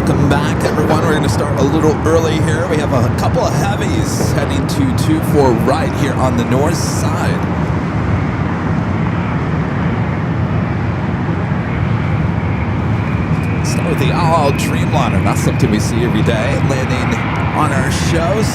Welcome back, everyone. We're going to start a little early here. We have a couple of heavies heading to 2-4 right here on the north side. Start with the all Dreamliner. Not something we see every day. Landing on our shows.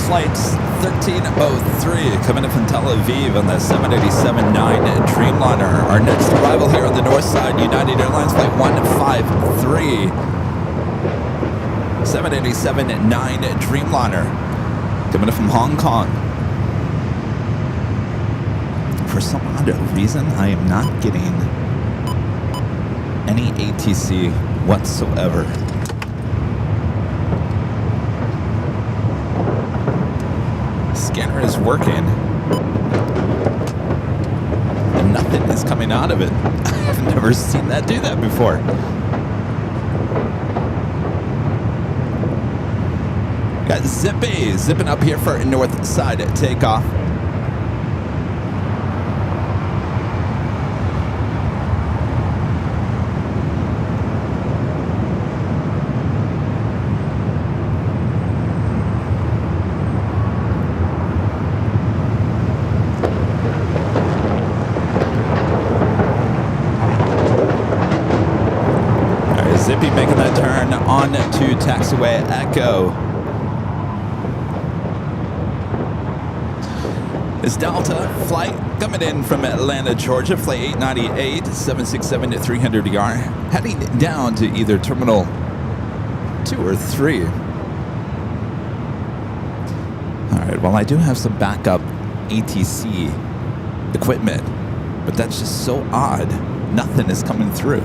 Flight 1303 coming in from Tel Aviv on the 787-9 Dreamliner. Our next arrival here on the north side, United Airlines Flight 153. 787-9 Dreamliner coming in from Hong Kong. For some odd reason, I am not getting any ATC whatsoever. Scanner is working and nothing is coming out of it. I've never seen that do that before. Got zipping up here for north side takeoff. Zippy making that turn on to taxiway Echo. This Delta flight coming in from Atlanta, Georgia, flight 898, 767-300ER, heading down to either Terminal 2 or 3. All right, well, I do have some backup ATC equipment, but that's just so odd. Nothing is coming through.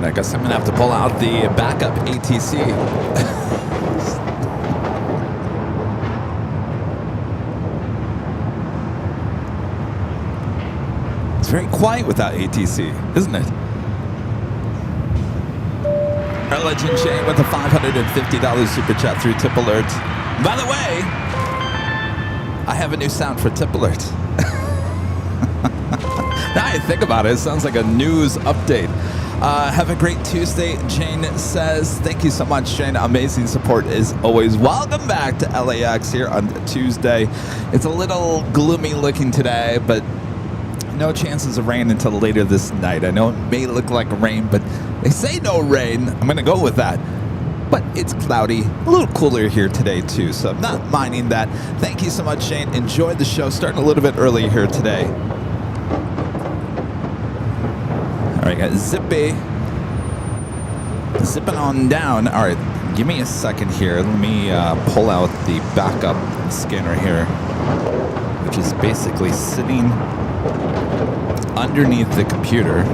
I guess I'm going to have to pull out the backup ATC. It's very quiet without ATC, isn't it? Our legend Shane with a $550 super chat through Tip Alert. By the way, I have a new sound for Tip Alert. Now I think about it, it sounds like a news update. Have a great Tuesday, Jane says. Thank you so much, Jane. Amazing support as always. Welcome back to LAX here on Tuesday. It's a little gloomy looking today, but no chances of rain until later this night. I know it may look like rain, but they say no rain. I'm going to go with that. But it's cloudy, a little cooler here today too, so I'm not minding that. Thank you so much, Shane. Enjoy the show. Starting a little bit early here today. All right, got Zipping on down. All right, give me a second here. Let me pull out the backup scanner here, which is basically sitting underneath the computer.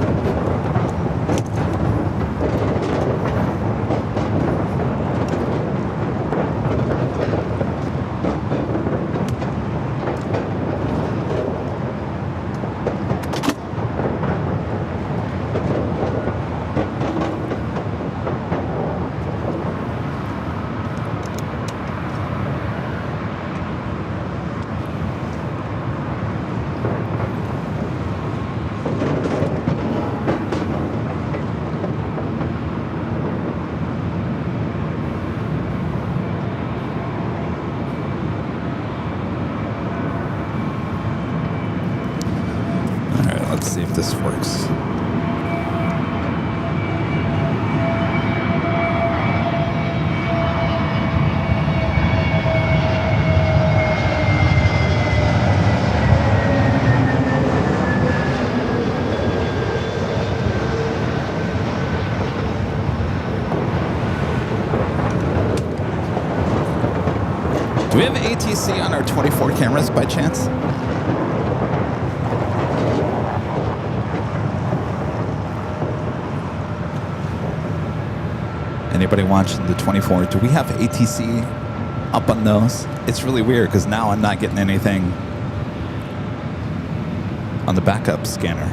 Let's see if this works. Do we have ATC on our 24 cameras by chance? Anybody watching the 24? Do we have ATC up on those? It's really weird because now I'm not getting anything on the backup scanner.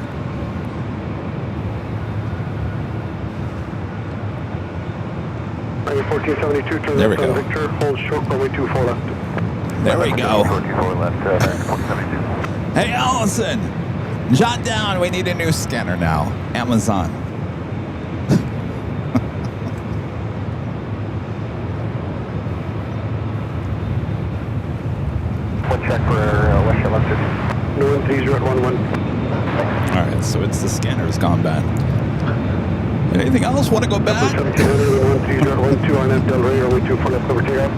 There we go. Victor, hold short, runway 24 left. There we go. 24 left, 2072. Hey, Allison, jot down. We need a new scanner now. Amazon. One check for West left 50. No 3011. All right, so it's the scanner has gone bad. Anything else? Want to go back? 1700 on that Del Rey, runway 24 left, over takeoff.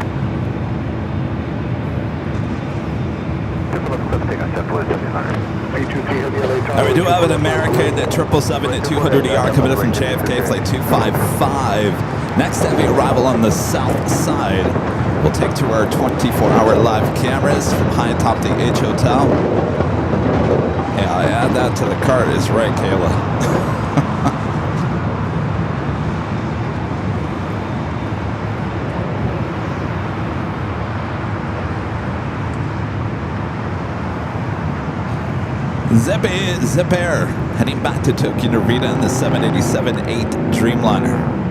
Now we do have an American at 777 at 200ER coming in from JFK flight 255. Next heavy arrival on the south side. We'll take to our 24-hour live cameras from high atop the H Hotel. Yeah, I add that to the cart is right, Kayla. Zip Air, heading back to Tokyo Narita in the 787-8 Dreamliner.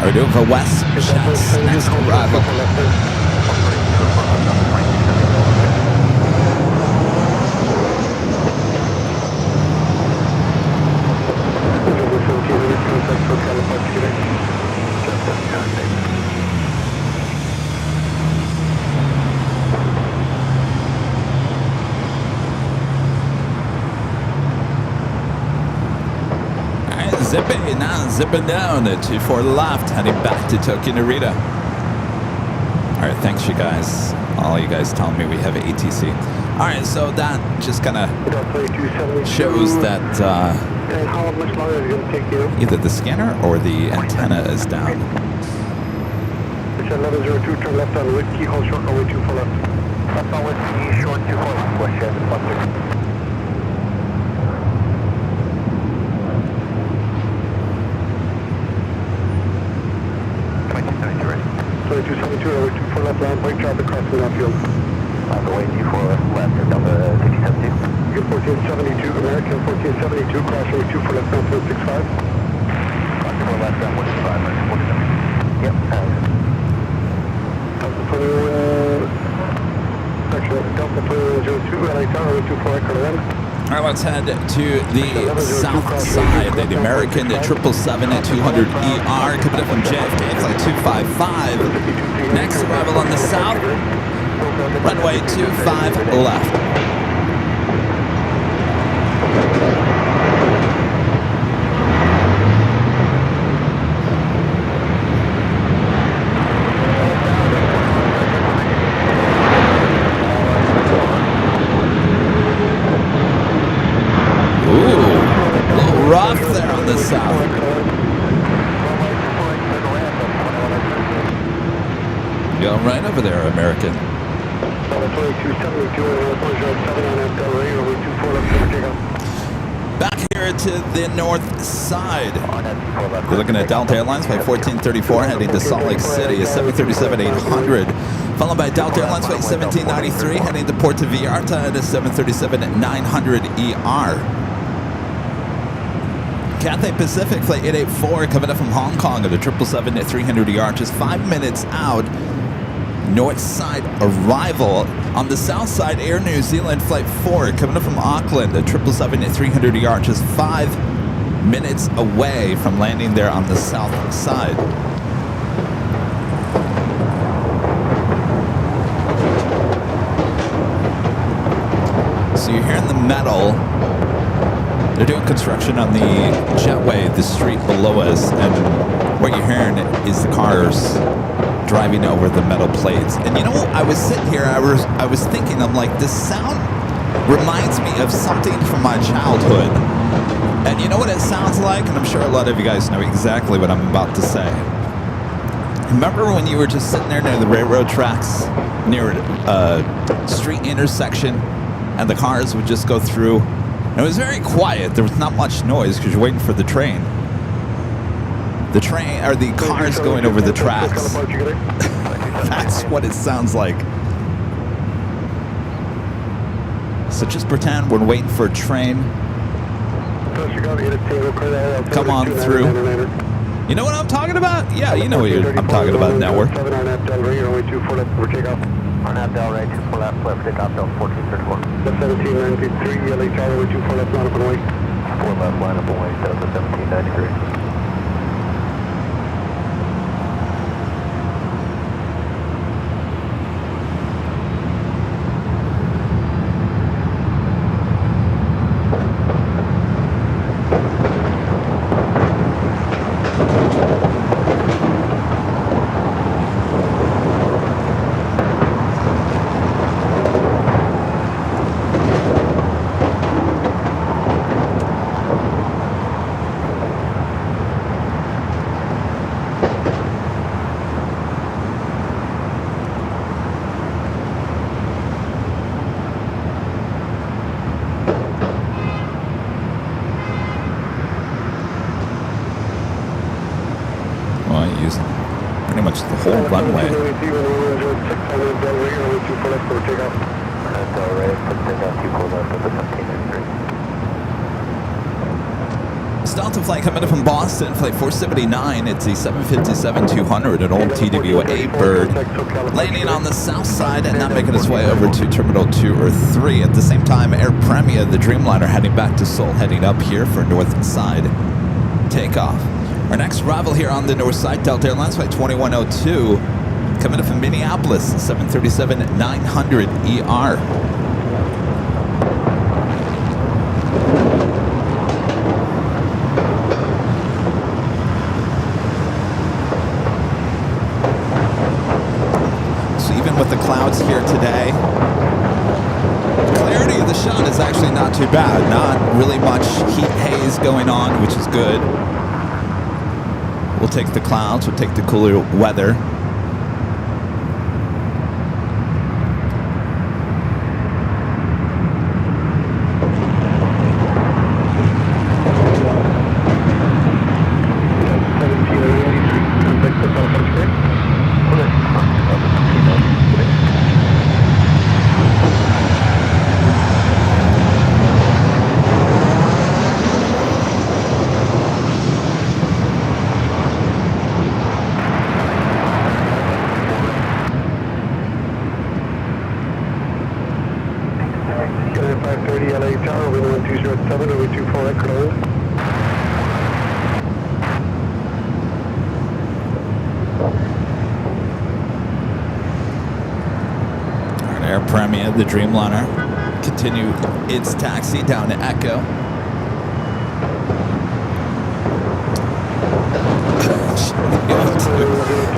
We're doing for West Jets next arrival. Zipping down at 24 left, heading back to Tokyo Narita. All right, thanks you guys. All you guys telling me we have ATC. All right, so that just kind of shows that either the scanner or the antenna is down. 1102, turn left on Whiskey, hold short, runway 24 left. Left on Whiskey, short 24, West Shannon, 16. 2272, runway 24 left, land break, traffic crossing outfield. On the way 24 left, and down to 6072. You're 1472, American 1472, cross runway 24 left, down to 65. 24 left, down 165, 47. Yep, Delta 2102, LA Tower, 24 Echo to end. All right, let's head to the south side. The American 777 at 200ER coming up from JFK flight 255. Next arrival on the south, runway 25 left. Rough there on the south. You're right over there, American. Back here to the north side. We're looking at Delta Airlines by 1434 heading to Salt Lake City, a 737-800 Followed by Delta Airlines Flight 1793 heading to Puerto Vallarta at a 737-900ER. Cathay Pacific Flight 884 coming up from Hong Kong at a 777-300ER, just 5 minutes out. North side arrival. On the south side, Air New Zealand Flight 4 coming up from Auckland at 777-300ER, just 5 minutes away from landing there on the south side. So you're hearing the metal. They're doing construction on the jetway, the street below us, and what you're hearing is the cars driving over the metal plates. And you know, I was sitting here, I was thinking, I'm like, this sound reminds me of something from my childhood. And you know what it sounds like? And I'm sure a lot of you guys know exactly what I'm about to say. Remember when you were just sitting there near the railroad tracks, near a street intersection, and the cars would just go through? And it was very quiet. There was not much noise because you're waiting for the train. The train, or the cars going over the tracks. That's what it sounds like. So just pretend we're waiting for a train. Come on through. You know what I'm talking about? Yeah, you know what I'm talking about, network. RNAV Del Ray, 24 left, left, take off, Del 1434. 1793, LA Tower, 24 left, line up and away. 4 left, line up and away, Delta 1793. Pretty much the whole runway. It's Delta flight coming in from Boston, flight 479. It's the 757-200, an old TWA bird, landing on the south side and not making its way over to Terminal 2 or 3. At the same time, Air Premia, the Dreamliner, heading back to Seoul, heading up here for north side takeoff. Our next arrival here on the north side, Delta Airlines Flight 2102, coming up from Minneapolis, 737-900ER. So even with the clouds here today, the clarity of the shot is actually not too bad. Not really much heat haze going on, which is good. We'll take the clouds, we'll take the cooler weather. Air Premia, the Dreamliner, continue its taxi down to Echo.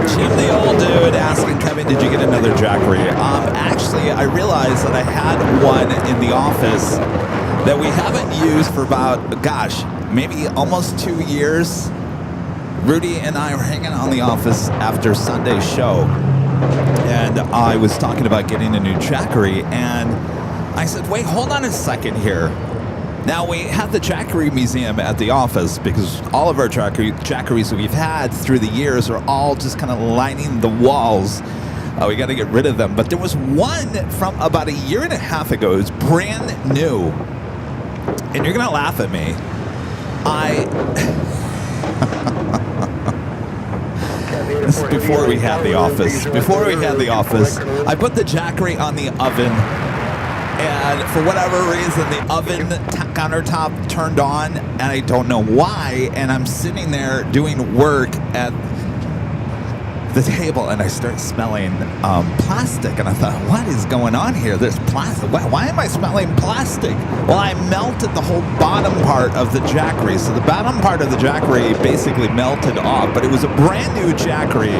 Jim the old dude asking Kevin, did you get another Jackery? Actually, I realized that I had one in the office that we haven't used for about, gosh, maybe almost 2 years. Rudy and I were hanging out in the office after Sunday's show, and I was talking about getting a new Jackery, and I said, wait, hold on a second here. Now, we have the Jackery Museum at the office because all of our Jackeries that we've had through the years are all just kind of lining the walls Oh, we got to get rid of them. But there was one from about a year and a half ago. It was brand new. And you're going to laugh at me. This is before we had the office. Before we had the office, I put the Jackery on the oven. And for whatever reason, the oven countertop turned on. And I don't know why. And I'm sitting there doing work at the table, and I start smelling plastic, and I thought, what is going on here? There's plastic. Why am I smelling plastic? Well, I melted the whole bottom part of the Jackery. So the bottom part of the Jackery basically melted off, but it was a brand new Jackery,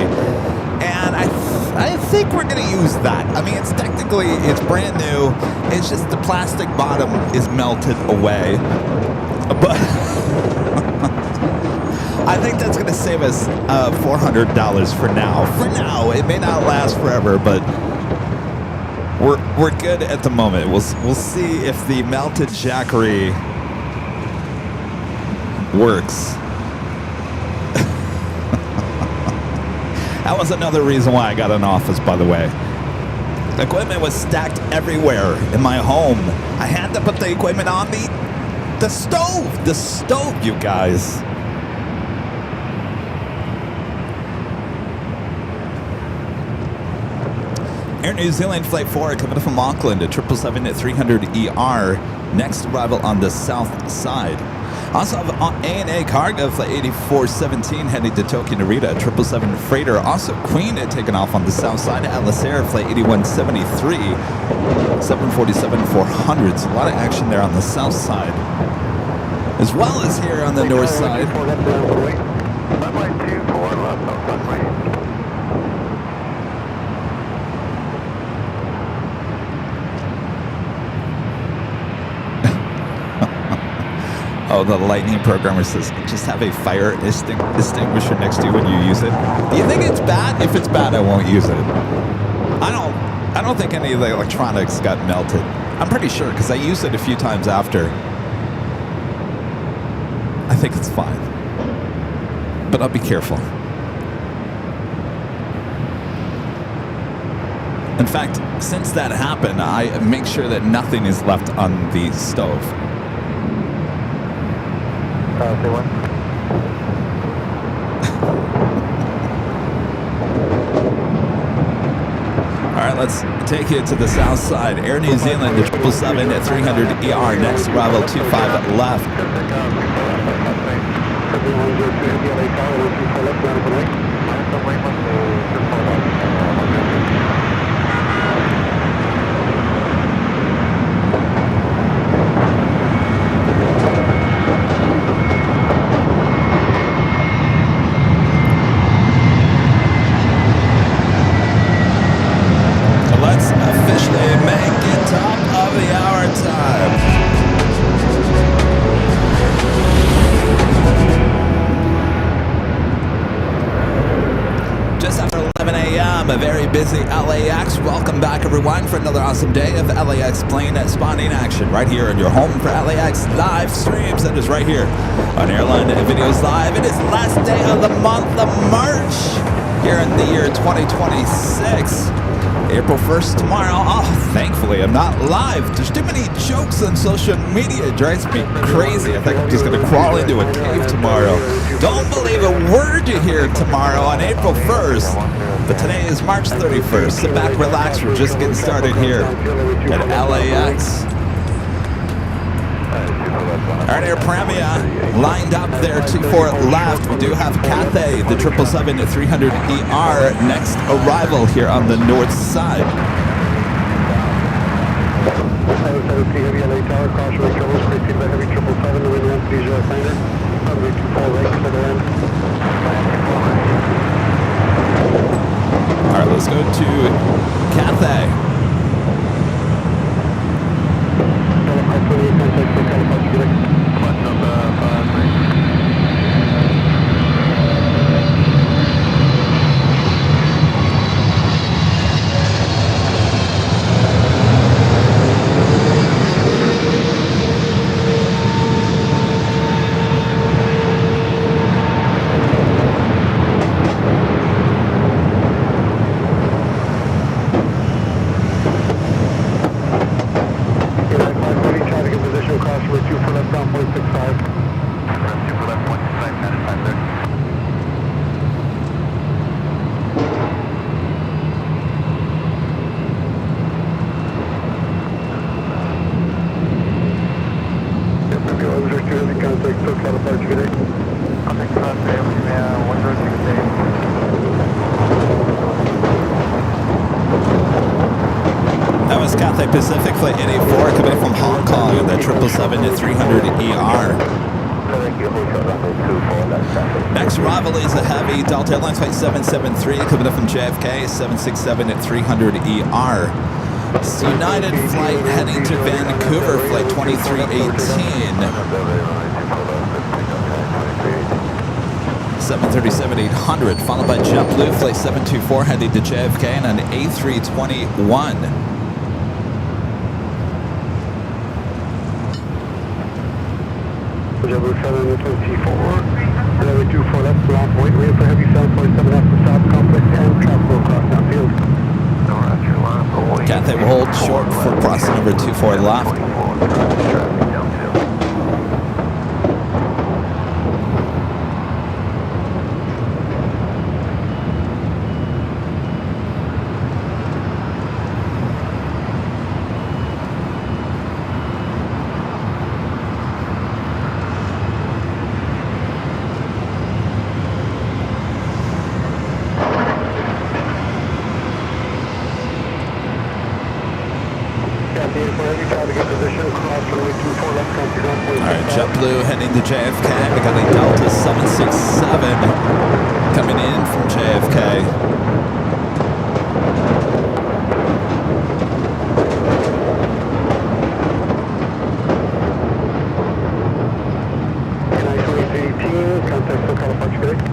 and I think we're going to use that. I mean, it's brand new. It's just the plastic bottom is melted away, but I think that's going to save us $400 for now. For now, it may not last forever, but we're good at the moment. We'll see if the melted Jackery works. That was another reason why I got an office, by the way. The equipment was stacked everywhere in my home. I had to put the equipment on the stove. The stove, you guys. Air New Zealand Flight 4 coming from Auckland at 777-300ER. Next arrival on the south side. Also have ANA Cargo Flight 8417 heading to Tokyo Narita. 777 Freighter. Also Queen had taken off on the south side. Atlas Air Flight 8173. 747-400s. A lot of action there on the south side. As well as here on the north side. Oh, the Lightning programmer says, just have a fire extinguisher next to you when you use it. Do you think it's bad? If it's bad, I won't use it. I don't think any of the electronics got melted. I'm pretty sure, because I used it a few times after. I think it's fine. But I'll be careful. In fact, since that happened, I make sure that nothing is left on the stove. Say what? All right, let's take you to the south side. Air New Zealand, the 777-300ER. Next arrival, 25 left. A very busy LAX. Welcome back, everyone, for another awesome day of LAX plane spawning action right here in your home for LAX live streams. That is right here on Airline Videos Live. It is the last day of the month of March here in the year 2026. April 1st tomorrow. Oh, thankfully, I'm not live. There's too many jokes on social media. It drives me crazy. I think I'm just going to crawl into a cave tomorrow. Don't believe a word you hear tomorrow on April 1st. But today is March 31st. Sit back, relax. We're just getting started here at LAX. Our Air Premia lined up there, 24 left. We do have Cathay, the 777-300ER, next arrival here on the north side. All right, let's go to Cathay. That was Cathay Pacific Flight 884 coming in from Hong Kong on the 777-300ER. Next arrival is a heavy Delta Airlines Flight 773 coming up from JFK, 767-300ER. It's United flight heading to Vancouver, Flight 2318. 737-800, followed by JetBlue Flight 724 heading to JFK and an A321. JetBlue 724, runway 24 left, last wait, waiting for heavy 747 after stop, complex and traffic across downfield. Cathay will hold short for crossing number 24 left. Alright, JetBlue heading to JFK. We got a Delta 767 coming in from JFK. Contact SoCal Departure Gate.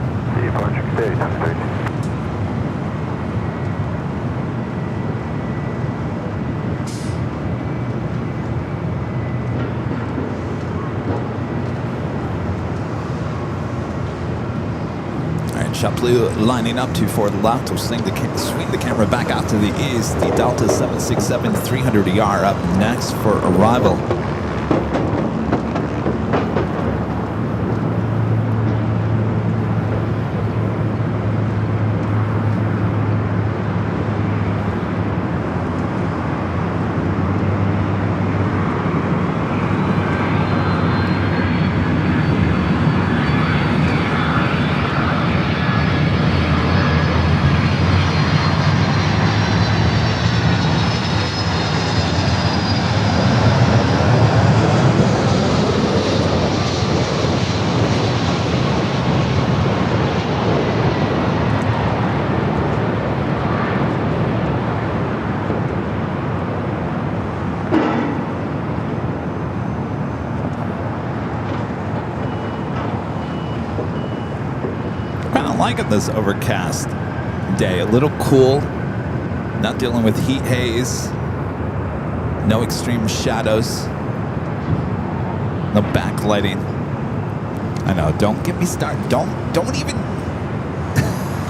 Departure Gate, 13. JetBlue lining up to for the left. We'll swing the camera back out to the east. The Delta 767-300ER up next for arrival. Liking this overcast day. A little cool, not dealing with heat haze, no extreme shadows, no backlighting. I know, don't get me started. Don't even.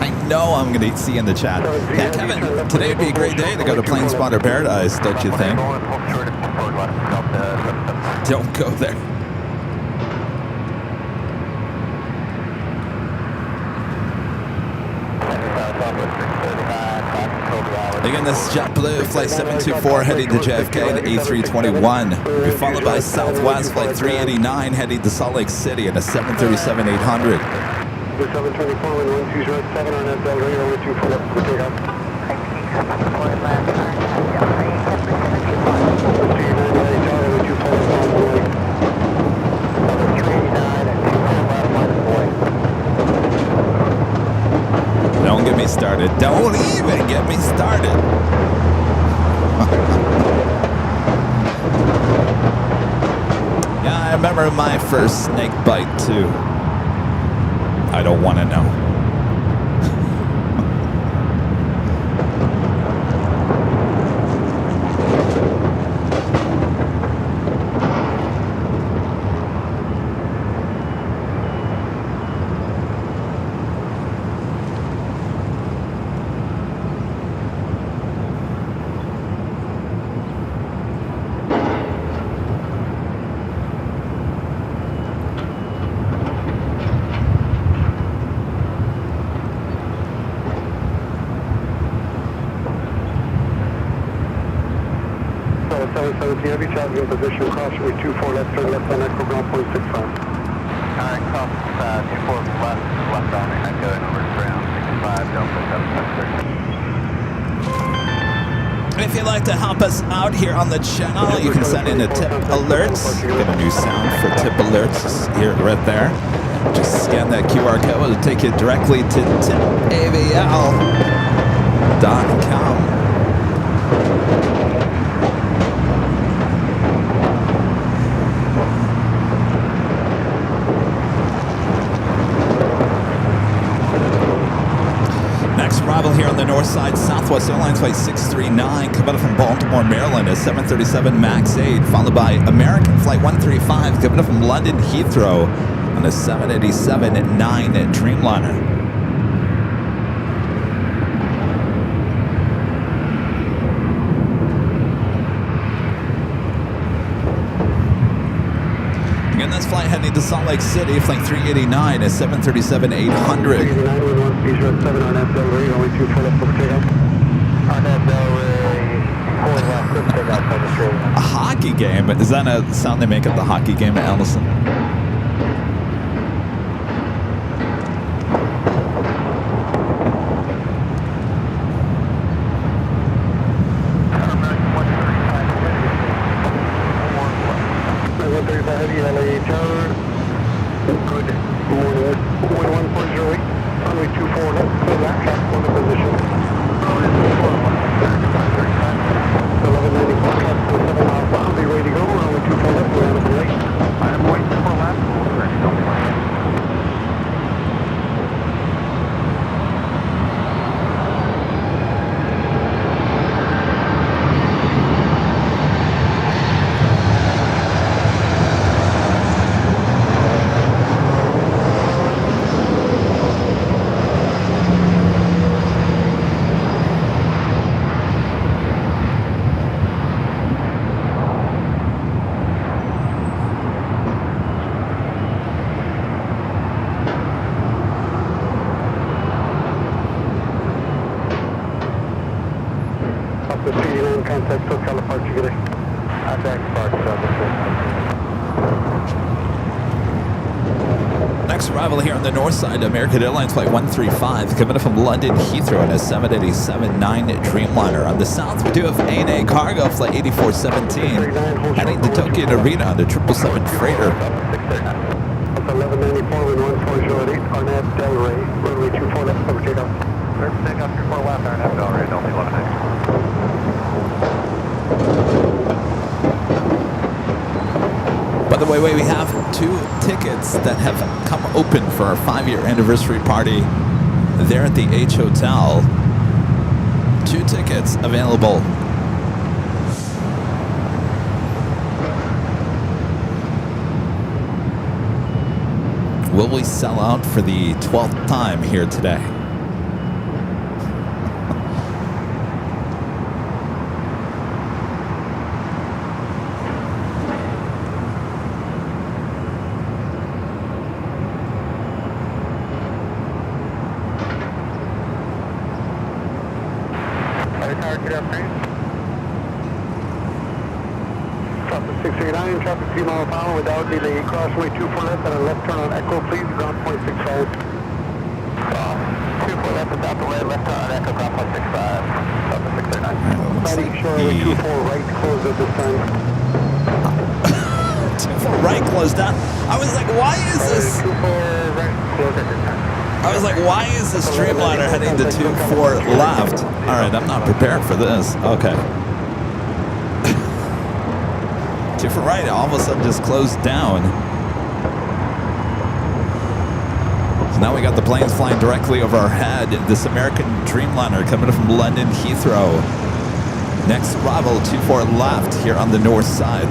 I know I'm going to see in the chat. Yeah, Kevin, today would be a great day to go to Plane Spotter Paradise, don't you think? Don't go there. Again, this is JetBlue Flight 724 heading to JFK and A321. We're followed by Southwest Flight 389 heading to Salt Lake City and a 737-800. 724 with 1207 on that Delta, over 24 left for takeoff. Don't get me started. Don't even get me started. Yeah, I remember my first snake bite too. I don't want to know. Heavy traffic in position, cross runway 24 left, turn left on Echo ground point 65. Alright, cross 24 left, If you'd like to help us out here on the channel, you can send in a tip alerts. Get a new sound for tip alerts here, right there. Just scan that QR code. It'll take you directly to tipavl.com. Arrival here on the north side, Southwest Airlines flight 639, coming up from Baltimore, Maryland, a 737 MAX 8, followed by American flight 135, coming up from London Heathrow on a 787-9 Dreamliner. Again, this flight heading to Salt Lake City, flight 389, a 737-800. A hockey game? Is that a sound they make at the hockey game at Allison? Next arrival here on the north side, American Airlines flight 135, coming up from London Heathrow in a 787-9 Dreamliner. On the south, we do have ANA Cargo flight 8417, heading to Tokyo Narita on the 777 freighter. 1194 with 1408, Arnett Del Rey, runway 24 left, cover takeoff. Clear for takeoff, 24 left, Arnett Del Rey, Delta 11. By the way, we have 2 tickets that have come open for our 5-year anniversary party there at the H Hotel. 2 tickets available. Will we sell out for the 12th time here today? Traffic 639, traffic 3 mile per hour without delay. Crossway 24 left and a left turn on Echo, please, ground point 65. 24 left and out the way, left turn on Echo, ground point 65. Traffic 639. Fighting shoreway 24 right, closed at this time. 24 right closed down. I was like, why is this? 24 right, closed at this time. I was like, why is this Dreamliner heading to 24 left? All right, I'm not prepared for this. Okay. 24 right, all of a sudden just closed down. So now we got the planes flying directly over our head. This American Dreamliner coming from London Heathrow. Next arrival, 24 left here on the north side.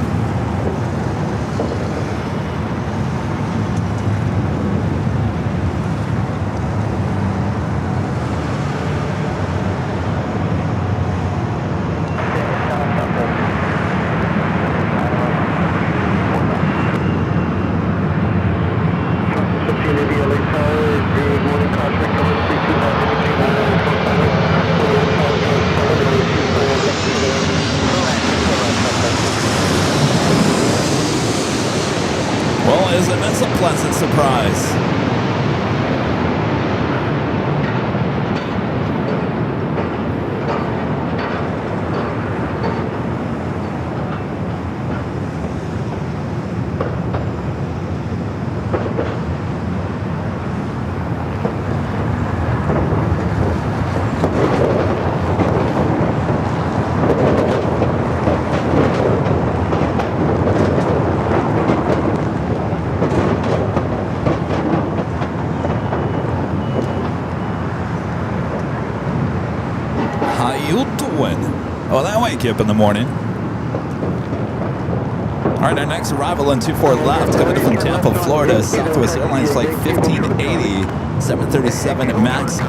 Isn't this a pleasant surprise? you doing? Oh, that wake you up in the morning. All right, our next arrival on 24 left, coming in from Tampa, Florida, Southwest Airlines flight 1580, 737 MAX 8.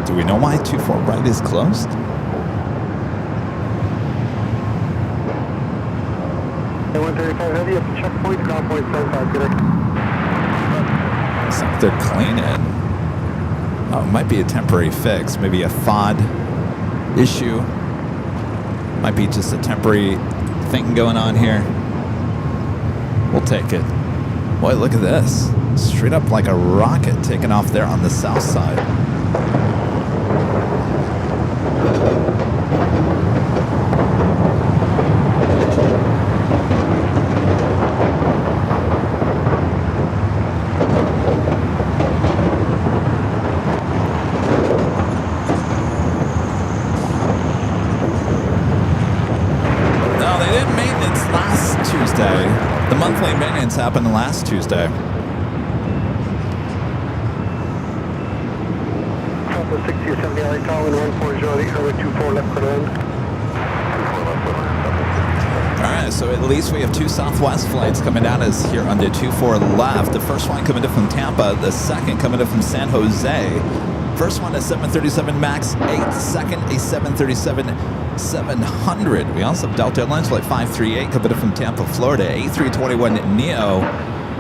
Do we know why 24 right is closed? Heavy at the checkpoint, ground point 75, good. Looks like they're cleaning. Oh, it might be a temporary fix. Maybe a FOD issue. Might be just a temporary thing going on here. We'll take it. Boy, look at this. Straight up like a rocket taking off there on the south side. The monthly maintenance happened last Tuesday. Trouble 60 or 70 LA Tower, 140, runway 24 left for land. All right, so at least we have two Southwest flights coming at us here on the 24 left. The first one coming in from Tampa, the second coming in from San Jose. First one a 737 MAX 8, second a 737-700. We also have Delta Airlines flight 538 coming in from Tampa, Florida, A321neo.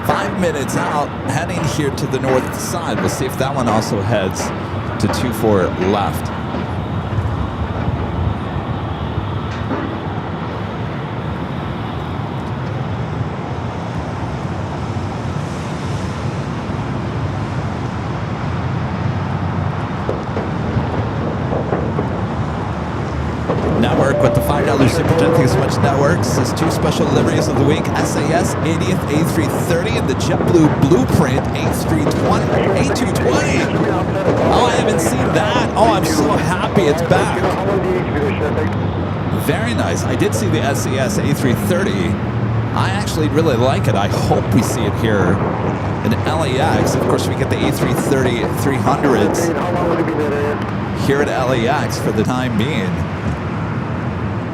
5 minutes out, heading here to the north side. We'll see if that one also heads to 24 left. Network with the $5 Super Jet. Thanks so much, Networks. There's two special deliveries of the week. SAS 80th A330 and the JetBlue Blueprint A220. Oh, I haven't seen that. Oh, I'm so happy it's back. Very nice. I did see the SAS A330. I actually really like it. I hope we see it here in LAX. Of course, we get the A330 300s here at LAX for the time being.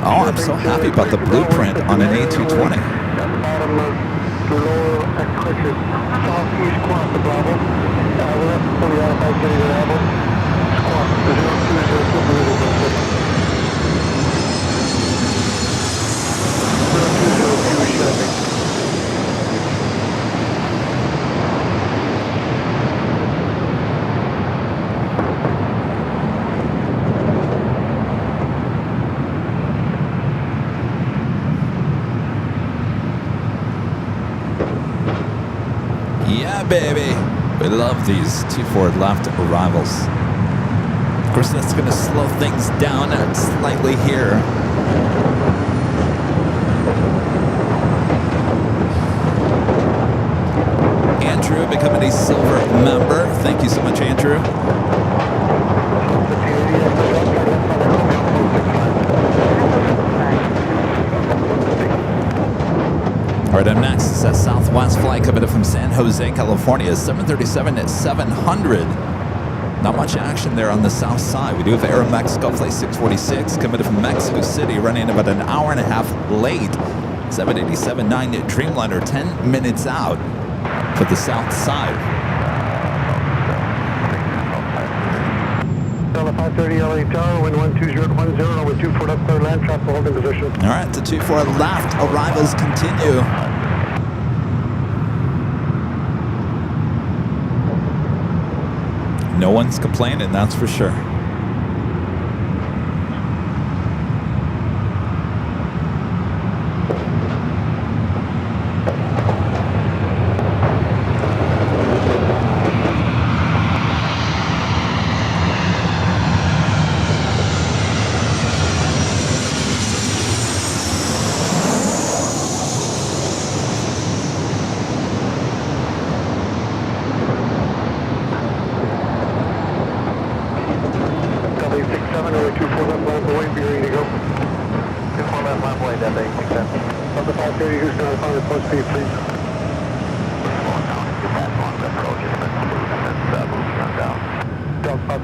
Oh, I'm so happy about the blueprint on an A220. Yeah, baby. We love these 24 left arrivals. Of course, that's going to slow things down slightly here. Andrew becoming a silver member. Thank you so much, Andrew. All right, up next is a Southwest flight coming in from San Jose, California, 737-700. Not much action there on the south side. We do have Aeromexico flight 646 coming in from Mexico City, running about an hour and a half late. 787-9 Dreamliner, 10 minutes out for the south side. 530 LA Tower, wind 12010, with 24 left clear land, trap holding position. All right, the 24 left arrivals continue. No one's complaining, that's for sure.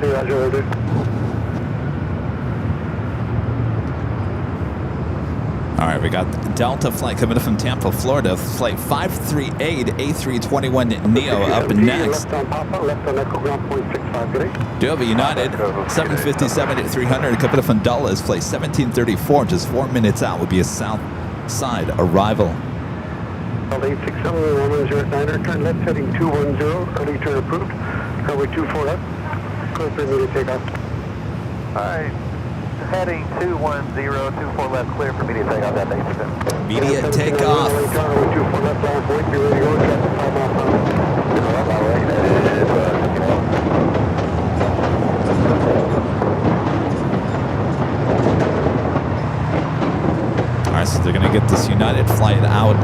Hey, Roger, will do. All right, we got Delta flight coming in from Tampa, Florida. Flight 538 A321 Neo up next. Left on Papa, left on Echo ground point 65, good day. Do have a United 757 at 300 coming in from Dulles. Flight 1734, just 4 minutes out, would be a south side arrival. 867, 110 turn left, heading 210, early turn approved. Runway 24 left, clear for immediate takeoff. Alright, heading 210, 24 left, clear for immediate takeoff, that 8%. Immediate takeoff. Runway 24 left, last point, be ready to go, traffic 5 miles per hour. All right, so they're going to get this United flight out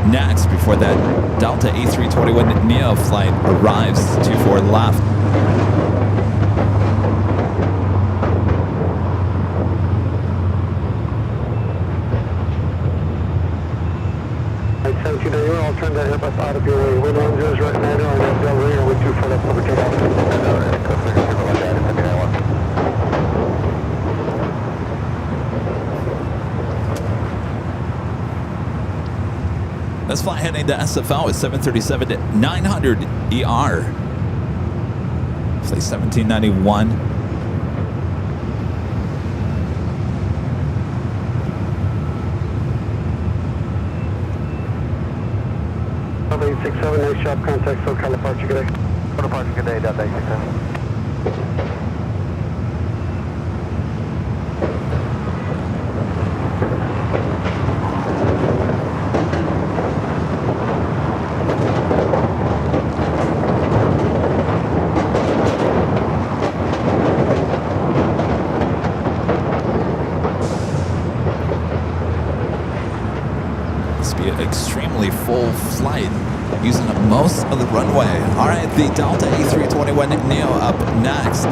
next before that Delta A321 Neo flight arrives 24 left. Right, 1791, I'll turn that Airbus out of your way. Wind 10 is right 90 on that Del Rio, with 24 left, over takeoff. This flight heading to SFO is 737-900 ER. Flight 1791. 867, nice job, contact SoCal departure, good day. Departure, good day, Delta 867. Extremely full flight using up most of the runway. All right, the Delta A321 Neo up next.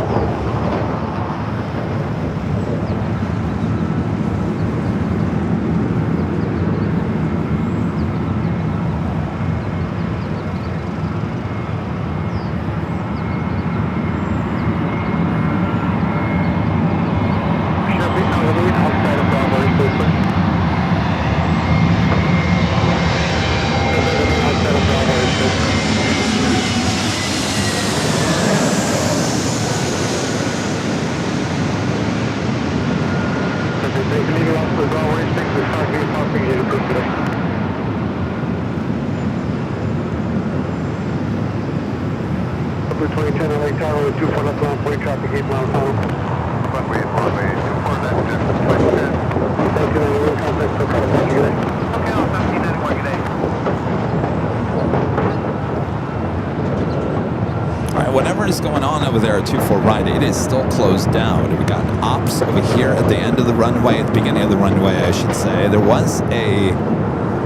Whatever is going on over there at 24 right, it is still closed down. We got ops over here at the end of the runway, at the beginning of the runway, I should say. There was a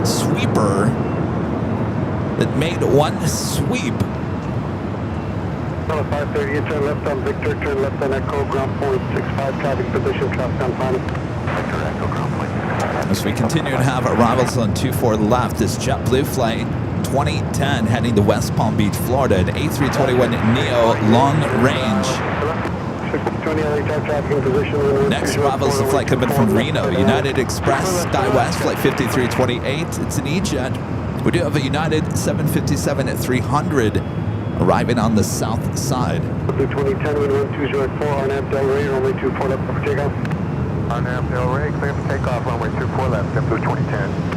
sweeper that made one sweep. 530, turn left on Victor, turn left on Echo, ground point 65, traffic position, traffic on final. Victor, Echo, ground point 65. As we continue to have arrivals on 24 left, this JetBlue flight 2010 heading to West Palm Beach, Florida, an A321 Neo long range. Next arrival is the flight coming from Reno, United Express SkyWest flight 5328. It's an E-Jet. We do have a United 757 at 300 arriving on the south side. Blue 2010, wind 1204, RNAV Del Rey, runway 24 left for takeoff. RNAV Del Rey, clear for takeoff, runway 24 left, Blue 2010.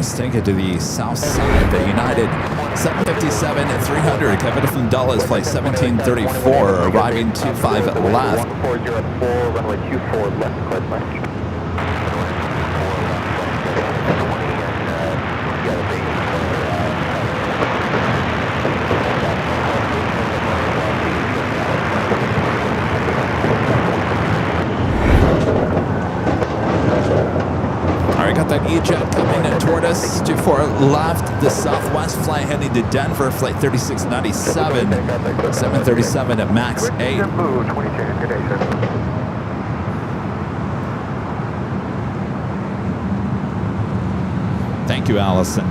Let's take it to the south side. The United 757-300, Kevin from Dulles, flight 1734, arriving 25 left. 1404, runway 24 left, clear flight. Got that E-Jet coming toward us, 24 left, the southwest flight heading to Denver, flight 3697, 737 at max 8. Thank you, Allison.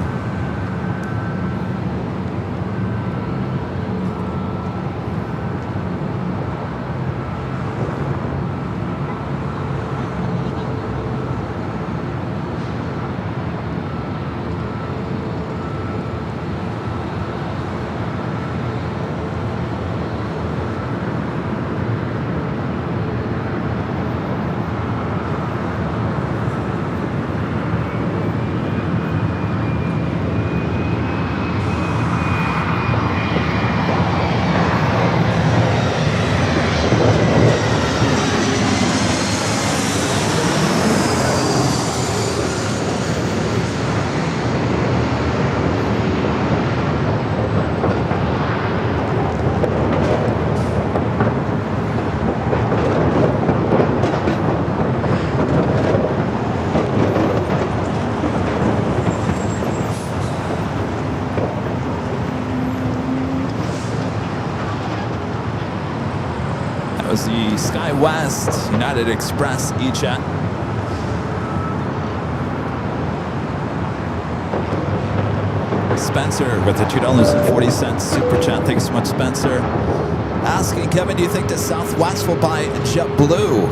Was the SkyWest United Express E-Jet. Spencer with the $2.40 super chat. Thanks so much, Spencer. Asking Kevin, do you think that Southwest will buy JetBlue?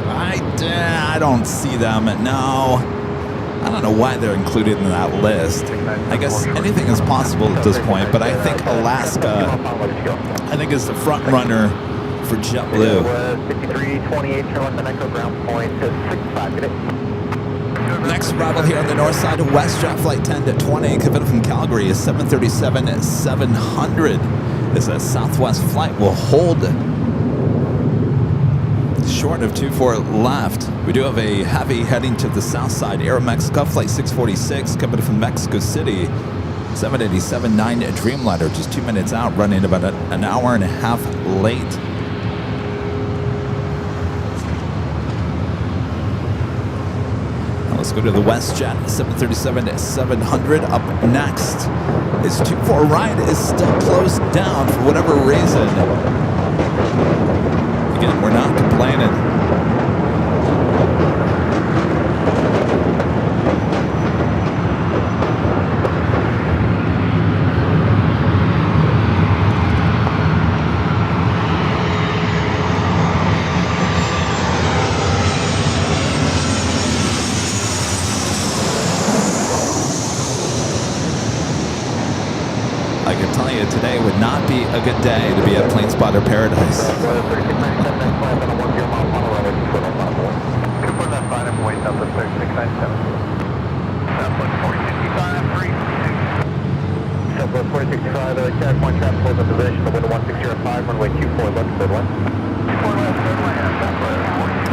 I don't see them. No. I don't know why they're included in that list. I guess anything is possible at this point, but I think Alaska, is the front runner for JetBlue. 5328, turn left on Echo ground point to 65. Next arrival here on the north side of WestJet flight 10-20, Kevin from Calgary is 737-700. As a Southwest flight will hold short of 24 left. We do have a heavy heading to the south side. Aeromexico flight 646, coming from Mexico City. 787-9 Dreamliner, just 2 minutes out, running about an hour and a half late. Let's go to the WestJet 737-700 up next. His 24 ride is still closed down for whatever reason. Again, we're not complaining. Today would not be a good day to be at Plane Spotter Paradise. Southwest 465, carry point traffic close up position, the window 1605, runway 24 left, third one. 24 left, third one,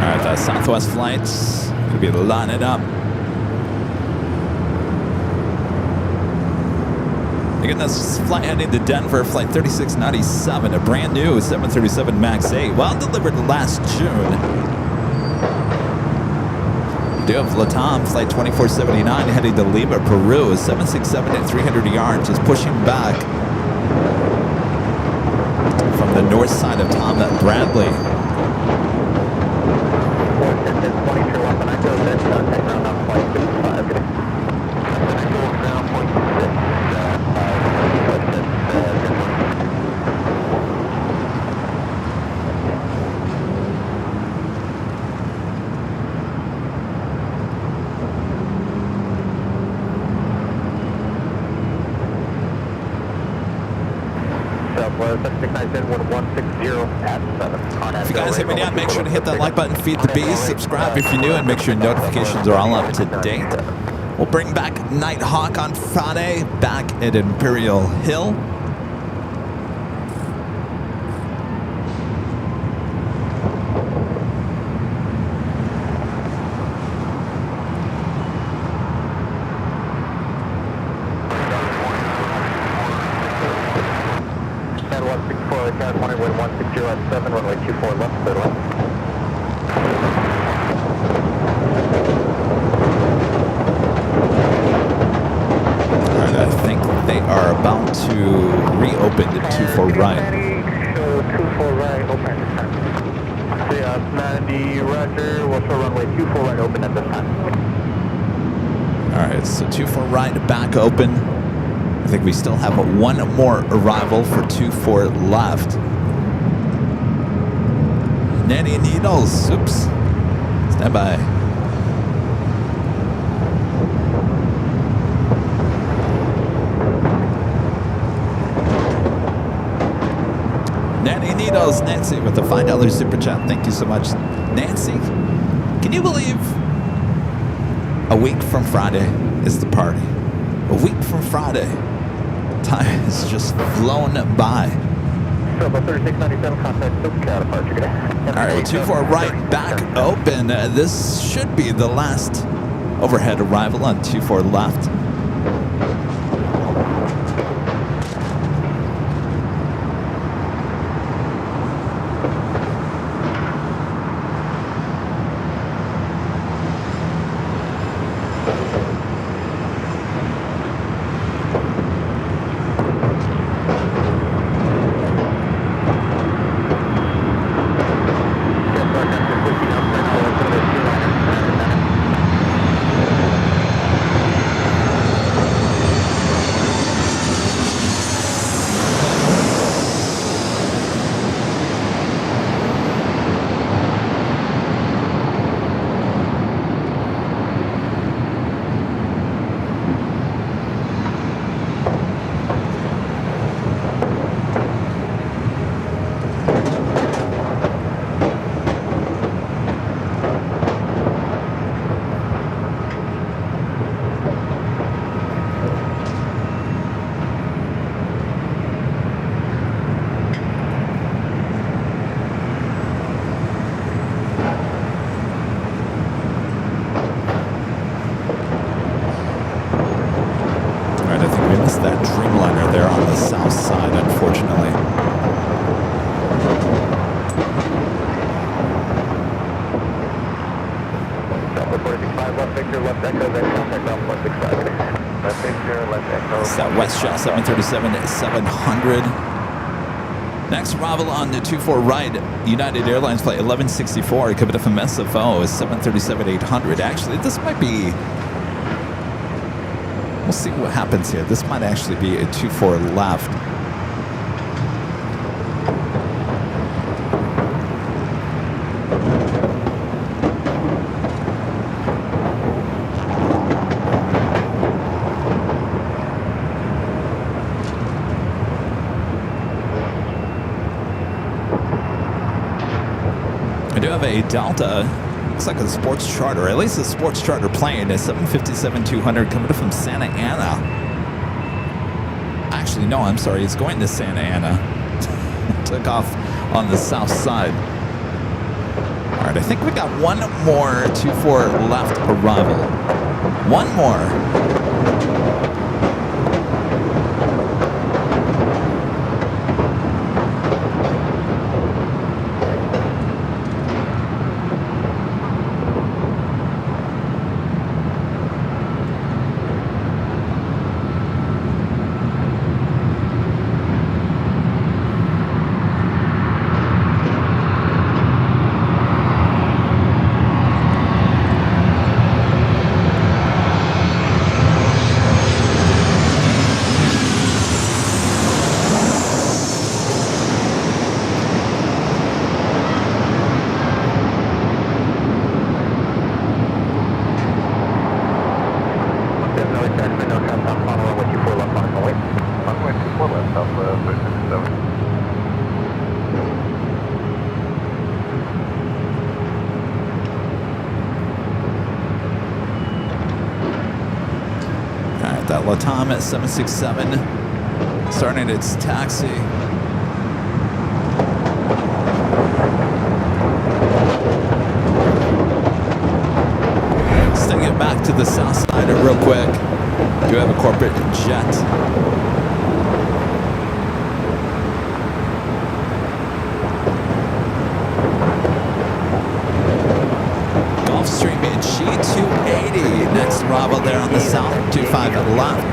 Alright, that Southwest flight's gonna be lining up. Again, this flight heading to Denver, flight 3697, a brand new 737 MAX 8, well delivered last June. We do have Latam, flight 2479, heading to Lima, Peru, 767 at 300 yards, just pushing back from the north side of Tom at Bradley. 20 true up, and I go that contact ground on flight 55. Ground point 6. If you guys haven't yet, make sure to hit that like button, feed the bees, subscribe if you're new, and make sure your notifications are all up to date. We'll bring back Nighthawk on Friday, back at Imperial Hill. California, wind 160 at 7, runway 24 left, clear left. Alright, I think they are about to reopen the 24 right. Show 24 right, open at this time. So yeah, 90, roger, we'll show runway 24 right open at this time. Alright, so 24 right back open. I think we still have one more arrival for 24 left. Nanny Needles, oops. Stand by. Nanny Needles, Nancy with the $5 super chat. Thank you so much. Nancy, can you believe a week from Friday is the party? A week from Friday. Time has just flown by. So about 3697, contact SoCal departure. All right, 24 right back open. This should be the last overhead arrival on 24 left. That Dreamliner there on the south side, unfortunately. Southwest 465, left Victor, left Echo, then contact off 165. Left Victor, left Echo. It's that WestJet 737-700. Next arrival on the 24 right, United Airlines flight 1164, coming up from SFO is 737-800. Actually, this might be... We'll see what happens here. This might actually be a 24 left. I do have a Delta. Looks like a sports charter, at least a sports charter plane, a 757-200 coming from Santa Ana. Actually, no, I'm sorry, it's going to Santa Ana. Took off on the south side. All right, I think we got one more 24 left arrival. One more. LATAM at 767 starting its taxi. Let's take it back to the south side real quick. Do have a corporate jet. Gulfstream G280. Next arrival there on the south, 25 left.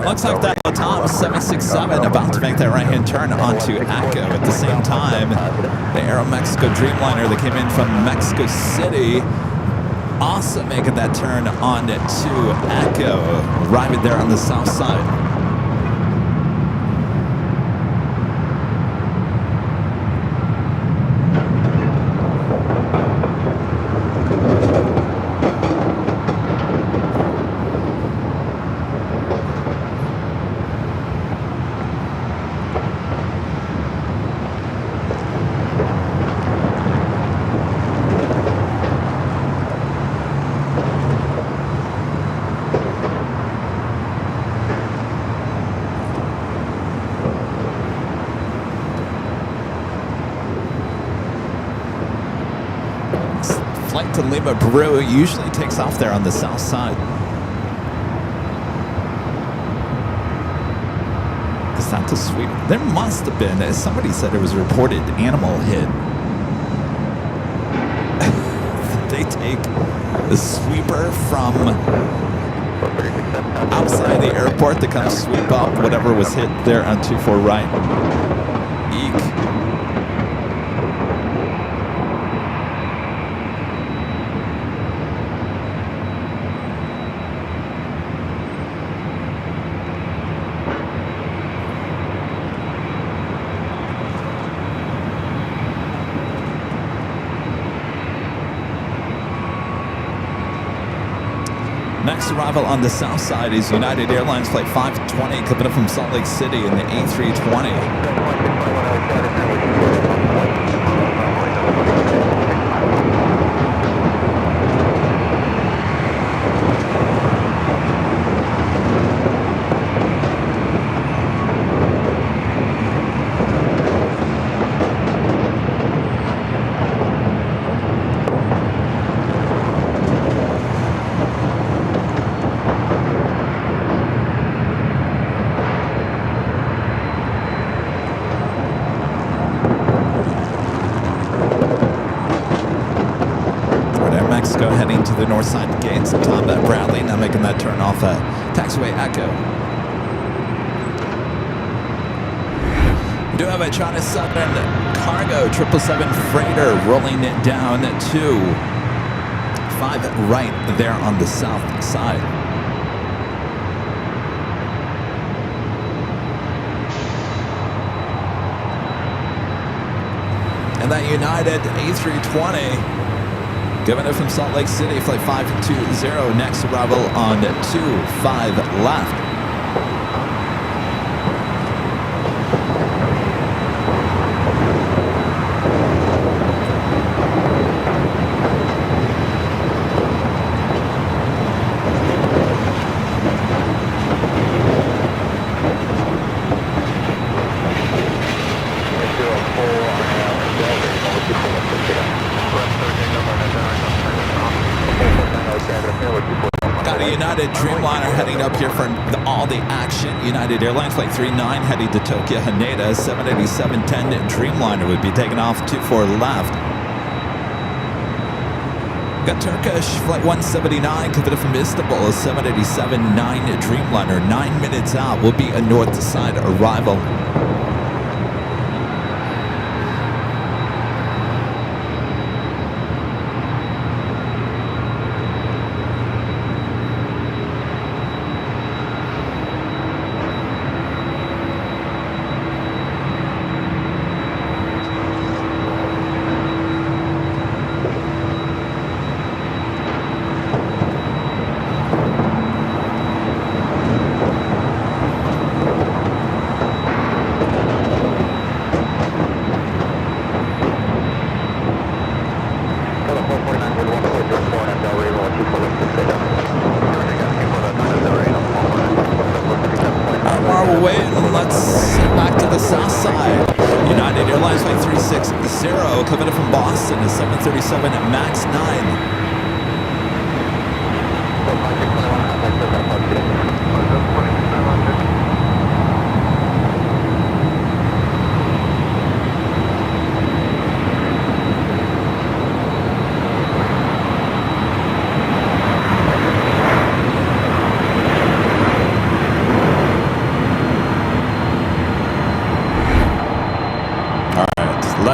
Looks like that LATAM 767 about to make that right-hand turn onto ACO. At the same time, the Aeromexico Dreamliner that came in from Mexico City also making that turn on to ACO, arriving there on the south side. Flight to Lima, Peru usually takes off there on the south side. Is that the sweep? There must have been, as somebody said, it was reported animal hit. They take the sweeper from outside the airport to kind of sweep up whatever was hit there on 24 right. Eek. Next arrival on the south side is United Airlines Flight 520 coming up from Salt Lake City in the A320. Heading to the north side gates. Tom Bradley now making that turn off taxiway Echo. We do have a China Southern Cargo 777 freighter rolling it down to 5 right there on the south side. And that United A320 giving it from Salt Lake City, flight 520, next arrival on 25 left. United Dreamliner heading up here for all the action. United Airlines Flight 39 heading to Tokyo Haneda. 787-10 Dreamliner would be taking off 24 left. Got Turkish Flight 179 coming from Istanbul. 787-9 Dreamliner. 9 minutes out will be a north side arrival. away and let's head back to the south side. United Airlines Flight 360 coming in from Boston, a 737 MAX 9.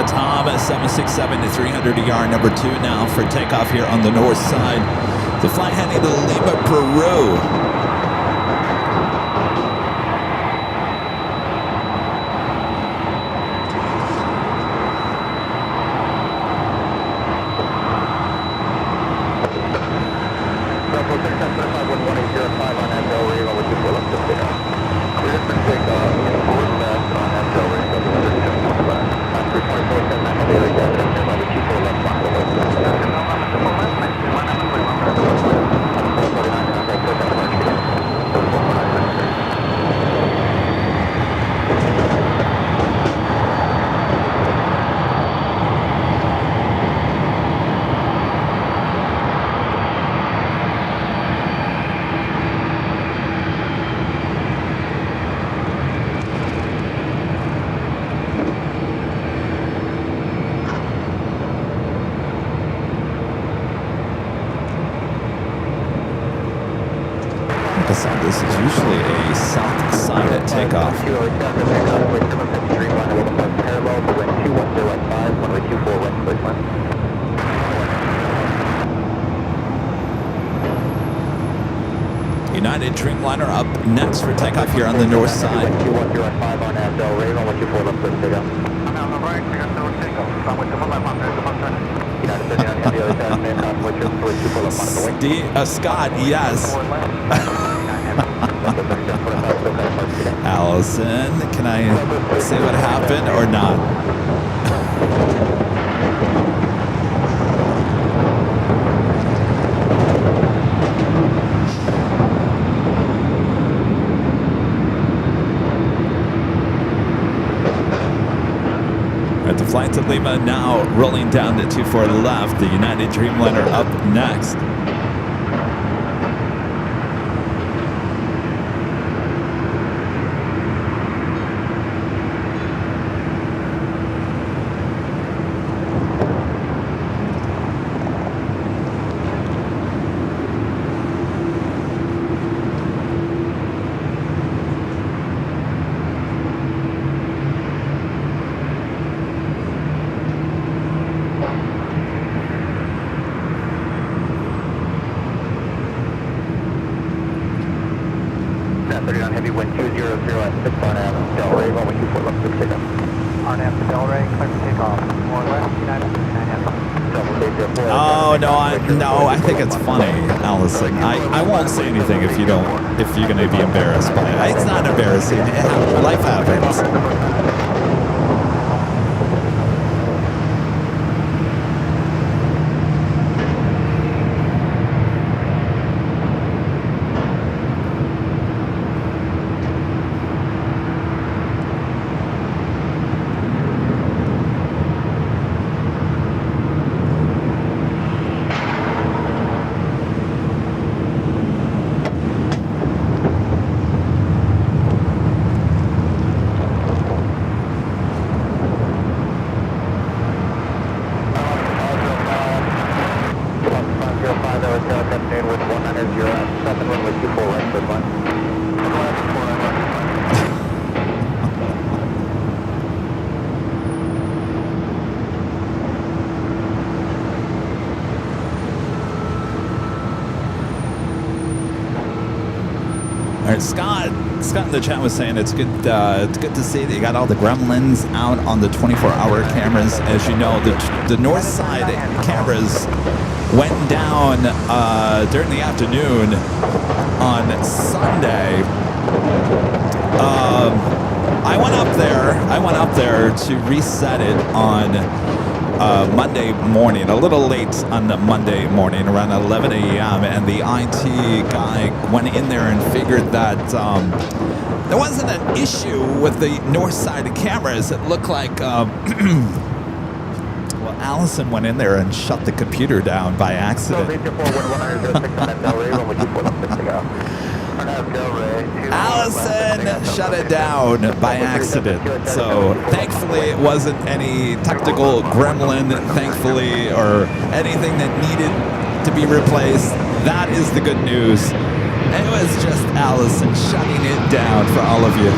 Tom 767 to 300 ER number 2 now for takeoff here on the north side. The flight heading to Lima, Peru. This is usually a south side at takeoff. United Dreamliner up next for takeoff here on the north side. Scott, yes. Allison, can I say what happened or not? At the flight to Lima now rolling down to 24 left. The United Dreamliner up next. Heavy wind 200 at 6 RNAV, Delray, runway 24 left, clear for takeoff. RNAV to Delray, clear for takeoff. More left, United, 9 Oh no, I think it's funny, Allison. I won't say anything if you're gonna be embarrassed by it. It's not embarrassing. Life happens. Scott in the chat was saying it's good to see that you got all the gremlins out on the 24-hour cameras. As you know, the north side cameras went down during the afternoon on Sunday. I went up there to reset it on Monday morning, a little late on the Monday morning, around 11 a.m., and the IT guy went in there and figured that there wasn't an issue with the north side of cameras. It looked like, well, Allison went in there and shut the computer down by accident. Allison shut it down by accident. So thankfully it wasn't any technical gremlin, thankfully, or anything that needed to be replaced. That is the good news. It was just Allison shutting it down for all of you.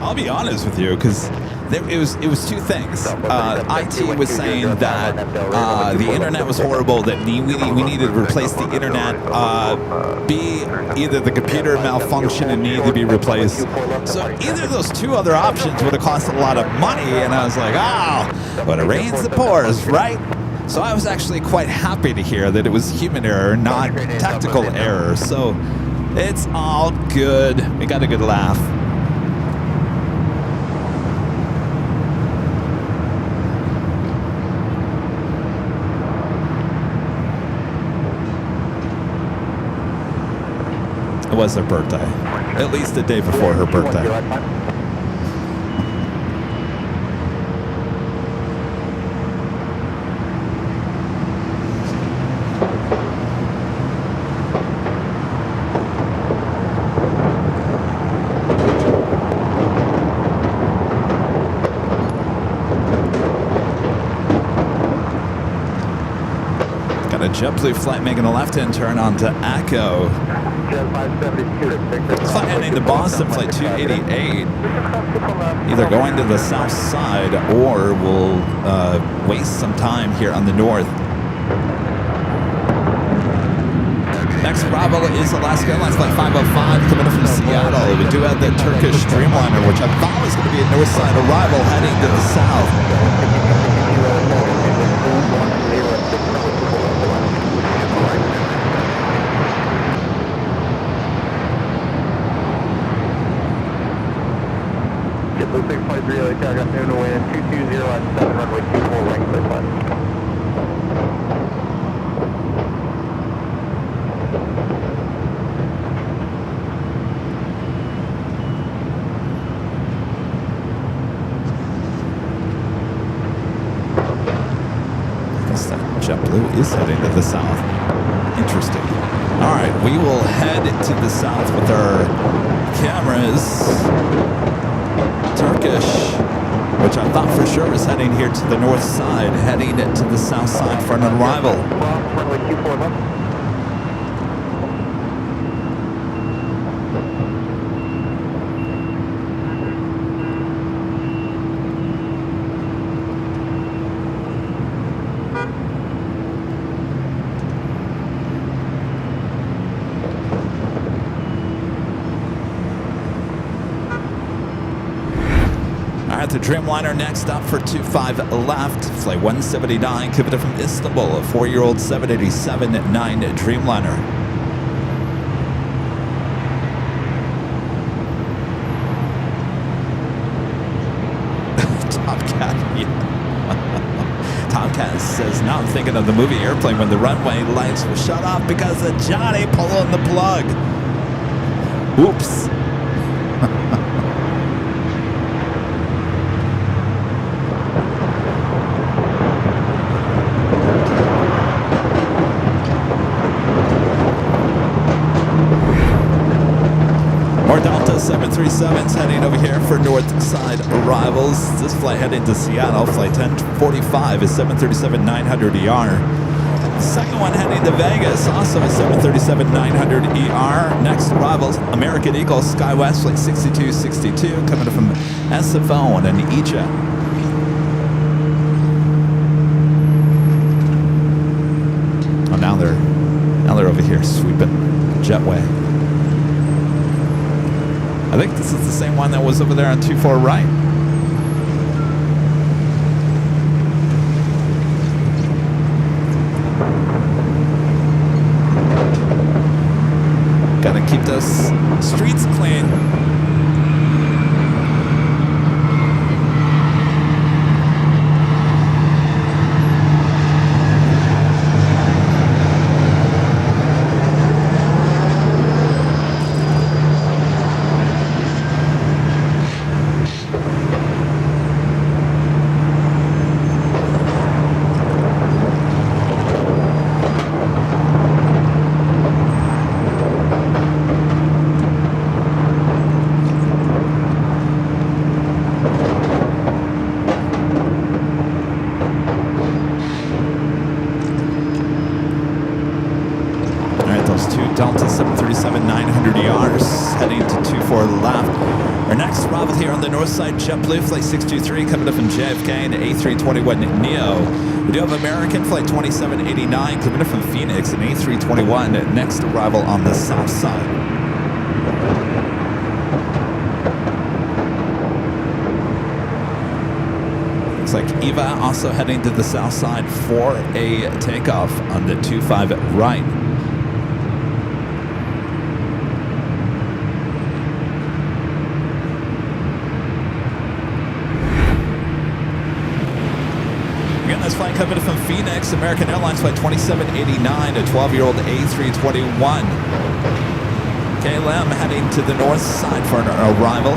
I'll be honest with you, because it was two things. IT was saying that the internet was horrible, that we needed to replace the internet. B, either the computer malfunctioned and needed to be replaced. So either of those two other options would have cost a lot of money, and I was like, oh, when it rains, it pours, right? So I was actually quite happy to hear that it was human error, not technical error. So it's all good. We got a good laugh. It was her birthday. At least the day before her birthday. Got a JetBlue flight making a left-hand turn onto Echo. Flight heading to Boston, flight 288. Either going to the south side or we'll waste some time here on the north. Next Bravo is Alaska Airlines flight 505 coming in from Seattle. We do have the Turkish Dreamliner, which I thought was going to be a north side arrival heading to the south. Blue 653, LA Target, noon to wind, 220 on 7 runway 24, right clear flight. I guess that JetBlue is heading to the south. Interesting. All right, we will head to the south with our cameras. Turkish, which I thought for sure was heading here to the north side, heading to the south side for an arrival. The Dreamliner next up for 25 left, flight 179, coming from Istanbul, a 4-year-old 787-9 Dreamliner. Tomcat, yeah. Tomcat says, now I'm thinking of the movie Airplane when the runway lights were shut off because of Johnny pulling the plug. Oops. More Delta 737s heading over here for north side arrivals. This flight heading to Seattle, flight 1045 is 737-900ER. Second one heading to Vegas, also a 737-900ER. Next arrivals, American Eagle SkyWest Flight 6262, coming from SFO and Egypt. Oh, now they're over here sweeping jetway. I think this is the same one that was over there on 24 right. Gotta keep those streets clean. Delta 737-900ERs heading to 24 left. Our next arrival here on the north side, JetBlue Flight 623 coming up from JFK and A321neo. We do have American Flight 2789 coming up from Phoenix and A321 next arrival on the south side. Looks like Eva also heading to the south side for a takeoff on the 25 right. This flight coming from Phoenix, American Airlines Flight 2789, a 12-year-old A321. KLM heading to the north side for an arrival.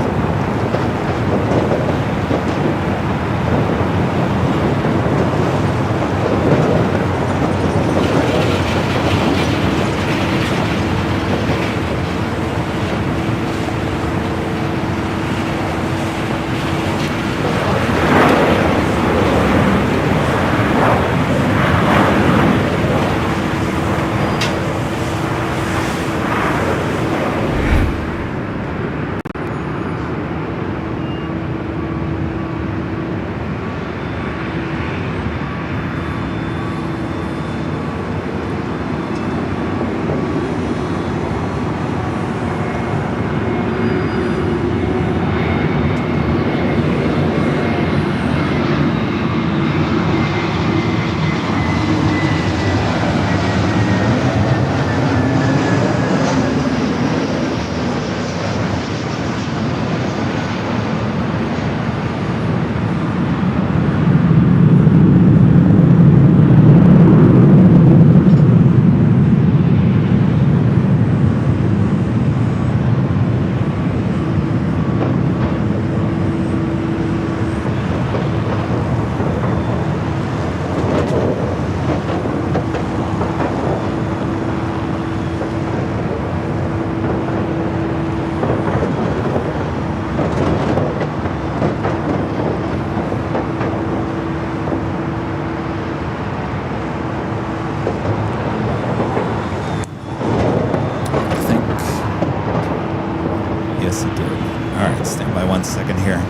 Second here.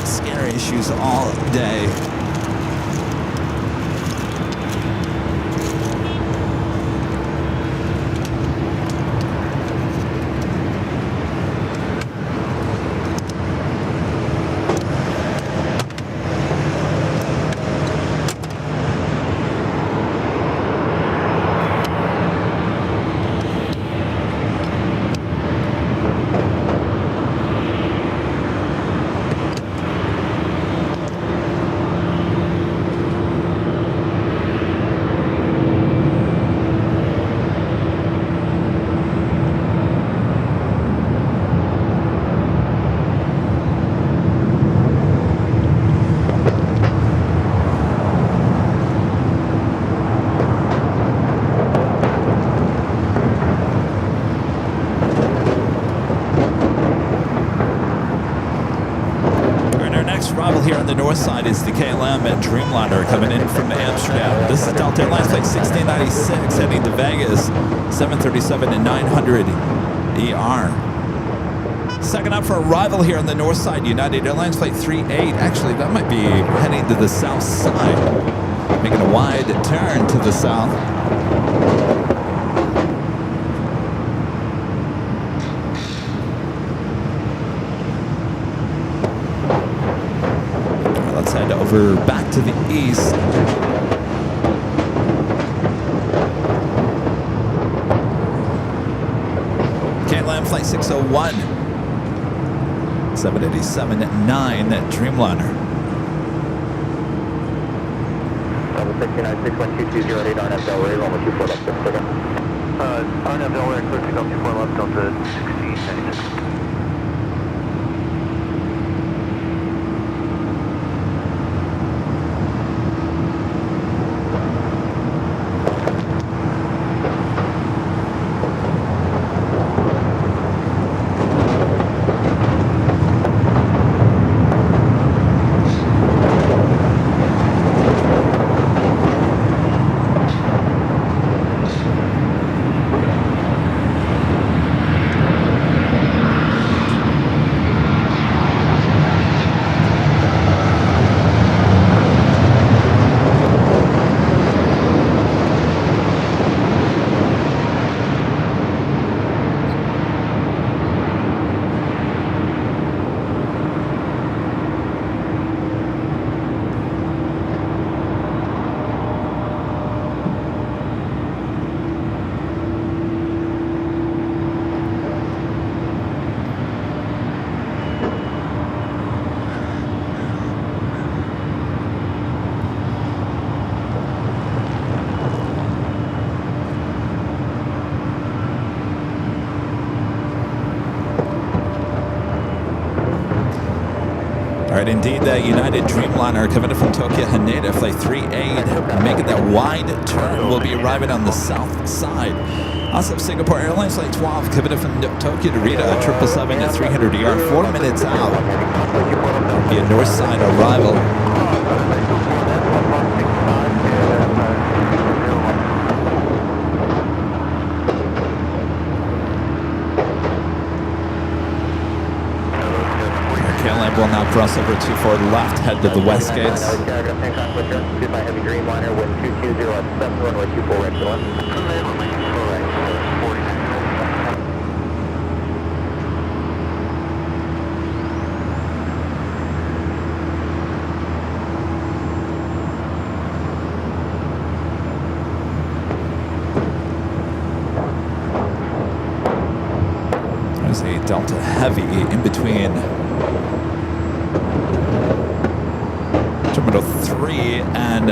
Scary issues all day. arrival here on the north side is the KLM Dreamliner coming in from Amsterdam. This is Delta Airlines flight 1696 heading to Vegas, 737 and 900 ER. Second up for arrival here on the north side, United Airlines flight 38. Actually, that might be heading to the south side, making a wide turn to the south. Let's head over back to the east. KLM flight 601, 787-9 Dreamliner. Level 69612208 RNF Delray, runway 24 left, second. RNF Delray, clear to go 24 left, Delta 1696. Alright, indeed, the United Dreamliner coming in from Tokyo Haneda, flight 38, making that wide turn. Will be arriving on the south side. Also, Singapore Airlines flight 12 coming in from Tokyo to Rita, 777-300 ER, 4 minutes out. Be a north side arrival. KLM will now cross over 24 left, head to the west gates. Heavy Dreamliner, wind 220 at 7, runway 24 right to 1. There's a Delta Heavy in between Terminal 3 and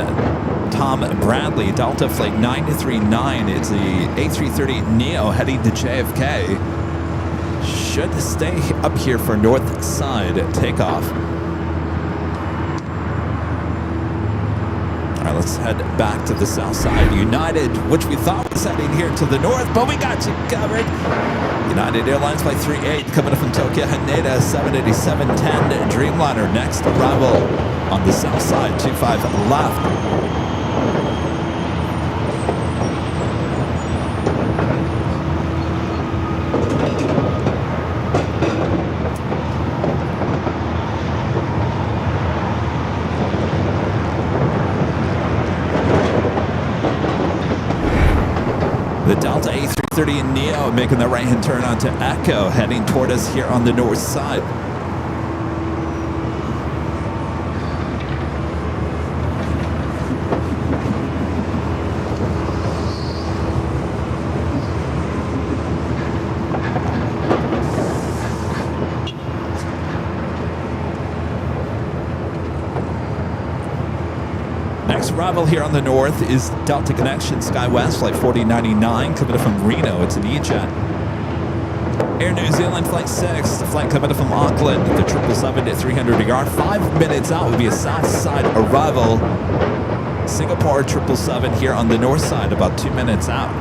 Tom Bradley. Delta Flight 939. It's the A330neo heading to JFK. Should stay up here for north side takeoff. All right, let's head back to the south side. United, which we thought was heading here to the north, but we got you covered. United Airlines flight 38 coming up from Tokyo Haneda, 787-10 Dreamliner. Next arrival on the south side, 25 left. The Delta A330neo making the right-hand turn onto Echo, heading toward us here on the north side. Next arrival here on the north is Delta Connection SkyWest flight 4099 coming up from Reno. It's an E-Jet. Air New Zealand flight 6, the flight coming up from Auckland, the 777-300 ER. 5 minutes out would be a south side arrival. Singapore 777 here on the north side, about 2 minutes out.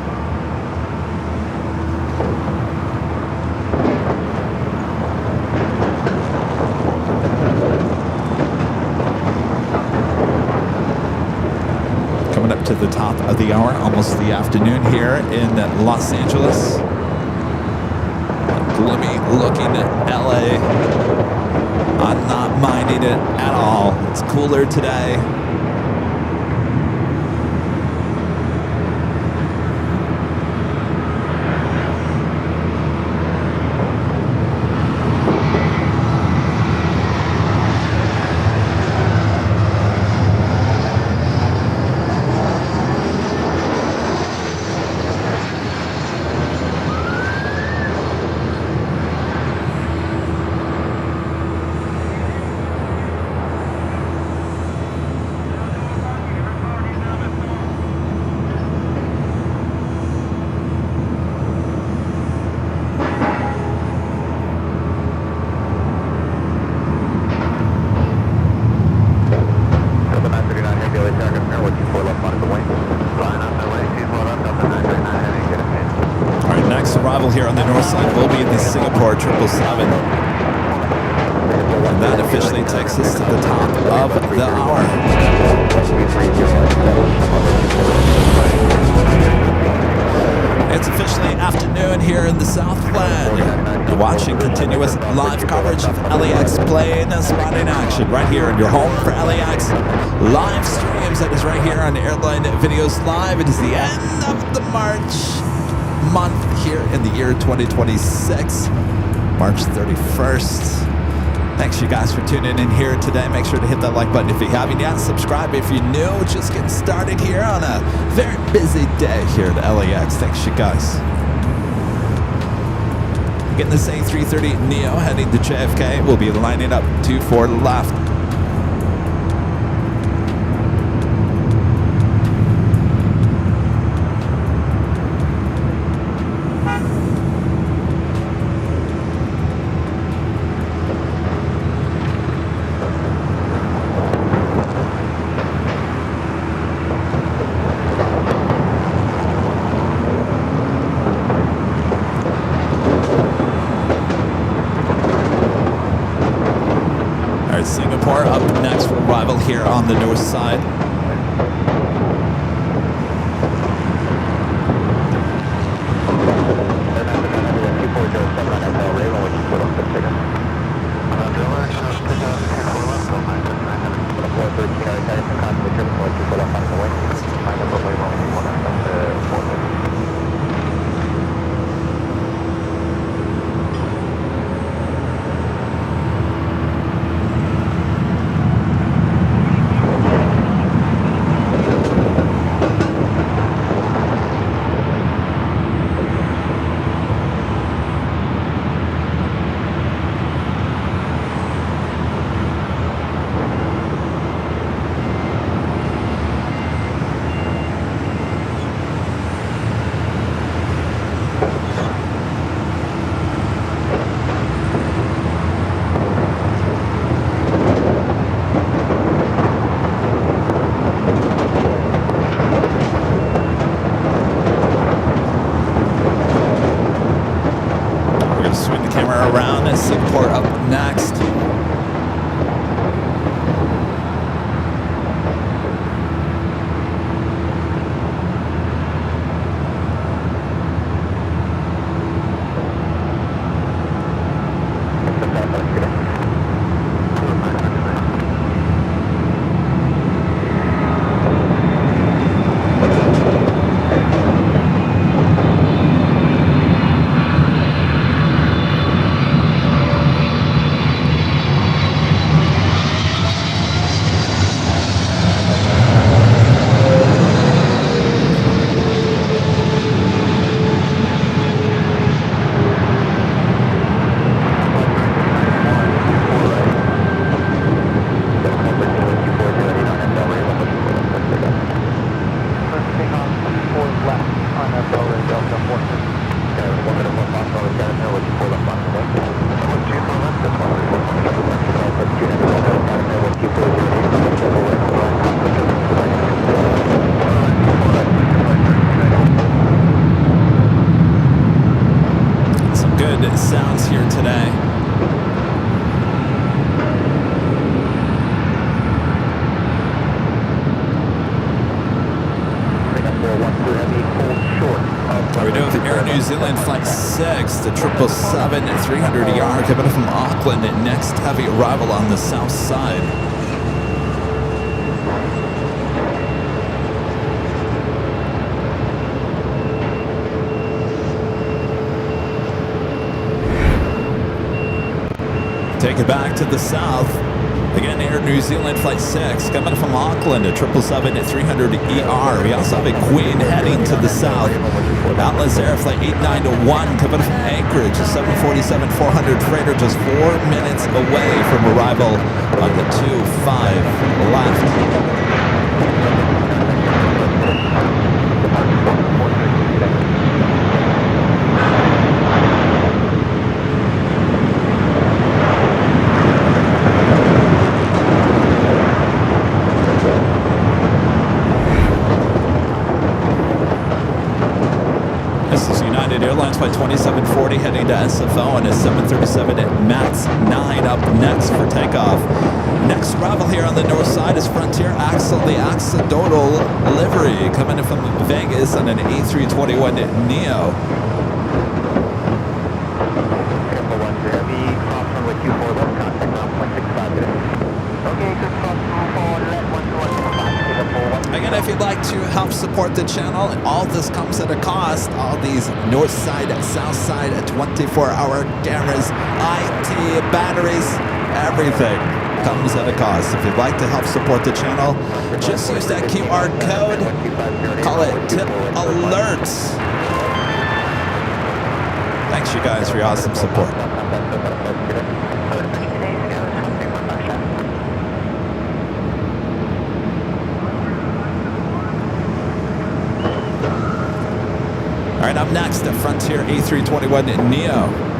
to the top of the hour, almost the afternoon here in Los Angeles. Gloomy looking LA. I'm not minding it at all. It's cooler today. Here on the north side will be the Singapore 777, and that officially takes us to the top of the hour. It's officially afternoon here in the Southland. You're watching continuous live coverage of LAX plane spotting action right here in your home for LAX live streams. That is right here on Airline Videos Live. It is the end of the March month here in the year 2026, March 31st. Thanks you guys for tuning in here today. Make sure to hit that like button if you haven't yet. Subscribe if you're new. Just getting started here on a very busy day here at LAX. Thanks you guys. Getting this A330 Neo heading to JFK. We'll be lining up 2-4 left. Singapore up next for arrival here on the north side. Singapore up next. Sounds here today. New Zealand Flight 6, the 777-300ER coming from Auckland. Next heavy arrival on the south side. Take it back to the south. Again, Air New Zealand Flight 6 coming from Auckland, a 777-300ER. We also have a Queen heading to the south. Atlas Air Flight 8901 coming from Anchorage, a 747-400 freighter just 4 minutes away from arrival on the 25 left. Airlines Flight 2740 heading to SFO and a 737 MAX 9 up next for takeoff. Next arrival here on the north side is Frontier Axel, the Axolotl livery, coming in from Vegas on an A321neo. Again, if you'd like to help support the channel, all this comes at a cost. All these north side, south side, 24-hour cameras, IT, batteries, everything comes at a cost. If you'd like to help support the channel, just use that QR code. Call it Tip Alerts. Thanks, you guys, for your awesome support. All right, up next, the Frontier A321neo.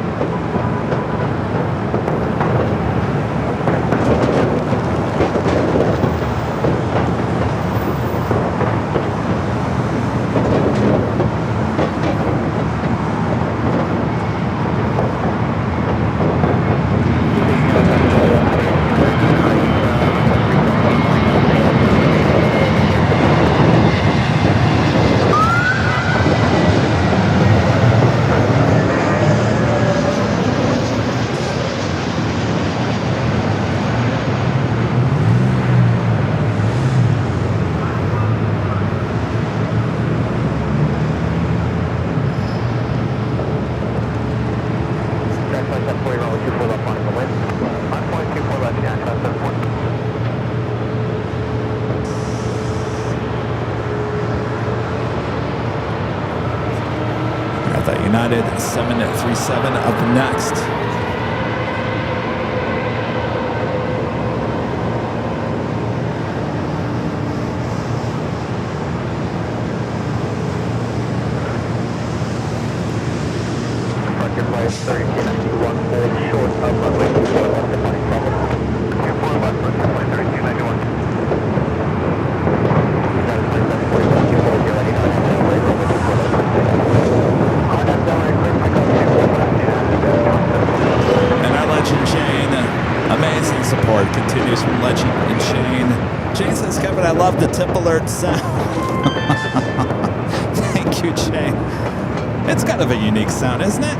United 737 up next. Continues from Legend and Shane. Shane says, Kevin, I love the tip alert sound. Thank you, Shane. It's kind of a unique sound, isn't it?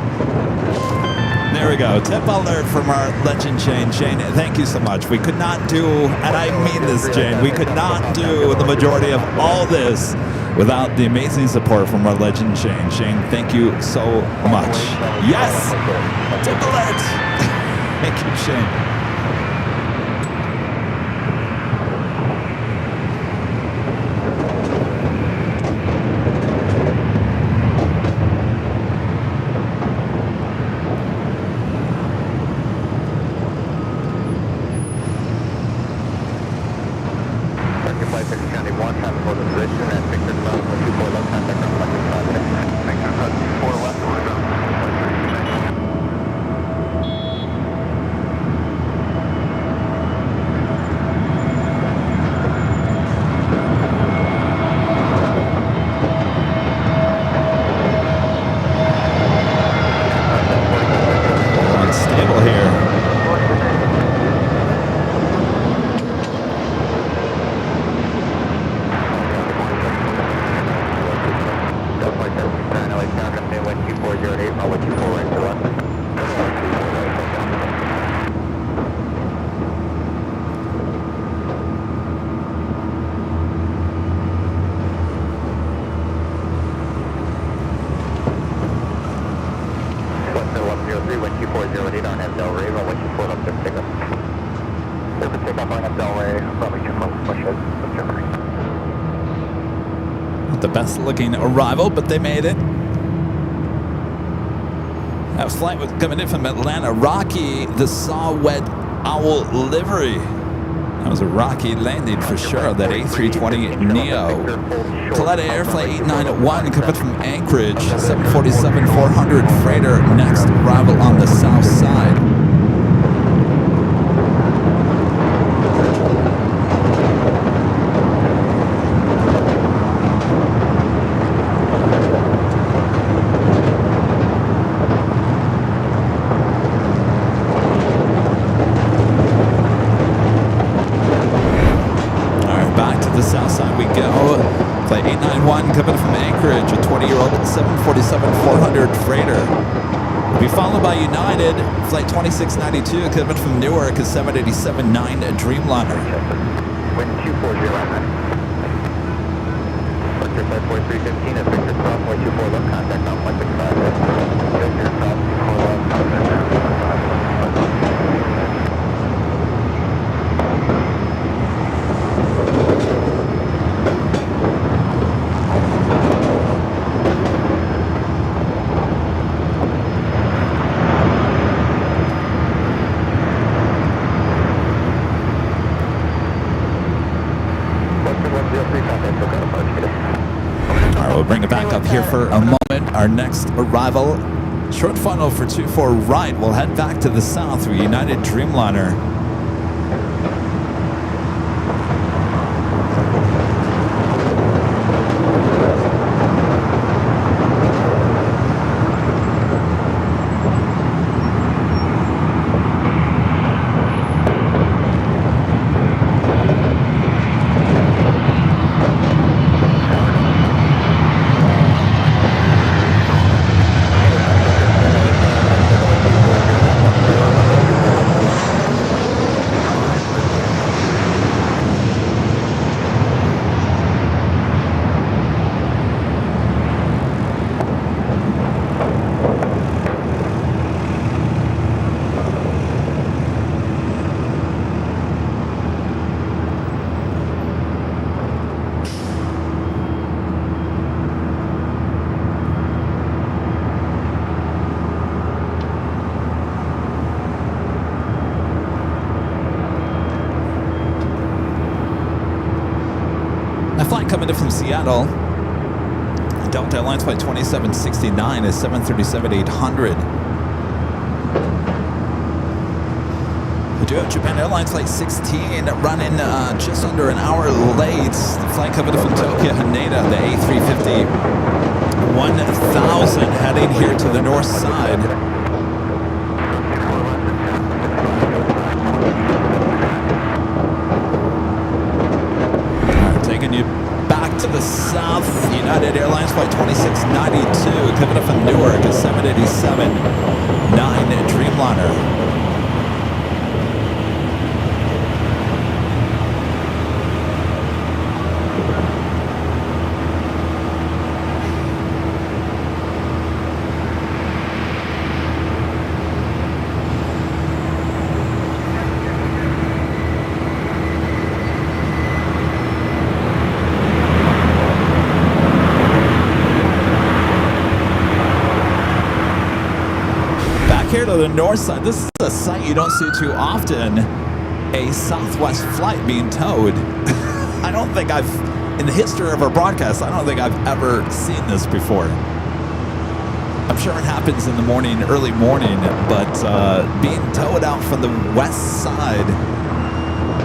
There we go. Tip alert from our Legend Shane. Shane, thank you so much. We could not do, and I mean this, Shane, we could not do the majority of all this without the amazing support from our Legend Shane. Shane, thank you so much. Yes! Tip alert! Thank you, Shane. visibility to RNAV Delray, runway 24 left, clear for takeoff. Clear for takeoff, RNAV Delray, runway 24 push it, Germany. Not the best looking arrival, but they made it. That flight was coming in from Atlanta. Rocky, the Saw-Wet Owl livery. That was a rocky landing for sure, that A320neo. Coletta Air Flight 891 coming from Anchorage, 747-400 freighter, next arrival on the south side. Coming from Anchorage, a 20-year-old 747-400 freighter. Be followed by United, flight 2692 coming from Newark, a 787-9 Dreamliner. Wind 240 right now. Vector flight 4315 at Victor Cross, way 24 left, contact on flight 65. Victor Cross, 24 left, contact. Bring it back up here for a moment. Our next arrival, short funnel for 24 right. We'll head back to the south through United Dreamliner. Coming in from Seattle, Delta Airlines flight 2769 is 737-800. We do have Japan Airlines flight 16 running just under an hour late. The flight coming in from Tokyo Haneda, the A350 1000 heading here to the north side. Taking you back to the south, United Airlines flight 2692 coming up from Newark, a 787-9 Dreamliner. Here to the north side, this is a sight you don't see too often, a Southwest flight being towed. I don't think in the history of our broadcast, I don't think I've ever seen this before. I'm sure it happens in the morning, early morning, but being towed out from the west side,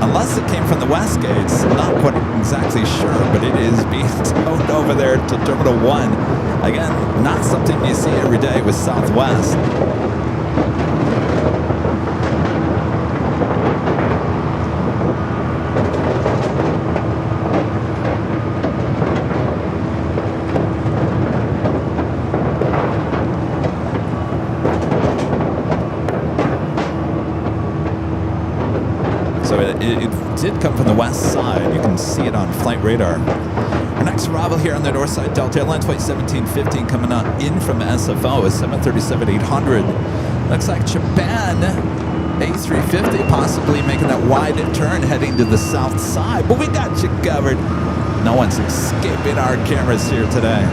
unless it came from the west gates, I'm not quite exactly sure, but it is being towed over there to Terminal 1. Again, not something you see every day with Southwest. It did come from the west side. You can see it on flight radar. Our next arrival here on the north side, Delta Airlines flight 1715 coming in from SFO, is 737-800. Looks like Japan A350 possibly making that wide turn heading to the south side. But we got you covered. No one's escaping our cameras here today.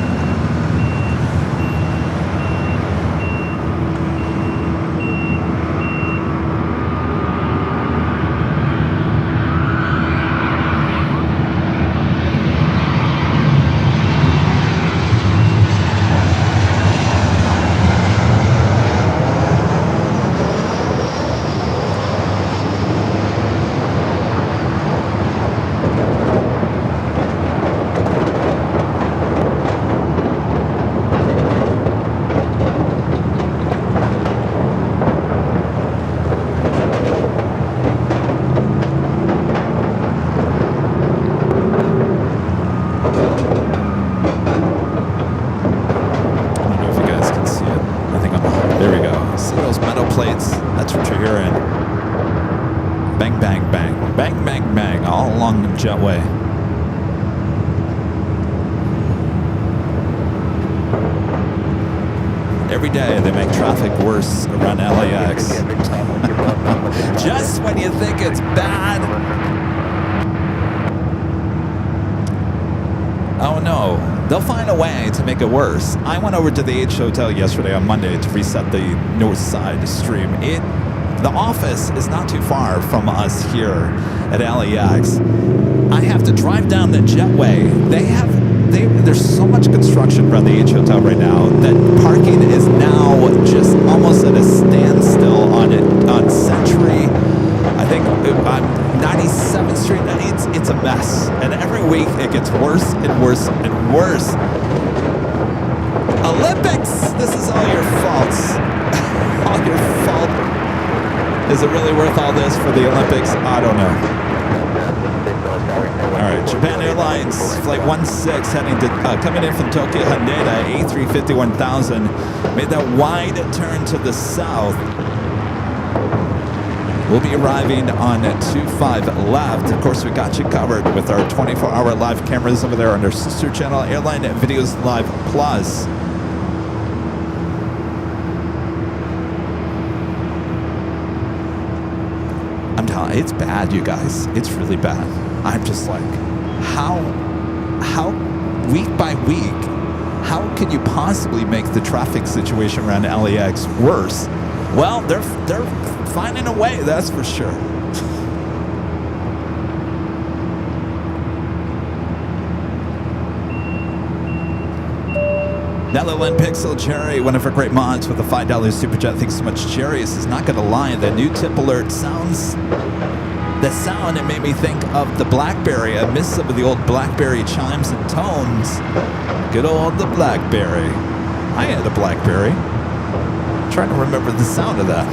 Jetway. Every day they make traffic worse around LAX. Just when you think it's bad. Oh no, they'll find a way to make it worse. I went over to the H Hotel yesterday on Monday to reset the north side stream. The office is not too far from us here at LAX. I have to drive down the jetway. There's so much construction around the H Hotel right now that parking is now just almost at a standstill on Century. I think on 97th Street. It's a mess, and every week it gets worse and worse and worse. Olympics, this is all your faults. All your fault. Is it really worth all this for the Olympics? I don't know. All right, Japan Airlines Flight 16 heading to coming in from Tokyo Haneda A350 1000 made that wide turn to the south. We'll be arriving on 25 left. Of course, we got you covered with our 24-hour live cameras over there on our sister channel, Airline Videos Live Plus. I'm telling you, it's bad, you guys. It's really bad. I'm just like, how week by week, how could you possibly make the traffic situation around LAX worse? Well, they're finding a way, that's for sure. Netherland Pixel Cherry, one of our great mods with a $5 super chat. Thanks so much, Cherry. This is not going to lie. The new tip alert sounds. The sound, it made me think of the BlackBerry. I miss some of the old BlackBerry chimes and tones. Good old the BlackBerry. I had a BlackBerry. I'm trying to remember the sound of that.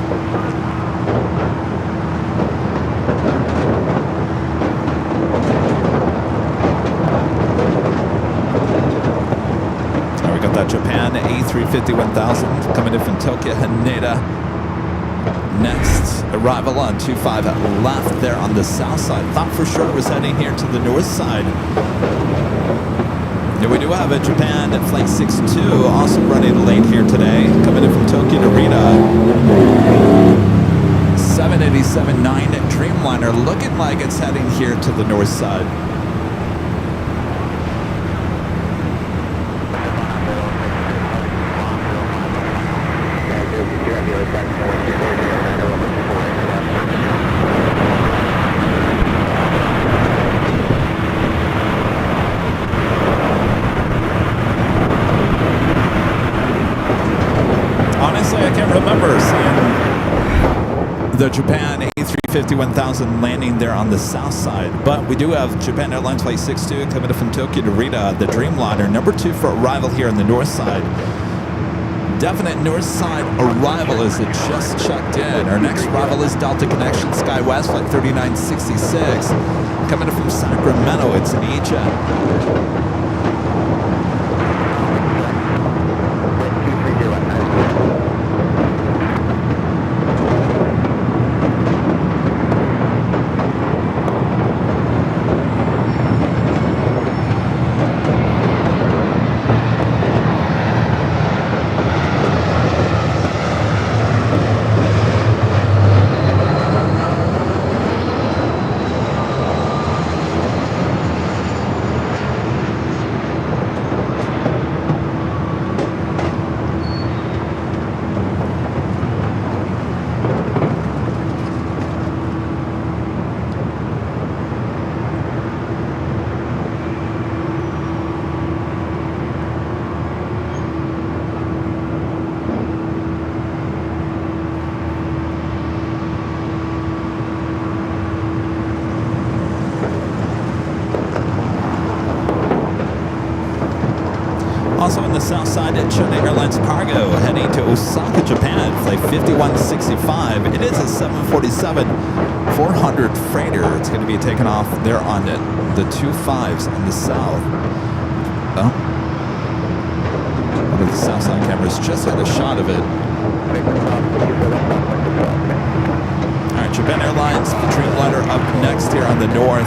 We got that Japan A350 1000 coming in from Tokyo Haneda. Next arrival on 25 left there on the south side. Thought for sure it was heading here to the north side. Now we do have a Japan Flight 62 also running late here today. Coming in from Tokyo Narita. 787-9 Dreamliner looking like it's heading here to the north side. The Japan A350 1000 landing there on the south side. But we do have Japan Airlines Flight 62 coming up from Tokyo to Narita, the Dreamliner, number 2 for arrival here on the north side. Definite north side arrival as it just checked in. Our next arrival is Delta Connection SkyWest Flight 3966 coming up from Sacramento. It's an E-Jet. Also on the south side at China Airlines Cargo, heading to Osaka, Japan, flight 5165. It is a 747-400 freighter. It's going to be taken off there on the 25s in the south. Oh. One of the south side cameras just had a shot of it. All right, Japan Airlines Dreamliner up next here on the north.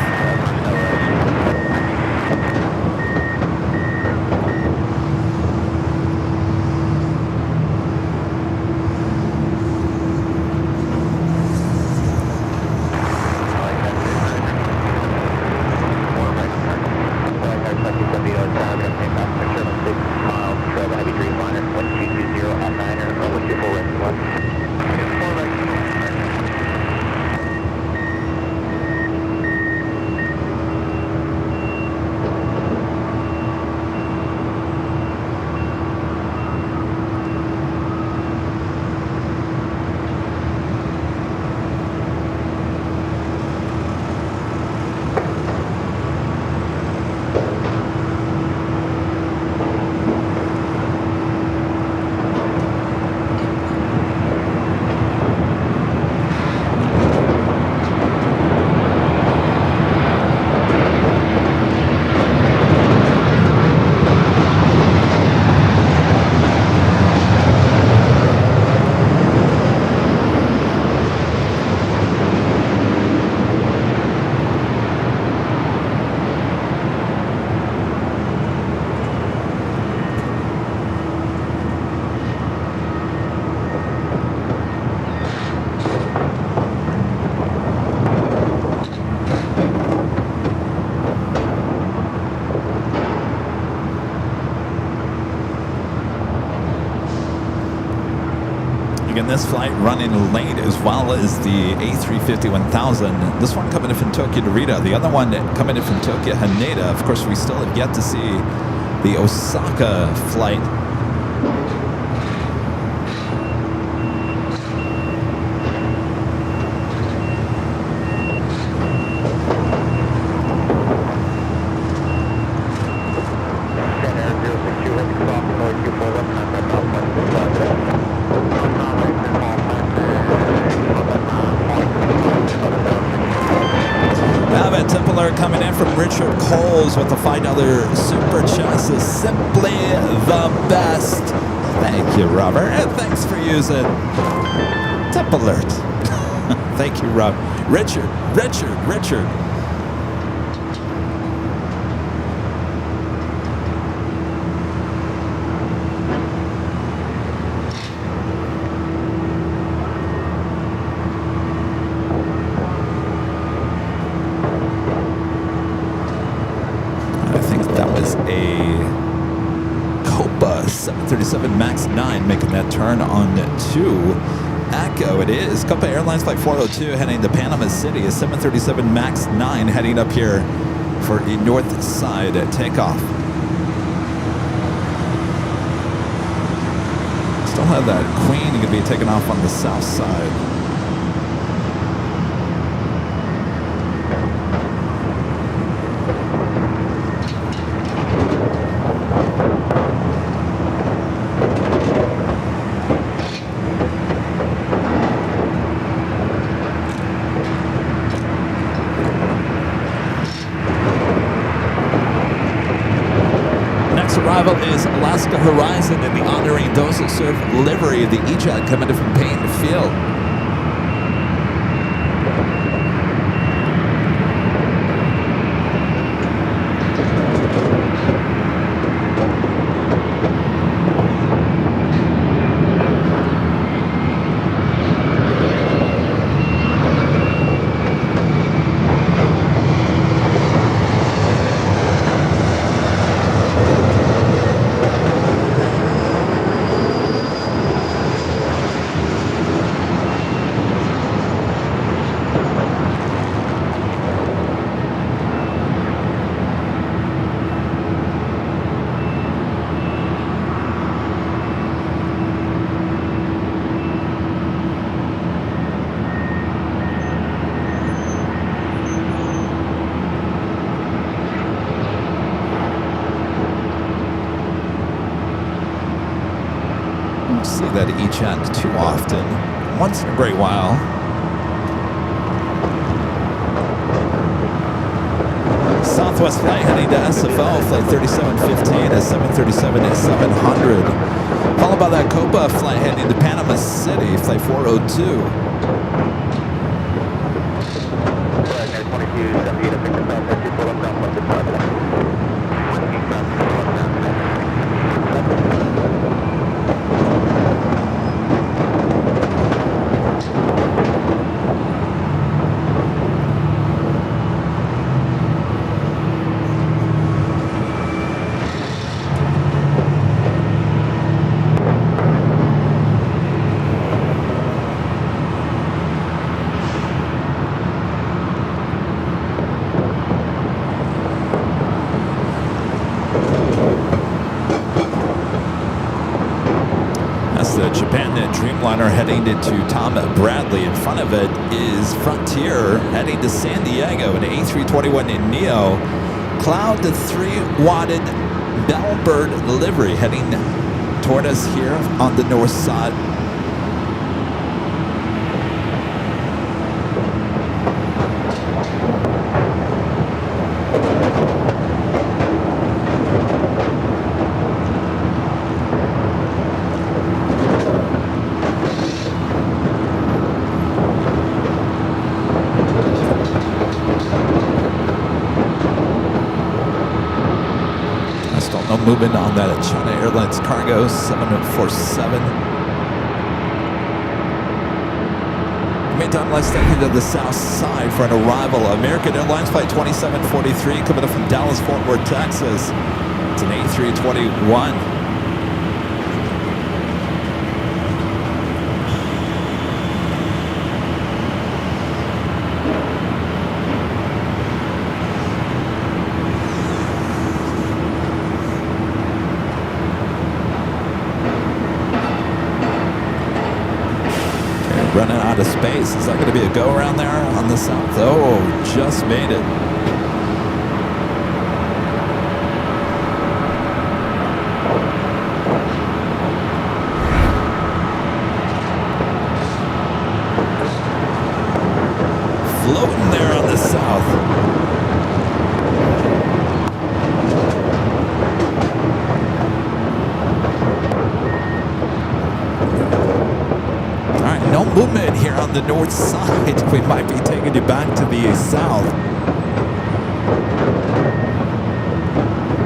This flight running late as well as the A350-1000. This one coming in from Tokyo to Narita. The other one coming in from Tokyo Haneda. Of course, we still have yet to see the Osaka flight. Coming in from Richard Coles with a $5 super chassis. Simply the best. Thank you, Robert. And thanks for using Tip Alert. Thank you, Rob. Richard. Copa 737 MAX 9 making that turn on to Echo. It is Copa Airlines Flight 402 heading to Panama City. A 737 MAX 9 heading up here for a north side takeoff. Still have that Queen going to be taken off on the south side. Arrival is Alaska Horizon in the honoring those who serve livery of the E-Jet coming in from Payne Field. at each end too often. Once in a great while. Southwest flight heading to SFO, flight 3715 at 737 at 700. Followed by that Copa flight heading to Panama City, flight 402. Dreamliner heading into Tom Bradley. In front of it is Frontier heading to San Diego, an A321neo Cloud 3-wadded Bellbird livery heading toward us here on the north side. Movement on that China Airlines cargo 747. Meantime, let's take you to the south side for an arrival. American Airlines flight 2743 coming up from Dallas, Fort Worth, Texas. It's an A321. Running out of space. Is that going to be a go around there on the south? Oh, just made it. Floating there on the south. No movement here on the north side. We might be taking you back to the south.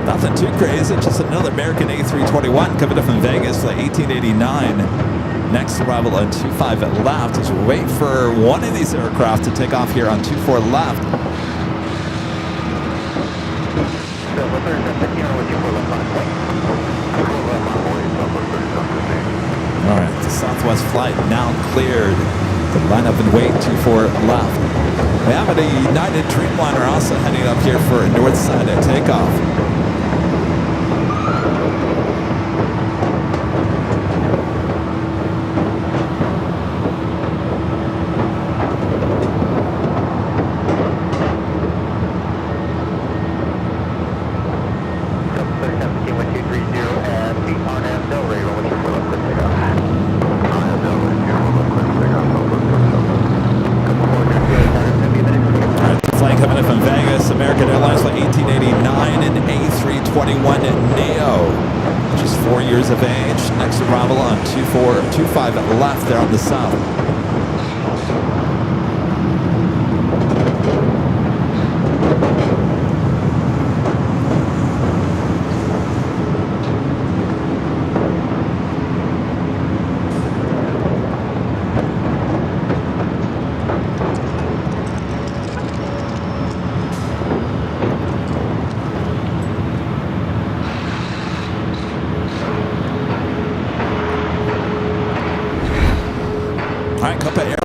Nothing too crazy, just another American A321 coming up from Vegas, flight 1889. Next arrival on 25 left as we wait for one of these aircraft to take off here on 24 left. All right, the Southwest flight now cleared to line up and wait 24 left. We have a United Dreamliner also heading up here for a north side at takeoff. American Airlines flight 1889 and A321neo. Just 4 years of age. Next arrival on 2425 left there on the south.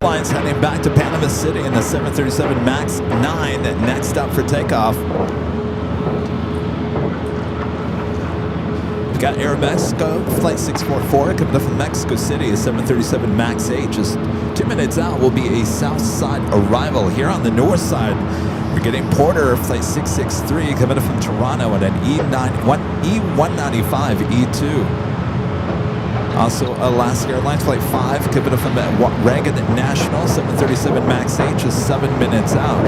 Airlines heading back to Panama City in the 737 MAX 9 next up for takeoff. We've got Aeromexico flight 644 coming up from Mexico City, a 737 MAX 8. Just 2 minutes out will be a south side arrival. Here on the north side, we're getting Porter flight 663 coming up from Toronto at an E195 E2. Also, Alaska Airlines Flight 5, coming up from Reagan National, 737 MAX 8, just 7 minutes out.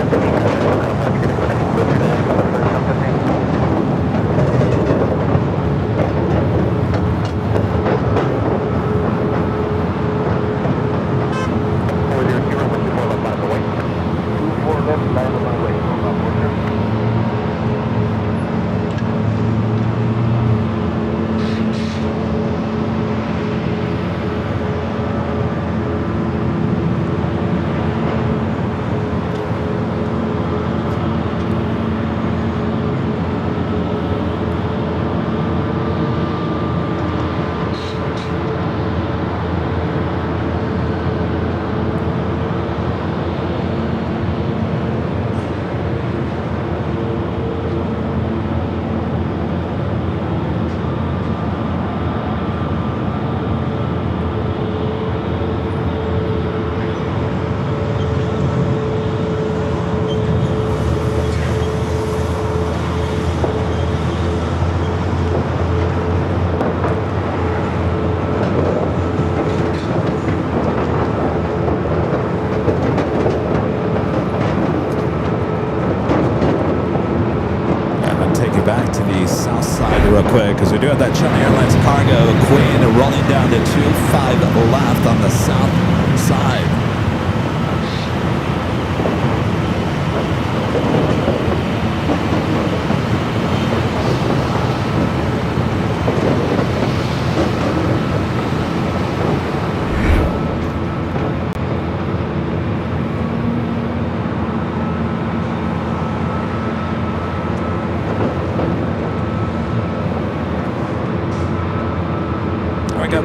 Back to the south side real quick because we do have that China Airlines cargo Queen rolling down to 25 left on the south side.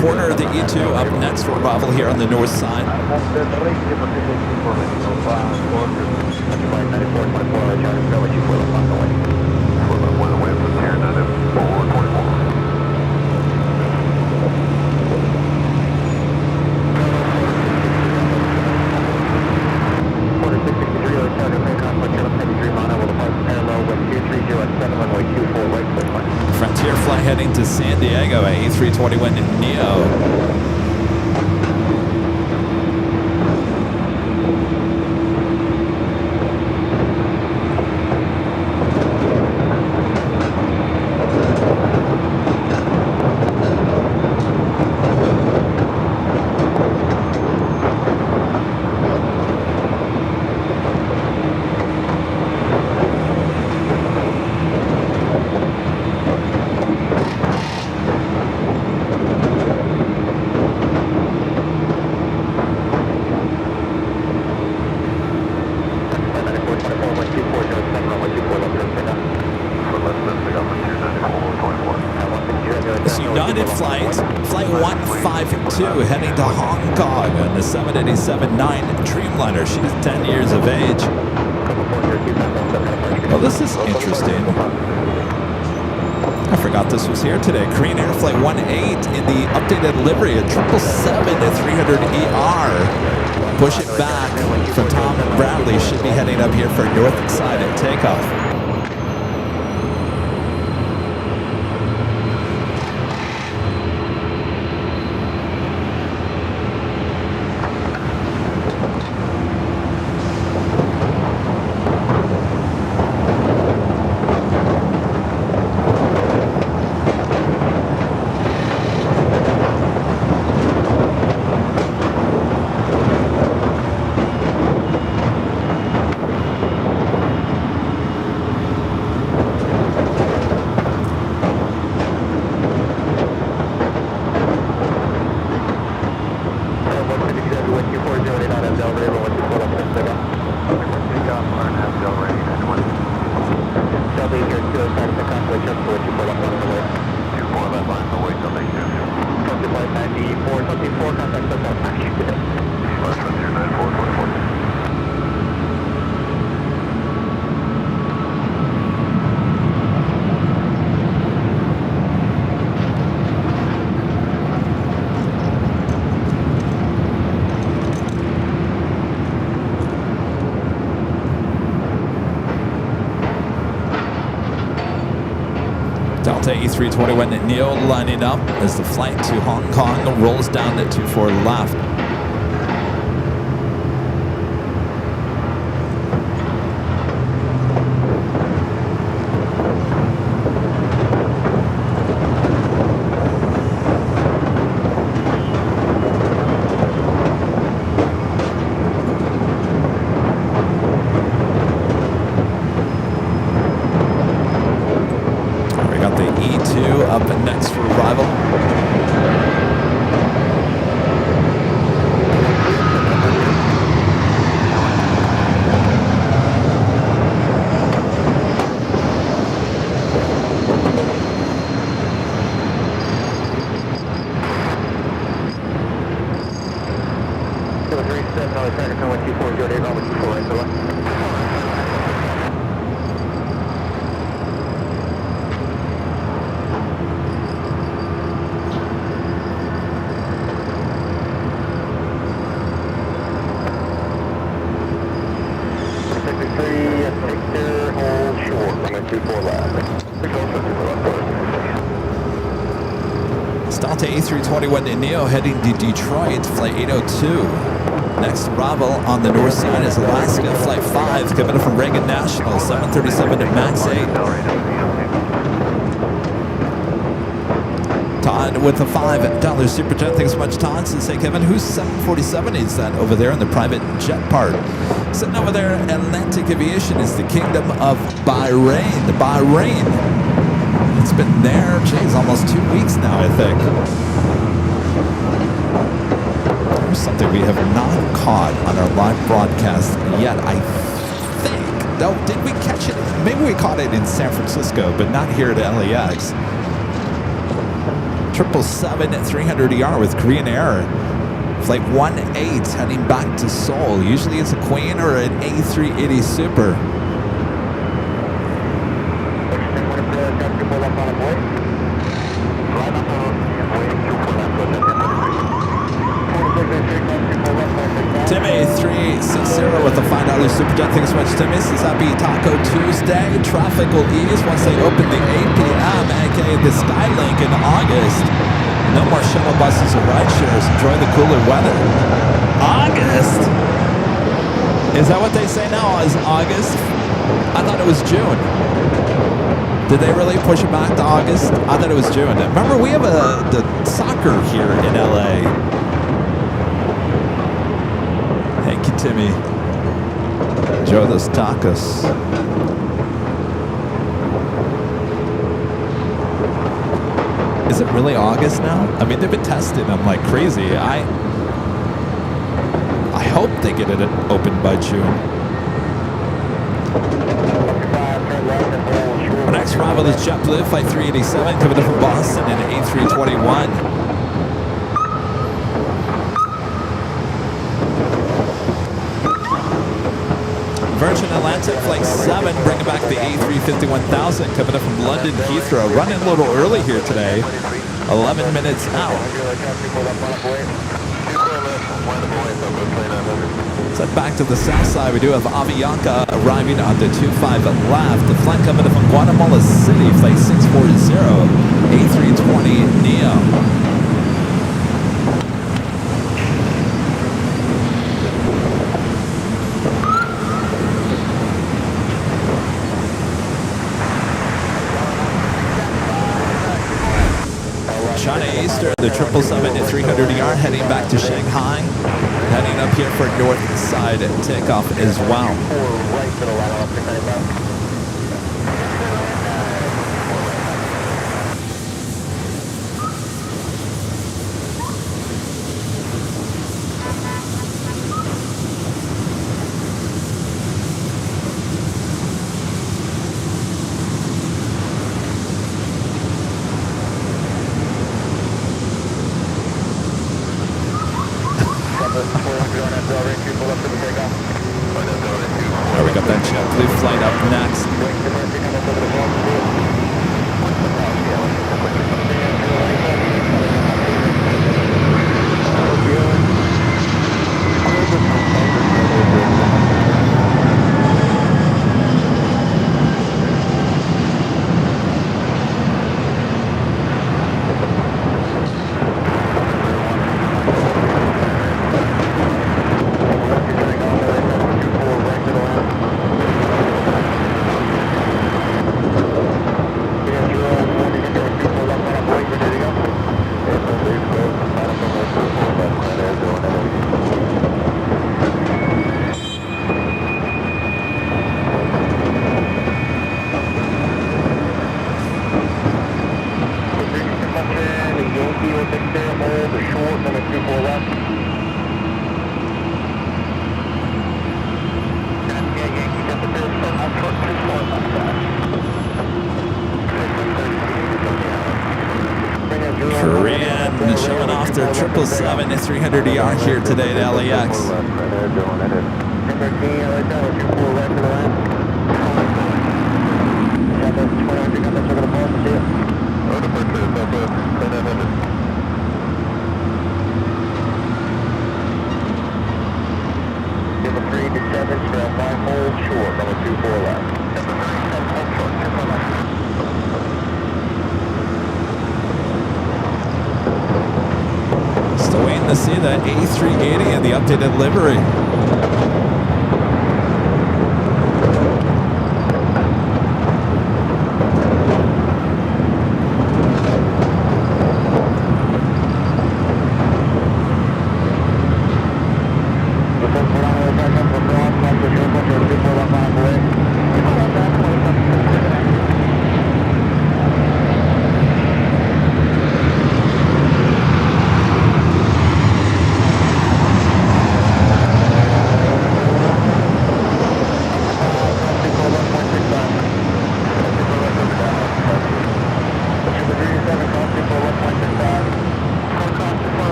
Corner of the E2 up next for Bravo here on the north side. Frontier flight heading to San Diego at A321 Neo. Heading to Hong Kong on the 787-9 Dreamliner. She's 10 years of age. Well, this is interesting. I forgot this was here today. Korean Air Flight 18 in the updated livery, a 777-300ER. Push it back for Tom Bradley. Should be heading up here for north side at takeoff. Delta A321 Neo lining up as the flight to Hong Kong rolls down to 24 left. Up next for arrival. Delta A321 Neo heading to Detroit, flight 802. Next arrival on the north side is Alaska, flight 5, coming in from Reagan National, 737 at max 8. Todd with the $5 super jet. Thanks so much, Todd. So say, Kevin, whose 747 is that over there in the private jet part? Sitting over there, Atlantic Aviation is the Kingdom of Bahrain. Bahrain. It's been there, geez, almost 2 weeks now, I think. There's something we have not caught on our live broadcast yet, I think. No, did we catch it? Maybe we caught it in San Francisco, but not here at LAX. 777-300ER with Korean Air. Flight 18 heading back to Seoul. Usually it's a Queen or an A380 Super. Timmy 360 with a $5 super jet. Thanks so much, Timmy. Says happy Taco Tuesday. Traffic will ease once they open the 8 p.m. aka the Skylink in August. No more shuttle buses or ride shares. Enjoy the cooler weather. August? Is that what they say now? Is August? I thought it was June. Did they really push it back to August? I thought it was June. Remember, we have the soccer here in LA. Thank you, Timmy. Enjoy those tacos. Is it really August now? I mean, they've been testing them like crazy. I hope they get it open by June. Our next arrival is JetBlue, flight 387, coming in from Boston in A321. Virgin Atlantic, flight 7, bringing back the A350-1000, coming up from London Heathrow. Running a little early here today, 11 minutes out. Set back to the south side, we do have Avianca arriving on the 25 left. The flight coming in from Guatemala City, flight 640, A320 Neo. China Eastern, the 777-300ER heading back to Shanghai. Heading up here for north side takeoff as well. We got that JetBlue flight up next. 777 and 300 ER here today at LAX. Still waiting to see the A380 and the updated livery.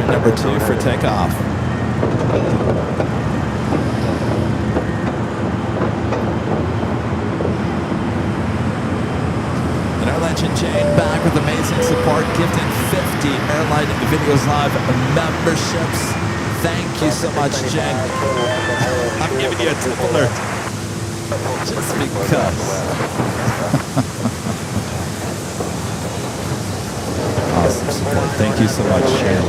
Number 2 for takeoff. And our legend Jane back with amazing support, gifting 50 Airline Videos Live memberships. Thank you so much, Jane. I'm giving you a tip alert just because. Awesome support. Thank you so much, Jane.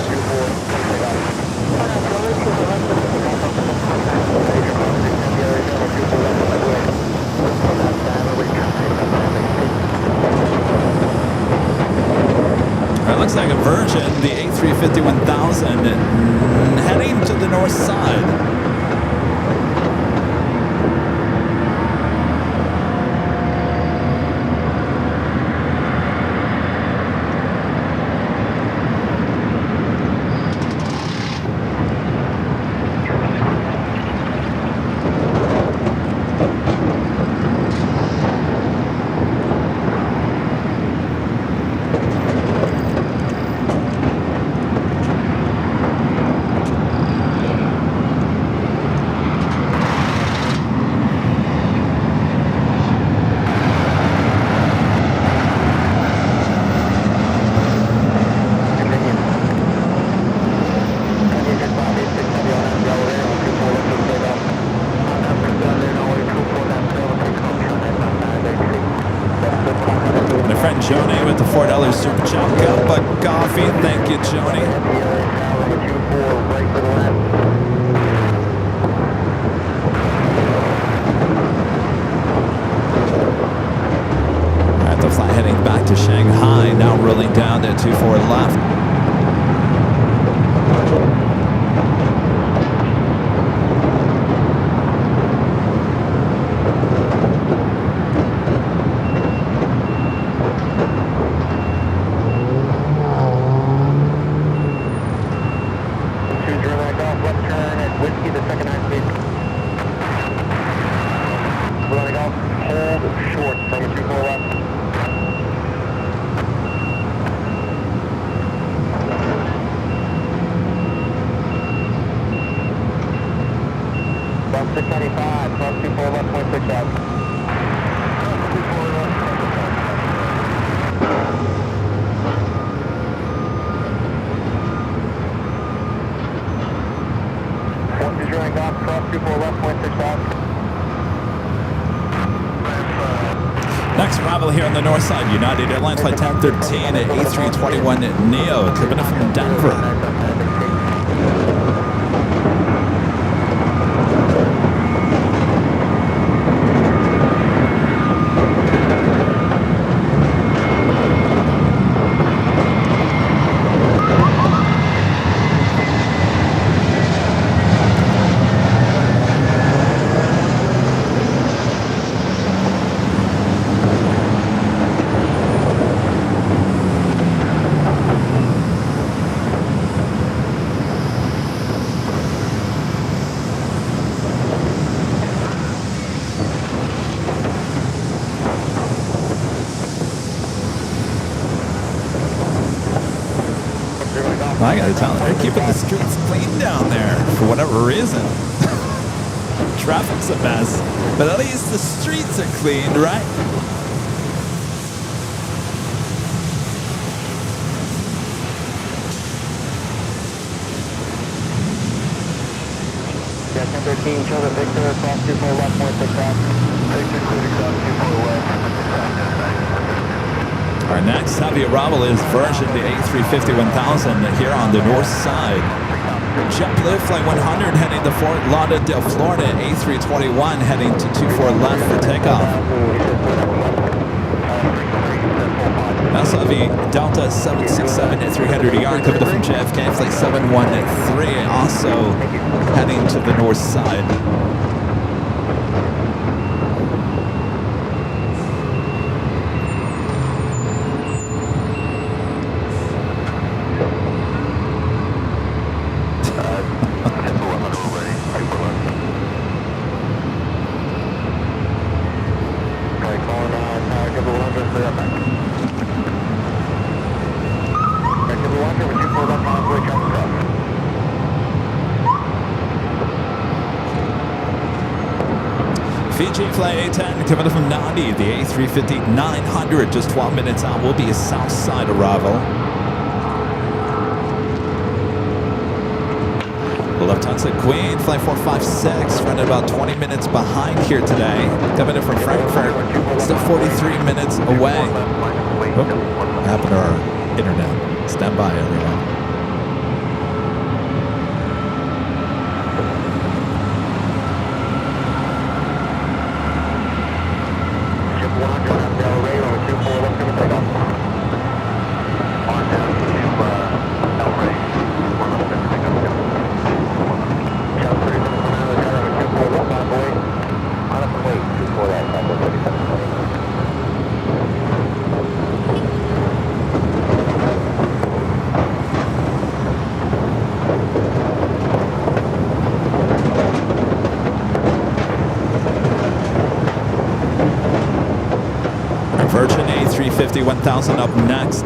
It looks like a version, the A350-1000, heading to the north side. Joni with the $4 super chat. Cup of coffee. Thank you, Joni. Alright, the flight heading back to Shanghai. Now rolling down to 24 left. Next arrival here on the north side, United Airlines Flight 1013 at A321neo, coming in from Denver. I gotta tell you, they're keeping the streets clean down there for whatever reason. Traffic's a mess, but at least the streets are cleaned, right? Yeah, 1013, Charlie Victor, cross 24 left, 1 cross. Victor, clear to cross 24 left. Our next heavy arrival is version the A350-1000 here on the north side. JetBlue Flight 100 heading to Fort Lauderdale, Florida. A321 heading to 24 left for takeoff. SIV Delta 767 at 300 yard coming from JFK Flight 713, also heading to the north side. Fiji Flight A10 coming from Nandi, the A350-900, just 12 minutes out, will be a south side arrival. Left-hand side Queen, Flight 456, running about 20 minutes behind here today. Coming in from Frankfurt, still 43 minutes away. Oh, what happened to our internet? Stand by, everyone. Virgin A350-1000 up next.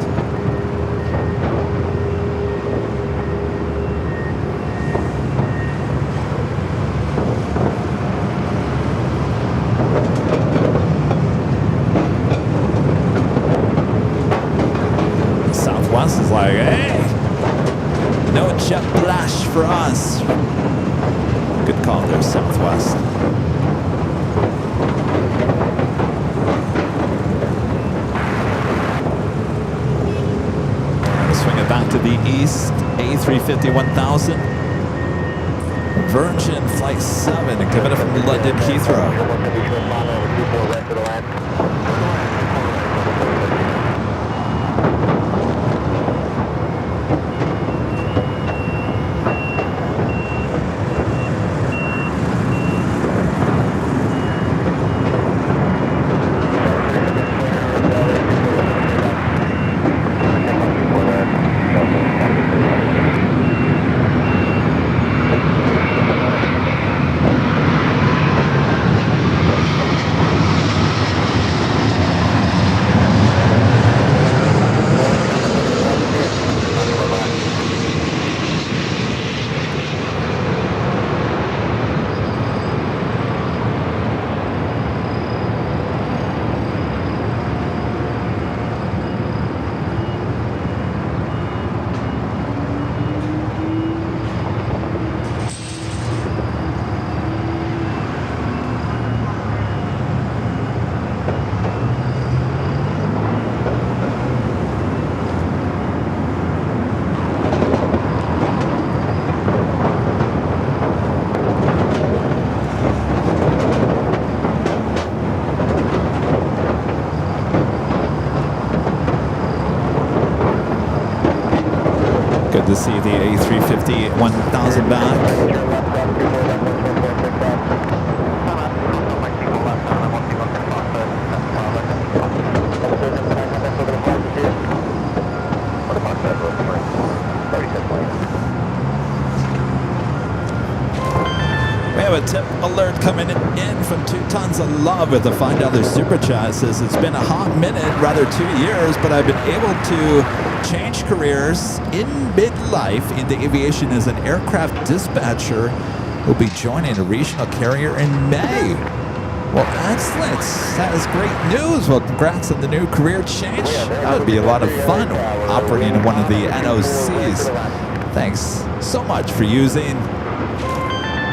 Southwest is like, hey, no jet flash for us. Good call there, Southwest. Swing it back to the east, A350-1000. Virgin Flight 7, coming up from London Heathrow. Good to see the A350-1000 back. We have a tip alert coming in from 2 Tons of Love with a $5 super chat. It says, it's been a hot minute, rather 2 years, but I've been able to change careers in midlife into aviation as an aircraft dispatcher. Will be joining a regional carrier in May. Well, excellent. That is great news. Well, congrats on the new career change. That would be a lot of fun operating in one of the NOCs. Thanks so much for using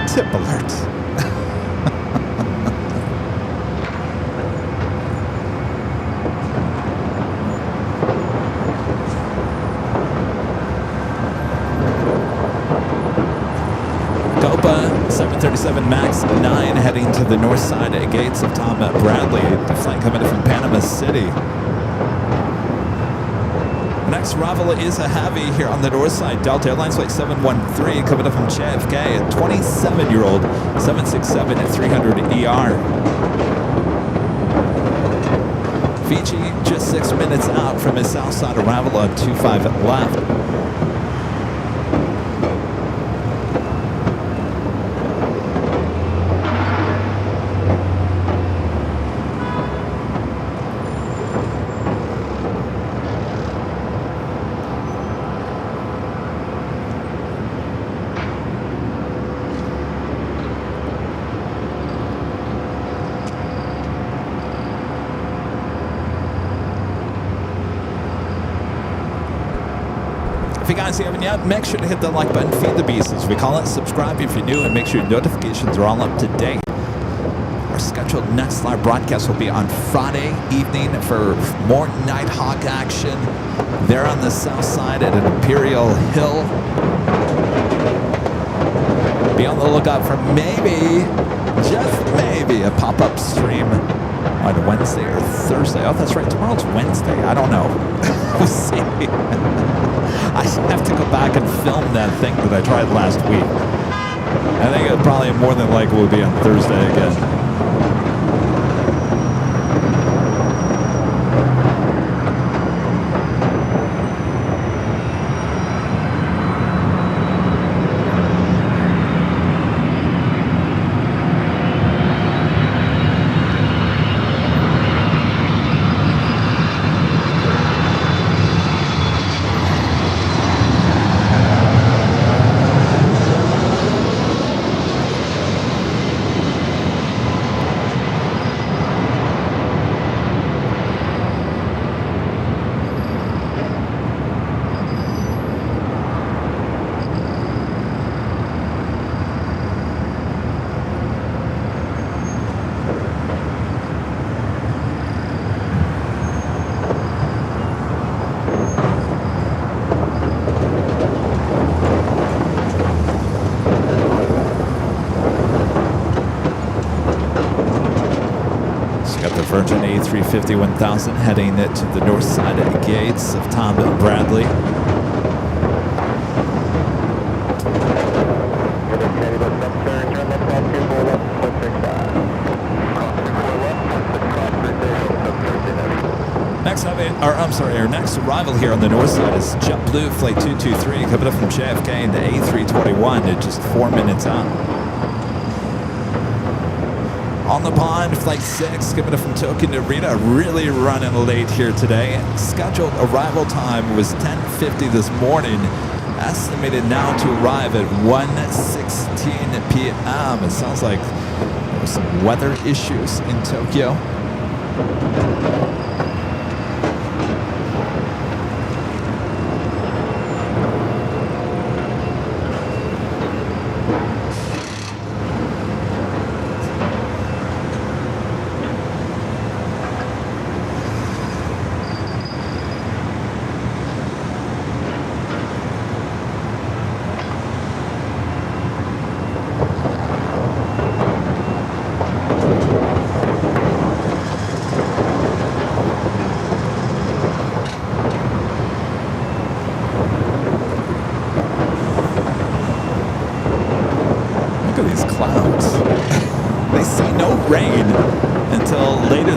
Tip Alert. Copa 737 MAX 9 heading to the north side gates of Tom Bradley. The flight coming in from Panama City. The next arrival is a heavy here on the north side. Delta Airlines flight 713 coming up from JFK. A 27-year-old 767 at 300 ER. Fiji just 6 minutes out from his south side arrival on 25 left. If you guys haven't yet, make sure to hit the like button, feed the beast as we call it. Subscribe if you're new, and make sure your notifications are all up to date. Our scheduled next live broadcast will be on Friday evening for more Nighthawk action there on the south side at Imperial Hill. Be on the lookout for maybe, just maybe, a pop-up stream on Wednesday or Thursday. Oh, that's right. Tomorrow's Wednesday. I don't know. We'll see. I have to go back and film that thing that I tried last week. I think it probably more than likely will be on Thursday again. Virgin A350-1000 heading to the north side of the gates of Tom Bradley. Our next arrival here on the north side is JetBlue Flight 223 coming up from JFK into A321 at just 4 minutes out. On the pond, Flight 6 coming up from Tokyo Narita, really running late here today. Scheduled arrival time was 10:50 this morning. Estimated now to arrive at 1:16 p.m. It sounds like there were some weather issues in Tokyo.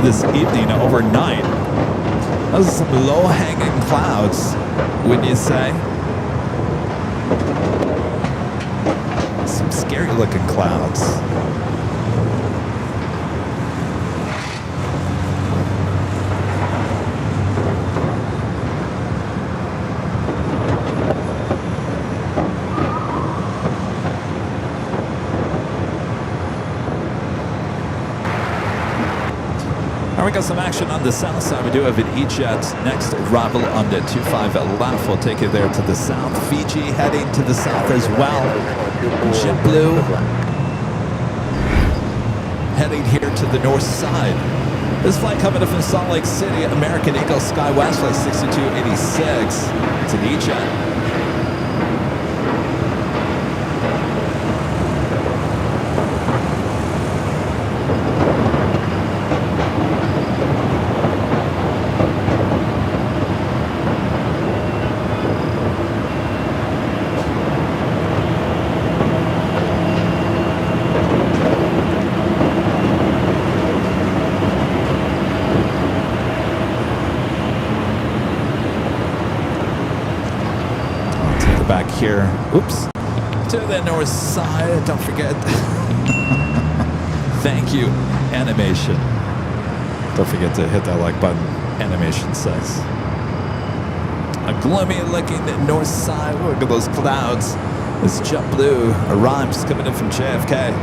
This evening overnight. Those are some low-hanging clouds, wouldn't you say? Some scary looking clouds. We got some action on the south side. We do have an E-Jet next arrival on the 25 left. We'll take you there to the south. Fiji heading to the south as well. JetBlue heading here to the north side. This flight coming in from Salt Lake City, American Eagle SkyWest flight 6286. It's an E-Jet. Here, oops, to the north side. Don't forget. Thank you, animation. Don't forget to hit that like button. Animation says. A gloomy looking north side. Look at those clouds. This JetBlue arrives coming in from JFK.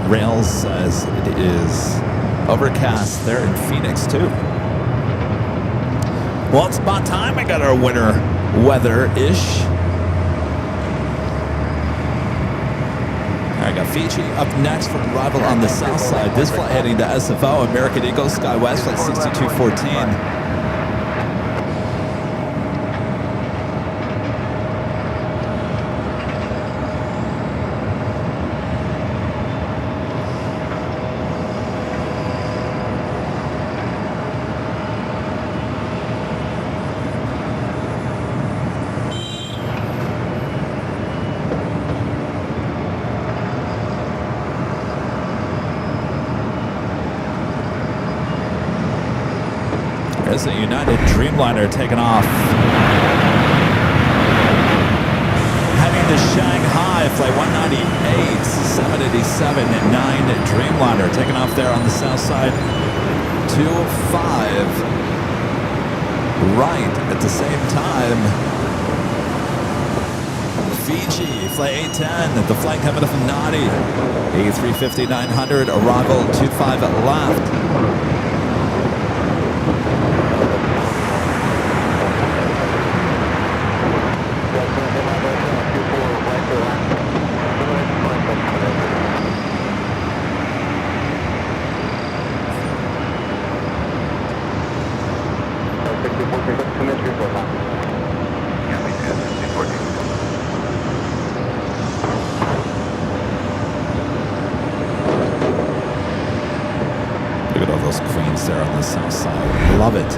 Rails says it is overcast there in Phoenix too. Well, it's about time I got our winter weather-ish. I got Fiji up next for arrival on the south side. This flight heading to SFO, American Eagle SkyWest flight 6214. There's a United Dreamliner taking off. Heading to Shanghai, flight 198, 787, 9 Dreamliner taking off there on the south side. 205. Right at the same time. Fiji, flight 810, the flight coming up from Nadi. A350-900, arrival 25 left. There on the south side. Love it.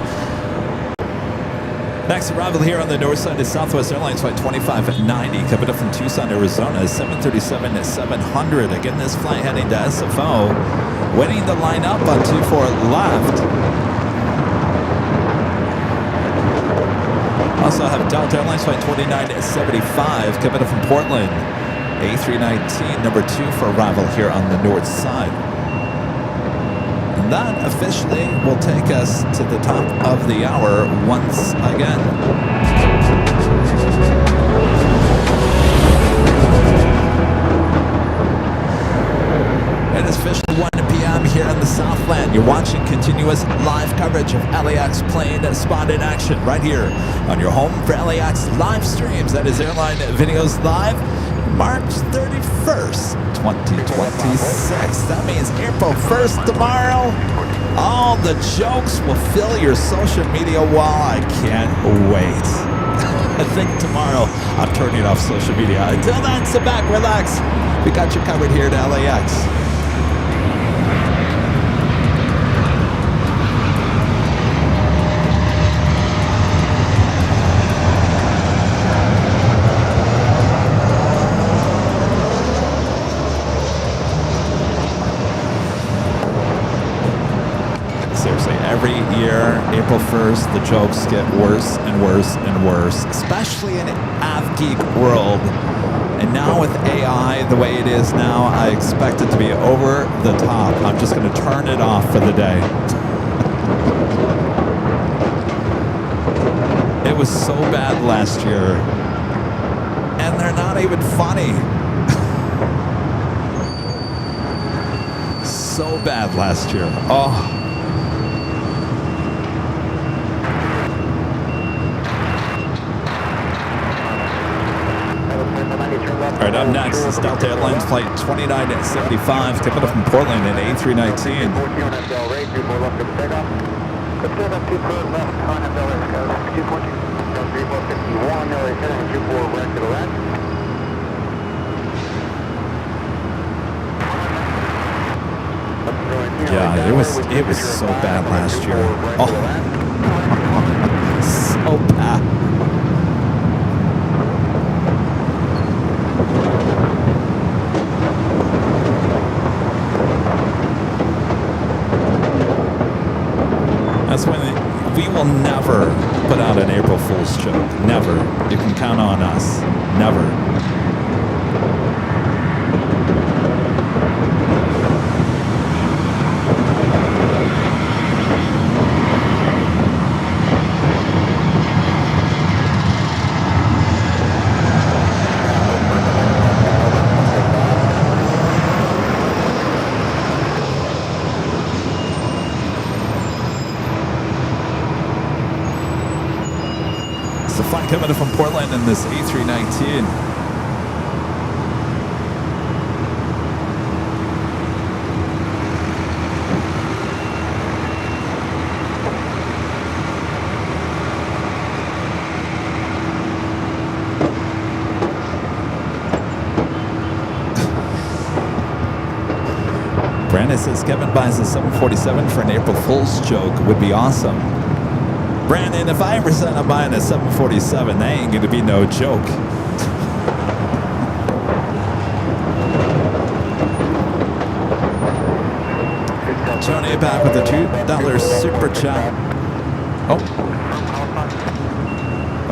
Next arrival here on the north side is Southwest Airlines flight 2590 coming up from Tucson, Arizona, 737-700. Again, this flight heading to SFO. Waiting to line up on 24 left. Also have Delta Airlines flight 2975 coming up from Portland. A319 number 2 for arrival here on the north side. And that officially will take us to the top of the hour once again. It is officially 1 p.m. p.m. here in the Southland. You're watching continuous live coverage of LAX plane spot in action right here on your home for LAX live streams. That is Airline Videos Live, March 31st, 2026. That means April 1st tomorrow. All the jokes will fill your social media wall. I can't wait. I think tomorrow I'm turning off social media. Until then, sit back, relax. We got you covered here at LAX. Seriously, every year, April 1st, the jokes get worse and worse and worse, especially in AvGeek world. And now with AI the way it is now, I expect it to be over the top. I'm just going to turn it off for the day. It was so bad last year. And they're not even funny. So bad last year. Oh. All right, up next is Delta Airlines Flight 2975, coming up from Portland in A319. Yeah, it was so bad last year. Oh, so bad. That's when we will never put out an April Fool's joke. Never. You can count on us. Never. The flight coming in from Portland in this A319. Brandon says Kevin buys a 747 for an April Fool's joke would be awesome. Brandon, if I ever said I'm buying a 747, that ain't going to be no joke. Johnny back with a $2 super chat. Oh,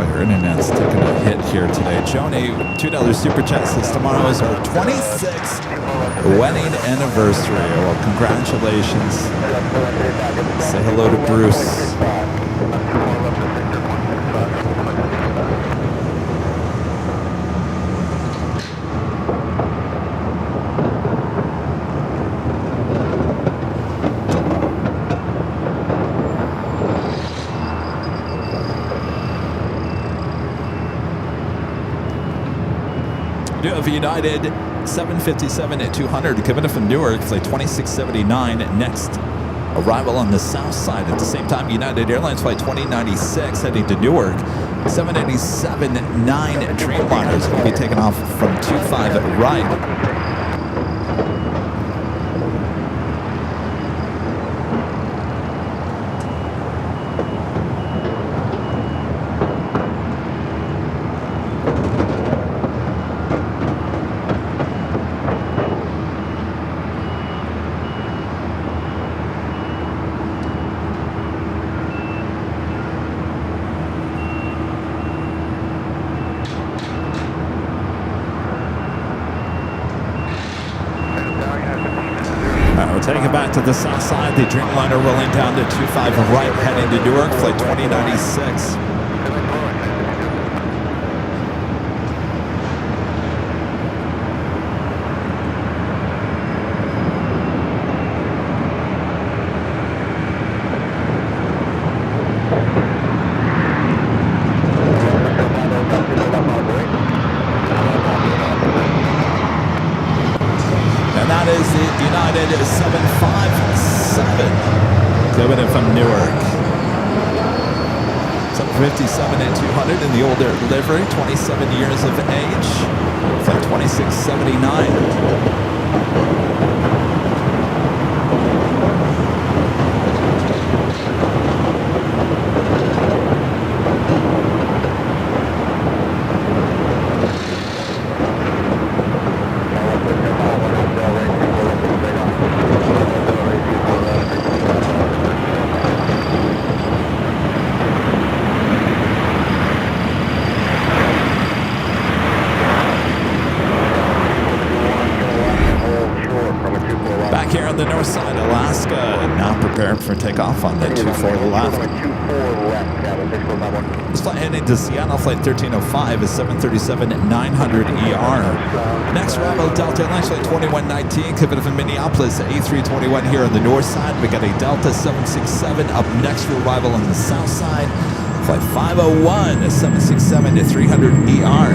your internet's taking a hit here today. Joni, $2 super chat says tomorrow is our 26th wedding anniversary. Well, congratulations. Say hello to Bruce. We do have United 757 at 200 coming in from Newark, flight 2679. Next arrival on the south side. At the same time, United Airlines flight 2096 heading to Newark. 787-9 Dreamliners will be taking off from 25 right. Taking it back to the south side, the Dreamliner rolling down to 25 right, heading to Newark, flight 2096. And that is the United 757 coming in from Newark. 757 and 200 in the older livery, 27 years of age, flight 2679. Here on the north side, Alaska, now prepared for takeoff on the 24 left. This flight heading to Seattle, flight 1305 is 737-900ER. Next arrival, Delta Airlines, flight 2119, coming from Minneapolis, A321 here on the north side. We got a Delta 767 up next for arrival on the south side. Flight 501 is 767-300ER.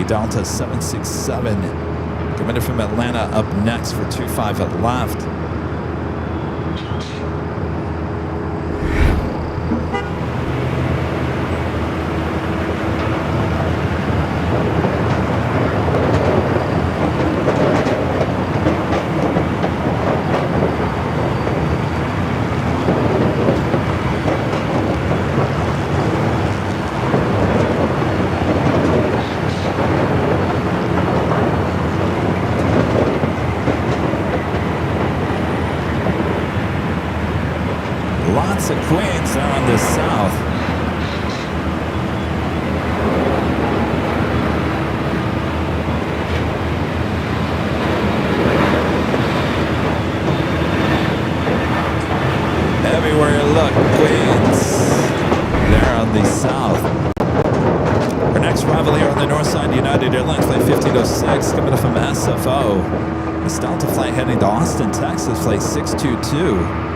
Delta 767 coming in from Atlanta up next for 25 at left. Lots of Queens down on the south. Everywhere you look, Queens. There on the south. Our next arrival here on the north side, United Airlines flight 1506, coming up from SFO. This Delta flight heading to Austin, Texas, flight 622.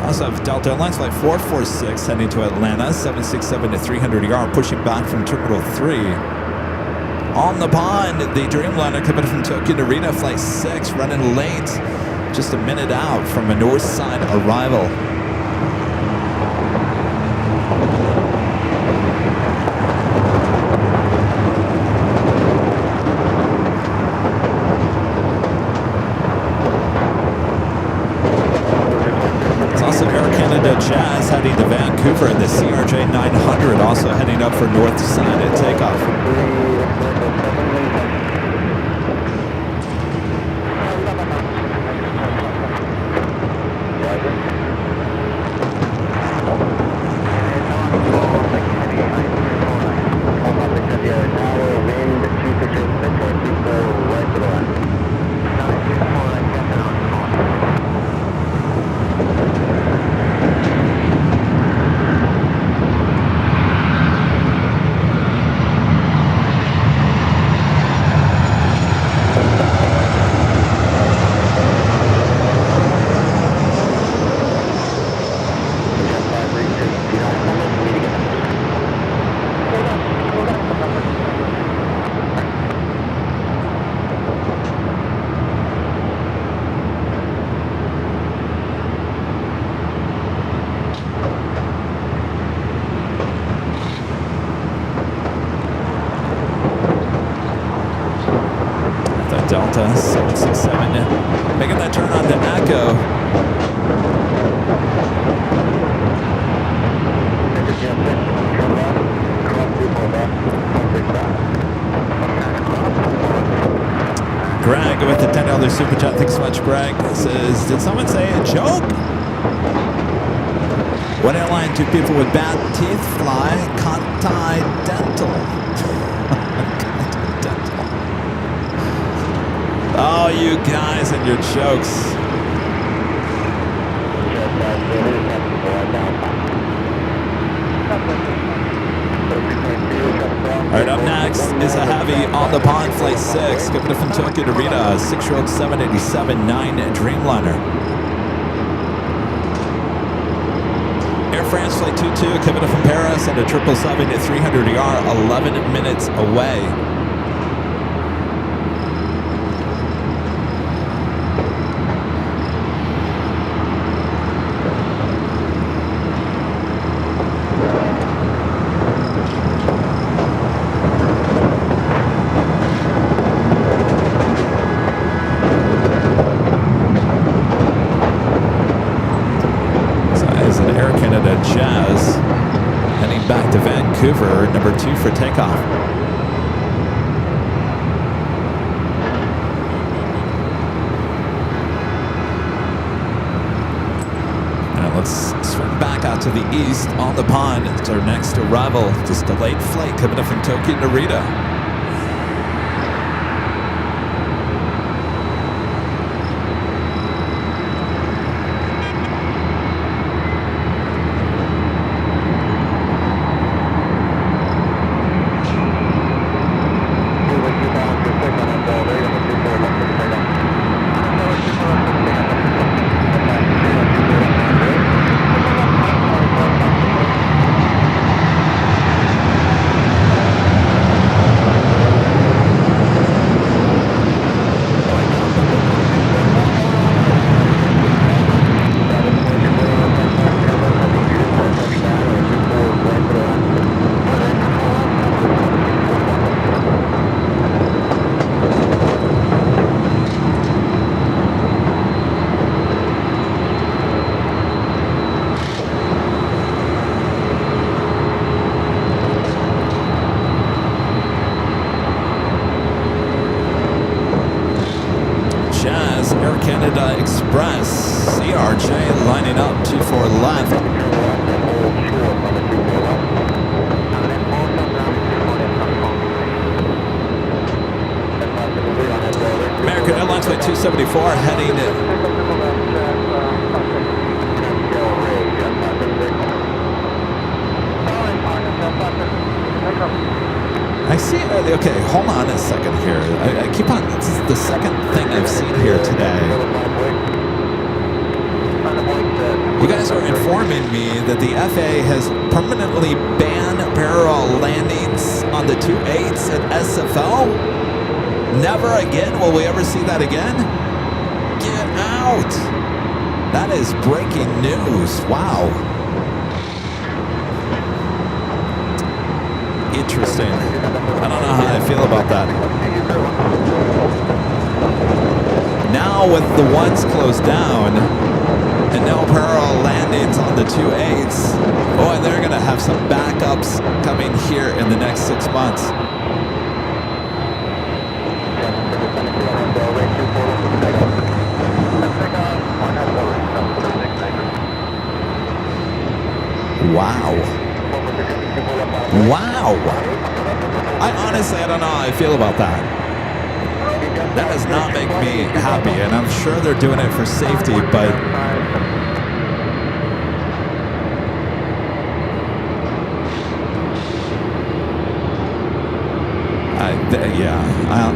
Also have Delta Airlines flight 446 heading to Atlanta, 767-300ER, pushing back from Terminal 3. On the pond, the Dreamliner coming from Tokyo Narita, flight 6, running late, just a minute out from a north side arrival. Jazz heading to Vancouver, the CRJ 900 also heading up for north side at takeoff. Delta 767, making that turn on to Echo. Greg with the $10 super chat. Thanks so much, Greg. Says, did someone say a joke? What airline do people with bad teeth fly? Continental. Continental. Oh, you guys and your jokes. All right, up next is a heavy on the pond, flight 6, coming from Tokyo to Rita, 6-year-old 787-9 Dreamliner. Air France flight 22, coming from Paris, and a 777 at 300ER, 11 minutes away. Vancouver, number 2 for takeoff. Now let's swing back out to the east on the pond. It's our next arrival. Just delayed flight coming up from Tokyo to Narita. Express, CRJ lining up 24 left. American Airlines flight 274 heading I see. Okay, hold on a second here. I keep on. This is the second thing I've seen here today. You guys are informing me that the FAA has permanently banned parallel landings on the 28s at SFO. Never again will we ever see that again. Get out! That is breaking news. Wow. Interesting. I don't know how I feel about that. Now with the ones closed down and no parallel landings on the 28s, boy, they're going to have some backups coming here in the next 6 months. Wow. Wow. I honestly, I don't know how I feel about that. That does not make me happy, and I'm sure they're doing it for safety, but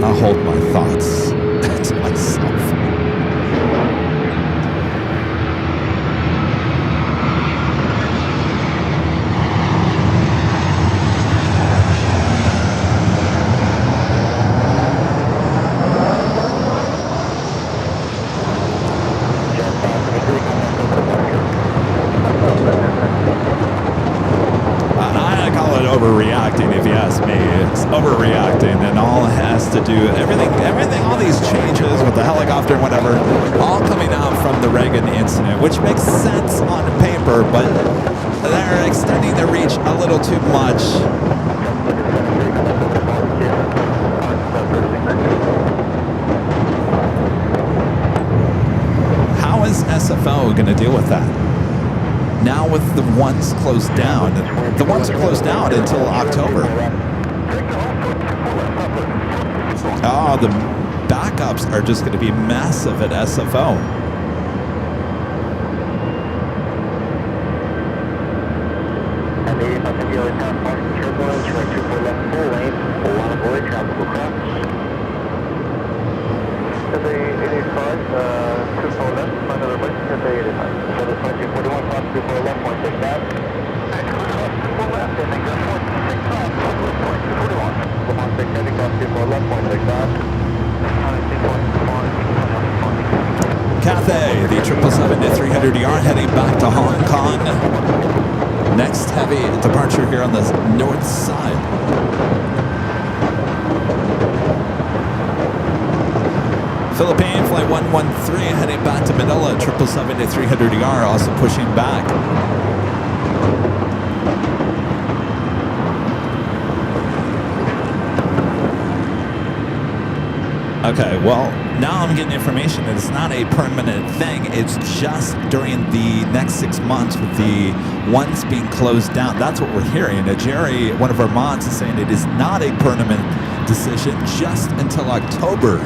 I'll hold my thoughts to myself. Overreacting, if you ask me. It's overreacting. impacting, and all has to do everything, all these changes with the helicopter and whatever, all coming out from the Reagan incident, which makes sense on paper, but they're extending the reach a little too much. How is SFO going to deal with that? Now with the ones closed down, the ones are closed down until October. Oh, the backups are just going to be massive at SFO. Cathay, the 777-300ER heading back to Hong Kong. Next heavy departure here on the north side. Philippine flight 113 heading back to Manila. 777-300ER also pushing back. Okay, well, now I'm getting information that it's not a permanent thing. It's just during the next 6 months with the ones being closed down. That's what we're hearing. Jerry, one of our mods, is saying it is not a permanent decision just until October.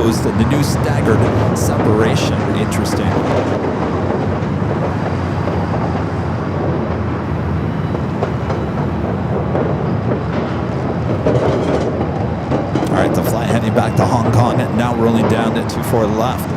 And the new staggered separation. Interesting. All right, the flight heading back to Hong Kong and now rolling down to 24 left.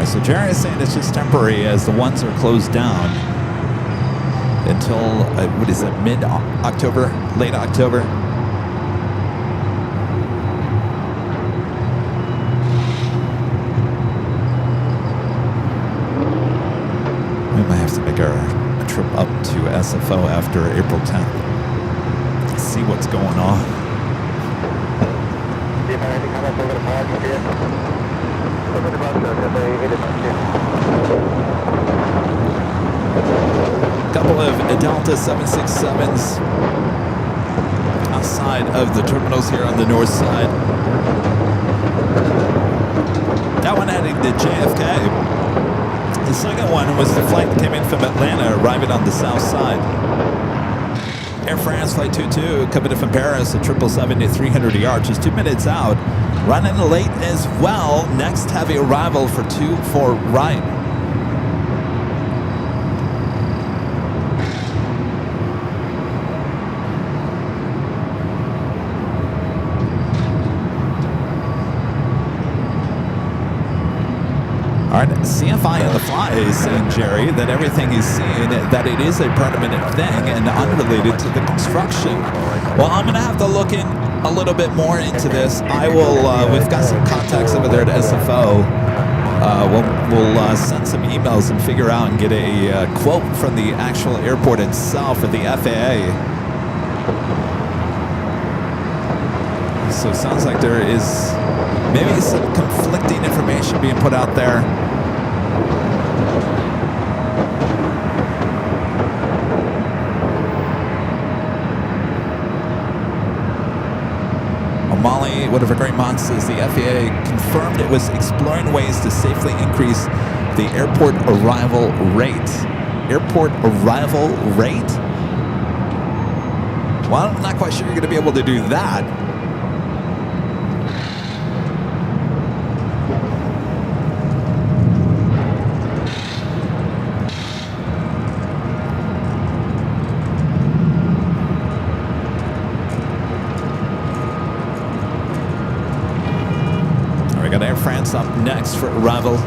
So Jerry is saying it's just temporary as the ones are closed down until, what is it, mid-October, late October? We might have to make a trip up to SFO after April 10th to see what's going on. Couple of Delta 767s outside of the terminals here on the north side. That one heading to JFK. The second one was the flight that came in from Atlanta, arriving on the south side. Air France Flight 22 coming in from Paris at 777-300ER, just 2 minutes out. Running late as well. Next heavy arrival for 24 right. All right, CFI on the fly is saying, Jerry, that everything he's seeing, that it is a permanent thing and unrelated to the construction. Well, I'm going to have to look in a little bit more into this. I will, we've got some contacts over there at SFO. We'll send some emails and figure out and get a quote from the actual airport itself or the FAA. So it sounds like there is maybe some conflicting information being put out there. whatever Great Mon says, the FAA confirmed it was exploring ways to safely increase the airport arrival rate. Airport arrival rate? Well, I'm not quite sure you're going to be able to do that. We got Air France up next for arrival.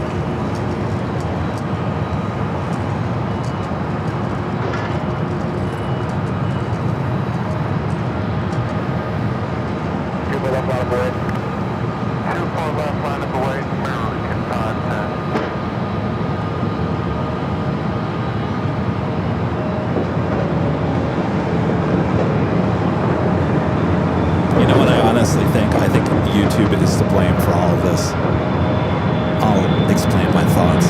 I think YouTube is to blame for all of this. I'll explain my thoughts.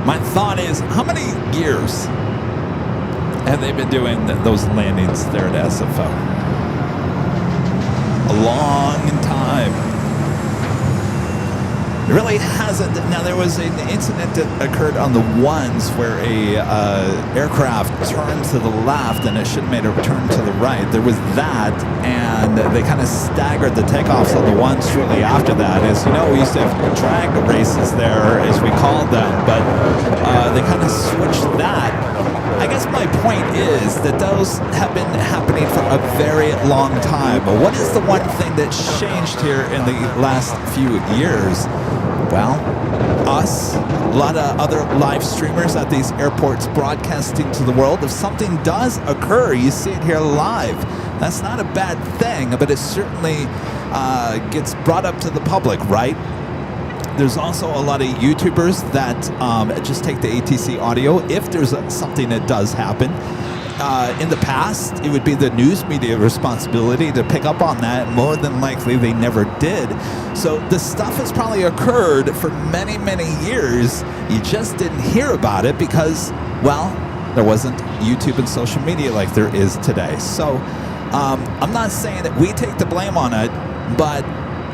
My thought is, how many years have they been doing those landings there at SFO? A long time. It really hasn't. Now, there was an incident that occurred on the ones where a aircraft turned to the left and it should have made a turn to the right. There was that, and they kind of staggered the takeoffs on the ones shortly after that. As you know, we used to have drag races there, as we called them, but they kind of switched that. I guess my point is that those have been happening for a very long time. But what is the one thing that's changed here in the last few years? Well, us, a lot of other live streamers at these airports broadcasting to the world. If something does occur, you see it here live. That's not a bad thing, but it certainly gets brought up to the public, right? There's also a lot of YouTubers that just take the ATC audio if there's something that does happen. In the past, it would be the news media responsibility to pick up on that. More than likely, they never did. So the stuff has probably occurred for many, many years. You just didn't hear about it because, well, there wasn't YouTube and social media like there is today. So I'm not saying that we take the blame on it, but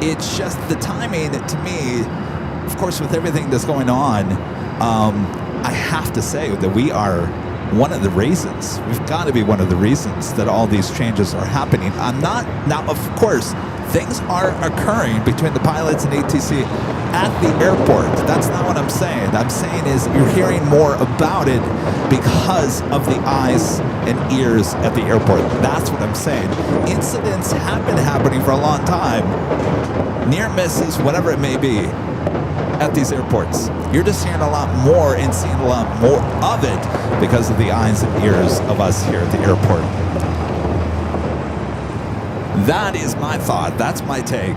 it's just the timing to me. Of course, with everything that's going on, I have to say that we are one of the reasons. We've got to be one of the reasons that all these changes are happening. I'm not, now of course, things are occurring between the pilots and ATC at the airport. That's not what I'm saying. I'm saying is you're hearing more about it because of the eyes and ears at the airport. That's what I'm saying. Incidents have been happening for a long time. Near misses, whatever it may be, at these airports. You're just hearing a lot more and seeing a lot more of it because of the eyes and ears of us here at the airport. That is my thought. That's my take.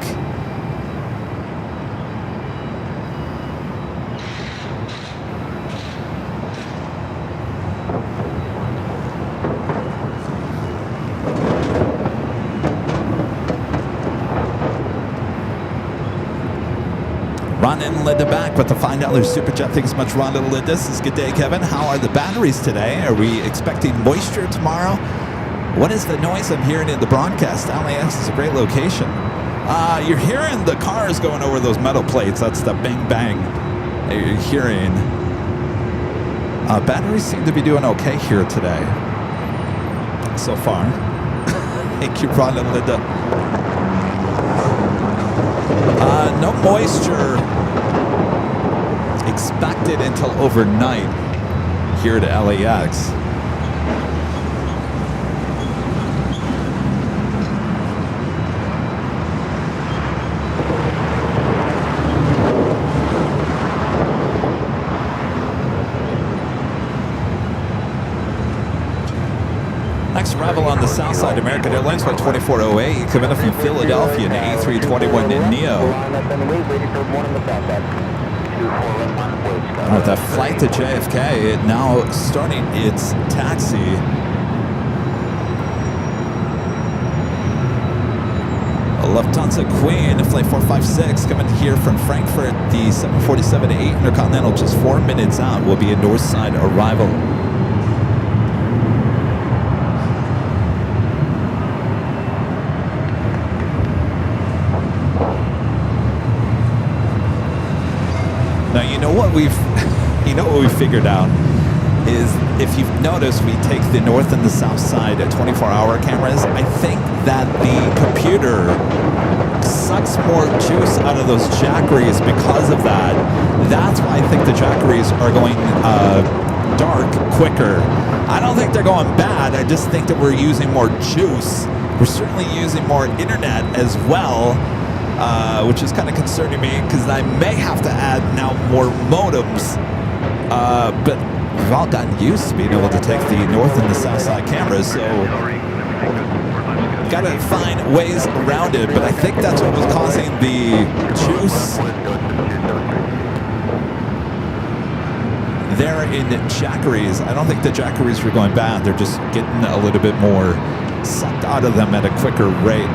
Ron and Linda back with the $5 Super Chat. Thanks so much, Ron and Linda. This is Good Day, Kevin. How are the batteries today? Are we expecting moisture tomorrow? What is the noise I'm hearing in the broadcast? LAX is a great location. You're hearing the cars going over those metal plates. That's the bang bang that you're hearing. Batteries seem to be doing okay here today so far. Thank you, Ron and Linda. No moisture expected until overnight here at LAX. next arrival on the south side, American Airlines flight 2408, coming up from Philadelphia in A321 Neo. All right, that flight to JFK now starting its taxi. Lufthansa Queen, flight 456, coming here from Frankfurt, the 747-8 Intercontinental, just 4 minutes out, will be a north side arrival. Now you know what we've figured out is, if you've noticed, we take the north and the south side at 24-hour cameras. I think that the computer sucks more juice out of those jackeries because of that. That's why I think the jackeries are going dark quicker. I don't think they're going bad. I just think that we're using more juice. We're certainly using more internet as well, which is kind of concerning me, because I may have to add now more modems. But we've all gotten used to being able to take the north and the south side cameras, so got to find ways around it. But I think that's what was causing the juice there in jackeries. I don't think the jackeries were going bad. They're just getting a little bit more sucked out of them at a quicker rate.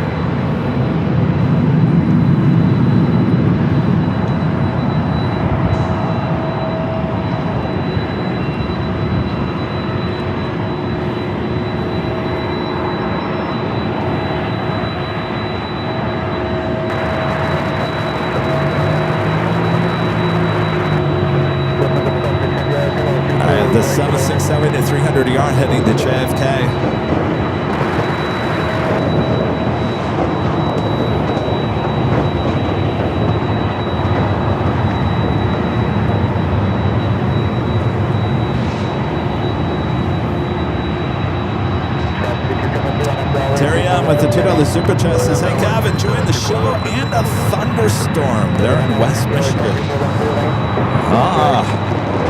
The 767 at 300 yard heading to JFK. Terry M with the $2 super chat says, "Hey Cav, enjoying the show and a thunderstorm there in West Michigan."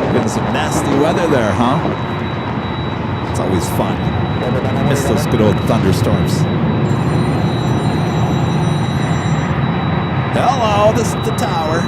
Getting some nasty weather there, huh? It's always fun. Miss those good old thunderstorms. Hello, this is the tower.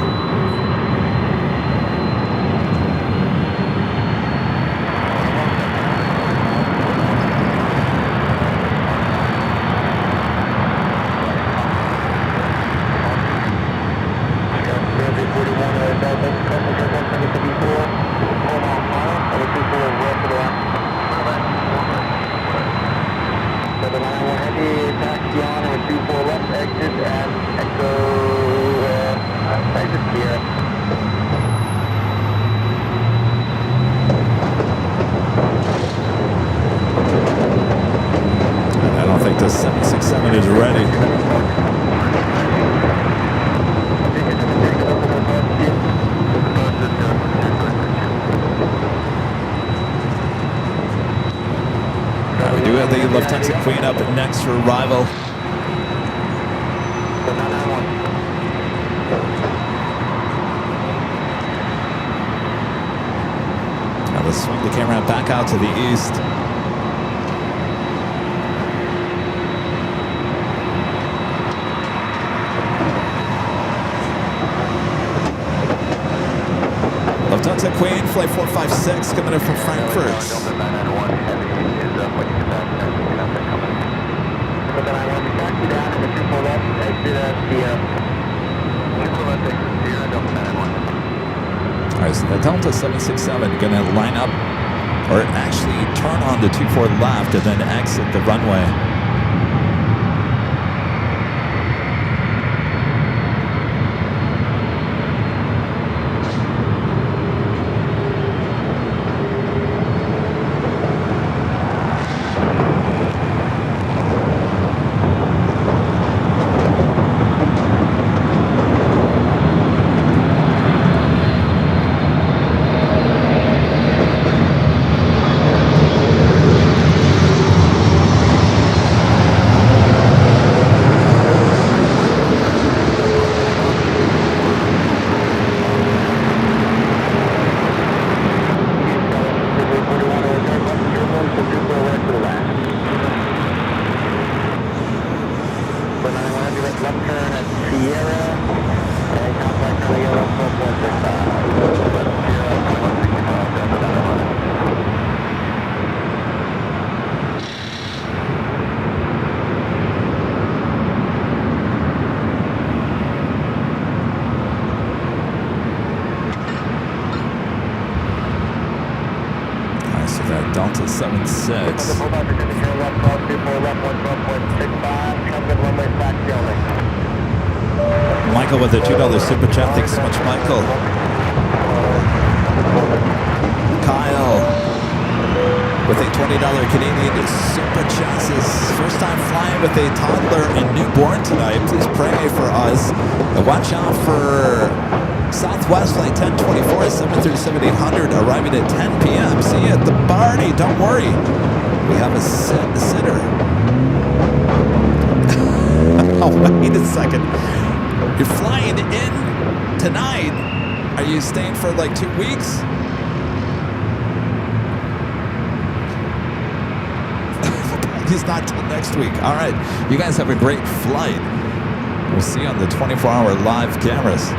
I don't think the 767 is ready. We do have the Lufthansa Queen up next for arrival. Now let's swing the camera back out to the east. Lufthansa Queen, flight 456, coming in from Frankfurt. Alright, so the Delta 767 going to line up, or actually turn on the 24 left and then exit the runway. Delta 76. Michael with a $2 super chat. Thanks so much, Michael. Kyle with a $20 Canadian super chat says, first time flying with a toddler and newborn tonight. Please pray for us. And watch out for Southwest Flight 1024, 737-800, arriving at 10 p.m. See you at the party. Don't worry. We have a sitter. Oh, wait a second. You're flying in tonight. Are you staying for like 2 weeks? It's not till next week. All right. You guys have a great flight. We'll see you on the 24-hour live cameras.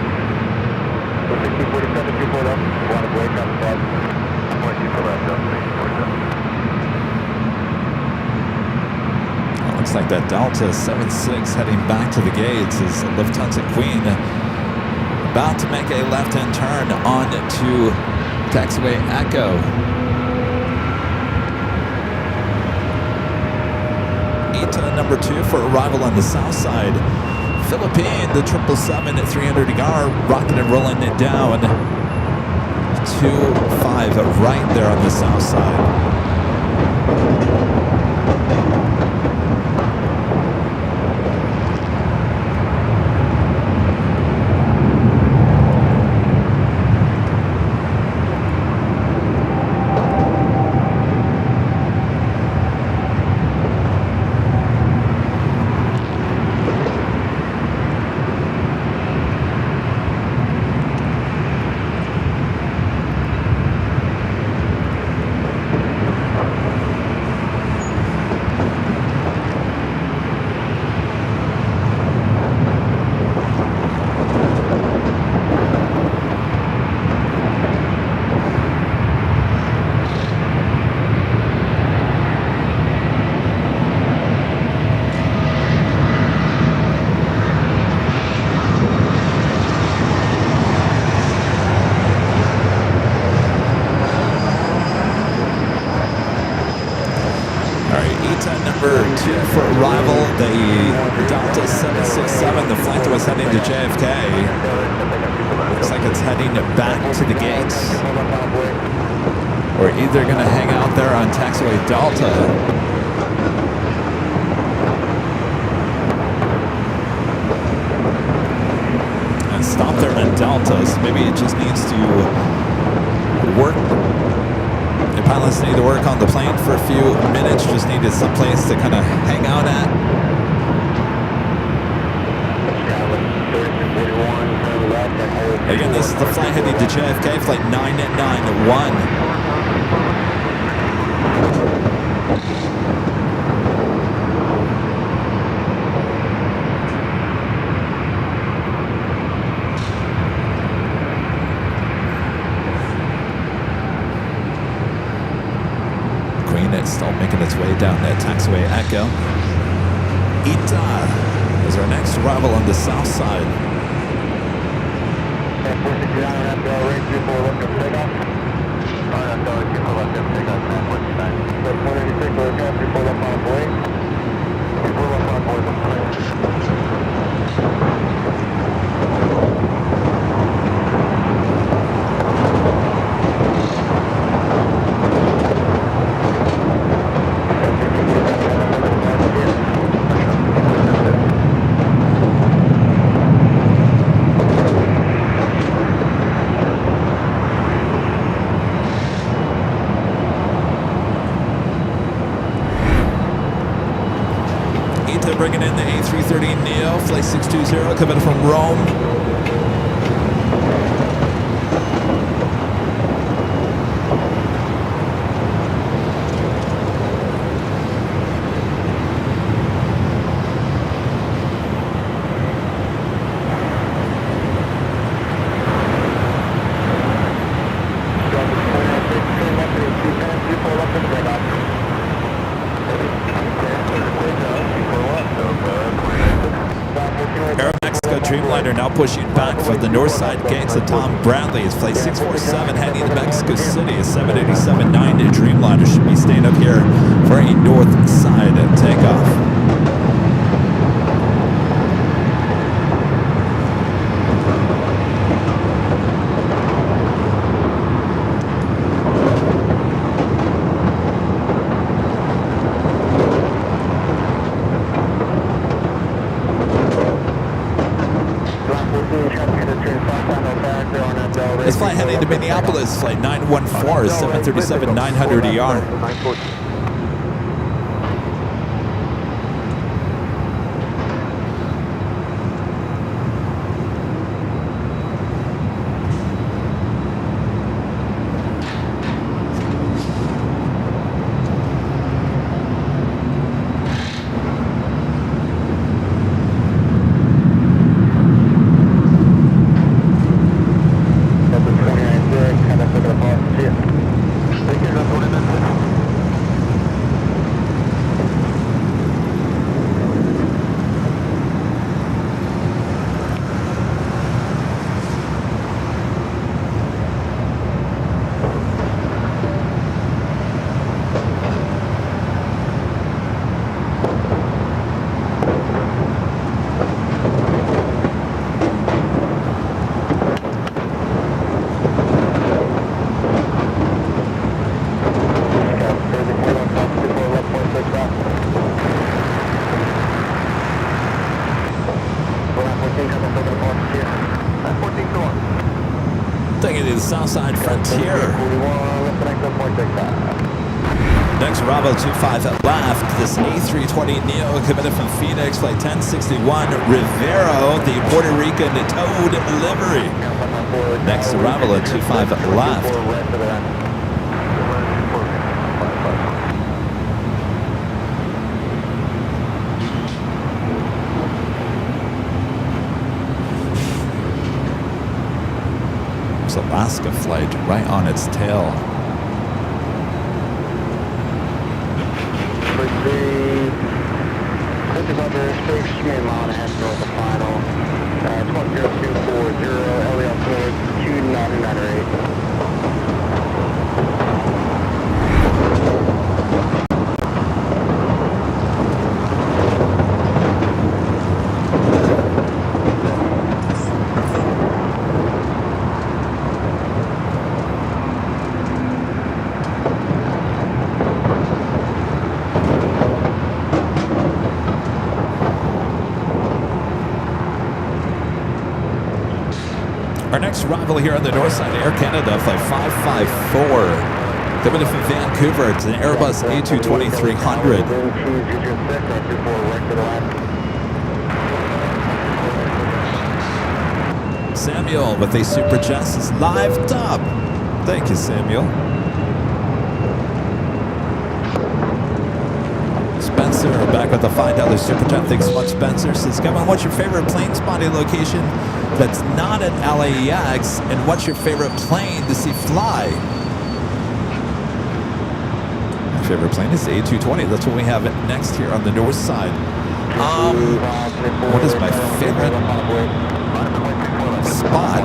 Looks like that Delta 76 heading back to the gates is Lufthansa Queen about to make a left-hand turn on to taxiway Echo. ETA number 2 for arrival on the south side. Philippine, the 777-300ER, rocking and rolling it down. 25 right there on the south side. For arrival, the Delta 767, the flight that was heading to JFK, looks like it's heading back to the gates. We're either going to hang out there on taxiway Delta and stop there in Delta. So maybe it just needs to work. The pilots need to work on the plane for a few minutes, just needed some place to kind of hang out at. Again, this is the flight heading to JFK, flight 991. Still making its way down that taxiway Echo. Ita is our next arrival on the south side. Bringing in the A330neo, flight 620, coming from Rome. pushing back from the north side gates of Tom Bradley's flight 647 heading to Mexico City. A 787-9 Dreamliner should be staying up here for a north side takeoff. This flight heading to Minneapolis, flight 914, 737-900 ER. Taking to the Southside Frontier. Next, Bravo 25 at left. This A320neo committed from Phoenix, flight 1061 Rivero, the Puerto Rican towed livery. Next, Bravo 25 at left. Alaska flight right on its tail. Our next arrival here on the north side, Air Canada, flight 554. Coming in from Vancouver, it's an Airbus A220-300. Samuel with a Super Jets is live top. Thank you, Samuel. Spencer back with the $5 Super Chat. Thanks so much, Spencer. Says, Kevin, what's your favorite plane spotting location that's not at LAX? And what's your favorite plane to see fly? My favorite plane is the A220. That's what we have next here on the north side. What is my favorite spot?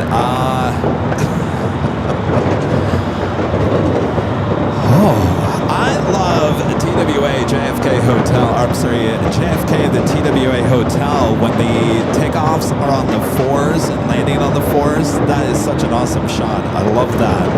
I love TWA JFK Hotel. I'm sorry, JFK, the TWA Hotel. When the takeoffs are on the fours and landing on the fours, that is such an awesome shot. I love that.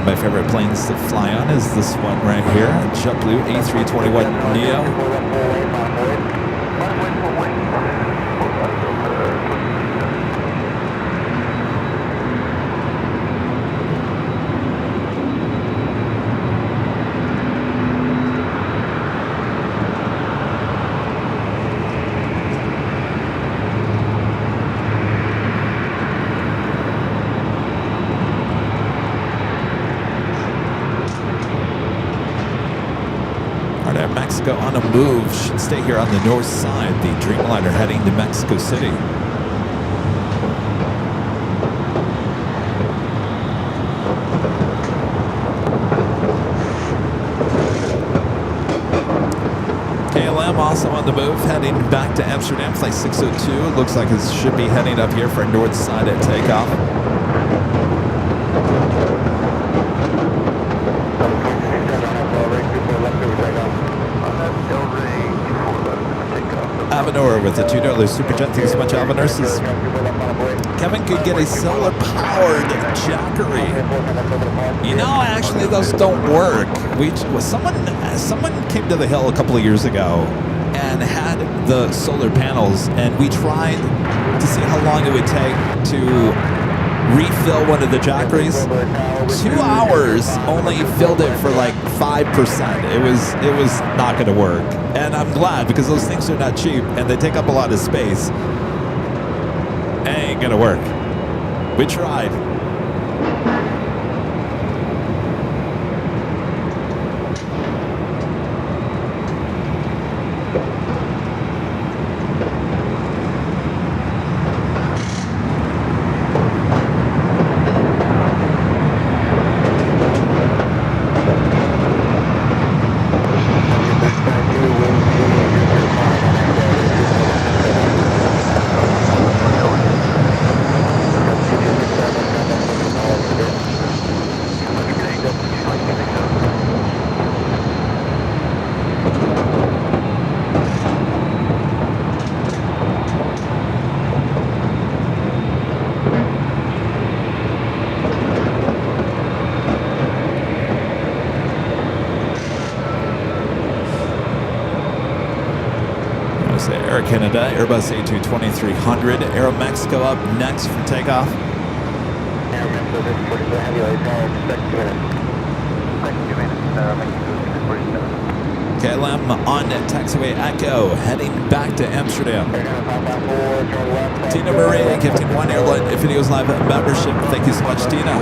My favorite planes to fly on is this one right here, JetBlue A321neo. Mexico on a move. Should stay here on the north side. The Dreamliner heading to Mexico City. KLM also on the move, heading back to Amsterdam, flight 602. It looks like it should be heading up here for north side at takeoff. Avenor with a $2 super jet. Thanks so much, Avenor. Says Kevin could get a solar-powered Jackery. You know, actually, those don't work. Someone came to the hill a couple of years ago and had the solar panels, and we tried to see how long it would take to refill one of the Jackeries. 2 hours only filled it for like 5%. It was not going to work, and I'm glad because those things are not cheap and they take up a lot of space. Ain't gonna work. We tried. Air Canada, Airbus A220-300, Aeromexico up next for takeoff. KLM on taxiway Echo, heading back to Amsterdam. Tina Marie, gifting 1 Airline Videos Live membership. Thank you so much, Tina.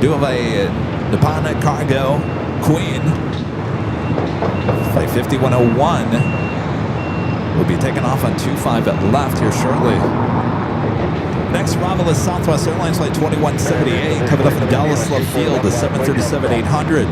Do have a Nippon Cargo Queen, flight 5101, will be taking off on 25 at left here shortly. Next arrival is Southwest Airlines flight 2178, coming up from Dallas Love Field, the 737-800.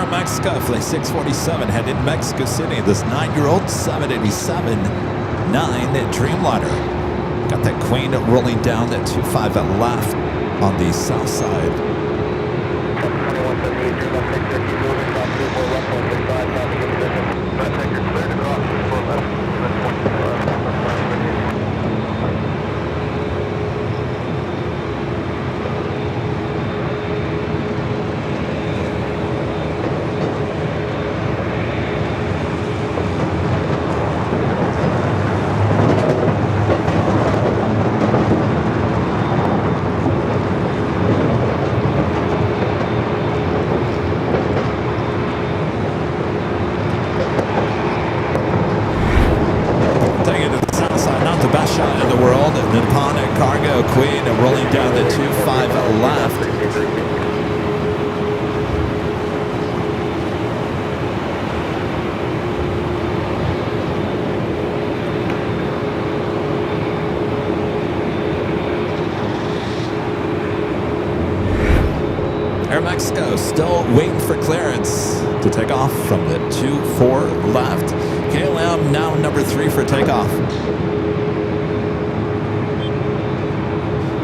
Mexico, flight 647, headed to Mexico City. This 9-year-old 787-9 Dreamliner. Got that Queen rolling down that 25 at left on the south side. Queen rolling down the 25 left. Air Mexico still waiting for clearance to take off from the 24 left. KLM now number 3 for takeoff.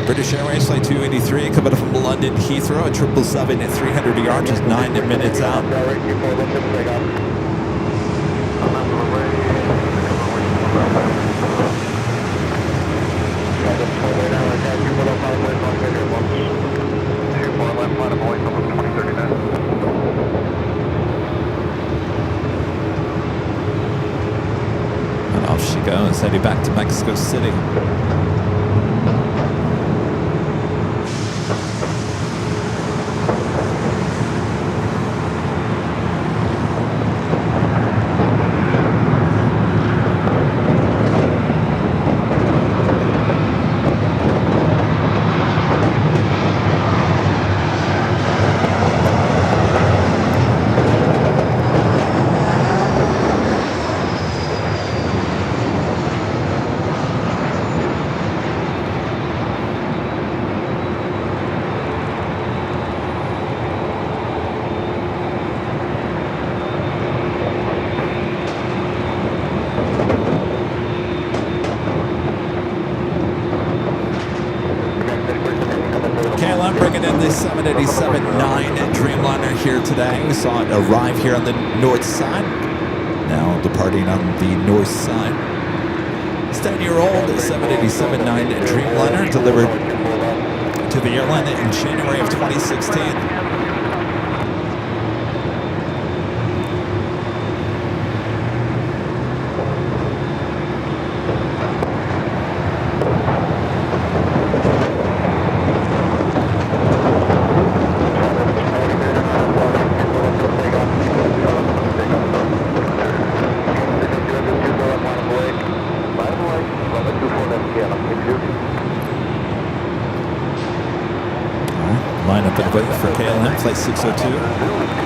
British Airways Flight 283 coming up from London Heathrow at 777 at 300 yards, just 9 minutes out. And off she goes, heading back to Mexico City. Bringing in the 787-9 Dreamliner here today. We saw it arrive here on the north side. Now departing on the north side. 10-year-old 787-9 Dreamliner delivered to the airline in January of 2016. Line up and wait for KLM, flight 602.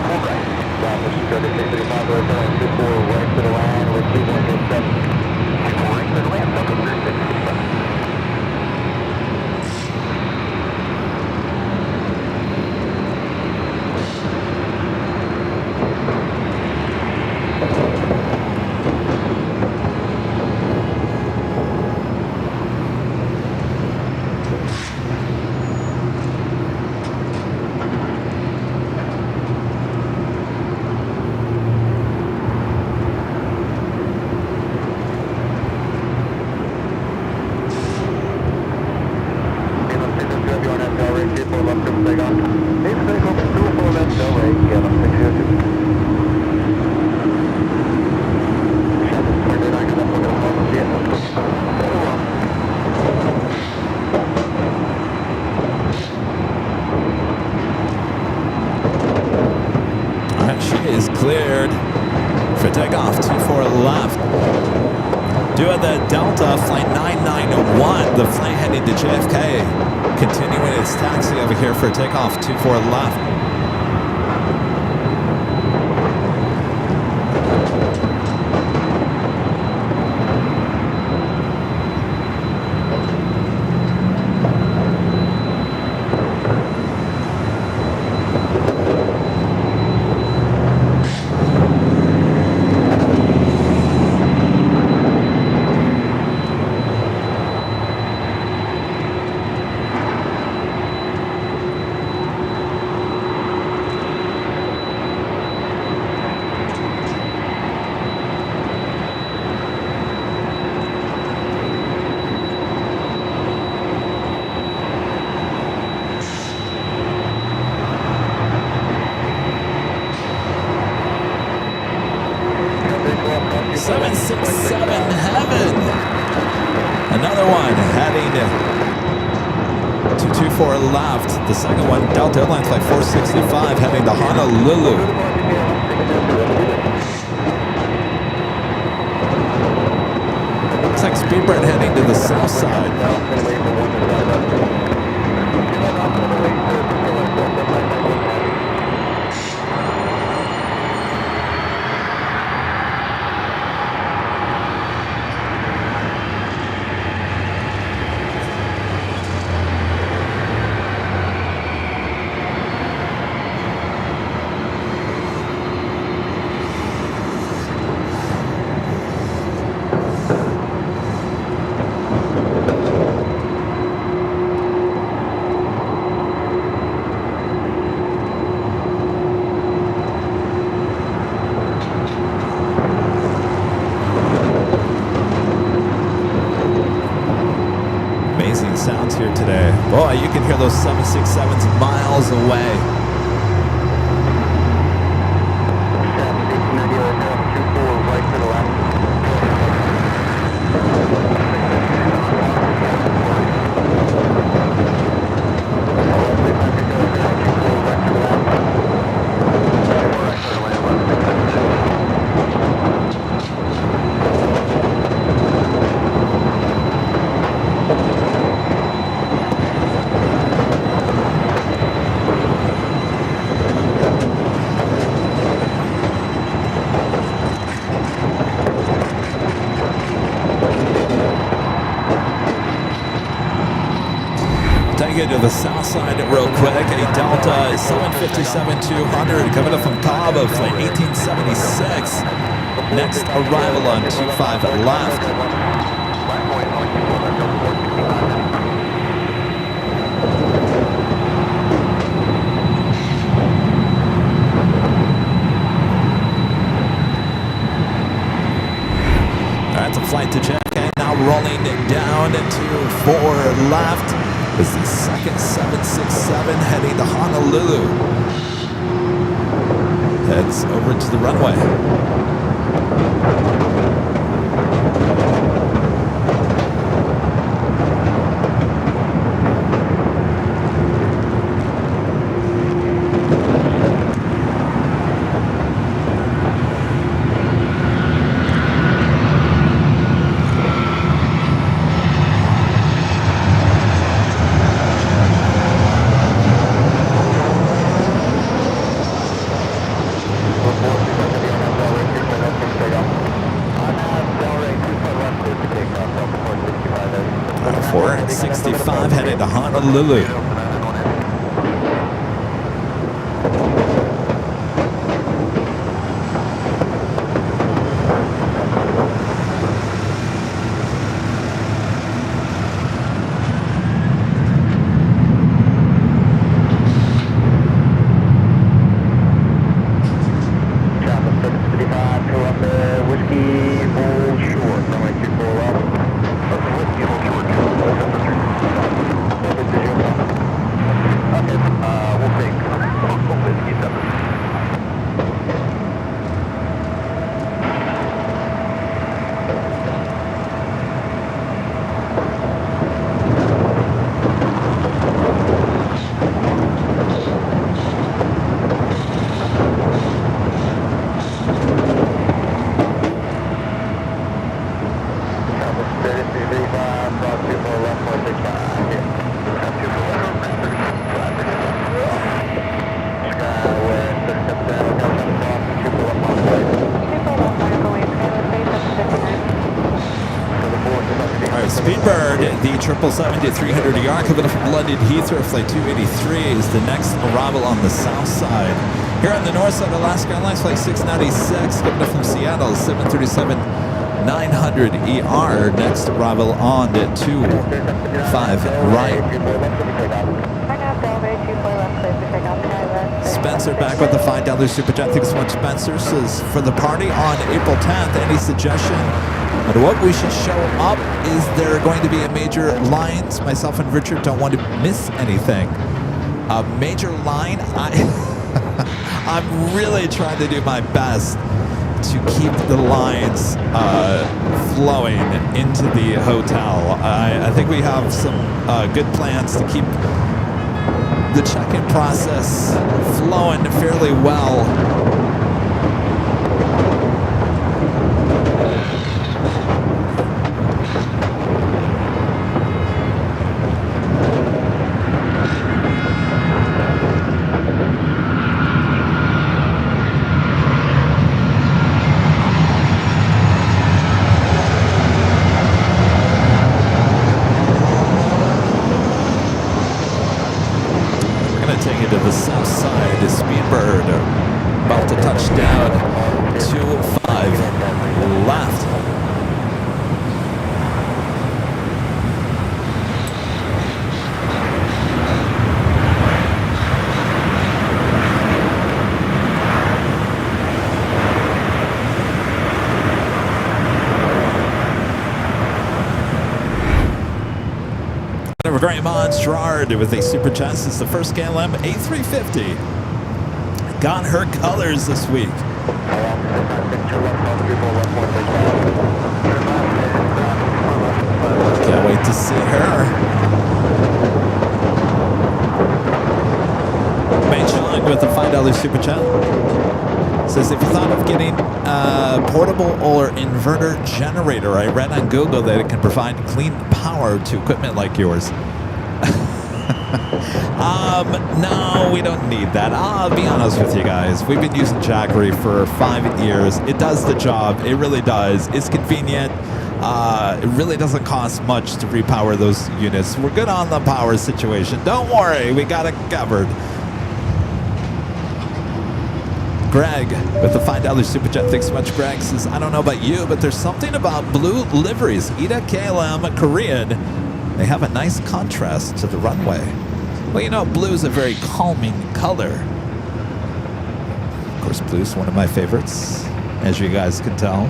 Is cleared for takeoff, 24 left. Doing the Delta flight 991, the flight heading to JFK, continuing its taxi over here for takeoff, 24 left. Heaven. Another one heading 224 left. The second one, Delta Airlines flight 465 heading to Honolulu. Looks like Speedbird heading to the south side. amazing sounds here today. Boy, you can hear those 767s miles away. Right to the left. Take it to the south side real quick. A Delta 757-200 coming up from Cabo, flight 1876. Next arrival on 25 left. That's a flight to JFK. Now rolling down to 4 left. Is the second 767 heading to Honolulu. Heads over to the runway. For 65 heading to Honolulu. Speedbird, the 777-300ER coming up from London Heathrow, flight 283 is the next arrival on the south side. Here on the north side, Alaska Airlines flight 696 coming up from Seattle, 737-900ER, next arrival on 25 right. Spencer back with the $5 super chat. Thanks so much, Spencer. Says for the party on April 10th, any suggestion on what we should show up? Is there going to be a major lines? Myself and Richard don't want to miss anything. A major line? I'm really trying to do my best to keep the lines flowing into the hotel. I think we have some good plans to keep the check-in process flowing fairly well. have a great mod. Gerard with a super chest. It's the first KLM A350. Got her colors this week. Can't wait to see her. Sean with a $5 super chat says, if you thought of getting a portable or inverter generator, I read on Google that it can provide clean power to equipment like yours. No, we don't need that. I'll be honest with you guys. We've been using Jackery for 5 years. It does the job. It really does. It's convenient. It really doesn't cost much to repower those units. We're good on the power situation. Don't worry. We got it covered. Greg with the $5 super chat. Thanks so much, Greg. Says, I don't know about you, but there's something about blue liveries. Ida KLM Korean. They have a nice contrast to the runway. Well, you know, blue is a very calming color. Of course, blue is one of my favorites, as you guys can tell.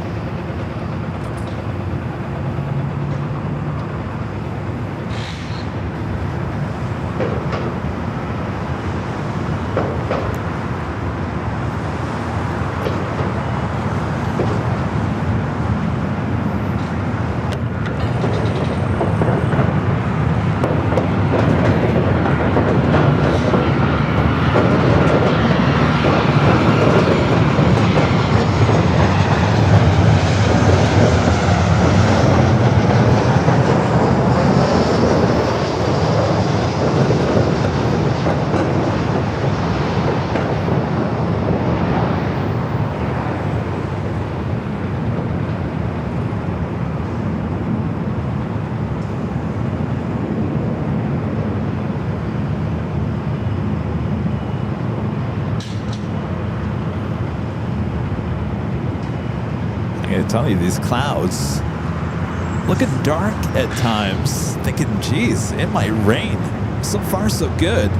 Tell you, these clouds looking dark at times, thinking, geez, it might rain. So far, so good.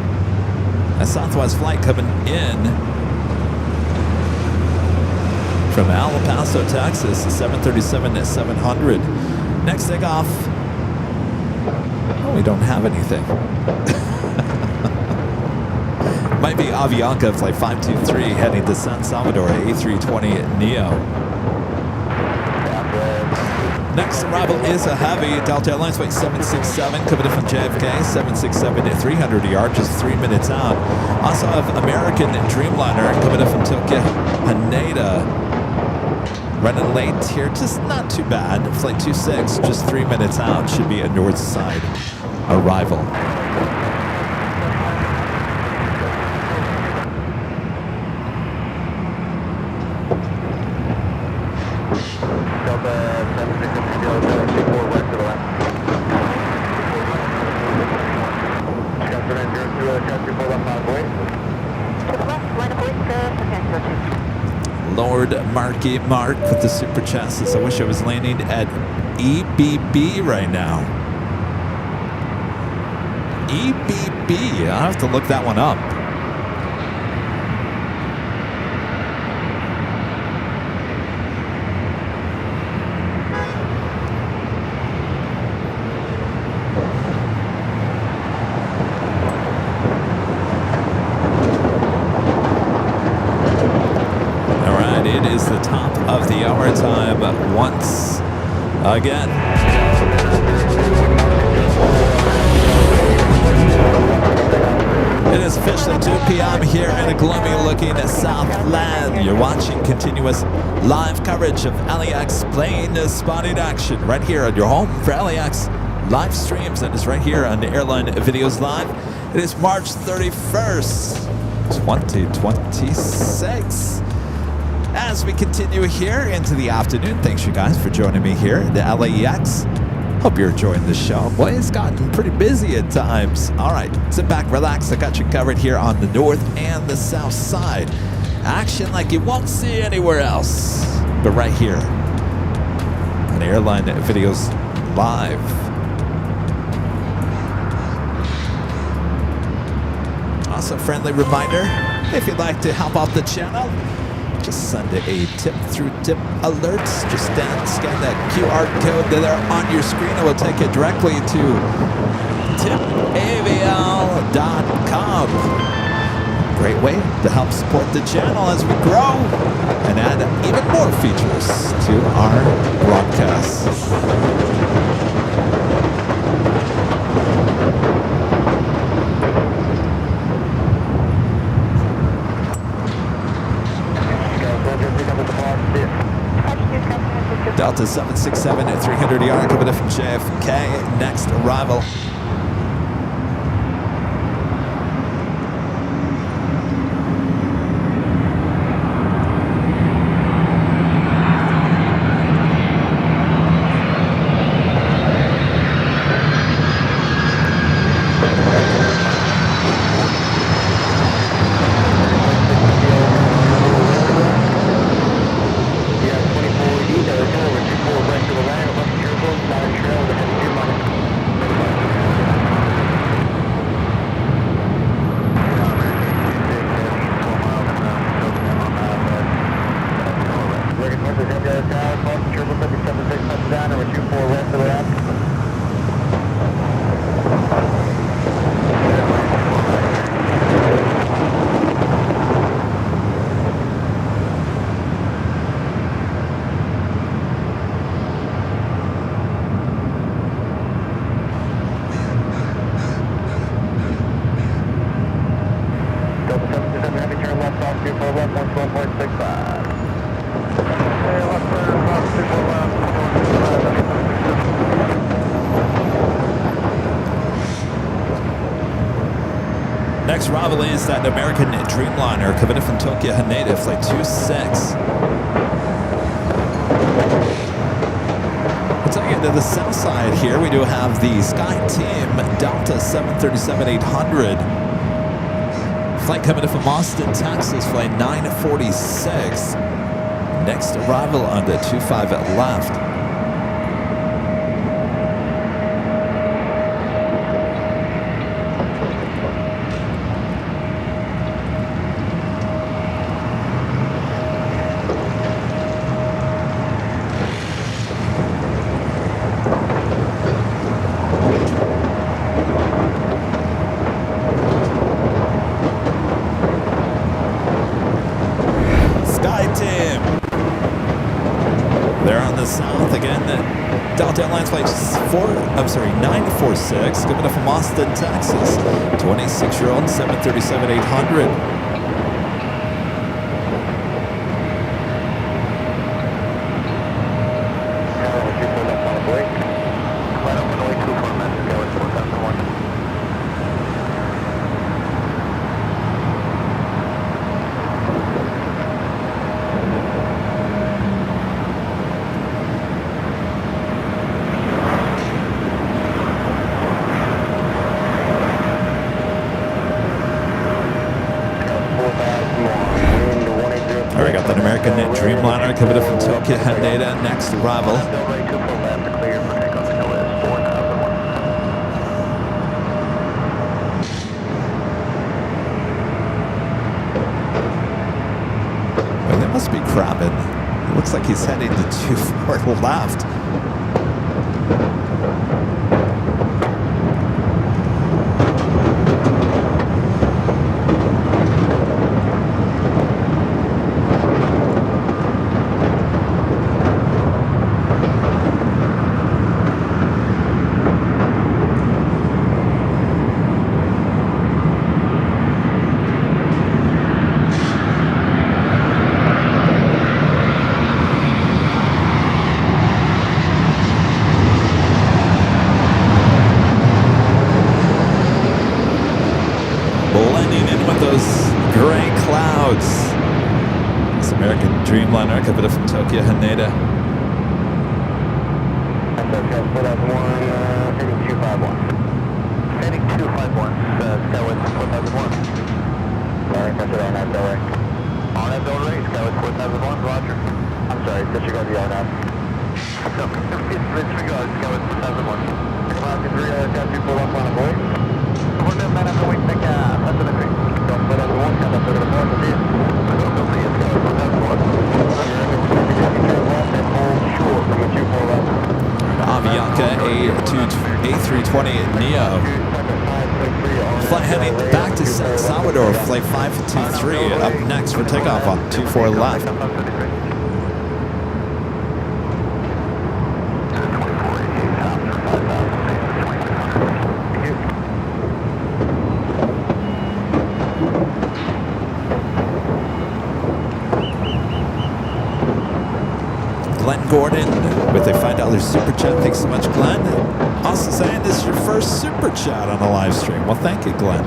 A Southwest flight coming in from El Paso, Texas, 737-700. Next takeoff, oh, we don't have anything. Might be Avianca flight 523 heading to San Salvador, A320 Neo. Next arrival is a heavy. Delta Airlines flight 767 coming in from JFK, 767 at 300 yard, just 3 minutes out. Also have American Dreamliner coming in from Tokyo, Haneda. Running late here, just not too bad. Flight 26, just 3 minutes out, should be a north side arrival. Marky Mark with the super chat says, I wish I was landing at EBB right now. EBB, I'll have to look that one up. Once again. It is officially 2 p.m. here in a gloomy looking Southland. You're watching continuous live coverage of LAX plane spotting action right here on your home for LAX live streams, and it's right here on the Airline Videos Live. It is March 31st, 2026. As we continue here into the afternoon, thanks you guys for joining me here at the LAX. Hope you're enjoying the show. Boy, it's gotten pretty busy at times. All right, sit back, relax. I got you covered here on the north and the south side. Action like you won't see anywhere else, but right here on Airline Videos Live. Also, friendly reminder, if you'd like to help out the channel, just send a tip through tip alerts. Just scan that QR code there on your screen. It will take you directly to tipavial.com. Great way to help support the channel as we grow and add even more features to our broadcasts. Delta 767 at 300 yard, coming in from JFK. Next arrival. Next arrival is that American Dreamliner coming in from Tokyo Haneda, flight 26. We'll take it to the south side here. We do have the SkyTeam Delta 737-800. Flight coming in from Austin, Texas, flight 946. Next arrival on the 25 left. South again, Delta Airlines flight 946, coming up from Austin, Texas. 26-year-old 737-800. Dreamliner coming up from Tokyo Haneda, next arrival. Well, they must be crabbing. It looks like he's heading to 24 left. Dreamliner coming up from Tokyo Haneda. Heading 251. Heading 251. Skyway 4001. Sorry, that's it on that Delray. On that Delray, Skyway 4001. Roger. I'm sorry, disregard the RNAV. Disregard Skyway 4001. Class 3, Tattoo 41 on board. We're going to man up the wing, take that's an entry. Don't put up the one, count up to the north of the Bianca A320 Neo. Flight heading back to San Salvador, flight 523. Up next for takeoff on 24 left. Glenn Gordon with a $5 super chat. Thanks so much, Glenn. Also saying this is your first super chat on the live stream. Well, thank you, Glenn.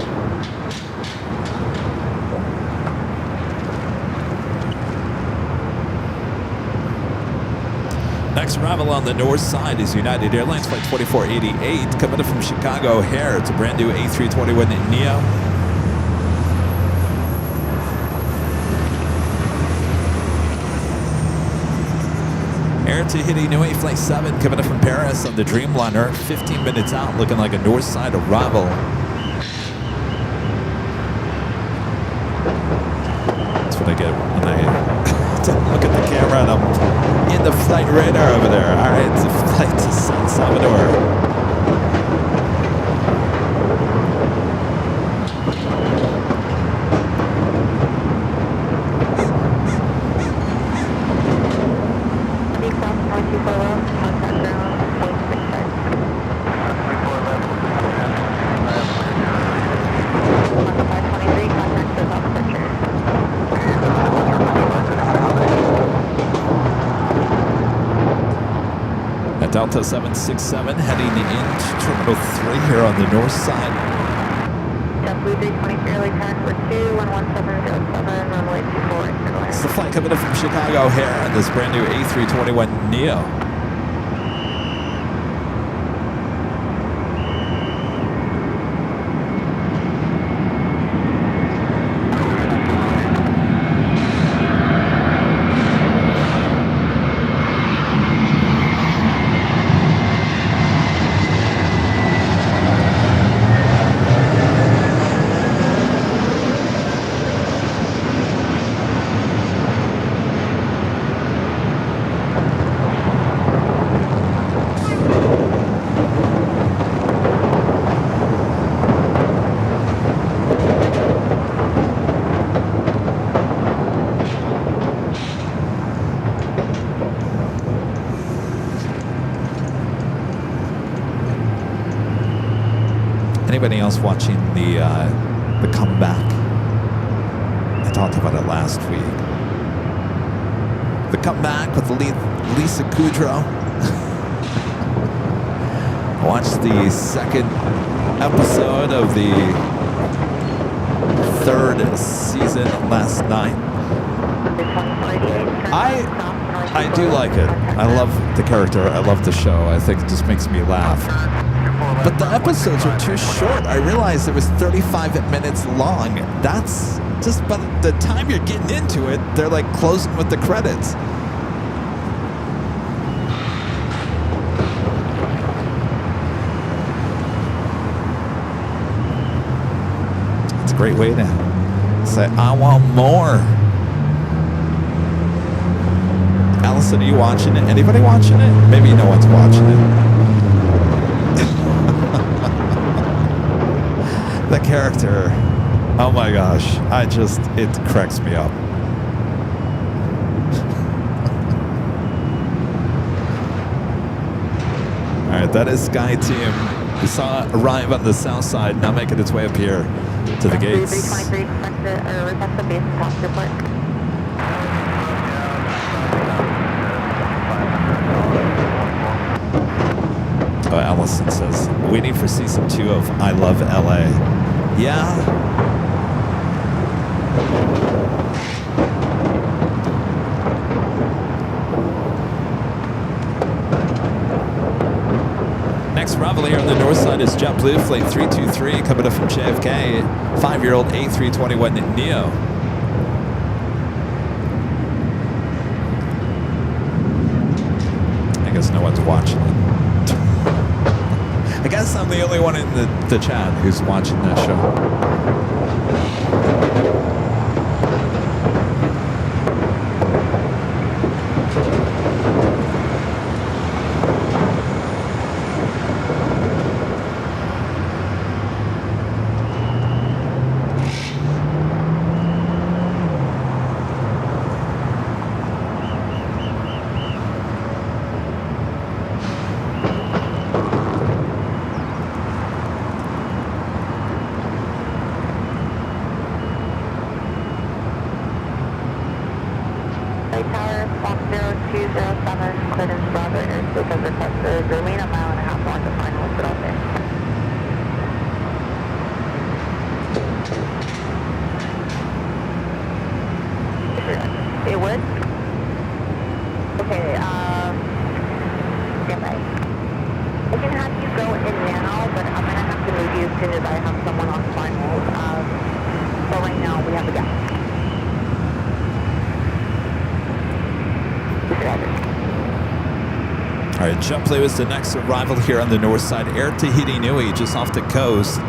Next arrival on the north side is United Airlines flight 2488 coming in from Chicago O'Hare. It's a brand new A321 Neo. Air Tahiti Nui Flight 7 coming up from Paris on the Dreamliner. 15 minutes out, looking like a north side arrival. That's what I get when I don't look at the camera and I'm in the flight radar over there. All right, it's a flight to San Salvador. Delta 767 heading into Terminal 3 here on the north side. JetBlue 320 Fairly Tax for 2-11707, runway 24. It's the flight coming in from Chicago O'Hare on this brand new A321 Neo. Anybody else watching the comeback? I talked about it last week. The comeback with Lisa Kudrow. I watched the second episode of the third season last night. I do like it. I love the character. I love the show. I think it just makes me laugh. But the episodes are too short. I realized it was 35 minutes long. That's just by the time you're getting into it, they're like closing with the credits. It's a great way to say, I want more. Allison, are you watching it? Anybody watching it? Maybe no one's watching it. The character, oh my gosh, it cracks me up. All right, that is Sky Team. We saw it arrive on the south side, now making its way up here to the gates. 323, request the base and top report. Oh, Allison says, waiting for season 2 of I Love LA. Yeah. Next arrival here on the north side is JetBlue Flight 323 coming up from JFK. 5-year-old A321 Neo. I guess no one's watching it. I guess I'm the only one in the chat who's watching that show. is I have someone on final. So right now we have a gap. All right, JetBlue is the next arrival here on the north side. Air Tahiti Nui, just off the coast.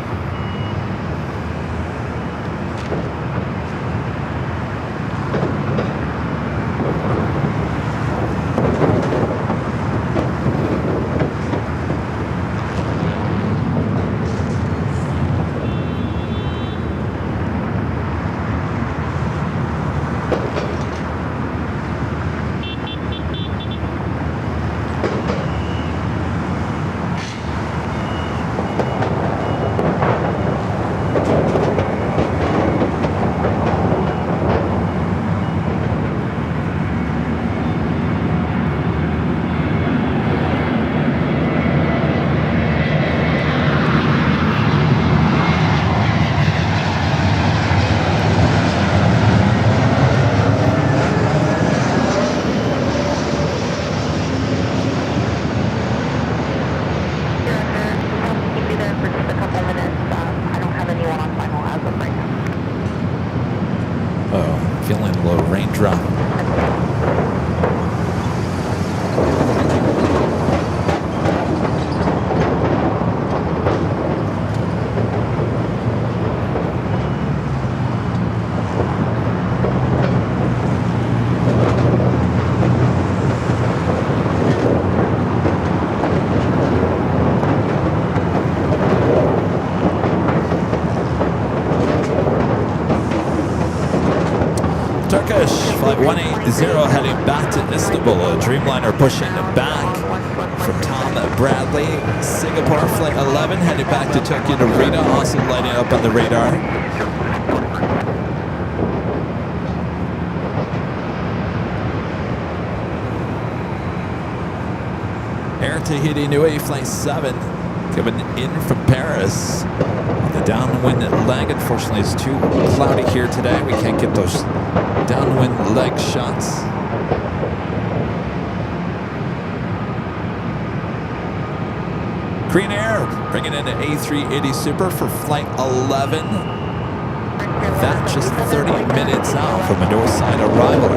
Feeling a little raindrop. Turkish, flight 180 heading back to Istanbul. Dreamliner pushing back from Tom Bradley. Singapore, flight 11 heading back to Tokyo Narita, also lighting up on the radar. Air Tahiti Nui, flight 7 coming in from Paris. The downwind leg, unfortunately, is too cloudy here today. We can't get those downwind leg shots. Korean Air bringing in an A380 Super for flight 11. That just 30 minutes out from a north side arrival.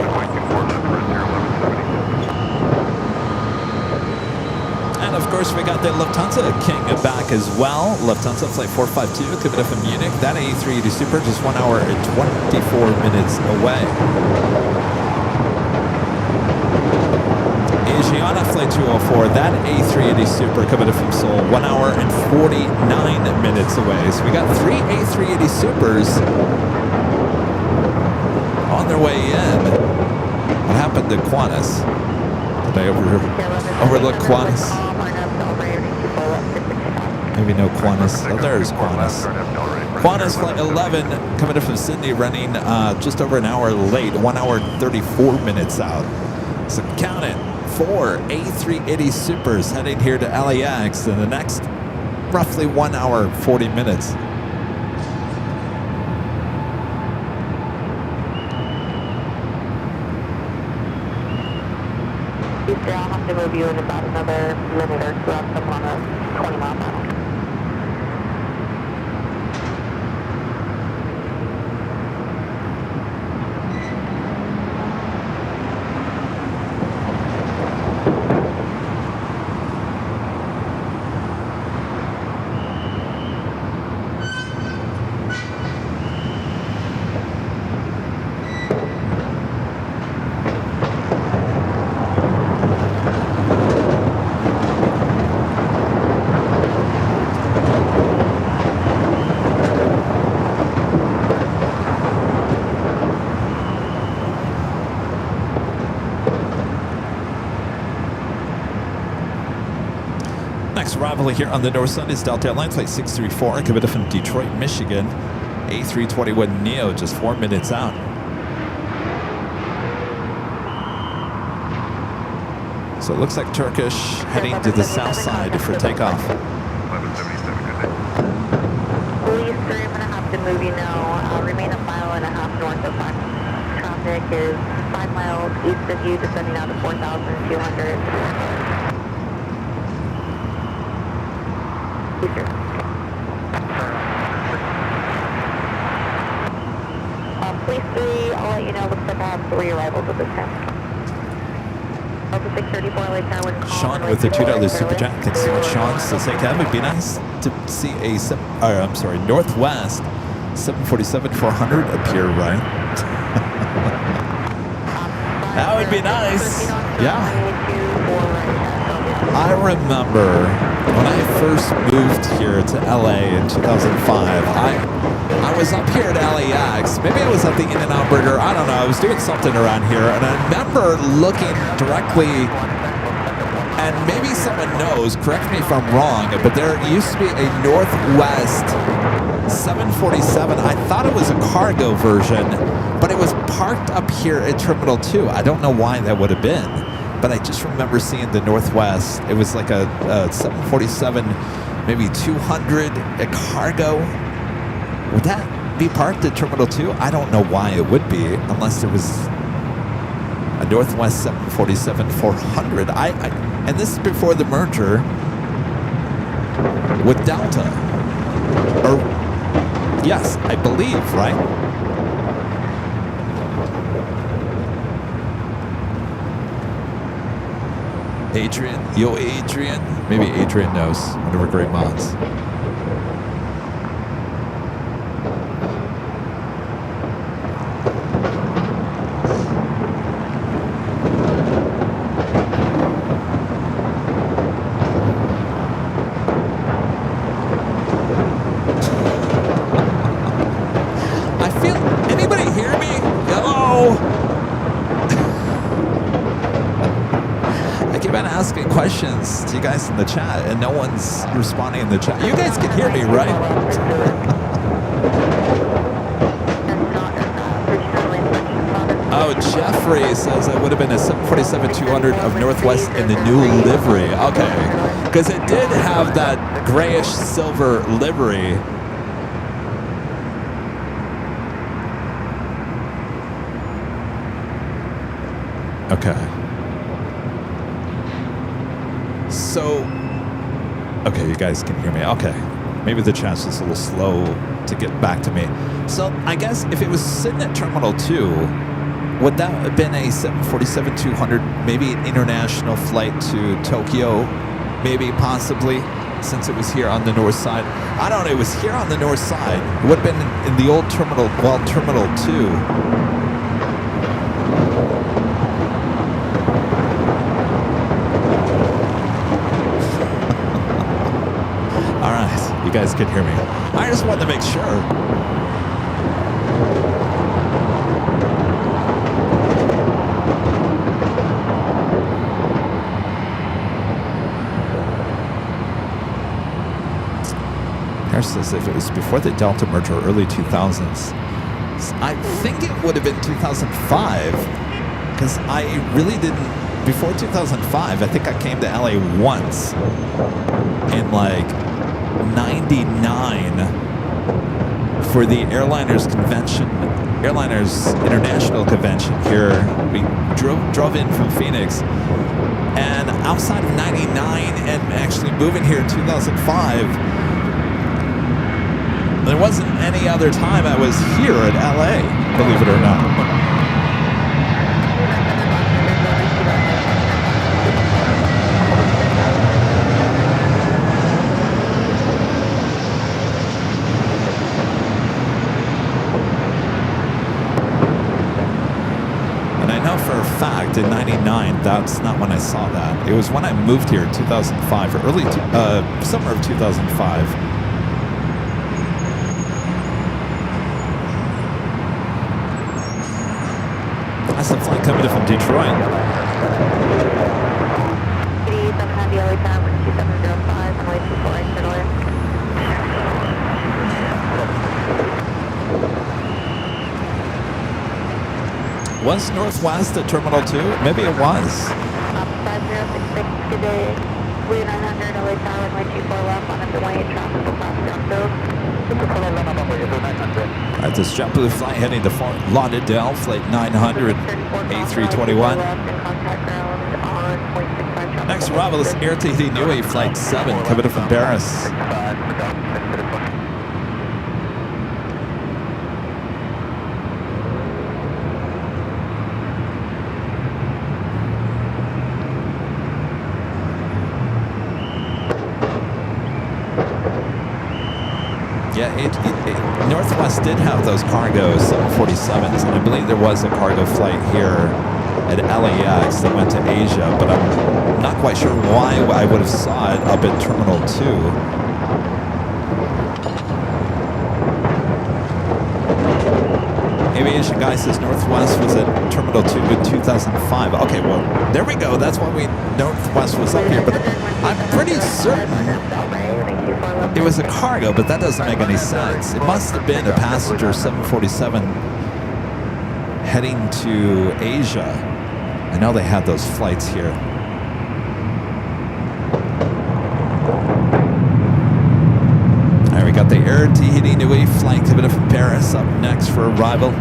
And of course, we got the Lufthansa King back as well. Lufthansa flight 452 coming up from Munich. That A380 Super just 1 hour and 24 minutes away. Asiana flight 204. That A380 Super coming up from Seoul. 1 hour and 49 minutes away. So we got 3 A380 Supers on their way in. What happened to Qantas? Did I overlook Qantas? Maybe no Qantas. Oh, there's Qantas. Qantas flight 11 coming in from Sydney, running just over an hour late, 1 hour and 34 minutes out. So count it, 4 A380 Supers heading here to LAX in the next roughly 1 hour, 40 minutes. I'll have to move you in about another minute or so. I'm on a 20-mile final. Arrival here on the north side is Delta Airlines flight 634 coming from Detroit, Michigan. A321 Neo just 4 minutes out. So it looks like Turkish heading to the south side for takeoff. Police 3, I'm going to have to move you now. Remain a mile and a half north of 5. Traffic is 5 miles east of you, descending out to 4,200. let you know, looks like I have 3 arrivals at this time. Delta 634 LA Tower with Sean with the $2 super chat. Thanks so much, Sean. Says, hey, Kevin, it'd be nice to see a Northwest 747-400 appear, right? That would be nice. Yeah. I remember when I first moved here to LA in 2005, I was up here at LAX. Maybe I was at the In-N-Out Burger. I don't know. I was doing something around here, and I remember looking directly, and maybe someone knows, correct me if I'm wrong, but there used to be a Northwest 747. I thought it was a cargo version, but it was parked up here at Terminal 2. I don't know why that would have been, but I just remember seeing the Northwest. It was like a 747, maybe 200, a cargo. Would that be parked at Terminal 2? I don't know why it would be, unless there was a Northwest 747-400. And this is before the merger with Delta. Or, yes, I believe, right? Adrian, yo Adrian. Maybe Adrian knows. One of our great mods. Questions to you guys in the chat, and no one's responding in the chat. You guys can hear me, right? Oh, Jeffrey says it would have been a 747-200 of Northwest in the new livery. Okay, because it did have that grayish silver livery. Okay. So, okay, you guys can hear me. Okay, maybe the chat's just a little slow to get back to me. So, I guess if it was sitting at Terminal 2, would that have been a 747-200, maybe an international flight to Tokyo, maybe, possibly, since it was here on the north side? I don't know, it was here on the north side. It would have been in the old terminal, well, Terminal 2. You guys can hear me. I just wanted to make sure. Harris says if it was before the Delta merger, early 2000s, I think it would have been 2005, because I really didn't, before 2005, I think I came to LA once in like 99 for the Airliners convention, Airliners International Convention here. We drove in from Phoenix, and outside of 99 and actually moving here in 2005, there wasn't any other time I was here at LA, believe it or not. Fact, in 99, that's not when I saw that. It was when I moved here in 2005, or early summer of 2005. That's the flight coming in from Detroit. Was Northwest at Terminal 2? Maybe it was. 5066 today, 3900 LA Tower, runway 24 left on underway, traffic will pass downfield. Alright, this JetBlue flight heading to Fort Lauderdale, flight 900, A321. Next arrival is Air Tahiti Niue, flight 7, coming in from Paris. Yeah, Northwest did have those cargo 747s, and I believe there was a cargo flight here at LAX that went to Asia, but I'm not quite sure why I would have saw it up at Terminal 2. Aviation guy says Northwest was at Terminal 2 in 2005. Okay, well, there we go. That's why Northwest was up here, but I'm pretty certain it was a cargo, but that doesn't make any sense. It must have been a passenger 747 heading to Asia. I know they had those flights here. All right, we got the Air Tahiti Nui flight coming in from Paris up next for arrival.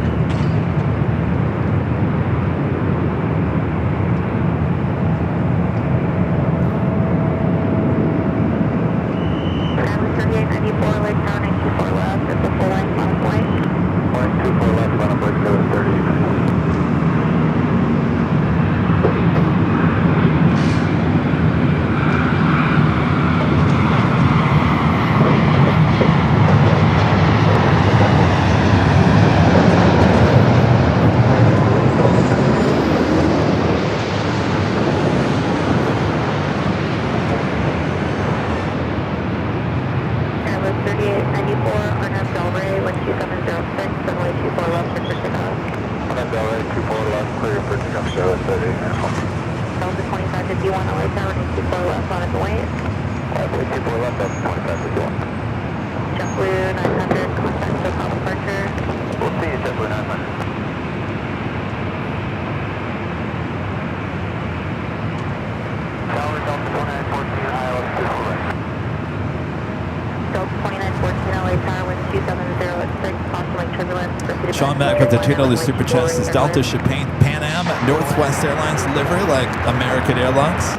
Sean Mack with the $2 super chat says Delta should paint Pan Am Northwest Airlines livery like American Airlines.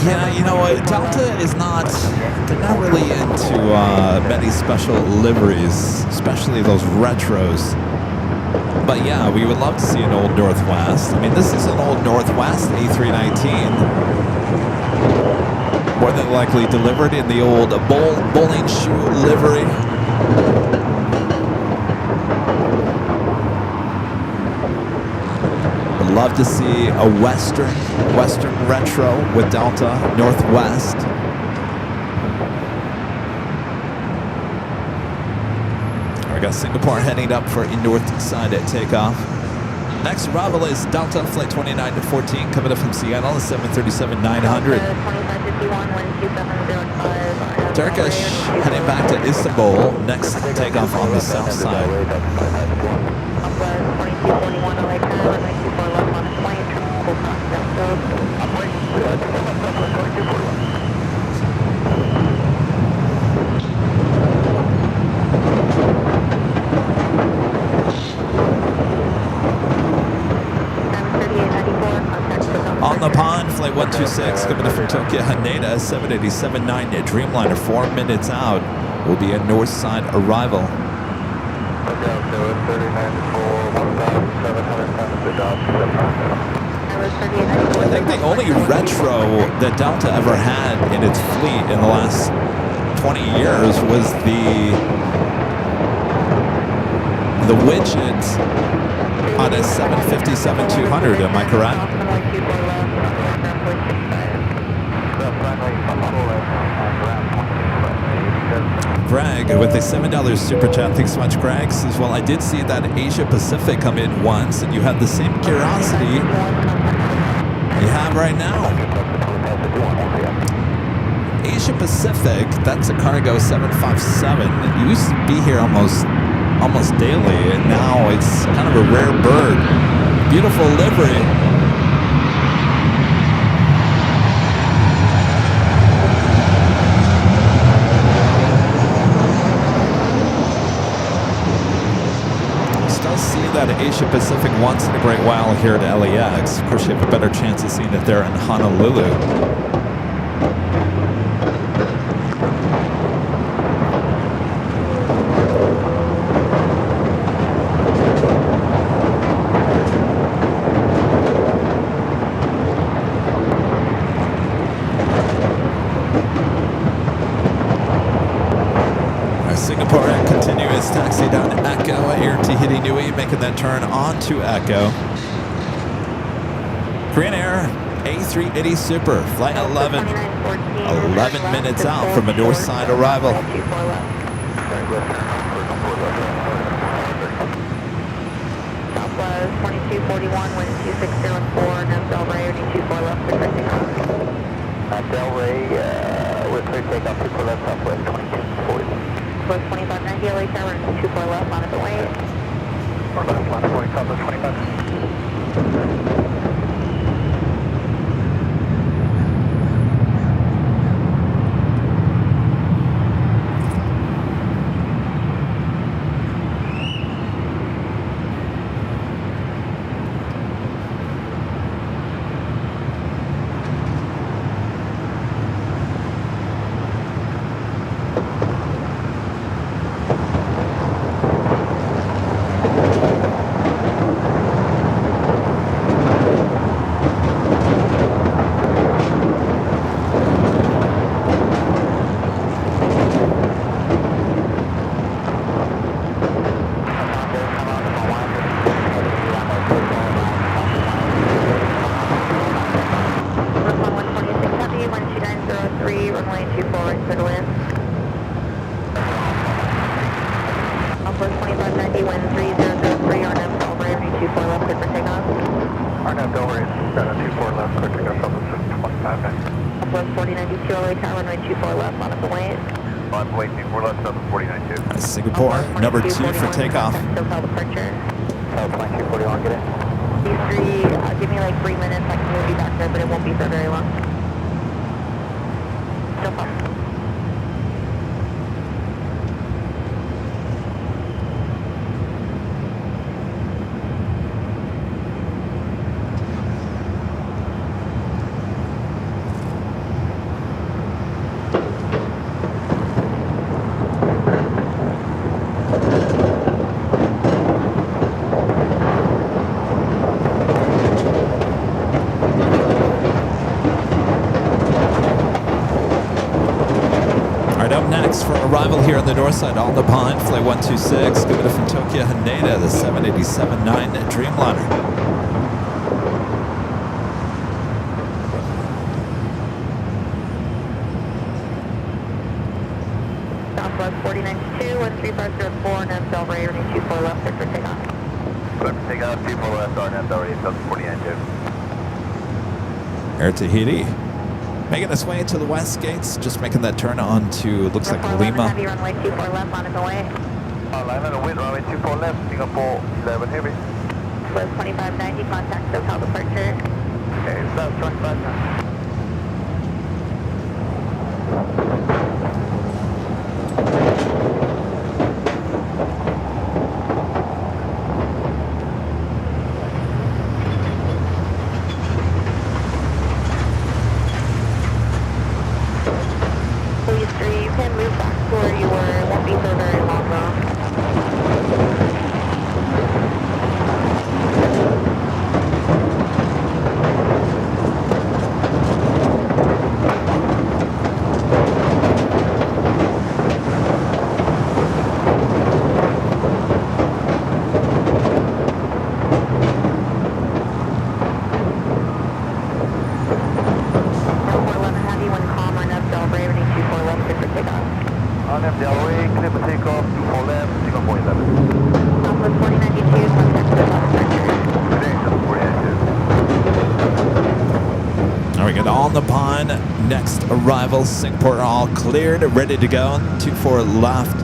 Yeah, you know what? Delta is not, they're not really into many special liveries, especially those retros. But yeah, we would love to see an old Northwest. I mean, this is an old Northwest A319. More than likely delivered in the old bowling shoe livery. Would love to see a Western retro with Delta Northwest. We got Singapore heading up for a north side at takeoff. Next arrival is Delta Flight 29-14 coming up from Seattle, 737-900. Turkish heading back to Istanbul. Next takeoff on the south side. On the pond, Flight 126 coming in from Tokyo Haneda, 787-9 Dreamliner, 4 minutes out. Will be a north side arrival. I think the only retro that Delta ever had in its fleet in the last 20 years was the widget on a 757-200, am I correct? Greg with a $7 super chat. Thanks so much, Greg. Says, well, I did see that Asia Pacific come in once, and you had the same curiosity you have right now. Asia Pacific, that's a cargo 757. It used to be here almost daily, and now it's kind of a rare bird. Beautiful livery. That Asia Pacific once in a great while here at LAX. Of course, you have a better chance of seeing it there in Honolulu. making that turn onto Echo. Korean Air A380 Super, flight 11. 11 minutes out from a north side arrival. Southwest 2241, wind 2604, no Delray, 24 left, clear takeoff. Delray, we're clear takeoff, 24 left, Southwest 2240. Southwest 2590, LA Tower, 24 left, on the way. Northwest line 40, Southwest 25. Runway 24 right for the wind. Southwest 2590, wind 3003, RNF Delray, 24 left, clear for takeoff. RNF Delray, 24 left, clear takeoff, Southwest 2590. Southwest 4092, LA Tower, runway 24 left, on the way. Runway 24 left, Southwest 4092. Singapore, number 2 for takeoff. Hotel departure. Southwest 2241, get in. These three, give me like 3 minutes, I can move you back there, but it won't be for very long. No problem. Up next for arrival here on the north side, on the pond, flight 126, coming from Tokyo Haneda, the 787-9 Dreamliner. Southwest 4092, 13504, NF Delray, running 24 left, clear for takeoff. Clear for takeoff, 24 left, RNF Delray, Southwest 4092. Air Tahiti. Making its way to the west gates, just making that turn on to, looks like Lima. Heavy, runway 24 left, on the way. Alignment of wind, runway 24 left, Singapore 11 heavy. Southwest 2590, contact hotel departure. Okay, South 2590. You can move back to where you were. It won't be for very long though. RNF Delray, clear for takeoff, 24 left, Singapore 11. Southwest 4092, contact hotel departure. Today, Southwest 4092. All right, good. On the pond, next arrival, Singapore all cleared, ready to go. 24 left.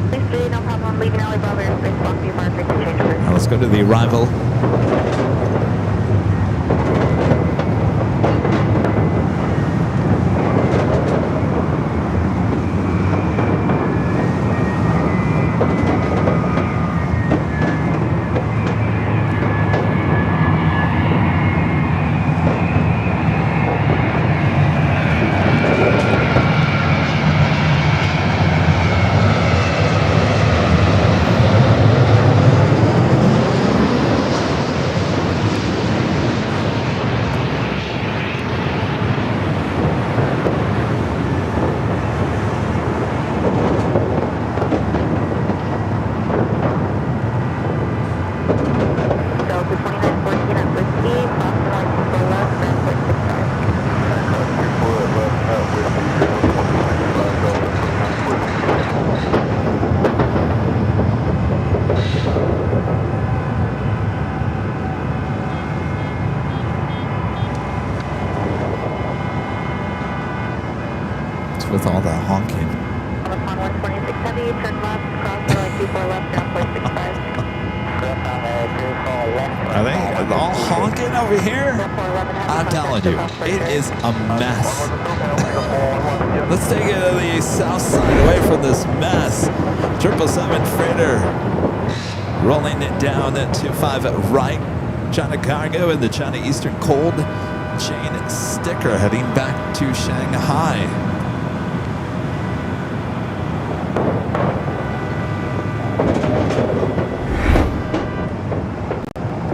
Please do, no problem. Leaving LA Bravo airspace, block view mark, change over. Now let's go to the arrival. with all that honking? On 126 heavy, turn left, cross runway 24 left, down 0.65. Are they all honking over here? I'm telling you, it is a mess. Let's take it to the south side, away from this mess. 777 freighter rolling it down at 25 right. China cargo in the China Eastern Cold Chain sticker heading back to Shanghai.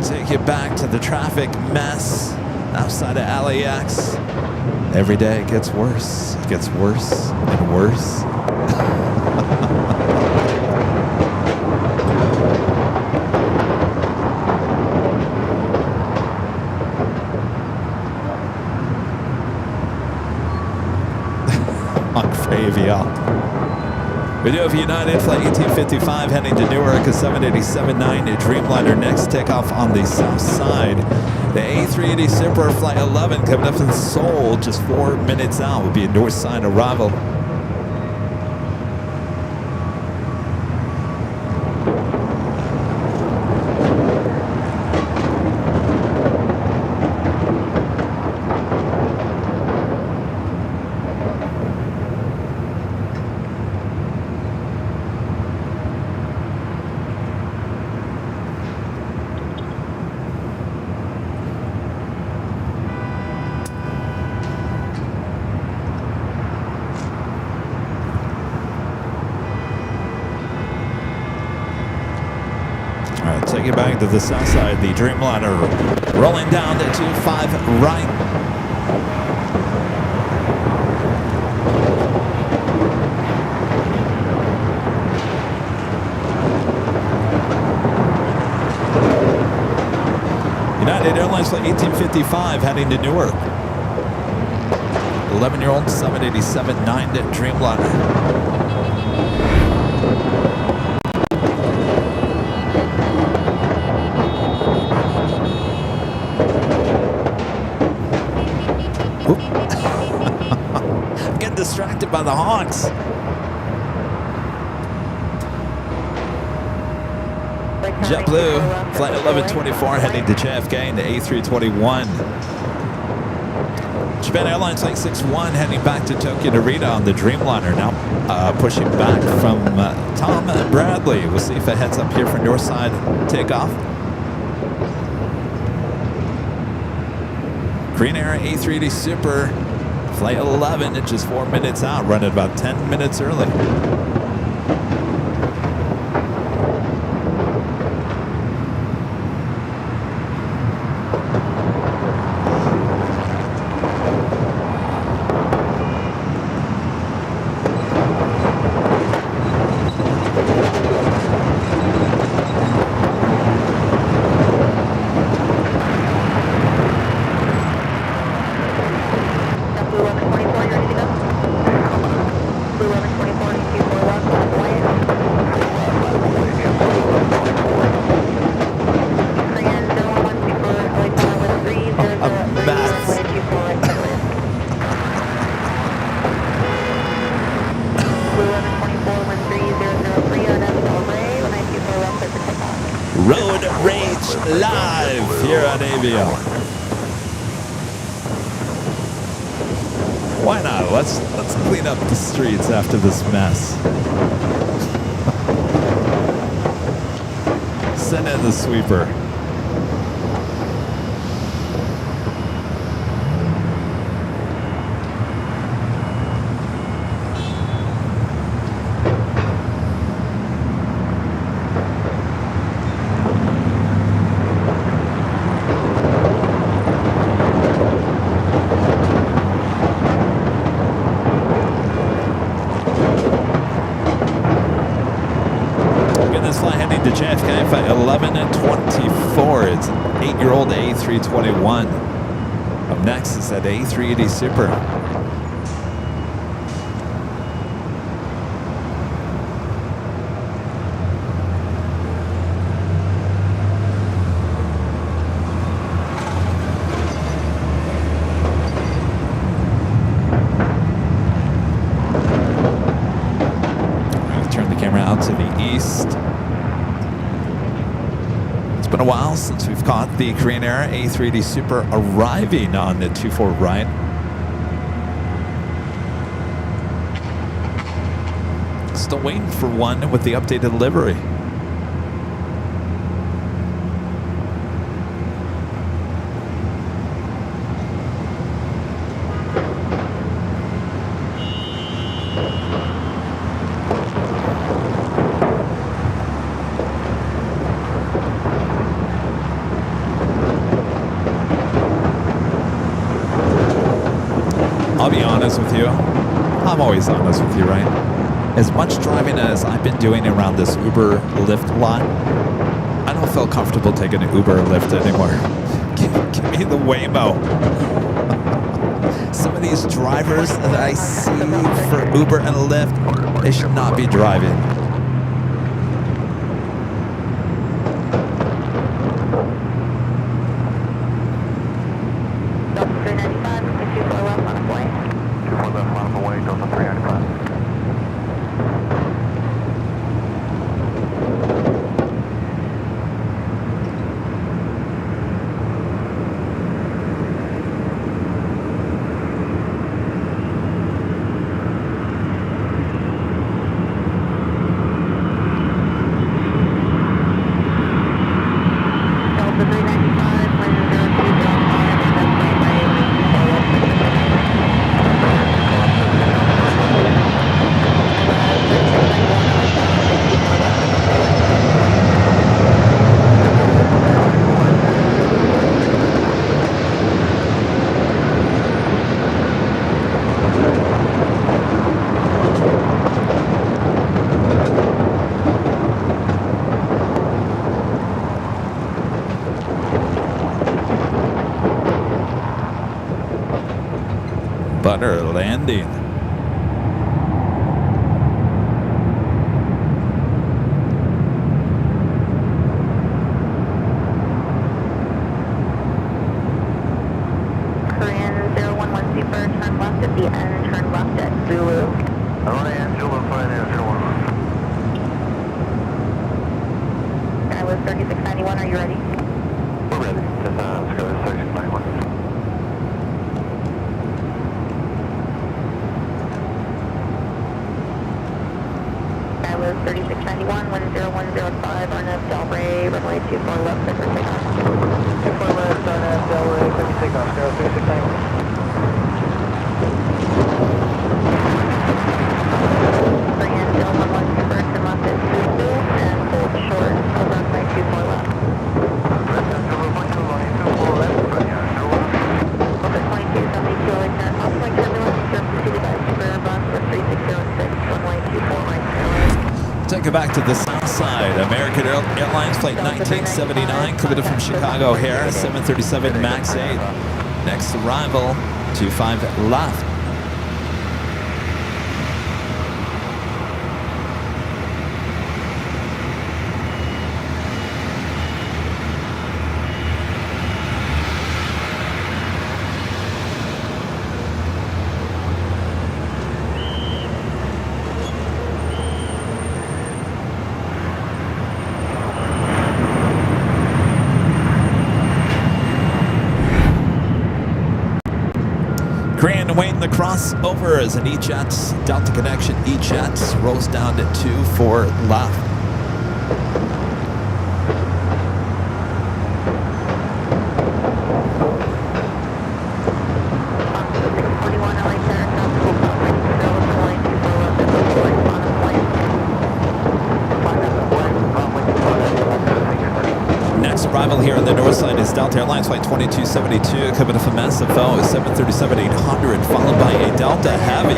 Take you back to the traffic mess outside of LAX. Every day it gets worse. It gets worse and worse. On Aviation. We do have United Flight 1855 heading to Newark, a 787-9 Dreamliner next takeoff on the south side. The A380 Super Flight 11 coming up in Seoul just 4 minutes out will be a north side arrival. Take it back to the south side. The Dreamliner rolling down to 25 right. United Airlines Flight 1855 heading to Newark. 11-year-old 787-9 Dreamliner. Distracted by the honks. JetBlue, Flight 1124 heading to JFK in the A321. Japan Airlines Flight 61 heading back to Tokyo Narita on the Dreamliner, now pushing back from Tom Bradley. We'll see if it heads up here for Northside takeoff. Green Air A380 Super Flight 11 at just 4 minutes out, running about 10 minutes early. Road Rage live here on Aviation. Why not? Let's clean up the streets after this mess. Send in the sweeper. JFK Flight 1124. It's an 8-year-old A321. Up next is that A380 Super. caught the Korean Air A380 Super arriving on the 24 right. Still waiting for one with the updated livery. I'll be honest with you. I'm always honest with you, right? As much driving as I've been doing around this Uber Lyft lot, I don't feel comfortable taking an Uber or Lyft anymore. Give me the Waymo. Some of these drivers that I see for Uber and Lyft, they should not be driving. Butter landing. Korean 011 Super, turn left at the end, turn left at Zulu. I was 3691, are you ready? We're ready. Just let's go to 3691. I was 3691, 10105, Arnab Delray, runway 24 left, clear for takeoff. 24 left, Arnab Delray, clear for takeoff. 3691. Korean 011 Super, turn left at Zulu, and hold short of runway 24 left. Over 2272, turn off like turbulence, turn preceded by Super bus with 3606, runway 24 right. Take it back to the south side. American Airlines flight 1979, coming from Chicago here, 737 MAX 8. Next arrival, 25 left. Korean waiting the crossover as an E-Jets, Delta connection E-Jets rolls down to 24 left. Next arrival here on the north side is Delta Airlines flight 2272, coming from SFO 737-800, followed by a Delta Heavy.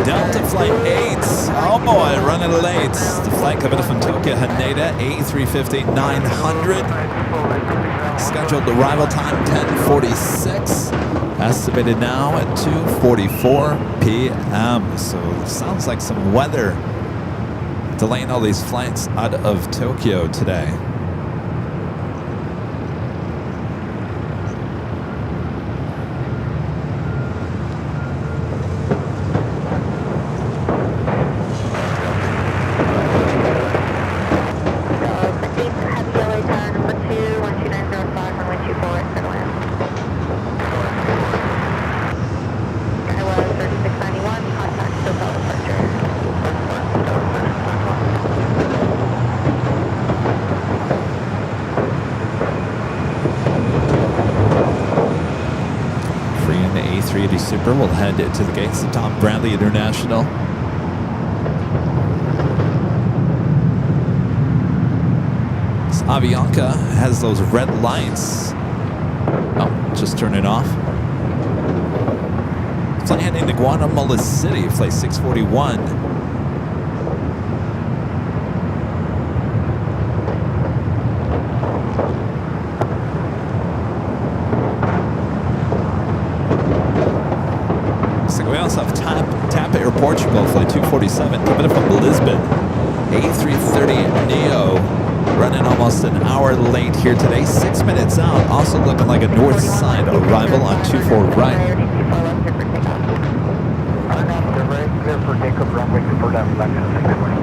Delta flight 8, oh boy, running late. The flight coming from Tokyo Haneda, A350-900. Scheduled arrival time 10:46. Estimated now at 2:44 p.m. So sounds like some weather delaying all these flights out of Tokyo today. departure. We'll head to the gates of Tom Bradley International. This Avianca has those red lights. Oh, just turn it off. Flight heading to Guatemala City, flight 641. We also have Tap Air Portugal, flight 247, coming from Lisbon. A330 Neo, running almost an hour late here today, 6 minutes out. Also looking like a north side arrival on 24 right. Clear for takeoff, runway 24 left, back to 620.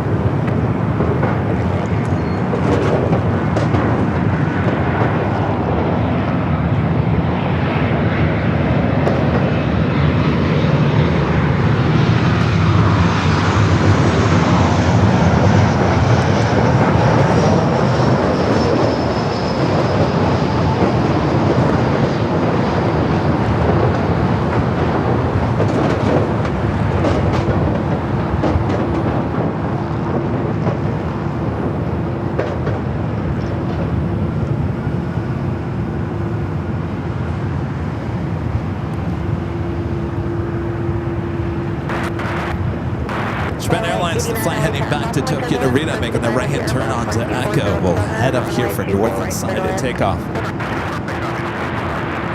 The flight heading back to Tokyo Narita, making the right-hand turn onto Echo. We'll head up here for northern side at takeoff.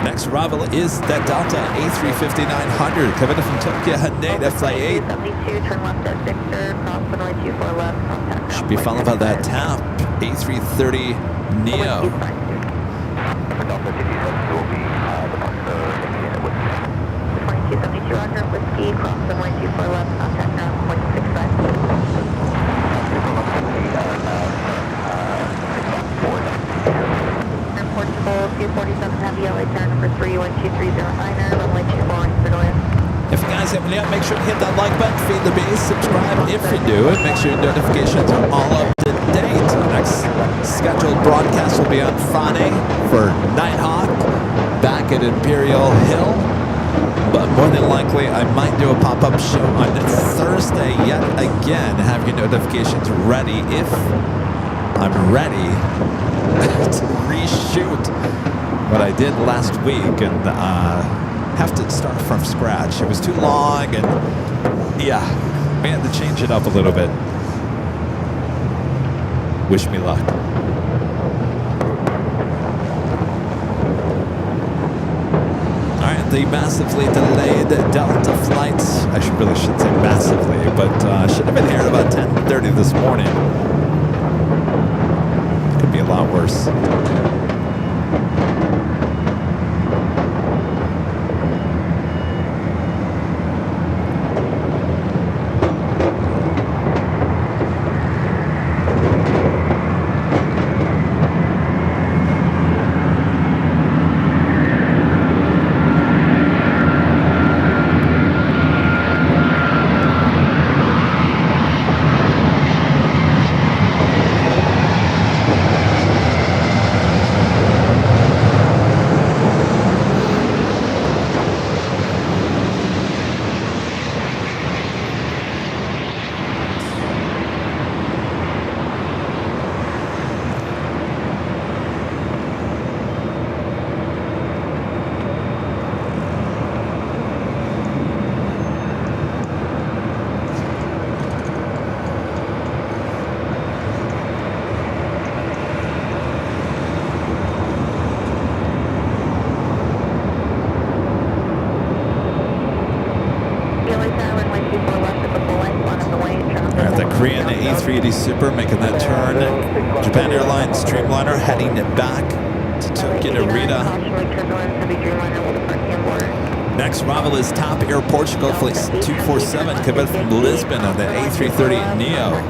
Next arrival is that Delta A350-900 coming in from Tokyo Haneda, flight 8. 72, turn left at Victor, cross runway 24 left, contact. Should be followed by that TAP A330 Neo. Roger, whiskey, cross runway 24 left, contact ground, 0.65. Portugal, 247 Heavy LA, turn number 31230 runway 24 in civilian. If you guys haven't yet, make sure to hit that like button, feed the beast, subscribe if you do, and make sure your notifications are all up to date. Next scheduled broadcast will be on Friday for Nighthawk back at Imperial Hill. But more than likely, I might do a pop-up show on Thursday yet again. Have your notifications ready if I'm ready to reshoot what I did last week and have to start from scratch. It was too long, and yeah, we had to change it up a little bit. Wish me luck. The massively delayed Delta flights. I really shouldn't say massively, but should have been here at about 10:30 this morning. Could be a lot worse. Korean A380 Super making that turn. Japan Airlines Dreamliner heading it back to Tokyo Narita. Next arrival is Top Air Portugal, flight 247, coming from Lisbon on the A330 Neo.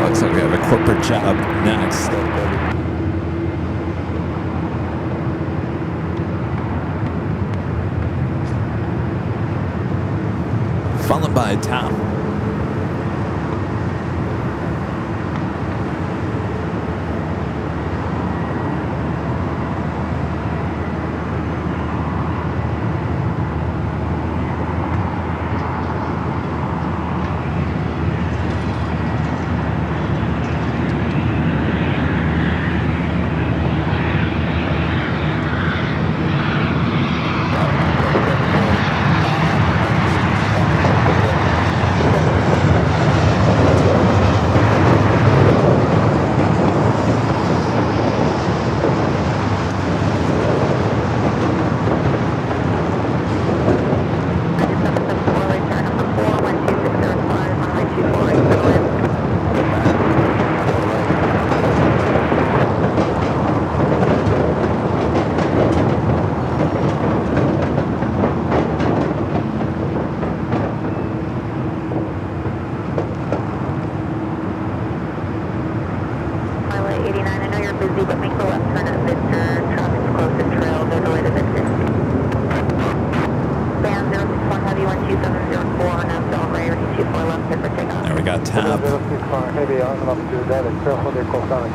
Looks like we have a corporate jet up next. Followed by Tom.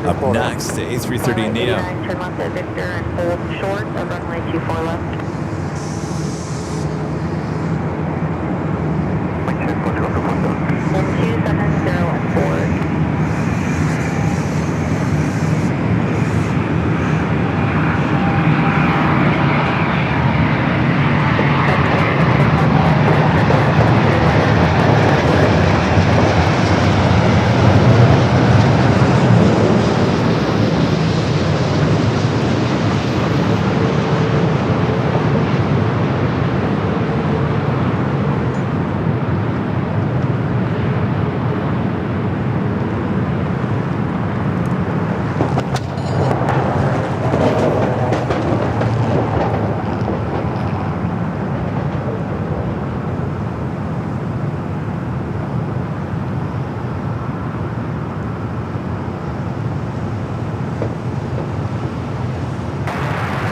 Up next, the A330 Neo. Turn left at Victor and hold short of runway 24 left. Wind 270 and forward.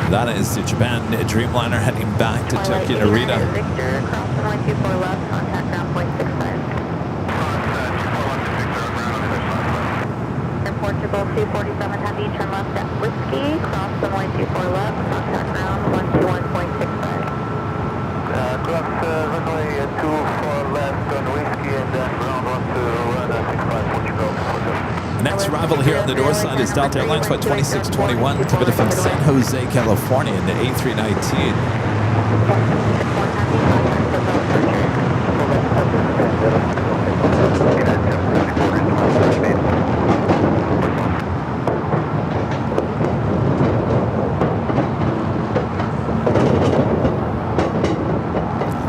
That is the Japan Dreamliner heading back to Tokyo Narita. Victor, cross runway 24 left, contact ground point 65. In Portugal 247 heavy, turn left at Whiskey, cross runway 24 left, contact ground 121.65. Cross runway 24 left on Whiskey and then ground 121.65 Portugal. The next arrival here on the north side is Delta Airlines Flight 2621, coming from San Jose, California in the A319.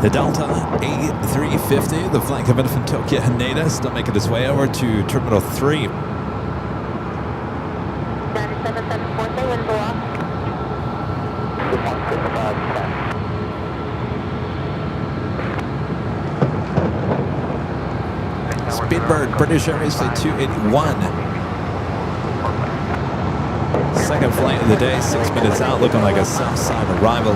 The Delta A350, the flight coming from Tokyo Haneda, still making its way over to Terminal 3. 9774, wind block. Speedbird, British Airways Flight 281. Second flight of the day, 6 minutes out, looking like a south side arrival.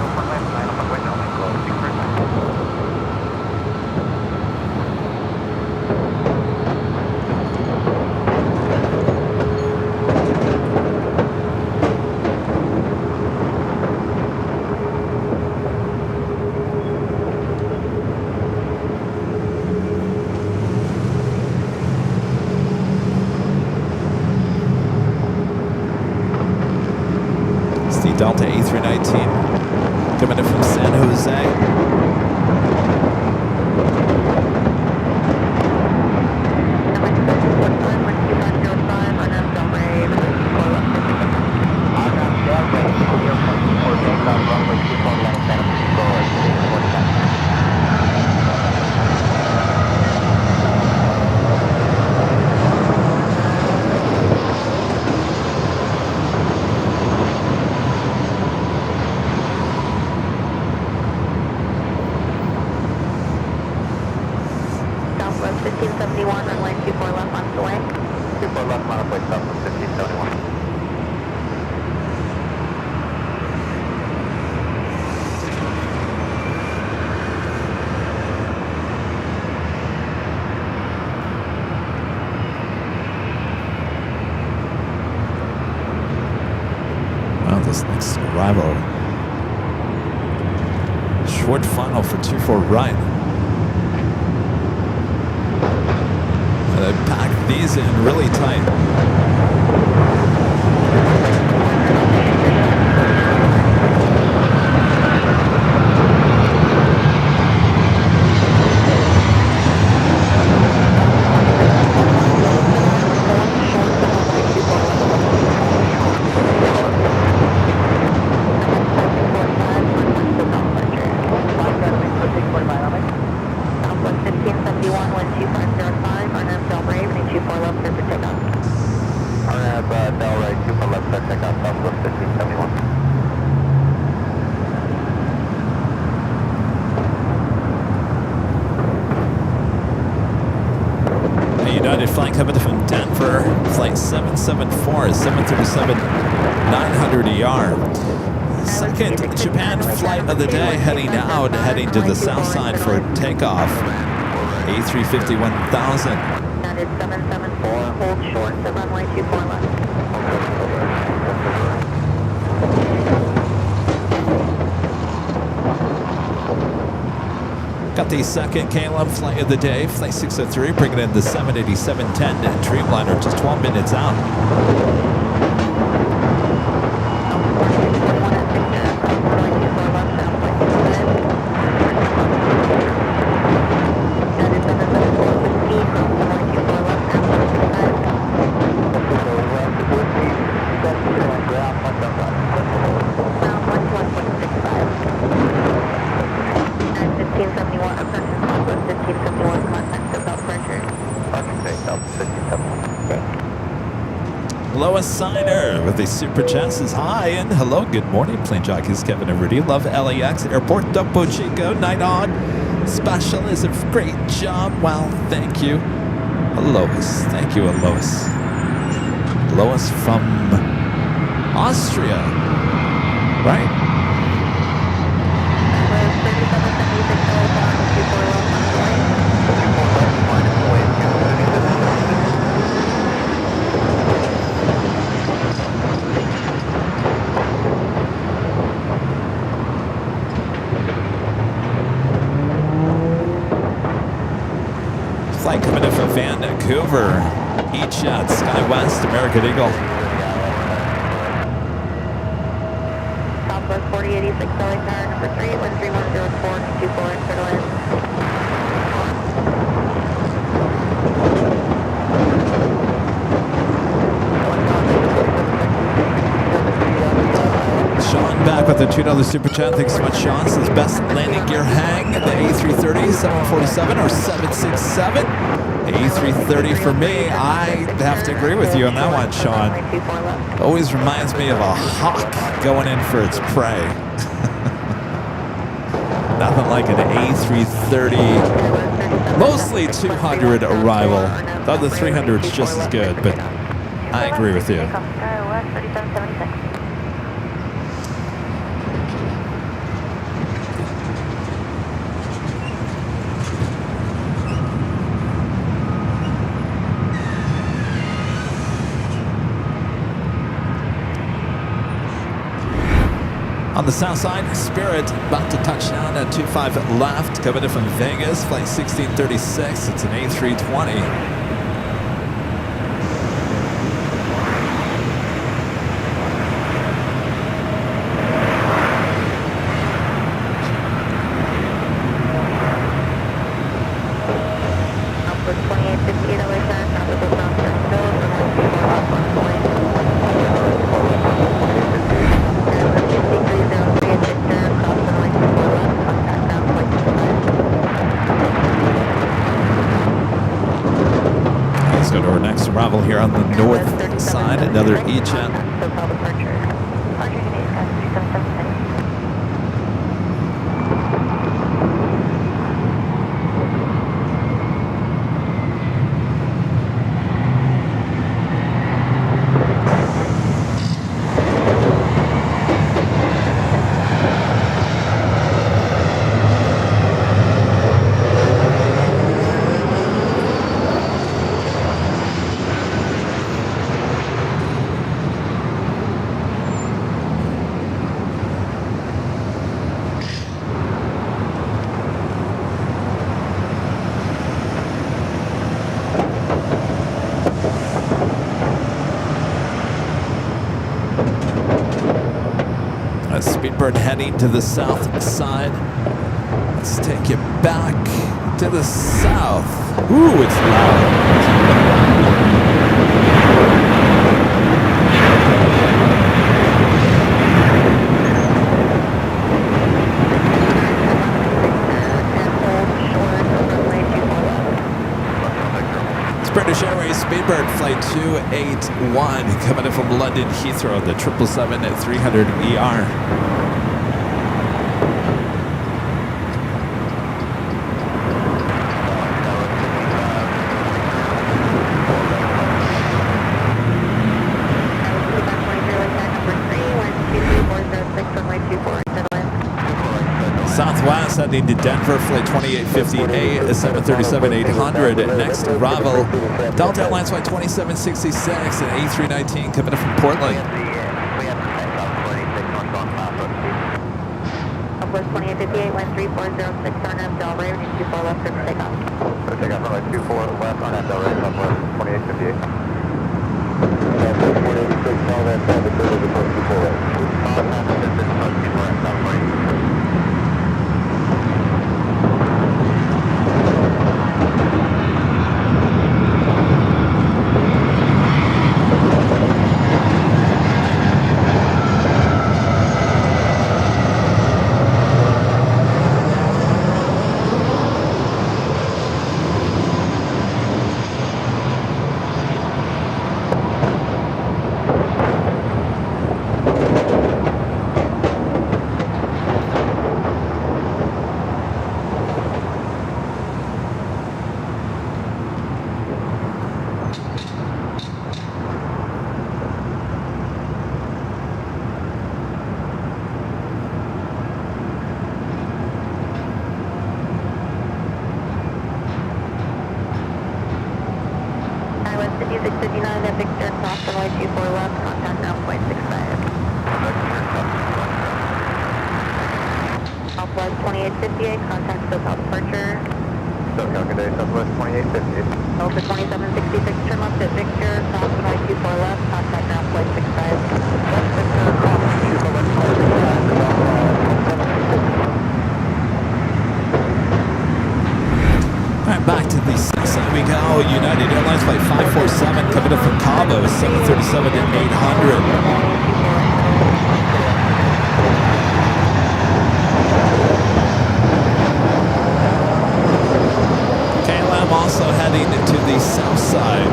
Delta A319 coming 1571, runway 24 left on the way. 24 left, modify Southwest 1571. This next arrival. Short final for 24 right. They pack these in really tight. Flight coming from Denver, flight 774, 737, 900 ER. Second Japan flight of the day heading out, heading to the south side for takeoff. A350 1000. United 774, hold short to runway 24 left. Got the second KLM flight of the day, flight 603, bringing in the 787-10 Dreamliner, just 12 minutes out. Lois Signer with the super chats is hi and hello, good morning, Plane Jockeys Kevin and Rudy. Love LAX Airport, Topo Chico, night on. Special is a great job. Wow, thank you, Lois. Thank you, Lois. Lois from Austria, right? Flight coming in from Vancouver, E-Jet, Sky West, American Eagle. Southwest 4086, LA Tower number 3, 13104, 24 and clear to land. Sean back with the $2 super chat. Thanks so much, Sean. Says best landing gear hang, the A330, 747 or 767. A330 for me. I have to agree with you on that one, Sean. Always reminds me of a hawk going in for its prey. Nothing like an A330. Mostly 200 arrival. The other 300 is just as good, but I agree with you. On the south side, Spirit about to touch down at 25 left, coming in from Vegas, flight 1636. It's an A320. Arrival here on the north side, another E-Jet. Speedbird heading to the south side. Let's take you back to the south. Ooh, it's loud. British Airways Speedbird Flight 281 coming in from London Heathrow, the 777-300ER. Southwest heading to Denver, flight 2850A, 737-800. Next arrival, Delta Airlines flight 2766 and A319 coming in from Portland. Southwest 2858, wind 3406, RNF Delray, 24 left, for takeoff. Takeoff runway 24 left, RNF Delray, Southwest 2858. Southwest 186, all that traffic over the post 24 right. Southwest 2858, contact SoCal departure. SoCal, good day, Southwest 2858. Delta 2766, turn left at Victor, cross runway 24 left, contact ground flight 65. West Victor, cross 24 left, flight 65. Alright, back to the south side we go. United Airlines flight 547 coming up from Cabo, 737-800. Also heading to the south side.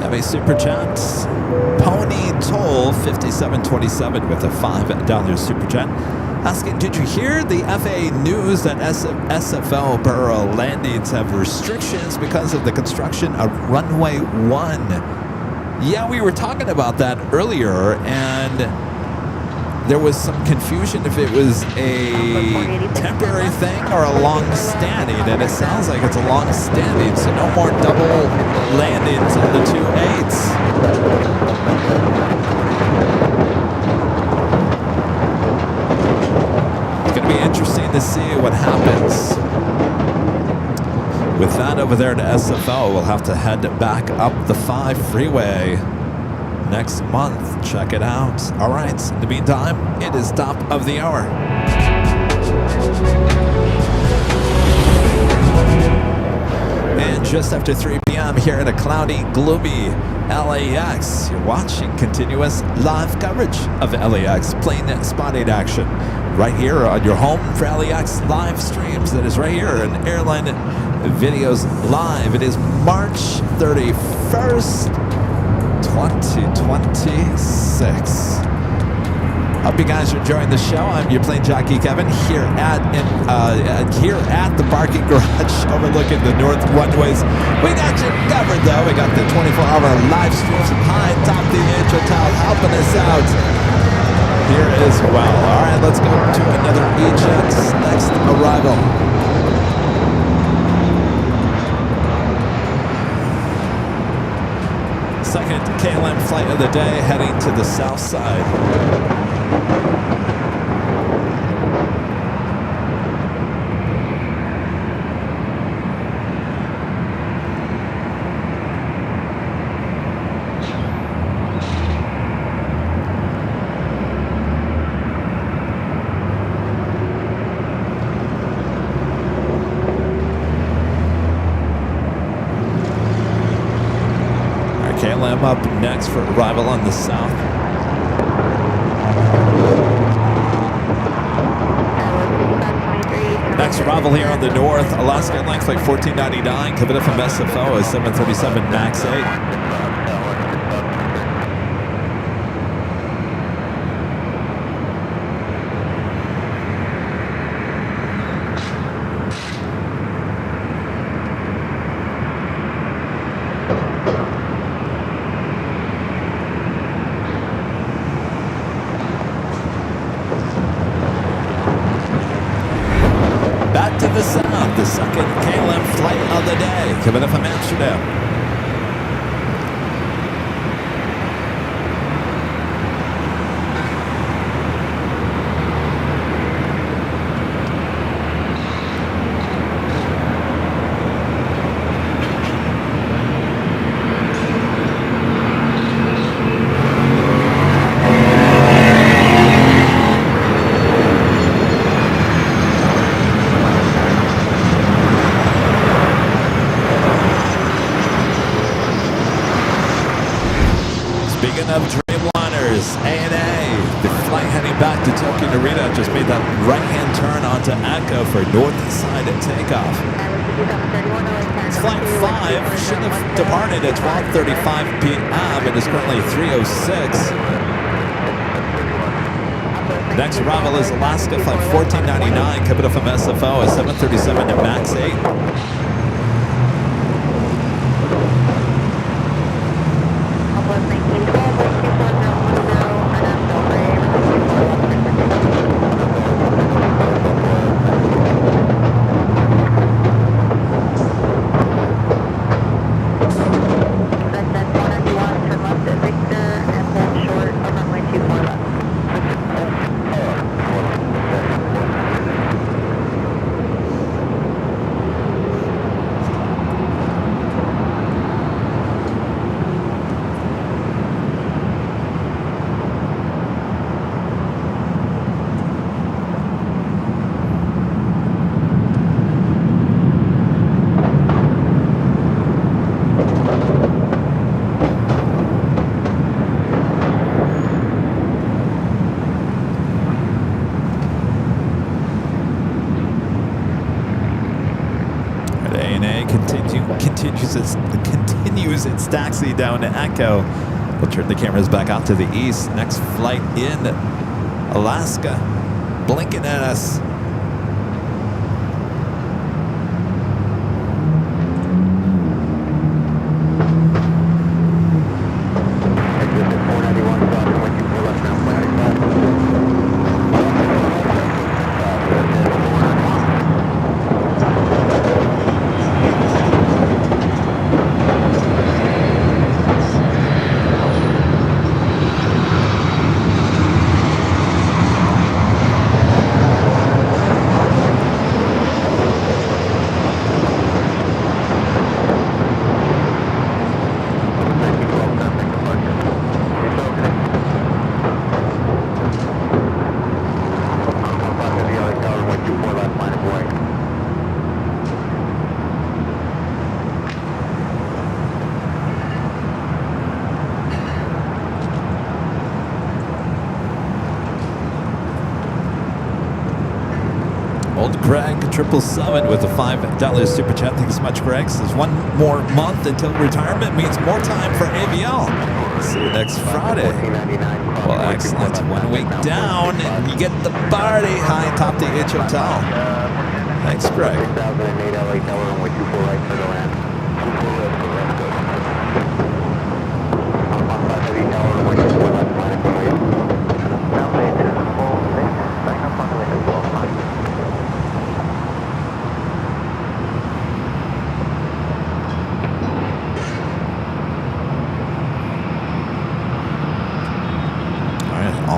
Have a super chat. Pony Toll 5727 with a $5 super chat asking, did you hear the FAA news that SFL borough landings have restrictions because of the construction of Runway 1? Yeah, we were talking about that earlier, and there was some confusion if it was a temporary thing or a long-standing, and it sounds like it's a long-standing, so no more double landings on the 28s. It's going to be interesting to see what happens with that over there to SFO. We'll have to head back up the 5 freeway next month. Check it out. All right. In the meantime, it is top of the hour. And just after 3 p.m. here in a cloudy, gloomy LAX, you're watching continuous live coverage of LAX plane spotting action right here on your home for LAX live streams. That is right here on Airline Videos Live. It is March 31st, 2026. Hope you guys are enjoying the show. I'm your Plane Jockey Kevin here at the parking garage overlooking the North Runways. We got you covered though. We got the 24-hour live streams from high top the Edge Hotel helping us out here as well. All right, let's go to another eject's next arrival. KLM flight of the day heading to the south side. KLM up next for arrival on the south. Next arrival here on the north, Alaska Airlines flight 1499, coming in from SFO, a 737 MAX 8. Back to the south, the second KLM flight of the day, coming in from Amsterdam. Speaking of Dreamliners, ANA, the flight heading back to Tokyo Narita just made that right-hand turn onto Echo for north side takeoff. Flight 5 should have departed at 12:35 p.m. and is currently 3:06. Next arrival is Alaska flight 1499, coming up from SFO, a 737 MAX 8. Continues its taxi down to Echo. We'll turn the cameras back out to the east. Next flight in Alaska, blinking at us. Greg 777 with a $5 super chat. Thanks so much, Greg. Says 1 more month until retirement means more time for AVL. See you next Friday. Well, excellent. 1 week down, and you get the party high top the H Hotel. Thanks, Greg.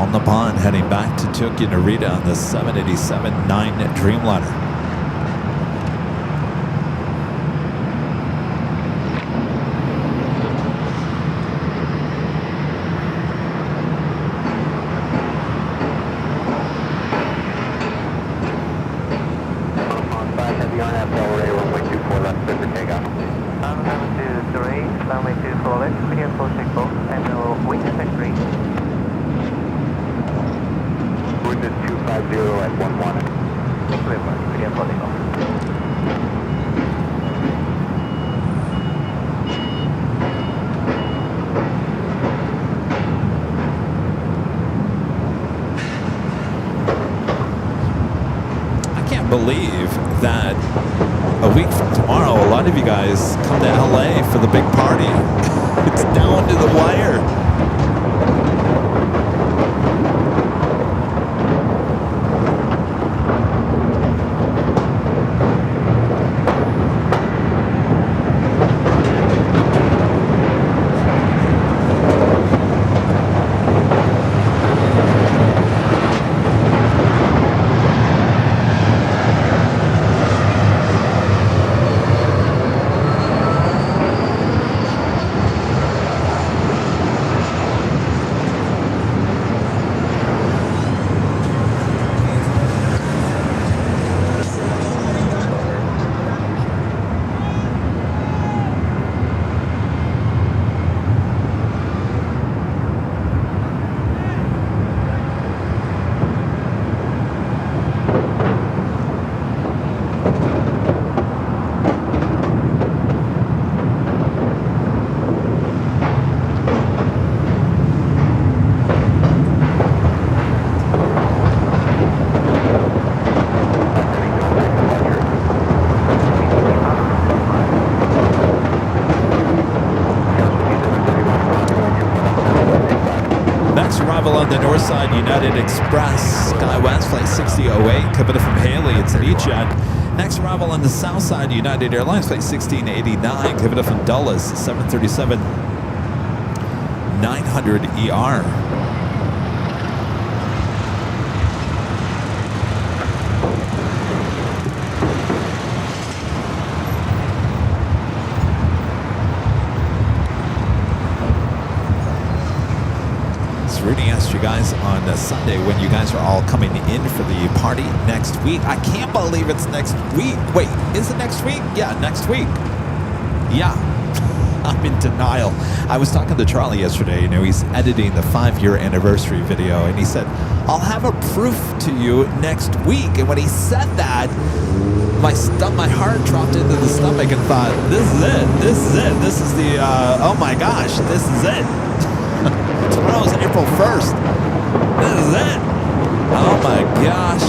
on the pond, heading back to Tokyo Narita on the 787-9 Dreamliner. Believe that a week from tomorrow, a lot of you guys come to LA for the big party. It's down to the wire. On the north side, United Express, SkyWest Flight 6008, coming in from Haley, it's an E-Jet. Next arrival on the south side, United Airlines Flight 1689, coming in from Dulles, 737 900 ER. Rudy asked you guys on Sunday when you guys are all coming in for the party next week. I can't believe it's next week. Wait, is it next week? Yeah, next week. Yeah, I'm in denial. I was talking to Charlie yesterday. You know, he's editing the 5-year anniversary video, and he said, I'll have a proof to you next week. And when he said that, my heart dropped into the stomach and thought, this is it. This is it. This is the, oh my gosh, this is it. Tomorrow's April 1st. This is it. Oh my gosh.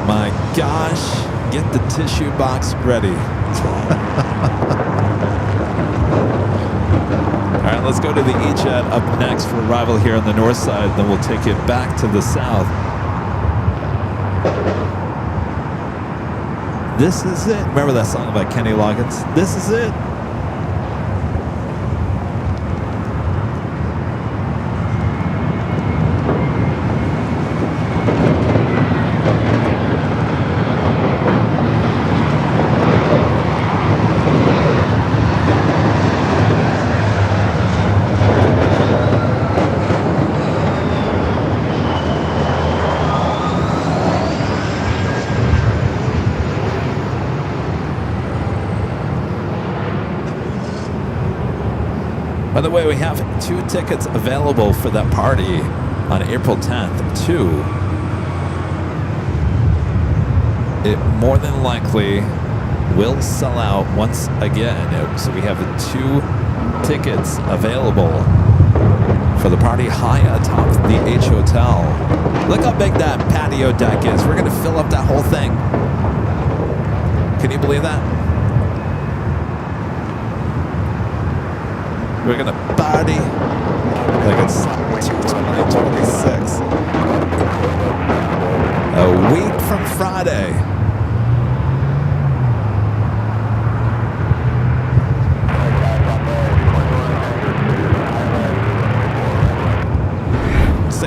My gosh. Get the tissue box ready. All right, let's go to the E-Jet up next for arrival here on the north side. Then we'll take it back to the south. This is it. Remember that song by Kenny Loggins? This is it. By the way, we have 2 tickets available for that party on April 10th. 2. It more than likely will sell out once again. So we have 2 tickets available for the party high atop the H Hotel. Look how big that patio deck is. We're going to fill up that whole thing. Can you believe that? We're going to party like it's 2026. A week from Friday.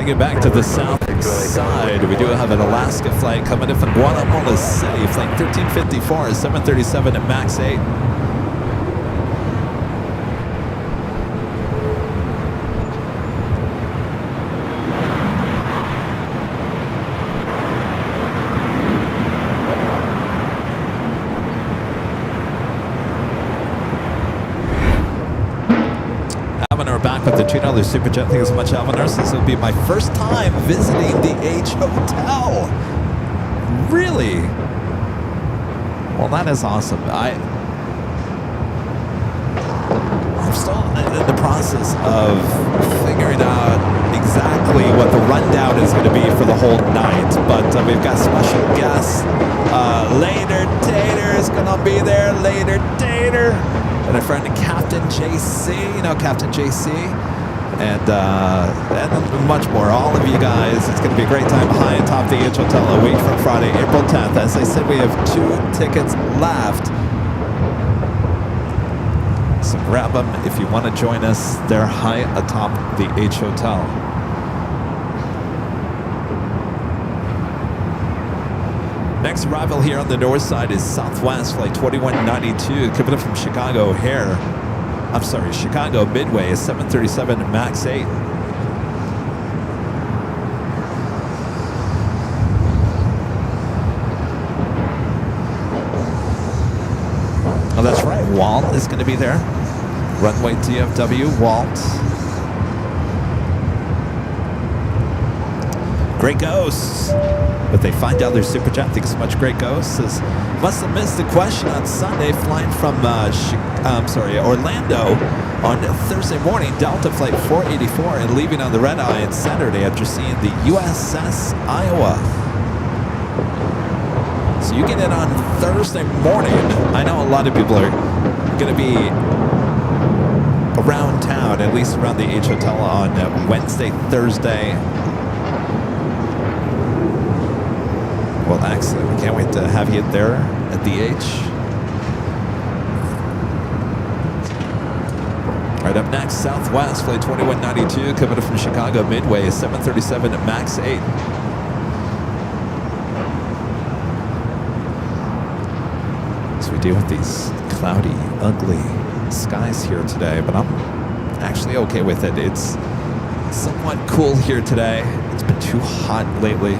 Taking it back to the south side, we do have an Alaska flight coming in from Guatemala City, flight 1354, 737 at max 8. Back with the $2 super chat. Thank you so much, Alvin Nurse. This will be my first time visiting the H Hotel. Really? Well, that is awesome. I'm still in the process of figuring out exactly what the rundown is going to be for the whole night. But we've got special guests. Later Tater is going to be there. Later Tater. And a friend, Captain JC, you know Captain JC, and much more. All of you guys, it's going to be a great time high atop the H Hotel a week from Friday, April 10th. As I said, we have 2 tickets left. So grab them if you want to join us. They're high atop the H Hotel. Next arrival here on the north side is Southwest flight 2192 coming up from Chicago O'Hare. I'm sorry, Chicago Midway is 737 max 8. Oh, that's right. Walt is going to be there. Runway DFW, Walt. Great Ghosts. But they find out their super chat. Thanks so much, Great Ghosts. Must have missed the question on Sunday, flying from Orlando on Thursday morning, Delta flight 484, and leaving on the red eye on Saturday after seeing the USS Iowa. So you get in on Thursday morning. I know a lot of people are going to be around town, at least around the H Hotel on Wednesday, Thursday. Well, excellent. We can't wait to have you there at the H. Right up next, Southwest flight 2192 coming up from Chicago Midway, 737 max 8. So we deal with these cloudy, ugly skies here today, but I'm actually okay with it. It's somewhat cool here today. It's been too hot lately.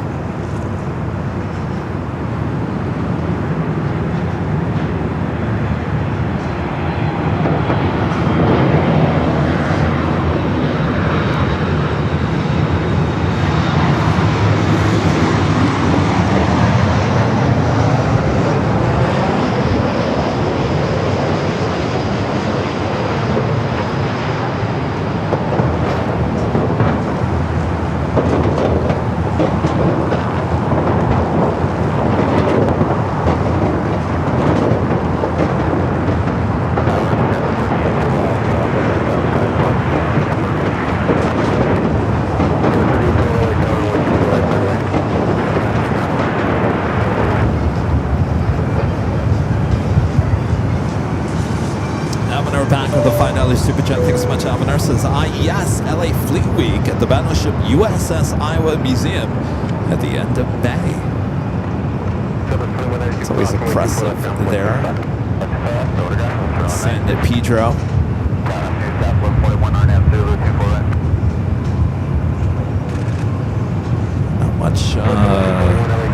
Super chat. Thanks so much, Alvin says, yes, LA Fleet Week at the Battleship USS Iowa Museum at the end of May. It's always impressive there. San Pedro. Not much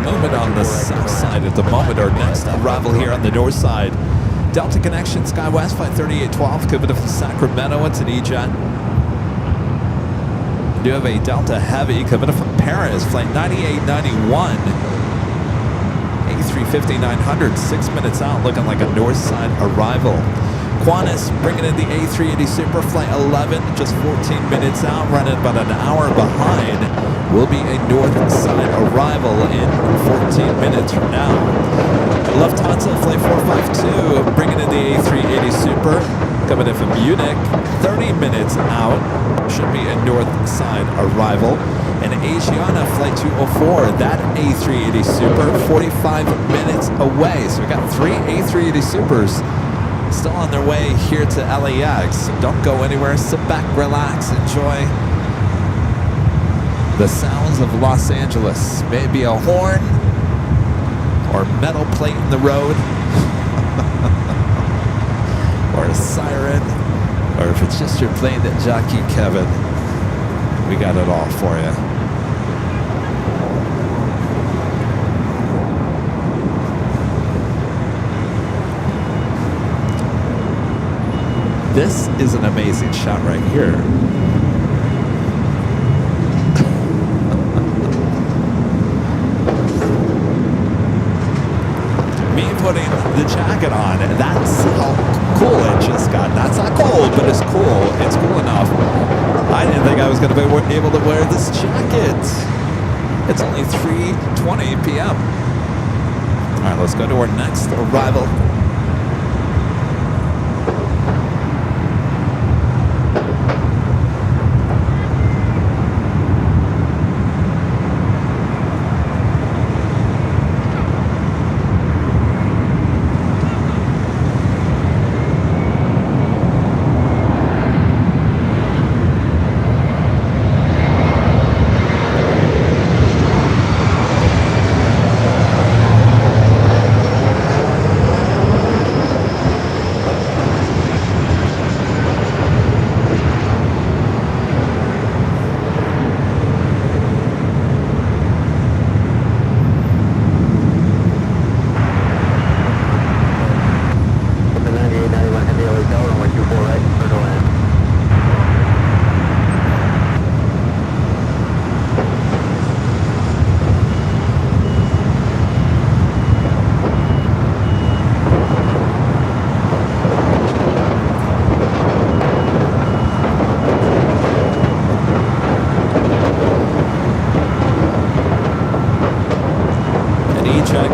movement on the south side at the moment. Our next arrival here on the north side, Delta Connection SkyWest flight 3812 coming up from Sacramento. It's an E-Jet. We do have a Delta Heavy coming up from Paris, flight 9891. A350-900, 6 minutes out, looking like a north side arrival. Qantas bringing in the A380 Super flight 11, just 14 minutes out, running about an hour behind. Will be a north side arrival in 14 minutes from now. Lufthansa flight 452 bringing in the A380 Super, coming in from Munich, 30 minutes out, should be a north side arrival. And Asiana flight 204, that A380 Super, 45 minutes away. So we got 3 A380 Supers still on their way here to LAX. So don't go anywhere, sit back, relax, enjoy The sounds of Los Angeles. Maybe a horn or metal plate in the road or a siren, or if it's just your Plane Jockey Kevin, we got it all for you. This is an amazing shot right here. Me putting the jacket on, that's how cool it just got. That's not cold, but it's cool. It's cool enough. I didn't think I was going to be able to wear this jacket. It's only 3:20 p.m. All right, let's go to our next arrival.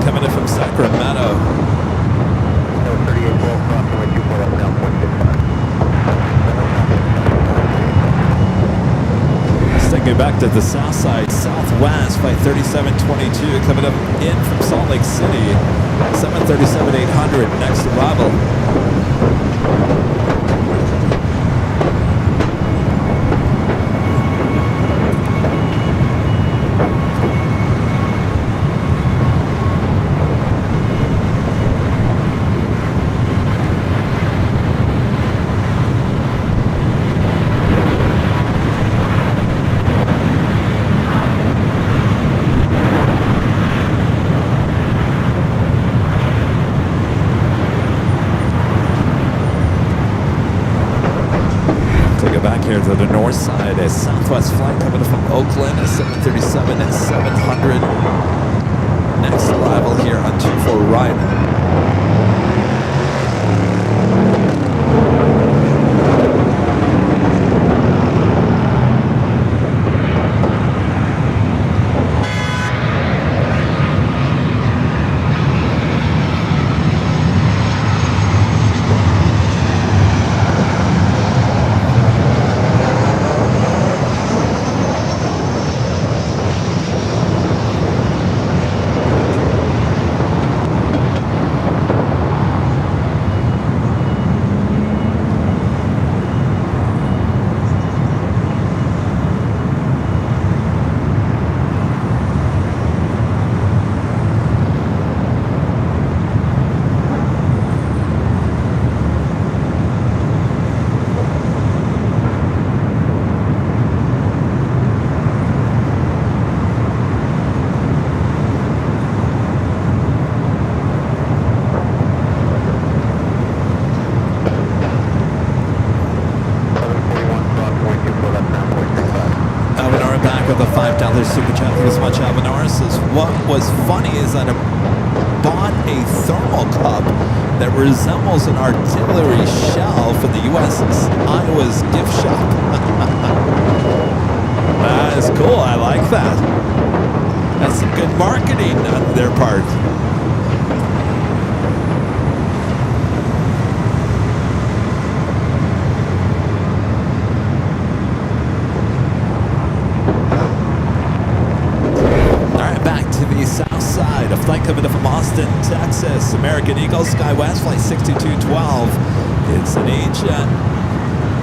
Coming in from Sacramento. Let's take it back to the south side, southwest, flight 3722, coming up in from Salt Lake City, 737-800, next arrival. Back here to the north side, a Southwest flight coming from Oakland, a 737 and 700. Next arrival here on 24 right. With a $5 super chat. Thank you so much, Alvin says, what was funny is that I bought a thermal cup that resembles an artillery shell from the U.S. Iowa's gift shop. That is cool. I like that. That's some good marketing on their part. South side, a flight coming in from Austin, Texas, American Eagle, SkyWest, flight 6212. It's an E-Jet.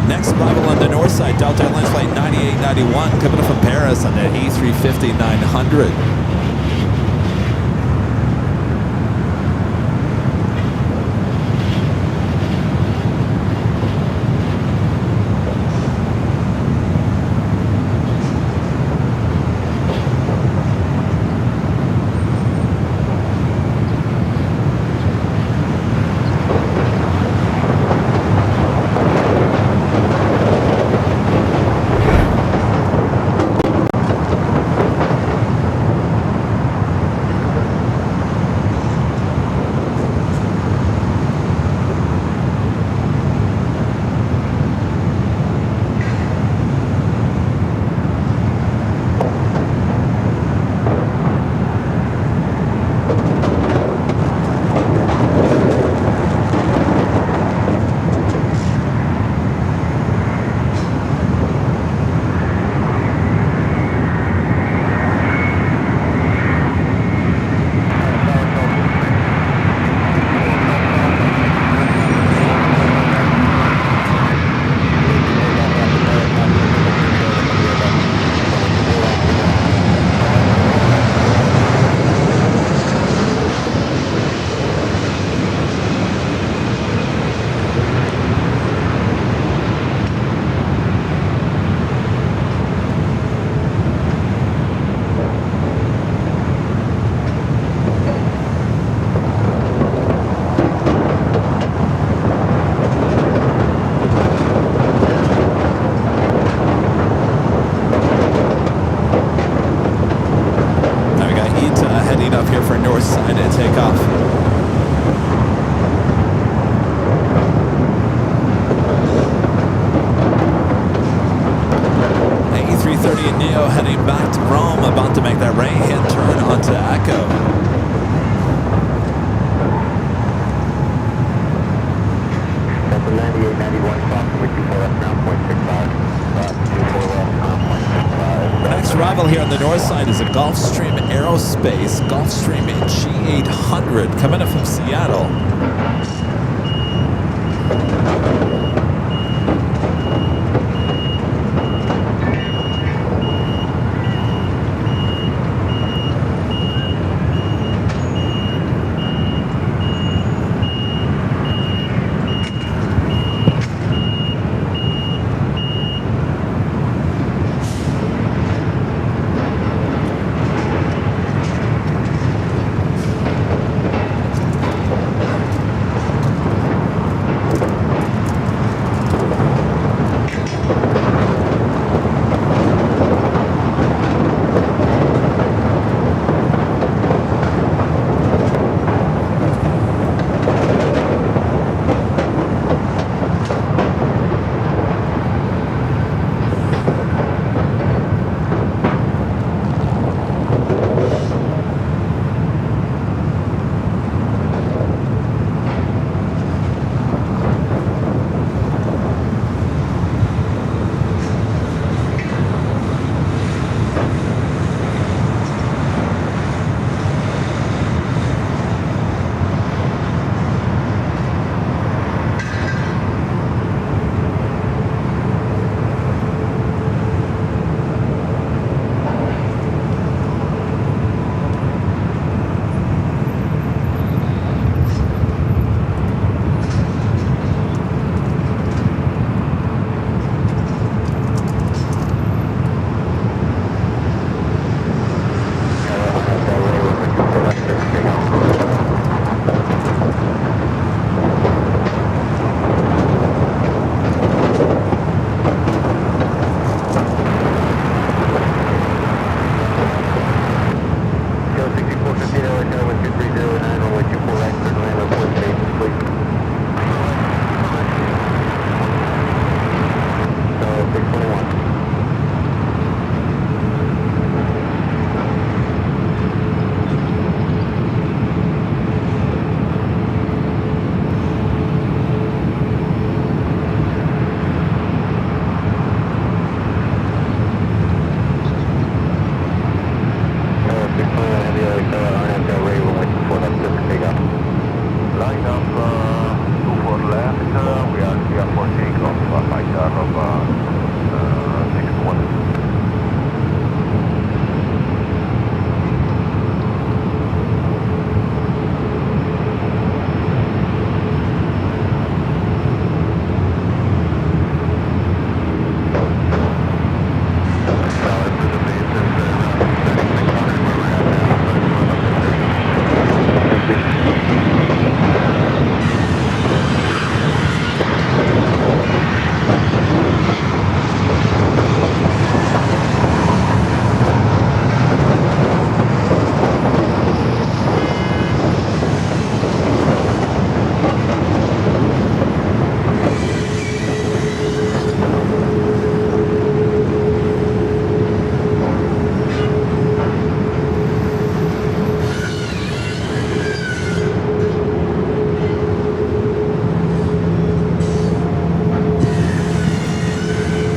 Next arrival on the north side, Delta Airlines Flight 9891 coming up from Paris on the A350-900. Here on the north side is a Gulfstream Aerospace Gulfstream G800 coming up from Seattle.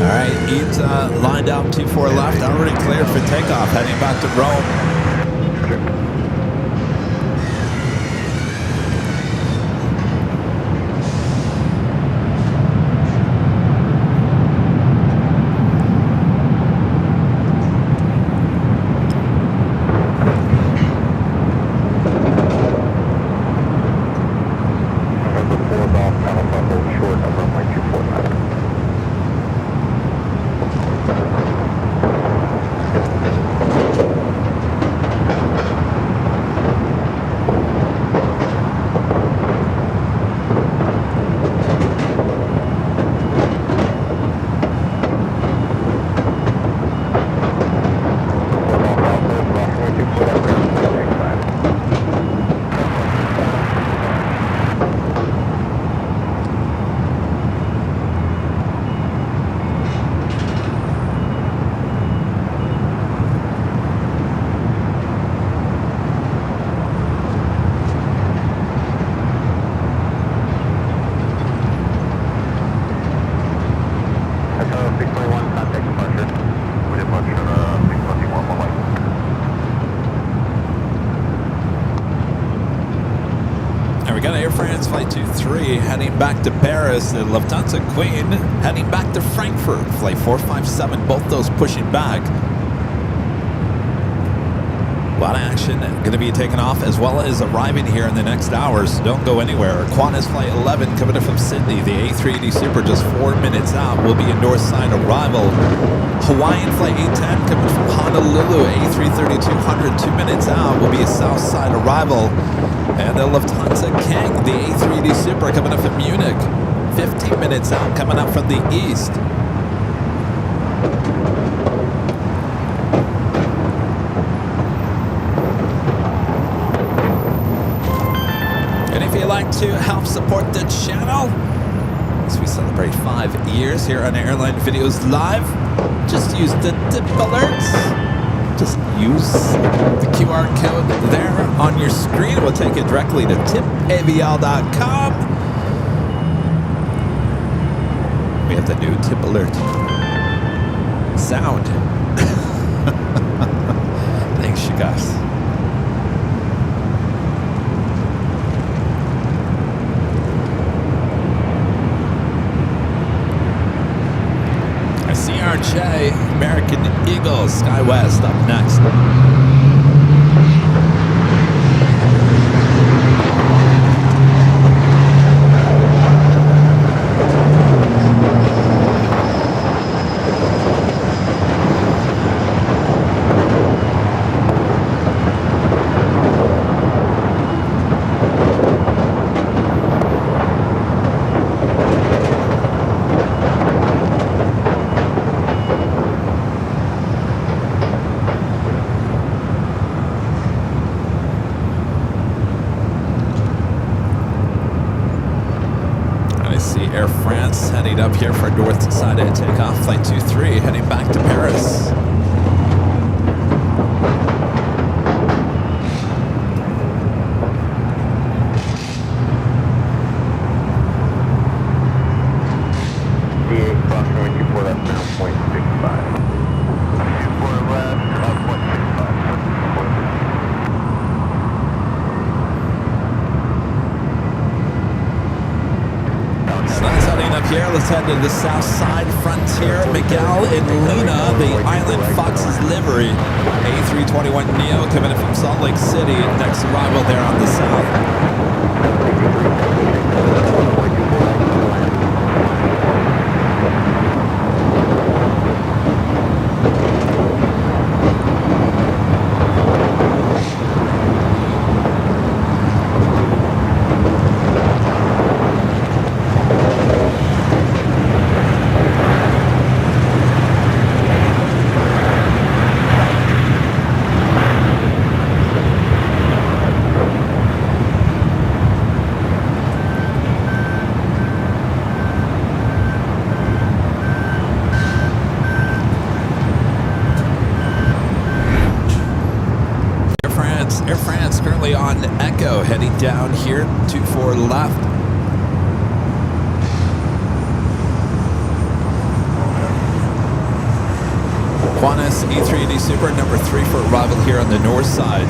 right, Eads lined up 24 left, already cleared for takeoff, heading back to Rome. Flight 23 heading back to Paris, the Lufthansa Queen heading back to Frankfurt, flight 457, both those pushing back. A lot of action going to be taken off as well as arriving here in the next hours, so don't go anywhere. Qantas Flight 11 coming in from Sydney, the A380 Super just 4 minutes out will be indoor side arrival. Hawaiian Flight 810 coming from Honolulu, A330-200 2 minutes out will be a south side arrival. And the Lufthansa King, the A380 Super coming up from Munich, 15 minutes out, coming up from the east. And if you'd like to help support the channel, as we celebrate 5 years here on Airline Videos Live, just use the tip alerts. Just use the QR code there on your screen. It will take you directly to tipavial.com. We have the new tip alert sound. Thanks, you guys. CRJ, American Eagle, SkyWest up next. Air France heading up here for north side of takeoff, flight 23, heading back to Paris. Let's head to the south side frontier. Miguel in Lena, the Island Fox's livery. A321neo coming in from Salt Lake City. Next arrival there on the south. Air France currently on Echo, heading down here, 24 left. Qantas A380 Super, number 3 for arrival here on the north side.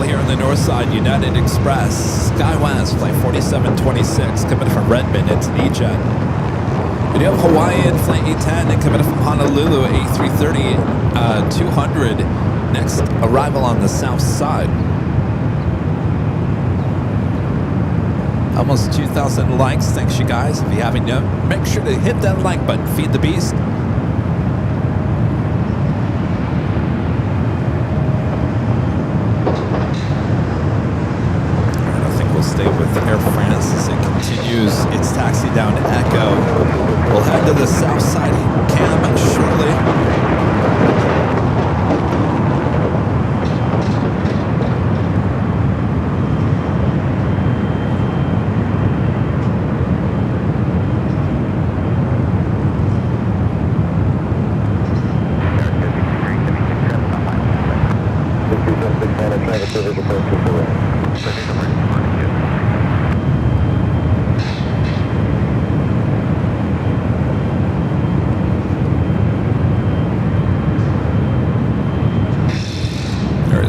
Here on the north side, United Express, SkyWest, flight 4726, coming from Redmond, it's an E-Jet. We do have Hawaiian, flight 810, and coming from Honolulu, A330, 200, next arrival on the south side. Almost 2,000 likes, thanks you guys. If you haven't yet, make sure to hit that like button, feed the beast. Stay with Air France as it continues its taxi down to Echo. We'll head to the south side cam shortly.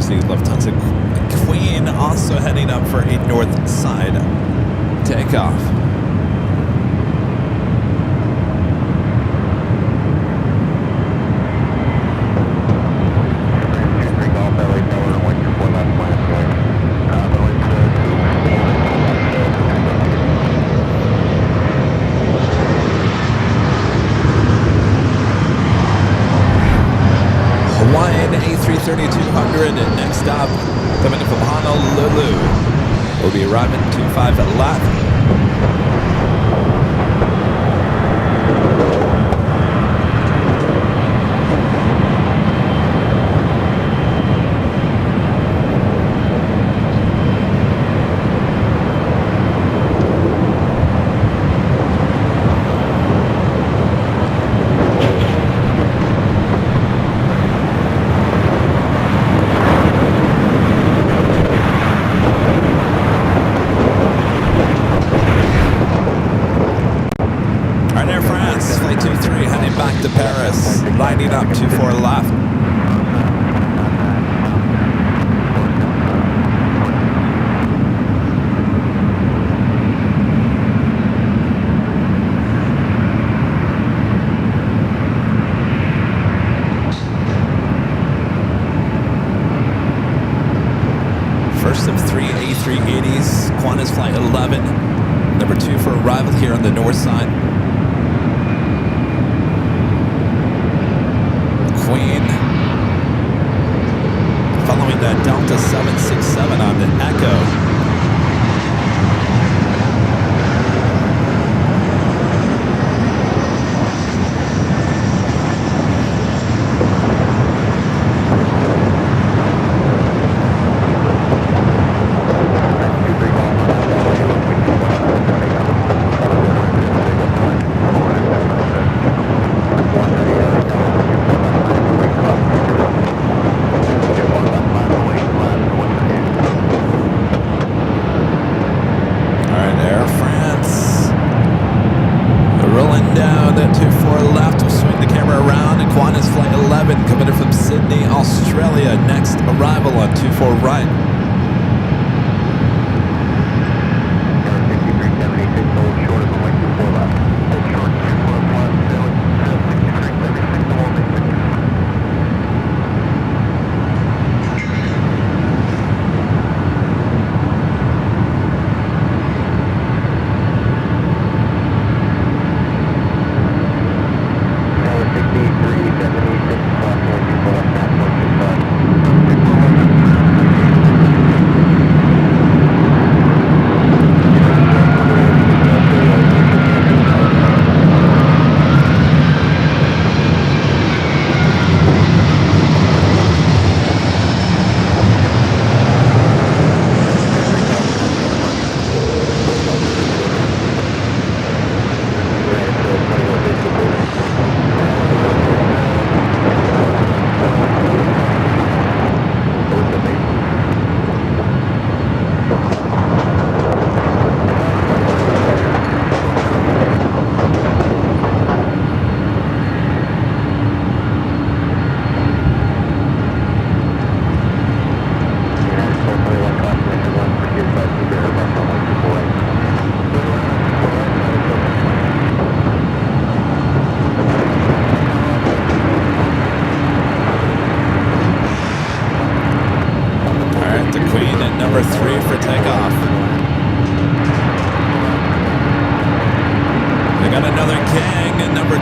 The Lufthansa Queen also heading up for a north side takeoff. Hawaiian A330-200, and next up, coming in from Honolulu, will be arriving 25 left. To Paris, lining up 24 left. First of 3 A380s, Qantas Flight 11, number 2 for arrival here on the north side. Queen, following that Delta 767 on the Echo. Australia, next arrival on 24 right.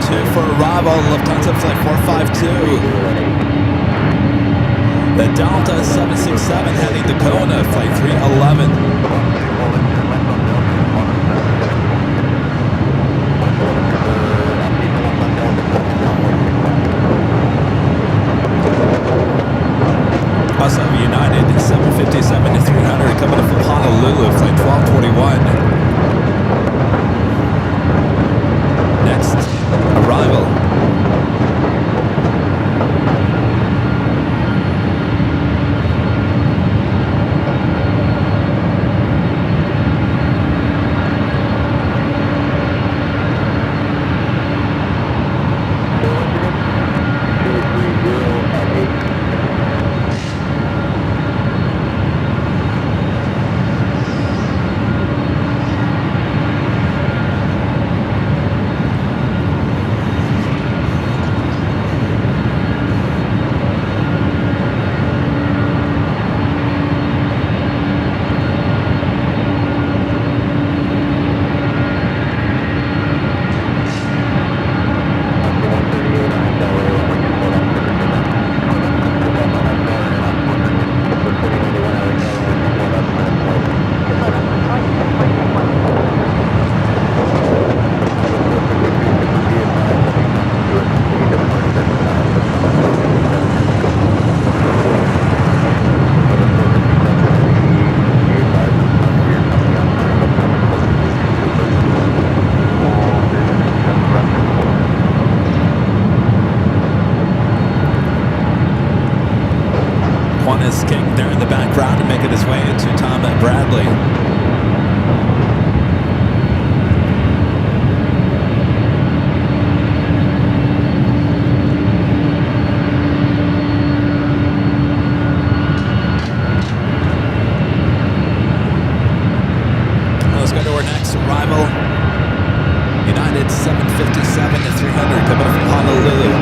2 for arrival, Lufthansa Flight 452. The Delta 767 heading to Kona, Flight 311. Also, United 757-300 coming to from Honolulu, Flight 1241. Next arrival. King there in the background and making his way into Tom Bradley. Let's go to our next arrival. United 757-300 coming from Honolulu.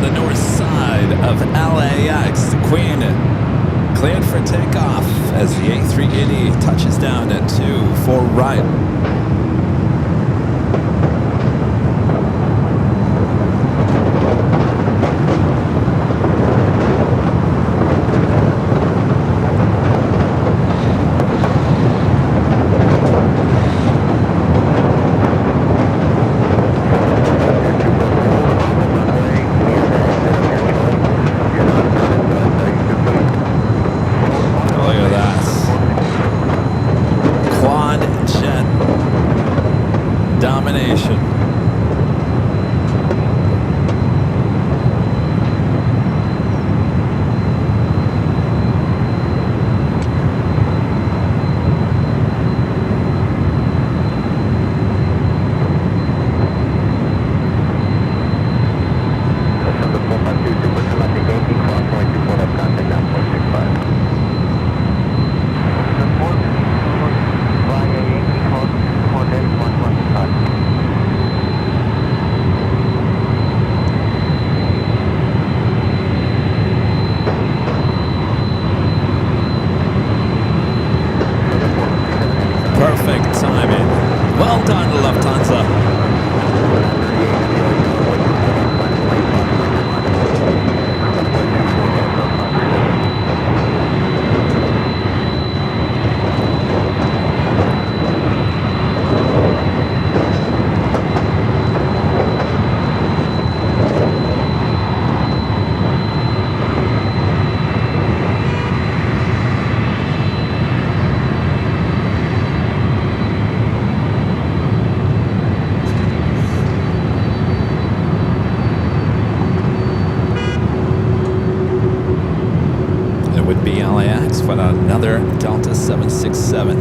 on the north side of LAX. The Queen cleared for takeoff as the A380 touches down at 2 right. Domination. Perfect timing. Well done, Lufthansa. Would be LAX for another Delta 767.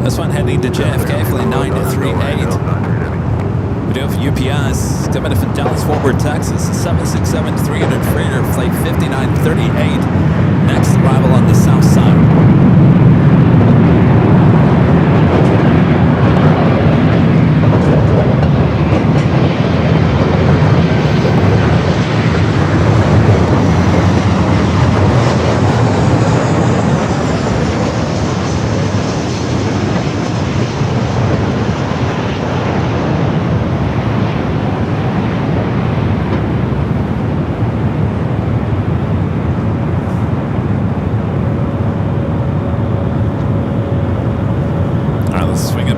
This one heading to JFK, flight 938. We do have UPS coming in from Dallas Fort Worth, Texas, 767-300 freighter, flight 5938. Next arrival on the south side.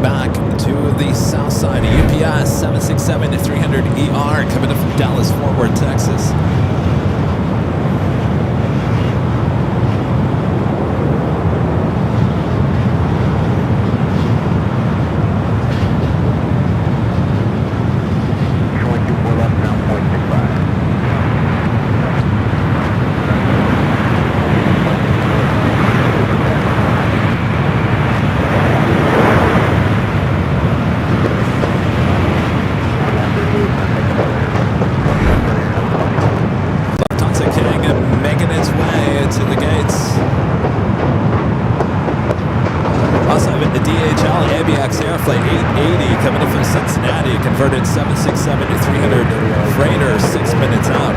Back to the south side of UPS 767-300ER coming up from Dallas Fort Worth, Texas. Making its way to the gates. Also have the DHL ABX Air Flight 880 coming in from Cincinnati, converted 767-300 freighter 6 minutes out.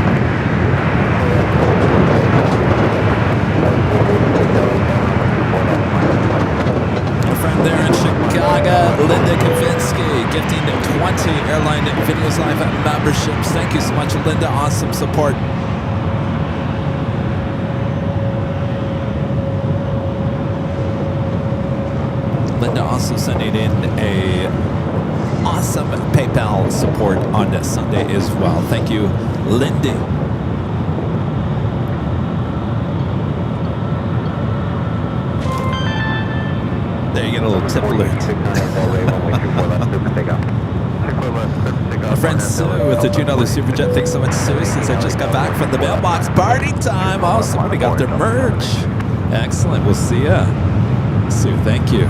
A friend there in Chicago, Linda Kavinsky, gifting 20 Airline Videos Live memberships. Thank you so much, Linda. Awesome support. Linda also sending in a awesome PayPal support on Sunday as well. Thank you, Lindy. There you get a little tip alert. My friend Sue with the $2 Super Jet. Thanks so much, Sue. Since I just got back from the mailbox, party time. Oh, somebody got their merch. Excellent. We'll see ya, Sue. Thank you.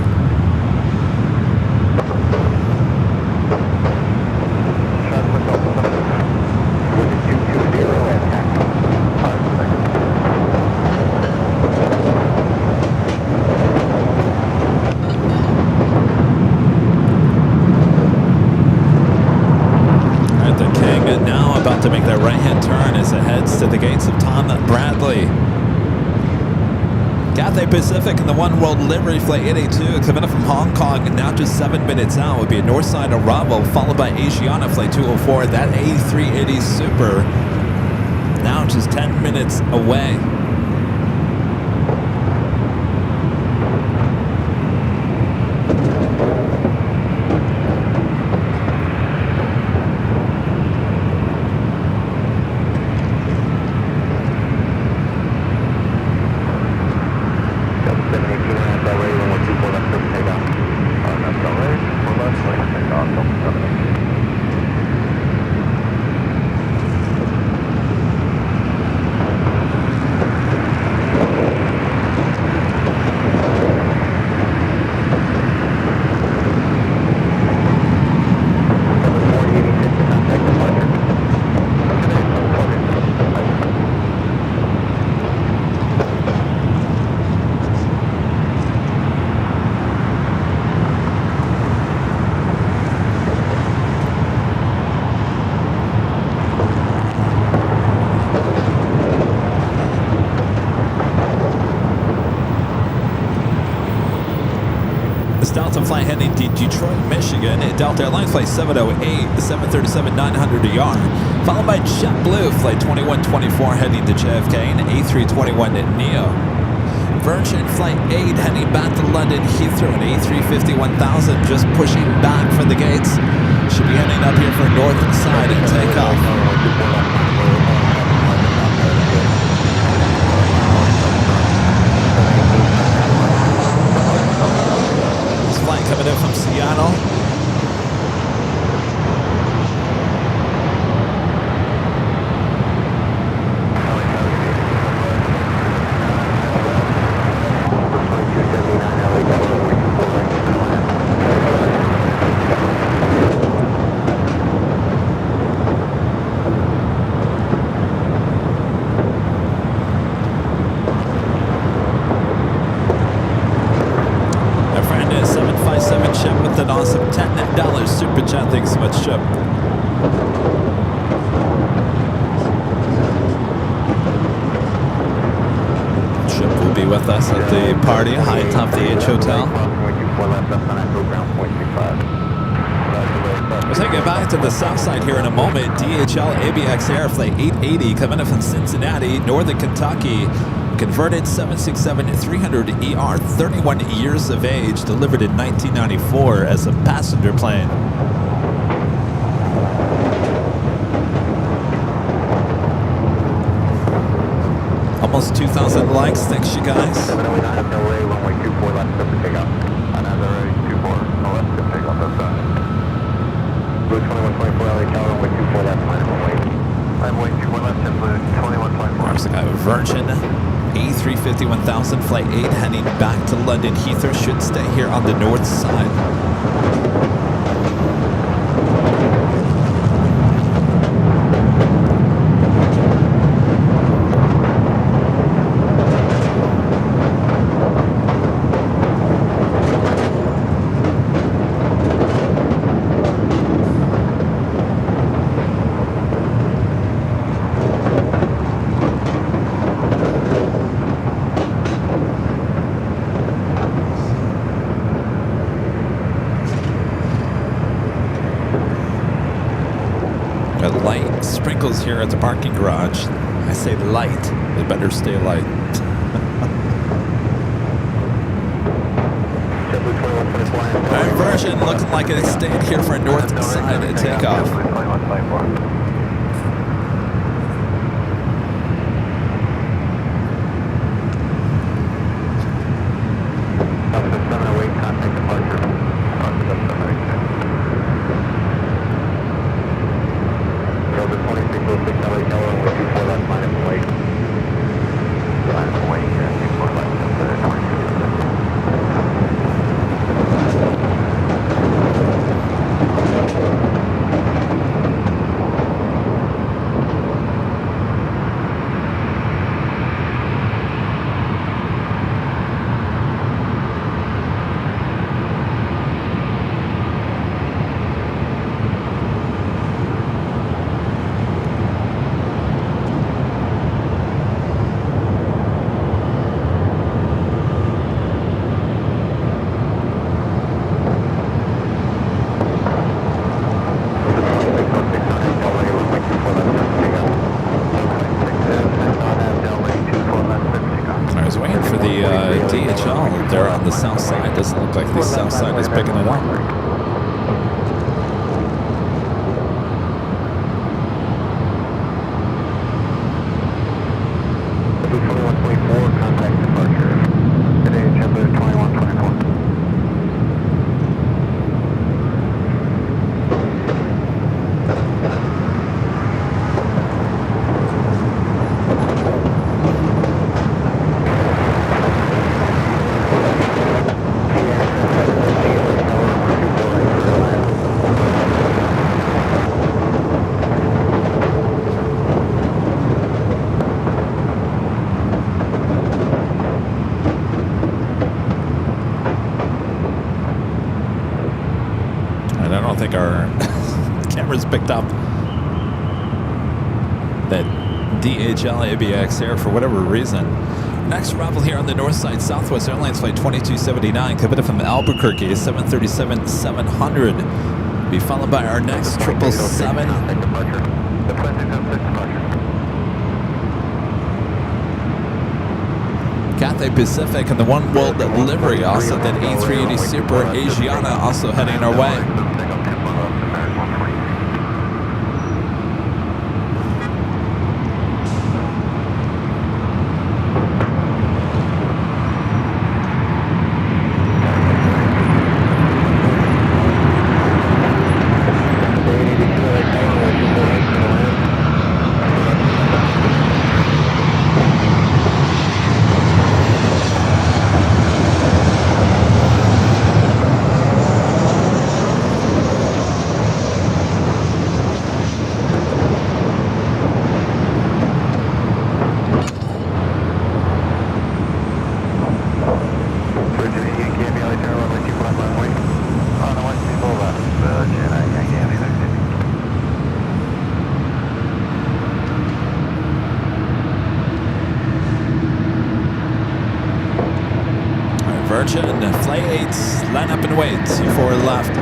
With a 220 at right-hand turn as it heads to the gates of Tom Bradley. Cathay Pacific in the One World livery, flight 882, coming up from Hong Kong, and now just 7 minutes out would be a northside arrival, followed by Asiana flight 204, that A380 Super, now just 10 minutes away. Delta flight heading to Detroit, Michigan. Delta Airline flight 708, 737-900ER, followed by JetBlue flight 2124 heading to JFK and A321neo. Virgin flight 8 heading back to London Heathrow and A350-1000 just pushing back from the gates. Should be heading up here for north side and takeoff. Coming in from Seattle. Chip with an awesome $10 super chat. Thanks so much, Chip. Chip will be with us at the party high top the H Hotel. We're taking it back to the south side here in a moment. DHL ABX Air flight 880 coming in from Cincinnati, Northern Kentucky. Converted 767-300ER, 31 years of age, delivered in 1994 as a passenger plane. Almost 2,000 likes. Thanks, you guys. 709 runway 24 left up to takeoff. Another 24, no left to takeoff. Blue 2124 LA Tower, runway 24 left, minus runway. Runway 24 left, and blue 2124. There's the guy with Virgin. A350-1000 flight 8 heading back to London Heathrow, should stay here on the north side. Light sprinkles here at the parking garage. I say light. They better stay light. Alright, Virgin looking like it's staying here for north side at takeoff. there on the south side. Doesn't look like the south side is picking it up. Contact departure. Today, December 2124. And I don't think our cameras picked up that DHL ABX here for whatever reason. Next arrival here on the north side, Southwest Airlines flight 2279, coming from Albuquerque, 737-700. Be followed by our next 777. Cathay Pacific and the One World livery, also that A380 Super Asiana also heading our way. Virgin, flight 8, line up and wait, 24 left.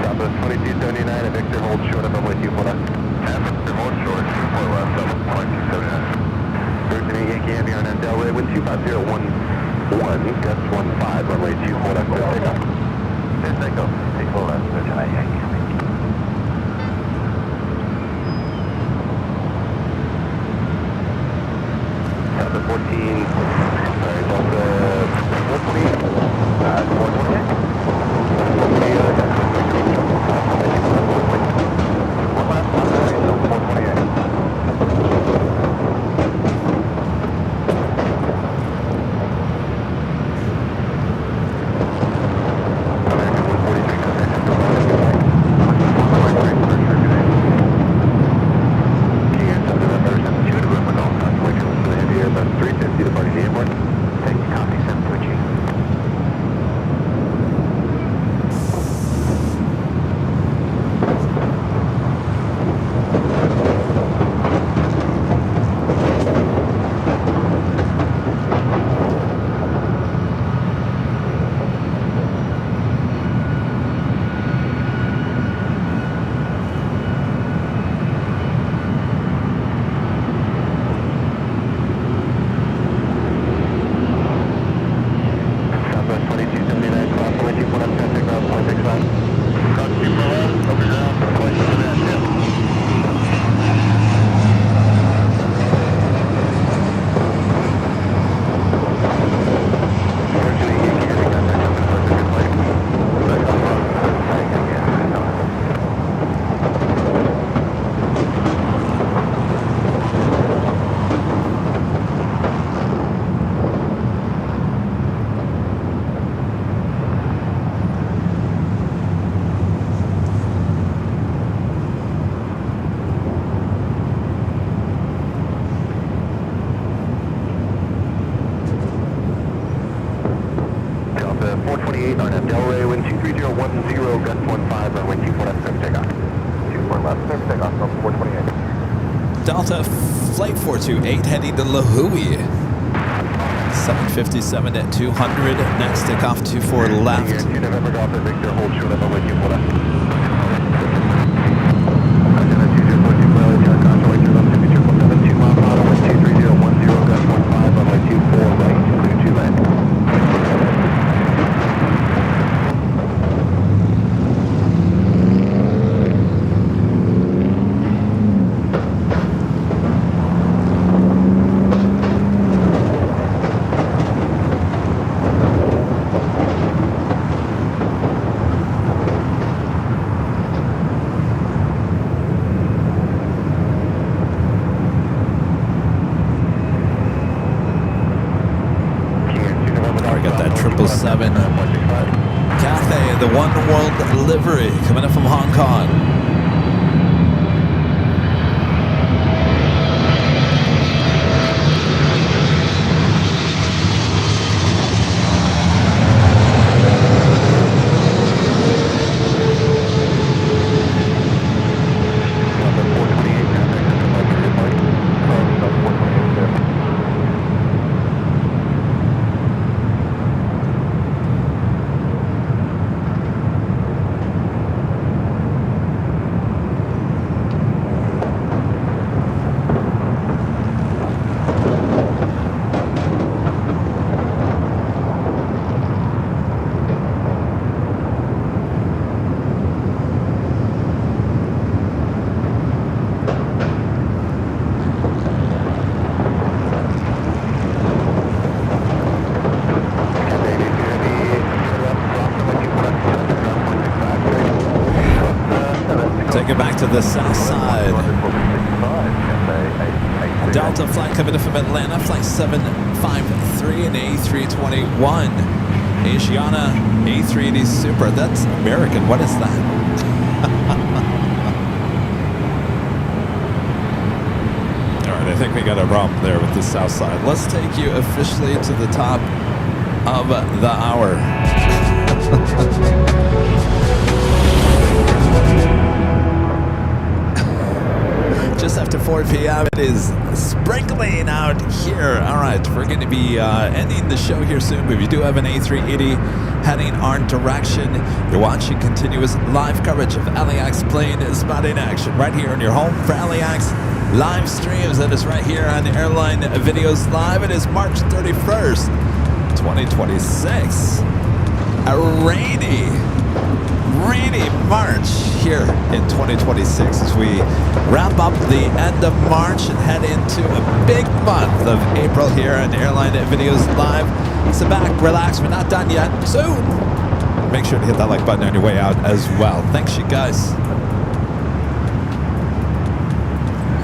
Southwest 2279, and Victor, hold short of runway 24 left. Victor, hold short, 24 left, Southwest 2279. Virgin Yankee Aviation on Delray, wind 25011, gust 15, runway 24 left, clear takeoff. Clear takeoff, 24 left, Virgin Yankee. Delta 14, sorry, Delta 420, 428. Delray, wind 23010, gust 15, runway 24 left, clear takeoff. 24 left, clear takeoff from 428. Delta flight 428 heading to La Hui. 757 at 200. Next takeoff 24 left. November Delta, Victor, hold short of runway 24 left. 777. Cathay, the One World livery, coming in from Hong Kong. Take it back to the south side. Delta flight coming in from Atlanta, flight 753 and A321. Asiana A380 Super. That's American. What is that? All right, I think we got a problem there with the south side. Let's take you officially to the top of the hour. Just after 4 p.m. it is sprinkling out here. All right, we're going to be ending the show here soon, but if you do have an A380 heading our direction, you're watching continuous live coverage of LAX plane spotting action right here on your home for LAX live streams. That is right here on the Airline Videos Live. It is March 31st, 2026. A rainy March here in 2026 as we wrap up the end of March and head into a big month of April here on Airline Videos Live. Sit back, relax, we're not done yet. Soon. Make sure to hit that like button on your way out as well. Thanks, you guys.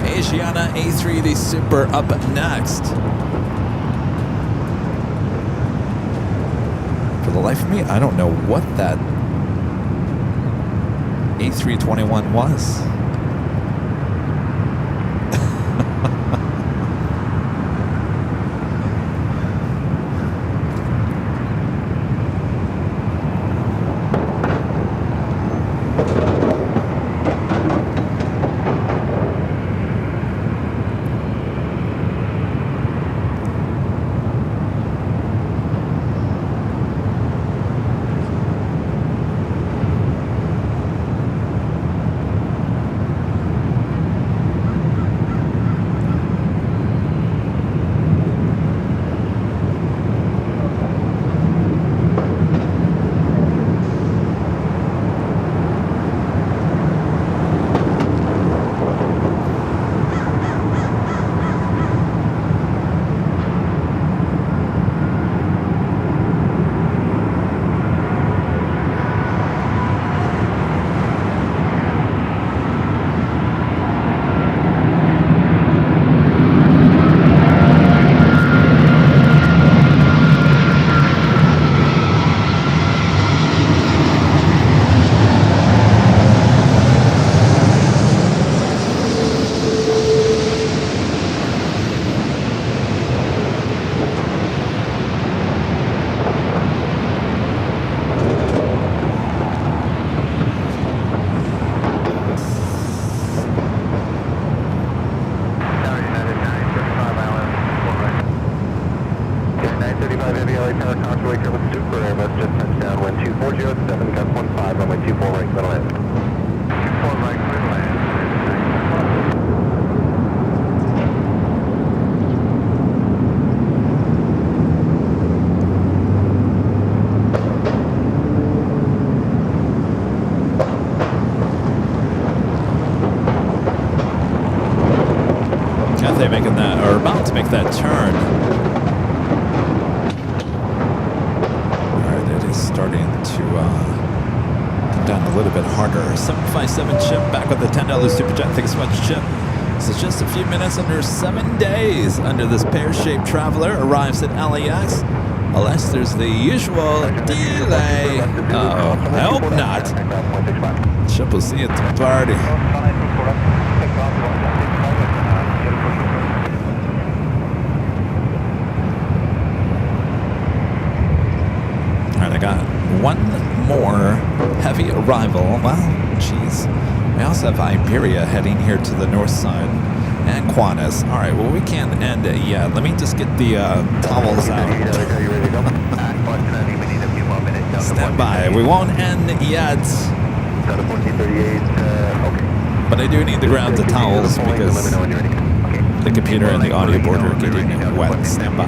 Asiana A380 Super up next. For the life of me, I don't know what that A321 was. Making that, or about to make that turn. Alright, it is starting to come down a little bit harder. 757 Chip back with the $10 Super Chat. Thanks so much, Chip. This is just a few minutes under 7 days under this pear-shaped traveler arrives at LAX. Unless there's the usual delay. Uh-oh, I hope not. Ship will see you at the party. Alright, I got one more heavy arrival. Well, geez. We also have Iberia heading here to the north side. And Qantas. Alright, well, we can't end it yet. Let me just get the towels out. Stand by. We won't end yet. But I do need to grab the towels because the computer and the audio board are getting wet. Stand by.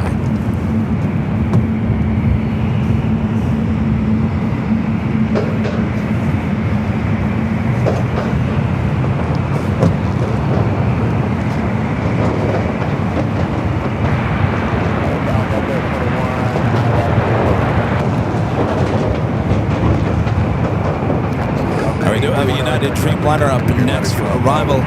We do have a United Dreamliner up next for arrival.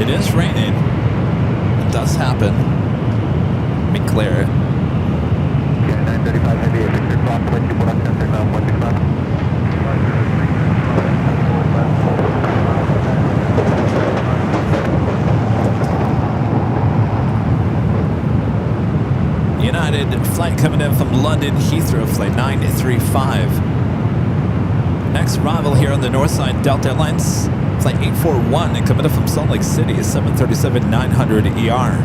It is raining. It does happen. Let me clear it. Yeah, 935 heavy, Victor, approximately 165. United flight coming in from London Heathrow, flight 935. Next arrival here on the north side, Delta Airlines, flight 841, and coming in from Salt Lake City, 737-900 ER.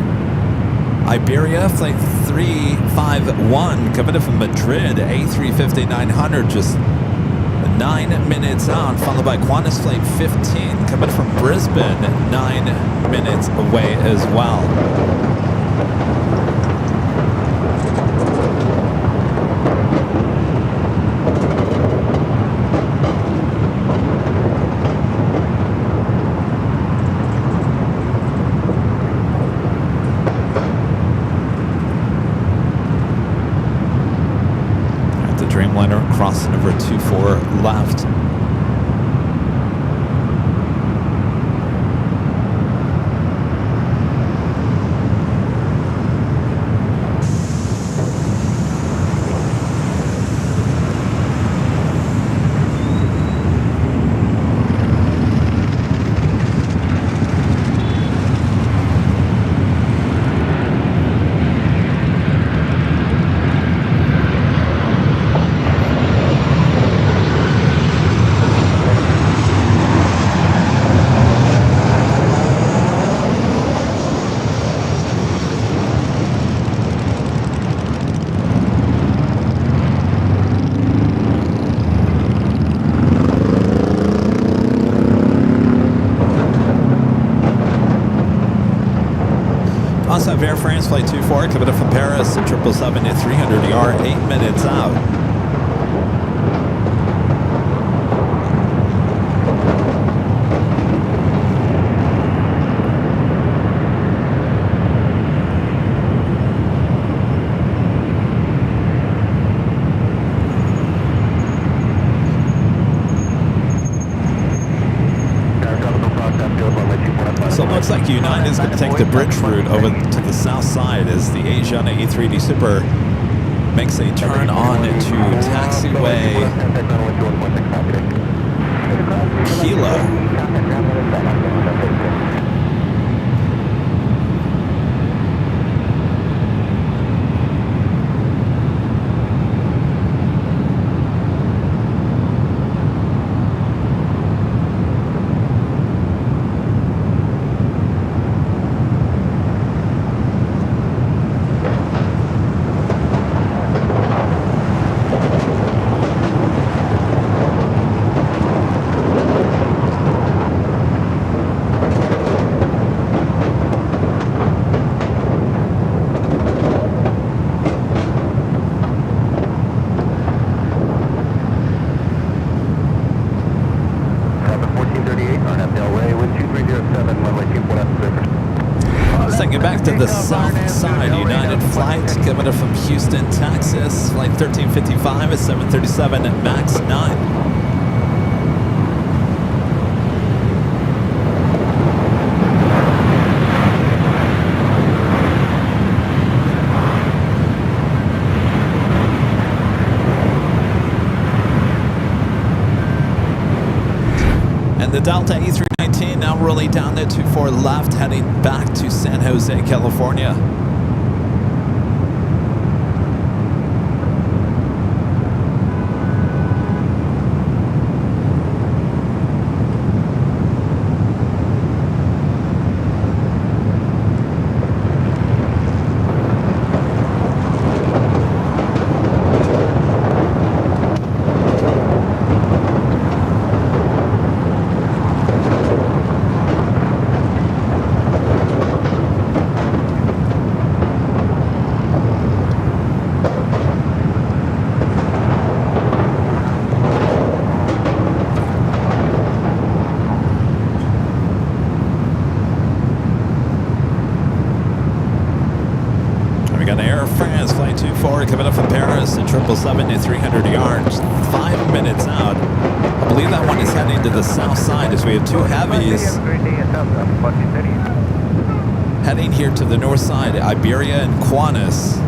Iberia, flight 351, coming in from Madrid, A350-900, just 9 minutes out, followed by Qantas flight 15, coming from Brisbane, 9 minutes away as well. Dreamliner crossing over 24 left. Also have Air France flight 24 coming up from Paris, 777-300 ER, 8 minutes out. Looks like United is going to take the bridge route over to the south side as the Asiana A380 Super makes a turn on to taxiway Kilo. To the south side, United flight coming up from Houston, Texas, flight 1355 at 737 at MAX 9. And the Delta A319 now rolling down there 24 left, heading back to San Jose, California. Coming up from Paris at 777 at 300 yards, 5 minutes out. I believe that one is heading to the south side as we have two heavies heading here to the north side, Iberia and Qantas.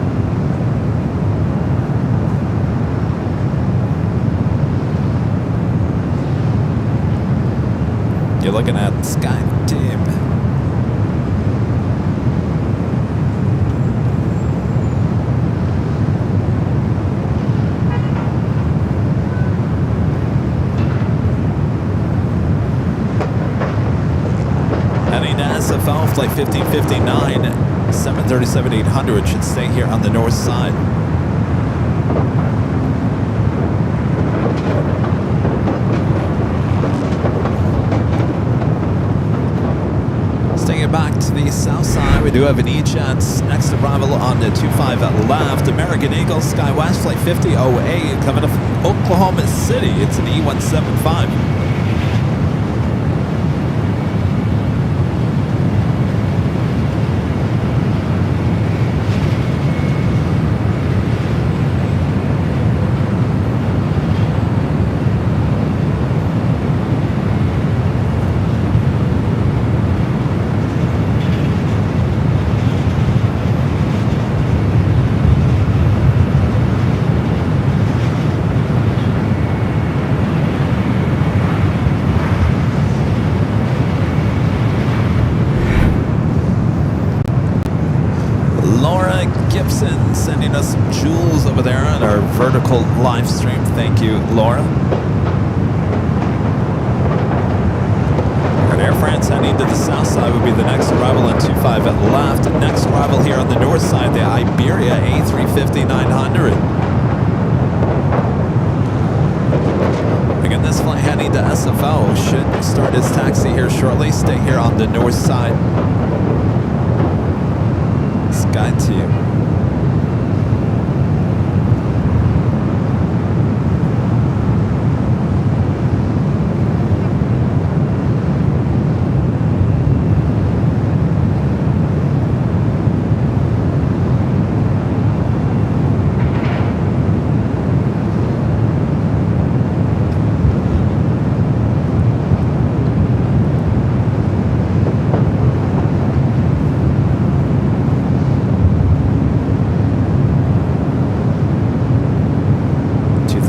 You're looking at SkyTeam. SFO flight 1559, 737-800 should stay here on the north side. Staying back to the south side, we do have an E-Jets next arrival on the 25 left. American Eagle SkyWest flight 5008 coming up from Oklahoma City. It's an E175. Sending us some jewels over there on our vertical live stream. Thank you, Laura. At Air France heading to the south side would be the next arrival on 25 at left. Next arrival here on the north side, the Iberia A350-900. Again, this flight heading to SFO should start its taxi here shortly. Stay here on the north side. SkyTeam.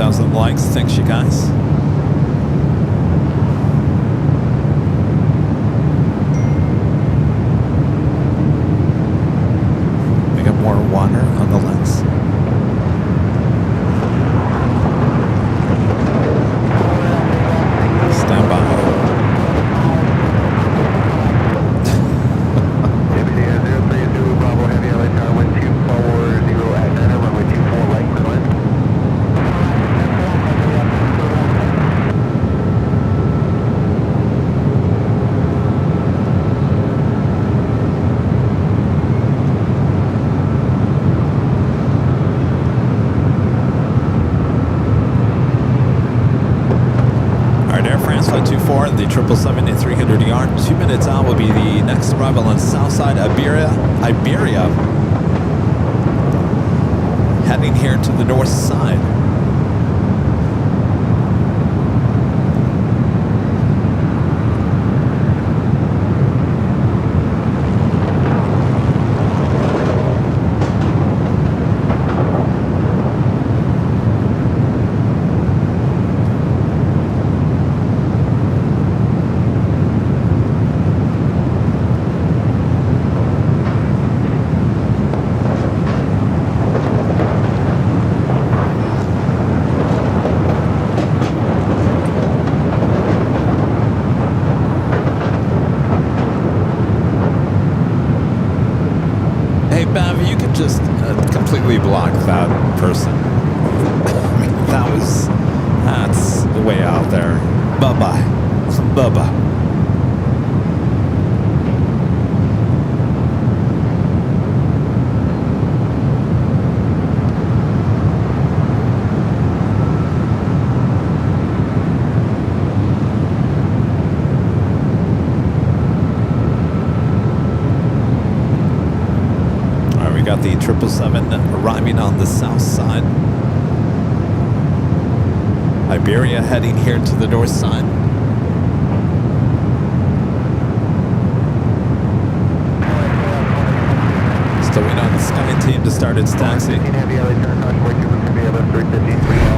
5,000 likes. Thanks, you guys. We got more water on the lens. Stand by. Bravo Heavy LA Tower 1240 at 9 runway 24 right, clear line. The 777 at 300 yard. 2 minutes out will be the next arrival on Southside Iberia. Heading here to the north side. Just completely block that person. I mean, that's way out there. Bye-bye. Bye-bye. Got the 777 arriving on the south side. Iberia heading here to the north side. Still waiting on the Sky team to start its taxi.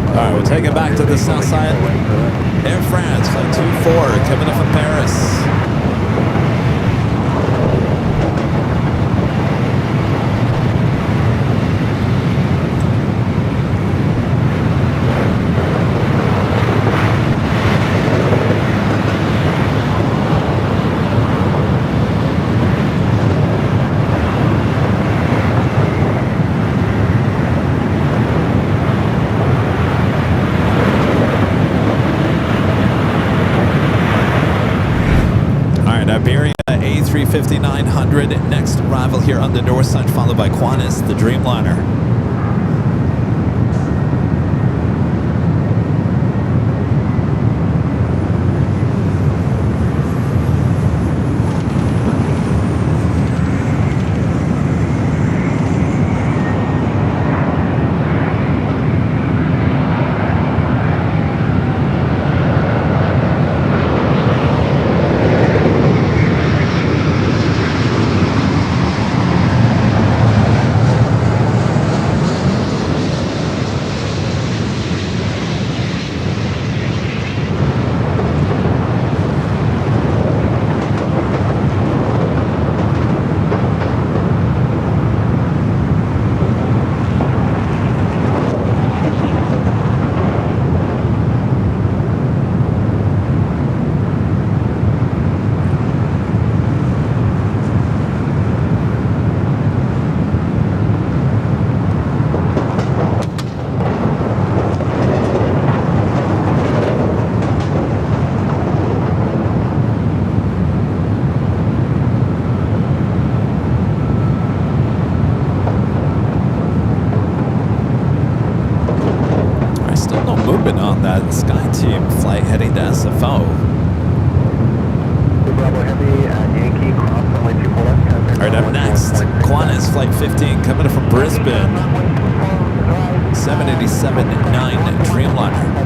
Alright, we'll take it back to the south side. Air France, flight 24, coming up from Paris. Iberia A350-900, next arrival here on the north side, followed by Qantas, the Dreamliner. On that Sky Team flight heading to SFO. Alright, up next, Qantas flight 15 coming up from Brisbane. 787-9 Dreamliner.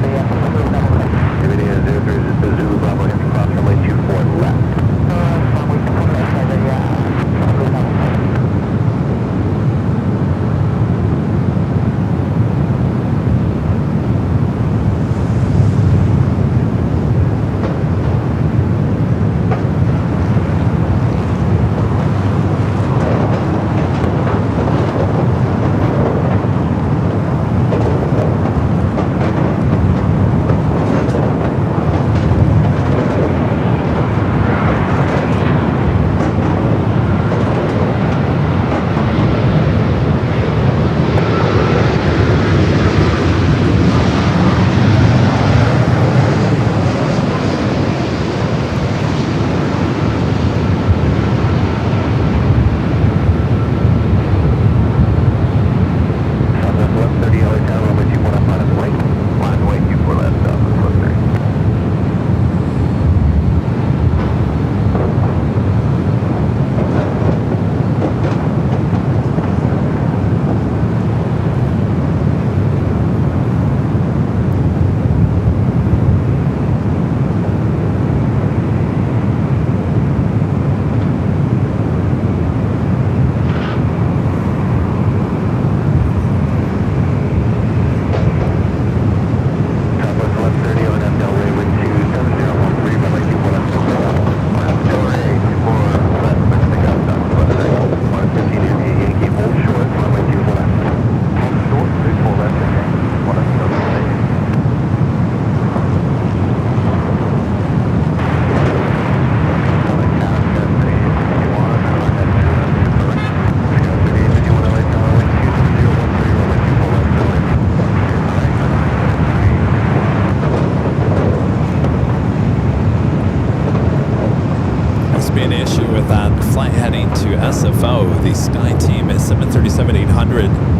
SFO, the Sky Team is 737-800.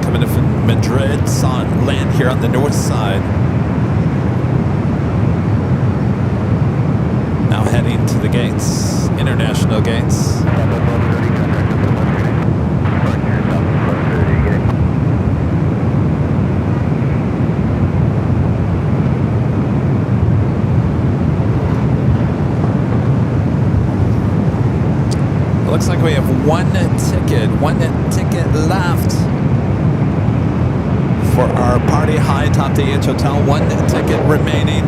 Coming in from Madrid, saw it land here on the north side. Now heading to the gates, international gates. It looks like we have one ticket left for our party high top DH hotel. One ticket remaining.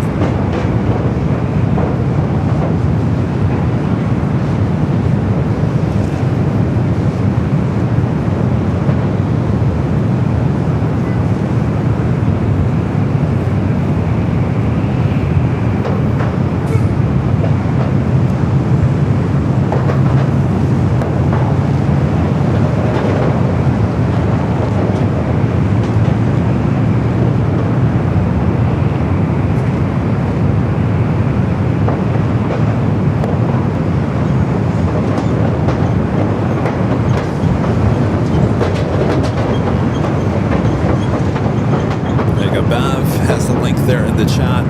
There in the chat.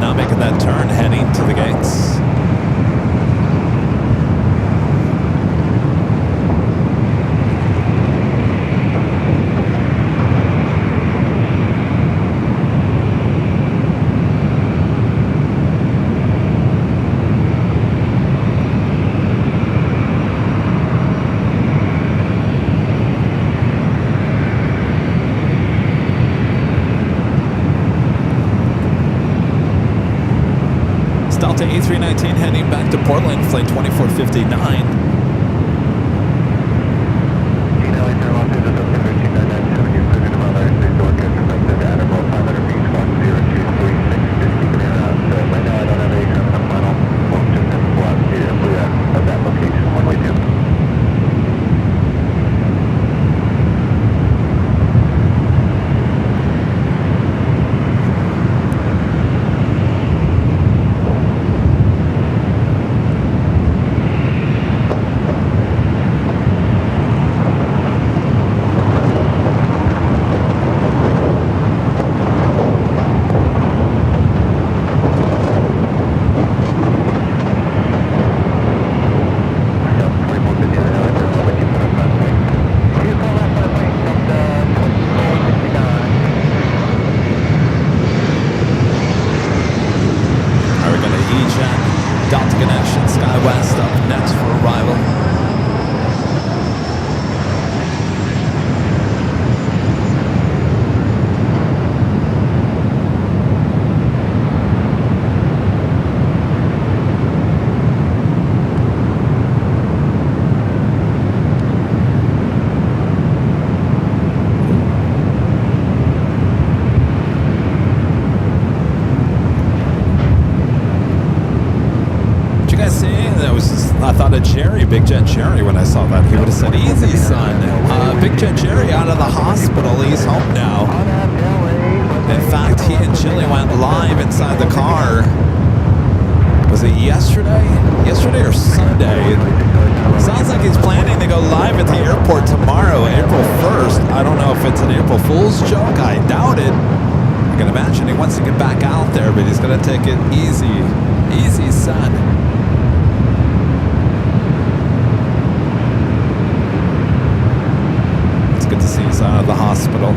Now making that turn, heading to the gates. Delta A319 heading back to Portland, flight 2459. thought of Jerry, Big Jet Jerry, when I saw that. He would have said, easy, son. Big Jet Jerry out of the hospital. He's home now. In fact, he and Chili went live inside the car. Was it yesterday? Yesterday or Sunday? Sounds like he's planning to go live at the airport tomorrow, April 1st. I don't know if it's an April Fool's joke. I doubt it. I can imagine he wants to get back out there, but he's going to take it easy. Easy, son. It's good to see he's out of the hospital.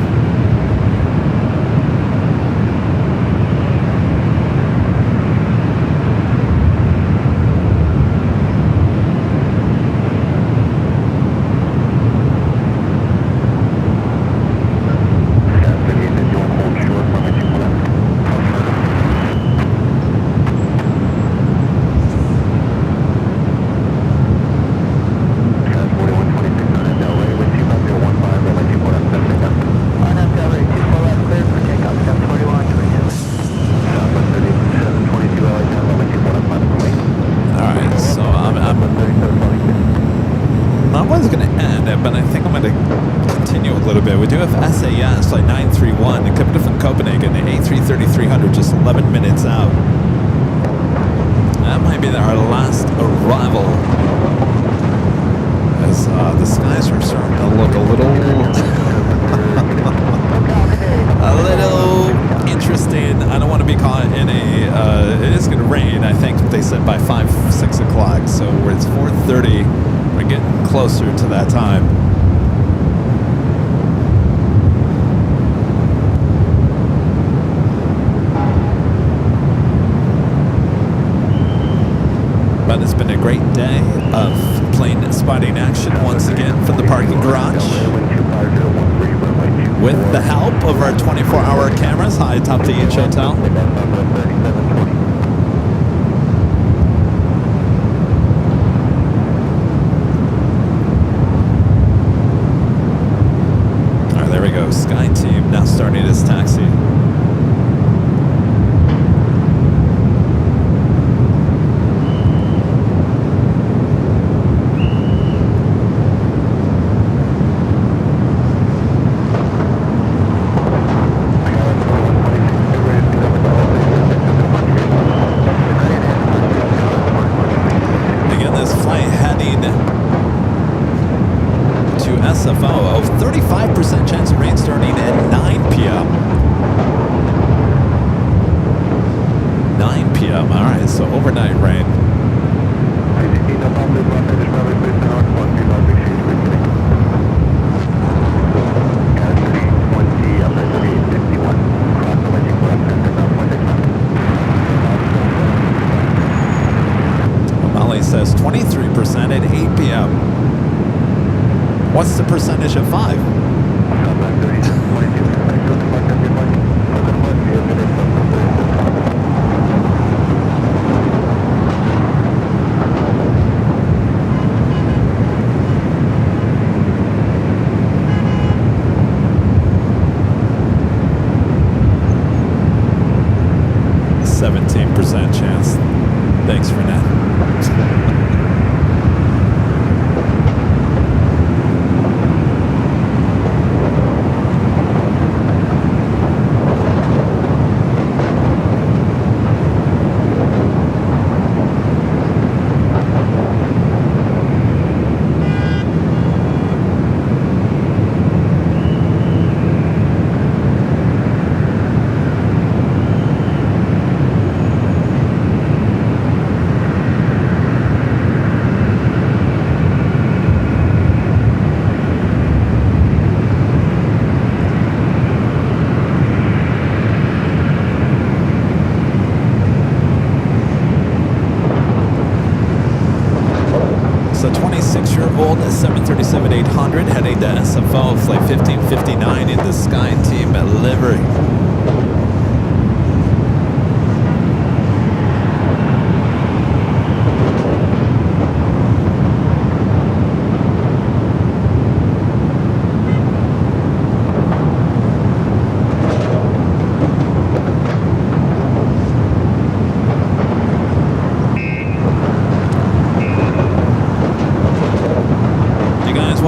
SAS flight 931 coming from Copenhagen, the A330-300, just 11 minutes out. That might be our last arrival, as the skies are starting to look a little interesting. I don't want to be caught in a it is going to rain, I think they said by 5-6 o'clock, so it's 4:30. We're getting closer to that time. But it's been a great day of plane spotting action once again from the parking garage. With the help of our 24-hour cameras high atop the H Hotel. All right, there we go. Sky Team now starting its taxi. SFO, 35% chance of rain starting at 9 p.m. 9 p.m. All right, so overnight rain. Molly says 23% at 8 p.m. What's the percentage of 5? A 17% chance. Thanks for that. So 26-year-old 737-800 heading to SFO flight 1559 in the Sky Team livery.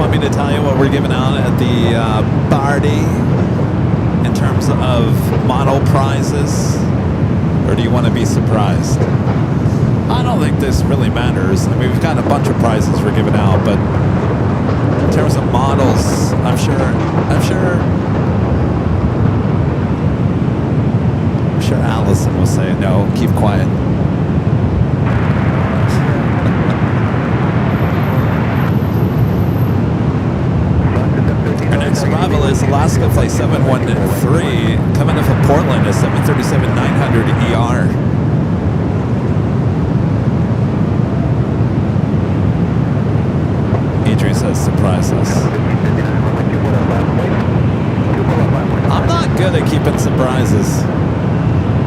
want me to tell you what we're giving out at the party in terms of model prizes? Or do you want to be surprised? I don't think this really matters. I mean, we've got a bunch of prizes we're giving out, but in terms of models, I'm sure Allison will say, no, keep quiet. Our next arrival is Alaska Flight 713, coming in from Portland, a 737-900 ER. Adrian says, surprise us. I'm not good at keeping surprises.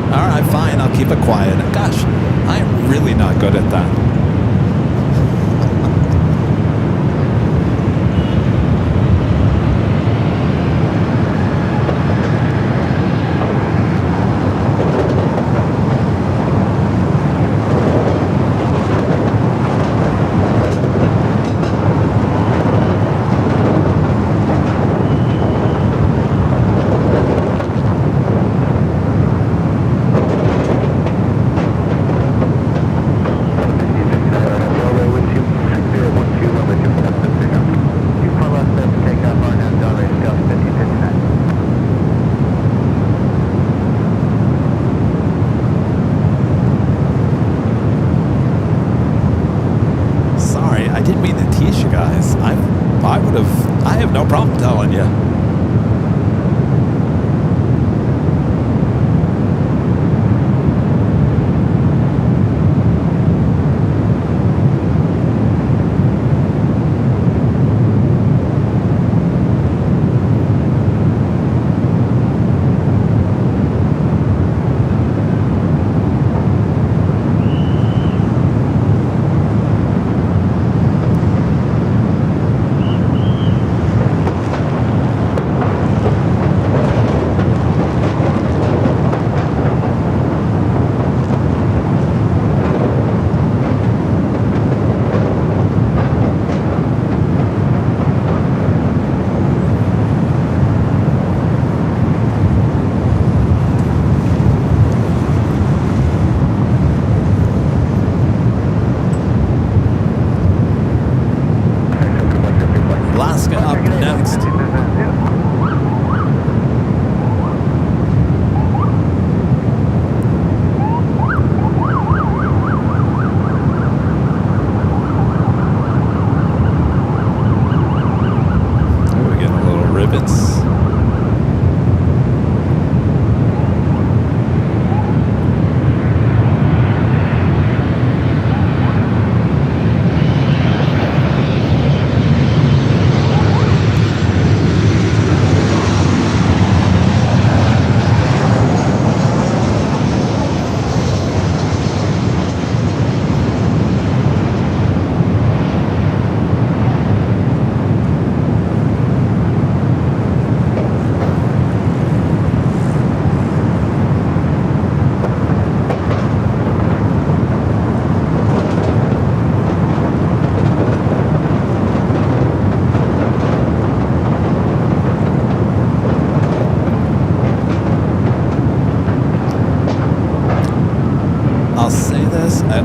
All right, fine, I'll keep it quiet. Gosh, I'm really not good at that. I have no problem telling you.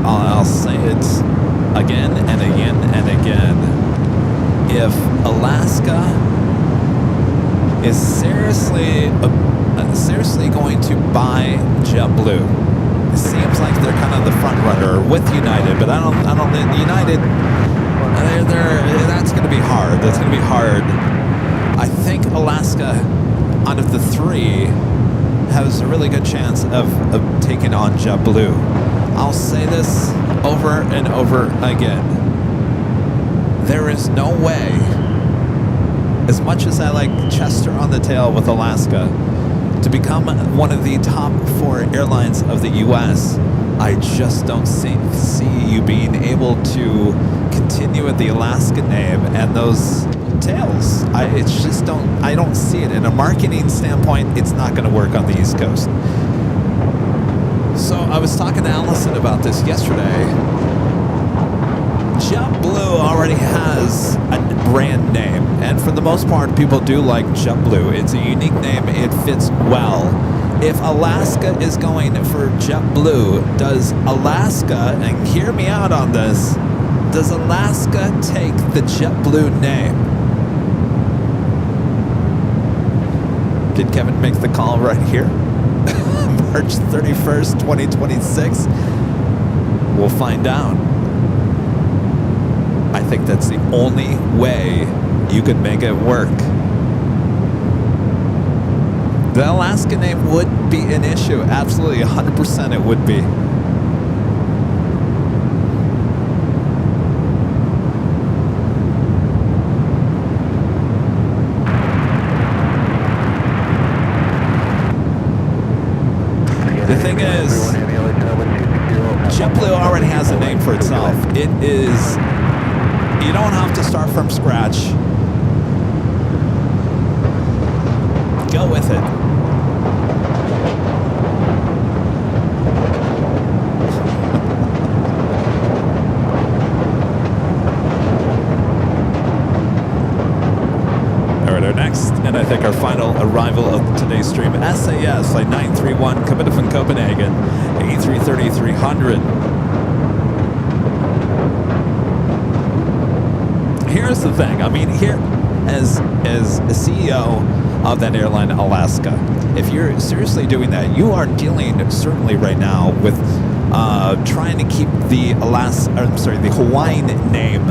I'll say it again and again and again. If Alaska is seriously going to buy JetBlue, it seems like they're kind of the front runner with United, but I don't United. That's going to be hard. That's going to be hard. I think Alaska, out of the three, has a really good chance of taking on JetBlue. I'll say this over and over again. There is no way, as much as I like Chester on the tail with Alaska, to become one of the top 4 airlines of the U.S., I just don't see you being able to continue with the Alaska name and those tails. I don't see it. In a marketing standpoint, it's not going to work on the East Coast. So I was talking to Allison about this yesterday. JetBlue already has a brand name, and for the most part, people do like JetBlue. It's a unique name. It fits well. If Alaska is going for JetBlue, does Alaska, and hear me out on this, does Alaska take the JetBlue name? Can Kevin make the call right here? March 31st, 2026? We'll find out. I think that's the only way you could make it work. The Alaska name would be an issue. Absolutely, 100% it would be. The thing is, JetBlue already has a name for itself. It is, you don't have to start from scratch. Go with it. All right, our next, and I think our final arrival of today's stream, SAS Flight 931 coming from Copenhagen, A330-300. Here's the thing. I mean, here, as a CEO of that airline, Alaska, if you're seriously doing that, you are dealing certainly right now with trying to keep the the Hawaiian name.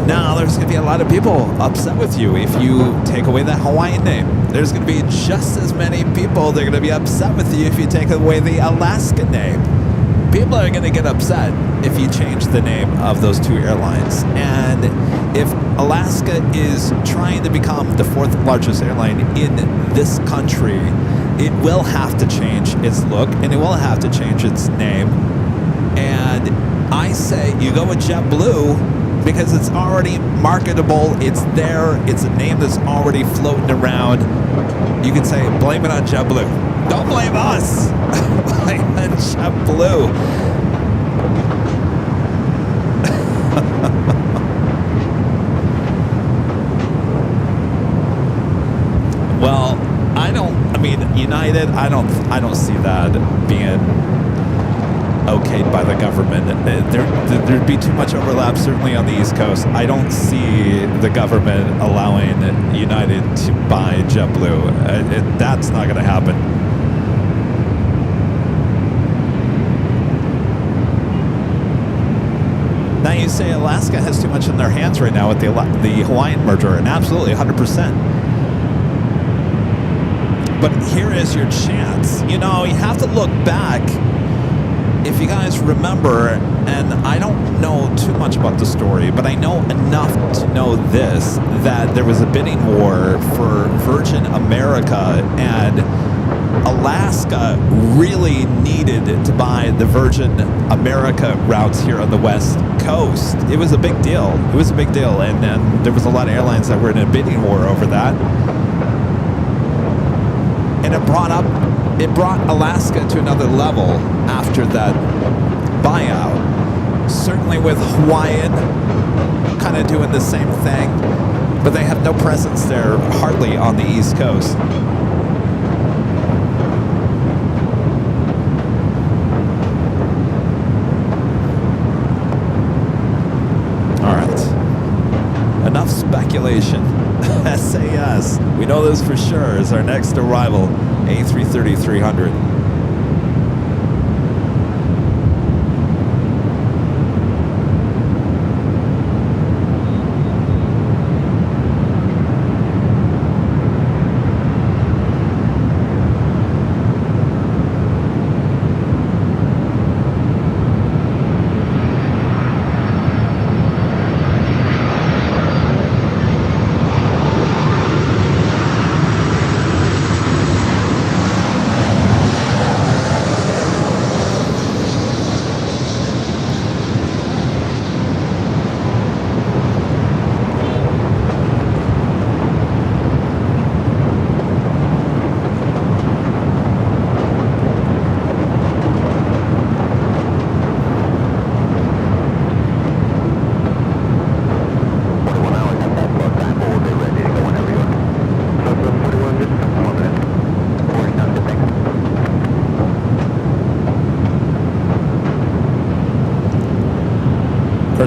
Now, there's going to be a lot of people upset with you if you take away that Hawaiian name. There's going to be just as many people that are going to be upset with you if you take away the Alaska name. People are going to get upset if you change the name of those two airlines. And if Alaska is trying to become the fourth largest airline in this country, it will have to change its look and it will have to change its name. And I say you go with JetBlue because it's already marketable. It's there. It's a name that's already floating around. You can say, blame it on JetBlue. Don't blame us. Blame it on JetBlue. Well, I mean, United, I don't see that being okayed by the government. There'd be too much overlap, certainly on the East Coast. I don't see the government allowing United to buy JetBlue. That's not going to happen. Now you say Alaska has too much in their hands right now with the Hawaiian merger, and absolutely 100%. But here is your chance. You know, you have to look back. If you guys remember, and I don't know too much about the story, but I know enough to know this, that there was a bidding war for Virgin America, and Alaska really needed to buy the Virgin America routes here on the West Coast. It was a big deal. It was a big deal, and there was a lot of airlines that were in a bidding war over that. And it brought Alaska to another level after that buyout. Certainly with Hawaiian kind of doing the same thing, but they have no presence there hardly on the East Coast. All right. Enough speculation. SAS, we know this for sure, is our next arrival, A330-300.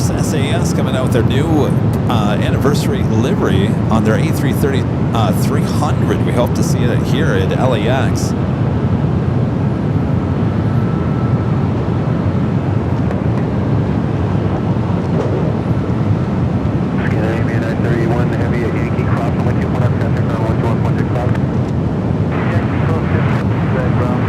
course, SAS coming out with their new anniversary livery on their A330 300. We hope to see it here at LAX. Scandinavian 931 Heavy at Yankee crossing with you. 1 up, traffic on 121.65. Yankee crossing, background.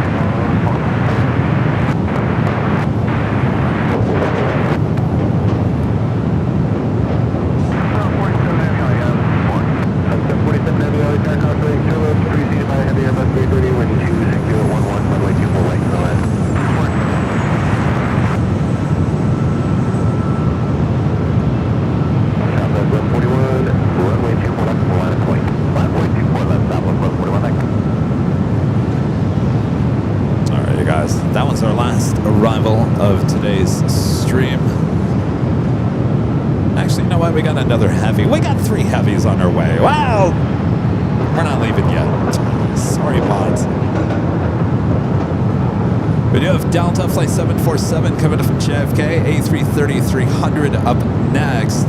That was our last arrival of today's stream. Actually, you know what? We got another heavy. We got 3 heavies on our way. Well, we're not leaving yet. Sorry, mods. We do have Delta Flight 747 coming up from JFK. A330 300 up next.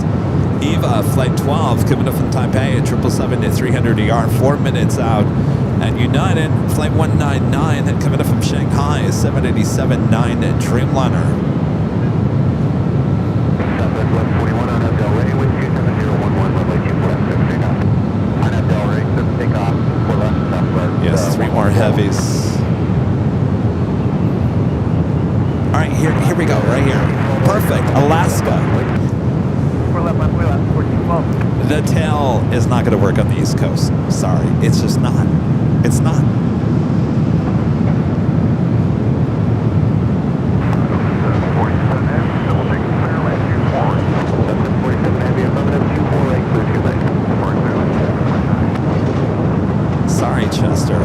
EVA Flight 12 coming up from Taipei at 777-300ER, 4 minutes out. And United Flight 199 coming up from Shanghai, 787-9 Dreamliner. Southwest 141 on Del Rey with 27011, runway 24 left, take off. On Del Rey, take off, 4 left, southwest. Yes, 3 more heavies. All right, here we go, right here. Perfect, Alaska. 4 left, 1412. The tail is not going to work on the East Coast. Sorry, it's just not. It's not. Sorry, Chester.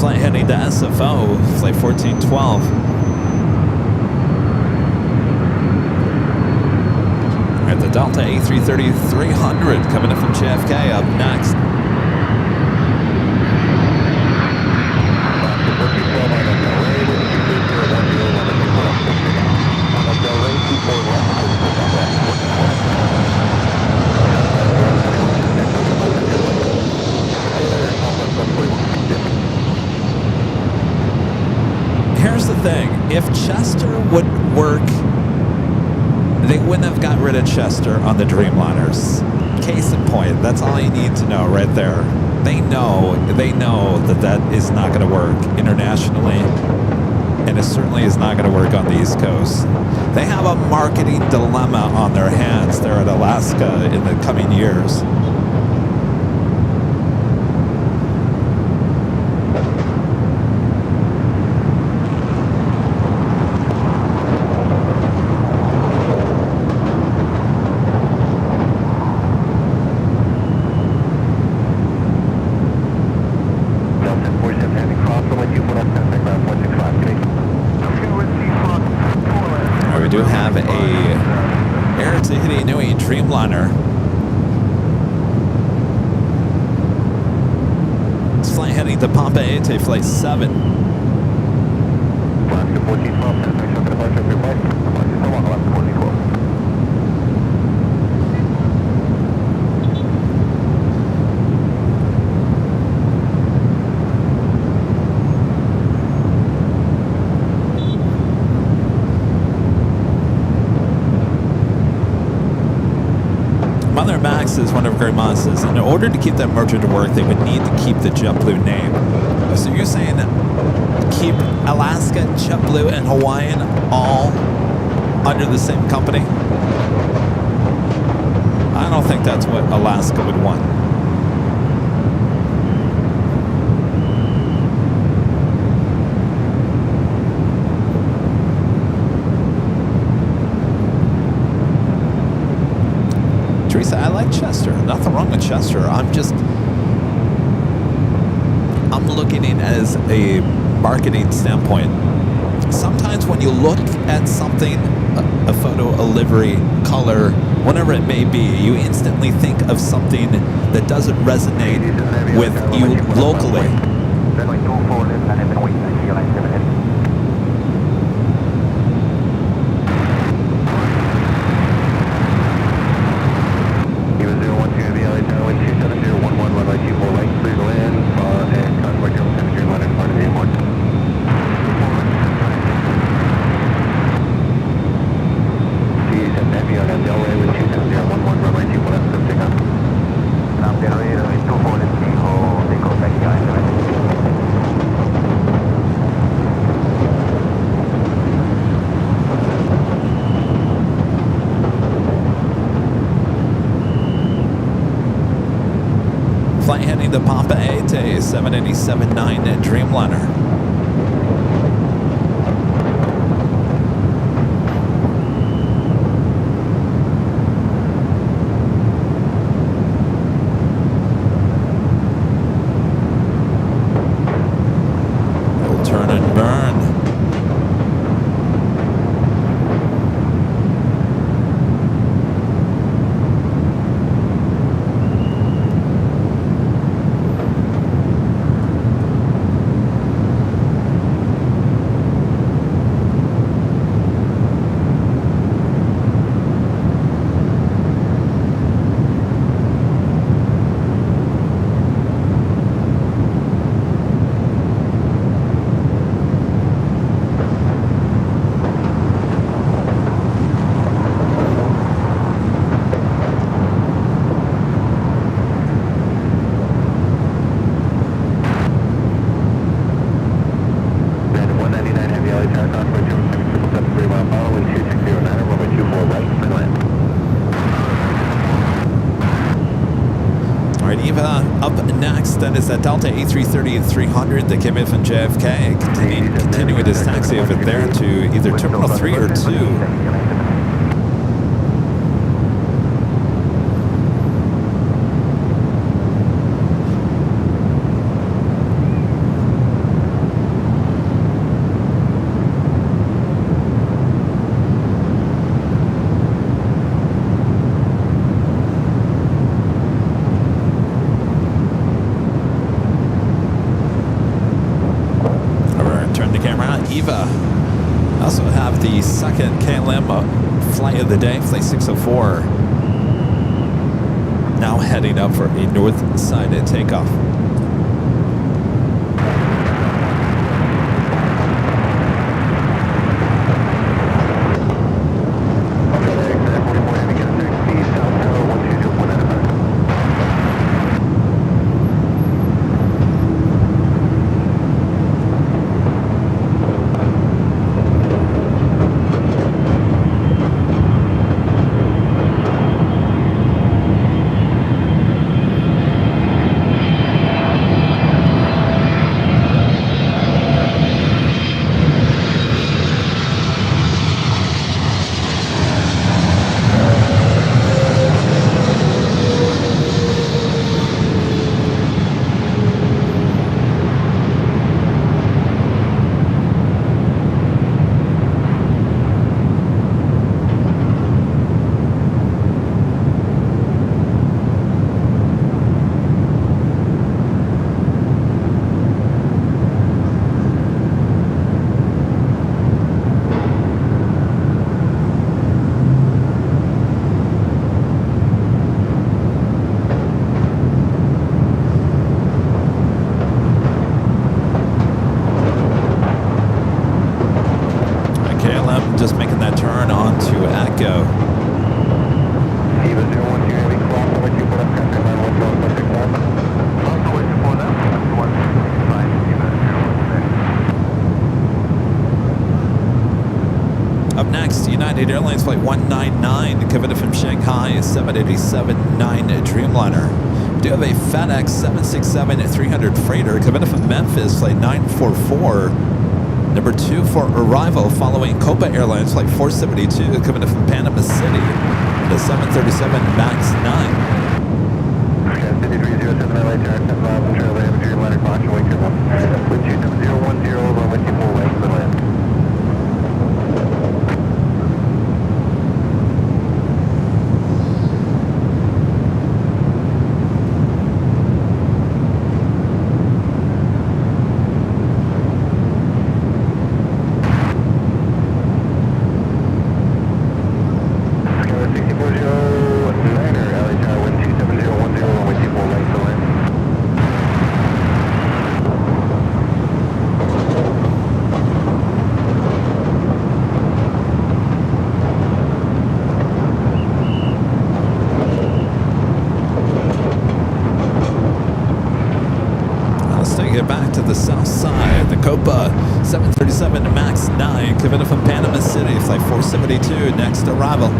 Flight heading to SFO, flight 1412. We're at the Delta A330 300 coming in from JFK up next. Here's the thing, if Chester would work, they wouldn't have got rid of Chester on the Dreamliners. Case in point, that's all you need to know right there. They know that that is not going to work internationally, and it certainly is not going to work on the East Coast. They have a marketing dilemma on their hands there at Alaska in the coming years. We do have a Air Tahiti Nui Dreamliner. It's flight heading to Papeete, flight 7. Alaska 1412, destination departure of your flight. Alaska 1412. Mother Max is one of Grey Monsters. In order to keep that merger to work, they would need to keep the JetBlue name. So you're saying keep Alaska, JetBlue, and Hawaiian all under the same company? I don't think that's what Alaska would want. Teresa, I like Chester. Nothing wrong with Chester. I'm looking in as a marketing standpoint. sometimes when you look at something, a photo, a livery, color, whatever it may be, you instantly think of something that doesn't resonate with you locally. Flight heading to Papa Ate, 787-9 Dreamliner. We'll turn and burn. Up next, that is that Delta A330 and 300 that came in from JFK, continuing his taxi over there to either Terminal 3 or 2. I also have the second KLM flight of the day, Flight 604, now heading up for a north side takeoff. Just making that turn onto Echo. Up next, United Airlines Flight 199, Kevin from Shanghai, 787-9 Dreamliner. We do have a FedEx 767-300 freighter, Kevin from Memphis, Flight 944. Number 2 for arrival following Copa Airlines Flight 472 coming in from Panama City, the 737 MAX 9. City 307 LA, turn 10 miles, control Aviation, ladder caution, wake up. Wind 27010, runway 24 west, land. Aruba, 737 MAX 9, coming in from Panama City, flight 472, next arrival.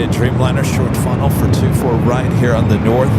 Dreamliner short funnel for 24 right here on the north.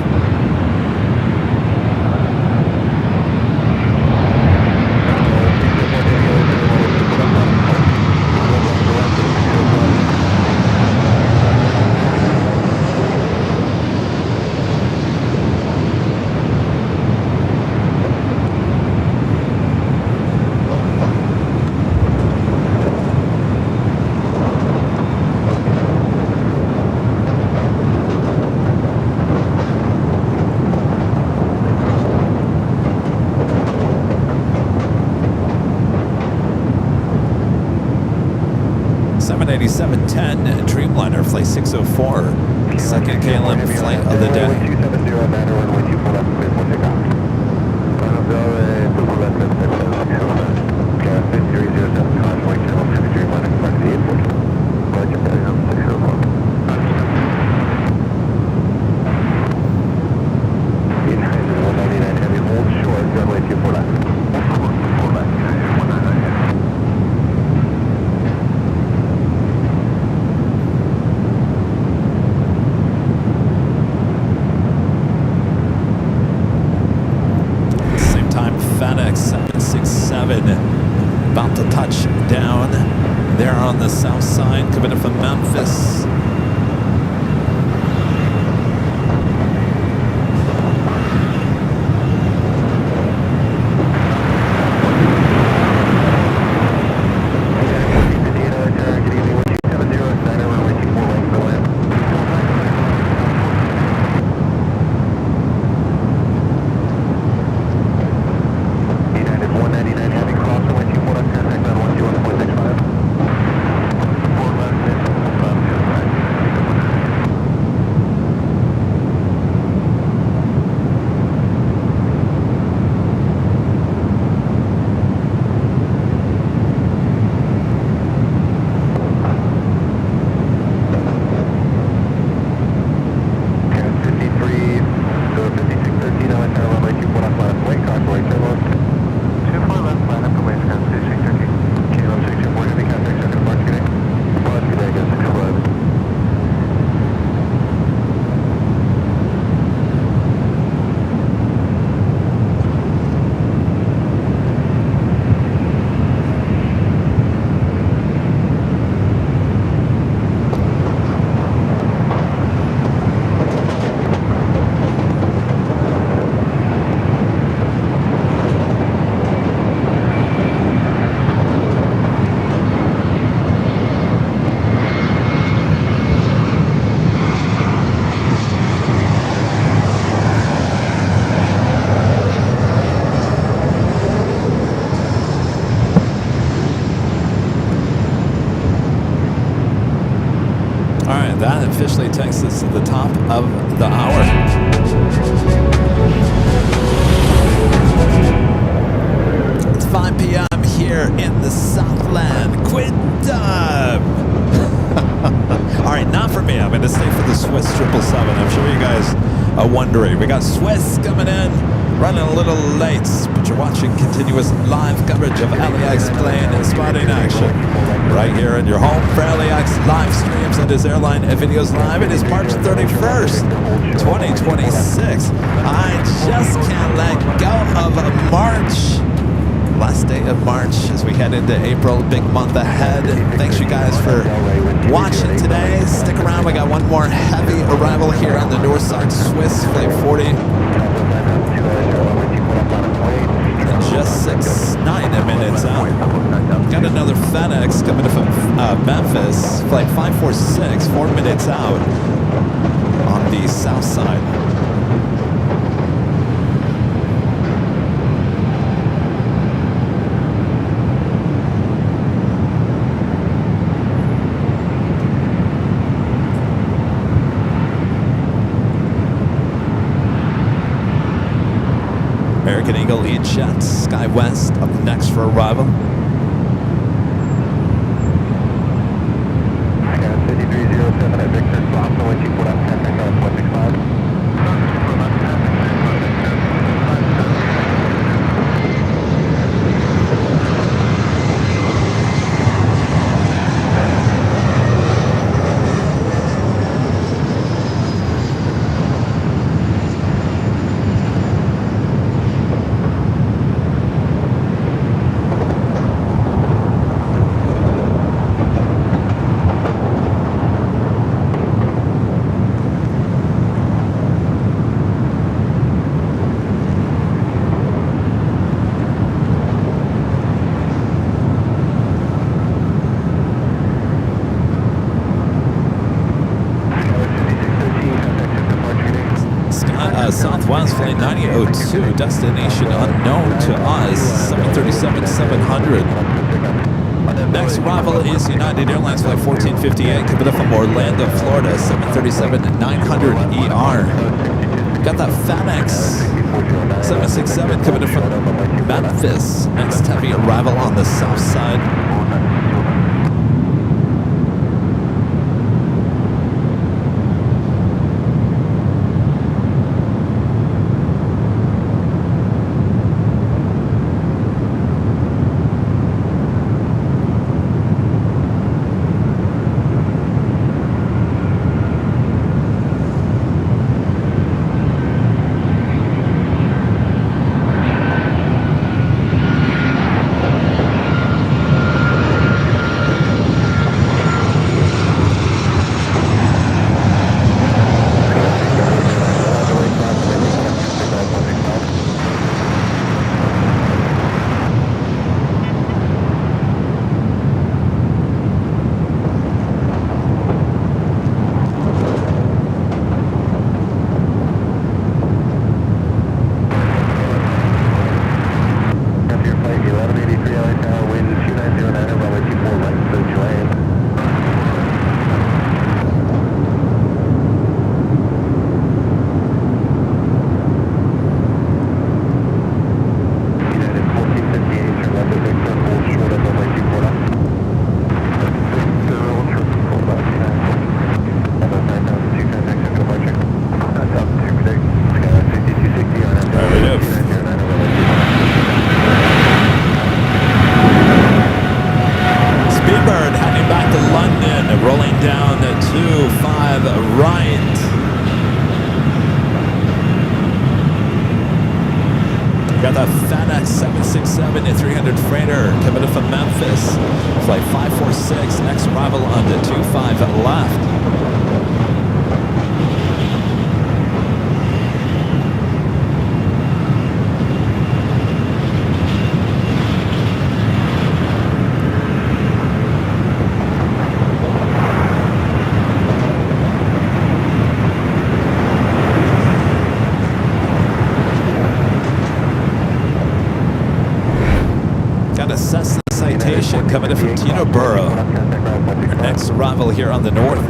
Dreamliner, flight 604, second KLM flight of the day. About to touch down there on the south side, coming in from Memphis. That officially takes us to the top of the hour. It's 5 p.m. here in the Southland. Quit time! All right, not for me. I'm going to stay for the Swiss 777. I'm sure you guys are wondering. We got Swiss coming in, running a little late, but you're watching continuous live coverage of LAX plane spotting action right here in your home for LAX live streams and his airline videos live. It is March 31st, 2026. I just can't let go of March. Last day of March as we head into April, big month ahead. Thanks you guys for watching today. Stick around, we got one more heavy arrival here on the north side, Swiss flight 40. Just 9 minutes out. Got another FedEx coming from Memphis, flight 546, 4 minutes out on the south side. American Eagle E-Jet, Sky West, up next for arrival. Sky 5307 at Victor, swap, the way you put up 10, 165. Southwest flight 9002, destination unknown to us, 737-700. Next arrival is United Airlines flight 1458, coming up from Orlando, Florida, 737-900ER. Got that FedEx 767 coming in from Memphis. Next heavy arrival on the south side. Got the FedEx 767-300 freighter coming in from Memphis. Flight 546, next arrival on the 25 left. Cessna Citation coming in from Teterboro. Our next arrival here on the north.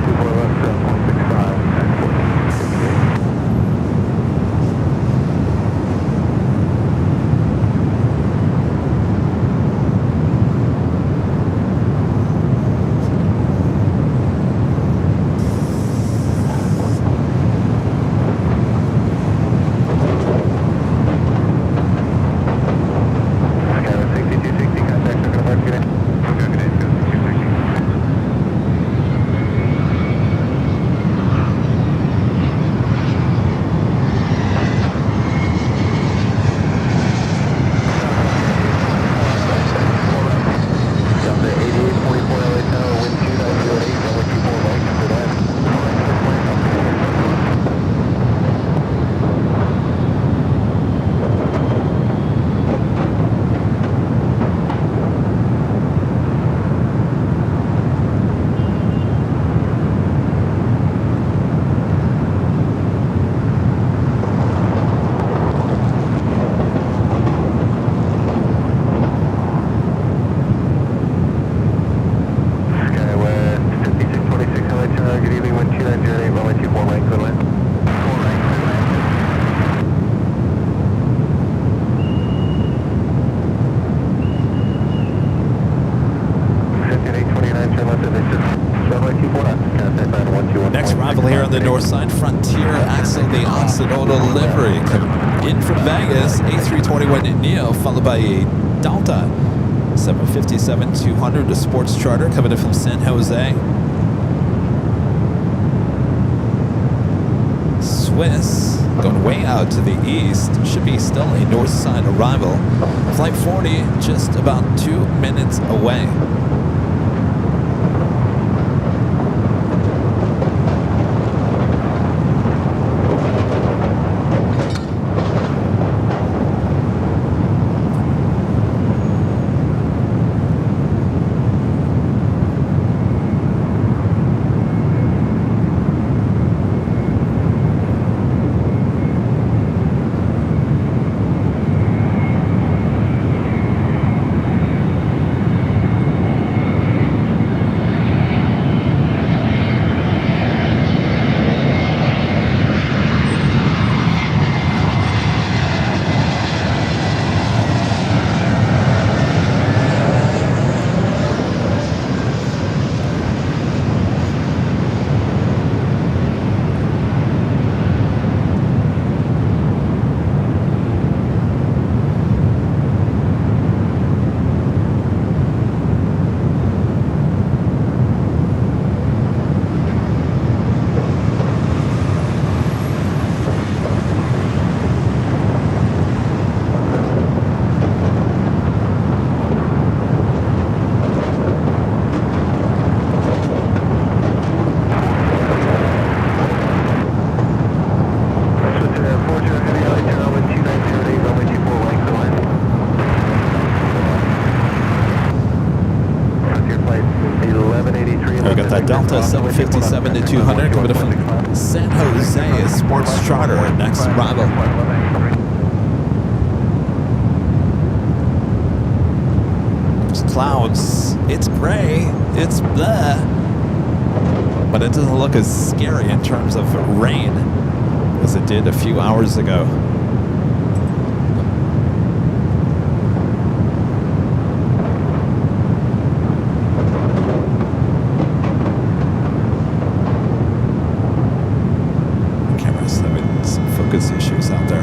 Next arrival here on the north side, Frontier Axel, the Occidental livery. Coming in from Vegas, A321 Neo, followed by a Delta 757-200, a sports charter coming in from San Jose. Swiss going way out to the east, should be still a north side arrival. Flight 40 just about 2 minutes away. Delta 757-200 coming in from San Jose, a sports charter, next arrival. There's clouds, it's gray, it's blah, but it doesn't look as scary in terms of rain as it did a few hours ago. Issues out there.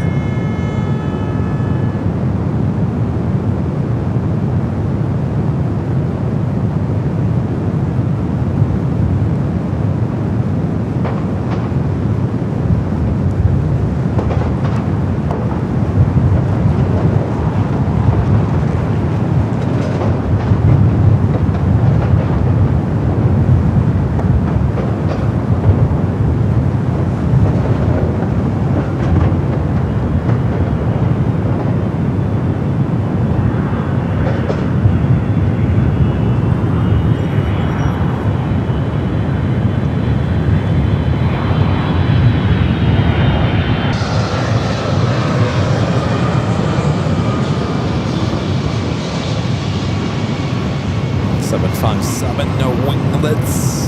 No winglets.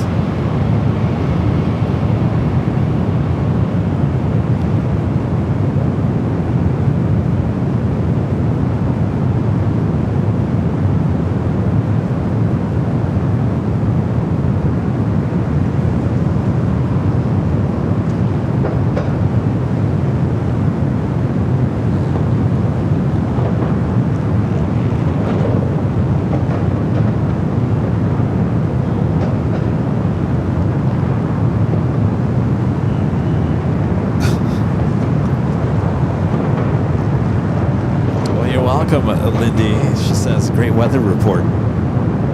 Welcome, Lindy. She says, great weather report.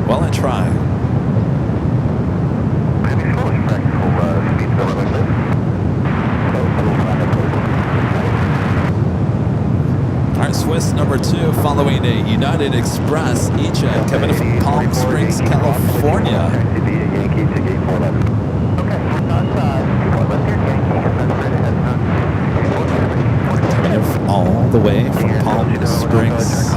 Well, I try. All right, Swiss number 2 following a United Express E-Jet coming from Palm Springs, California. Coming in all the way from Palm Springs.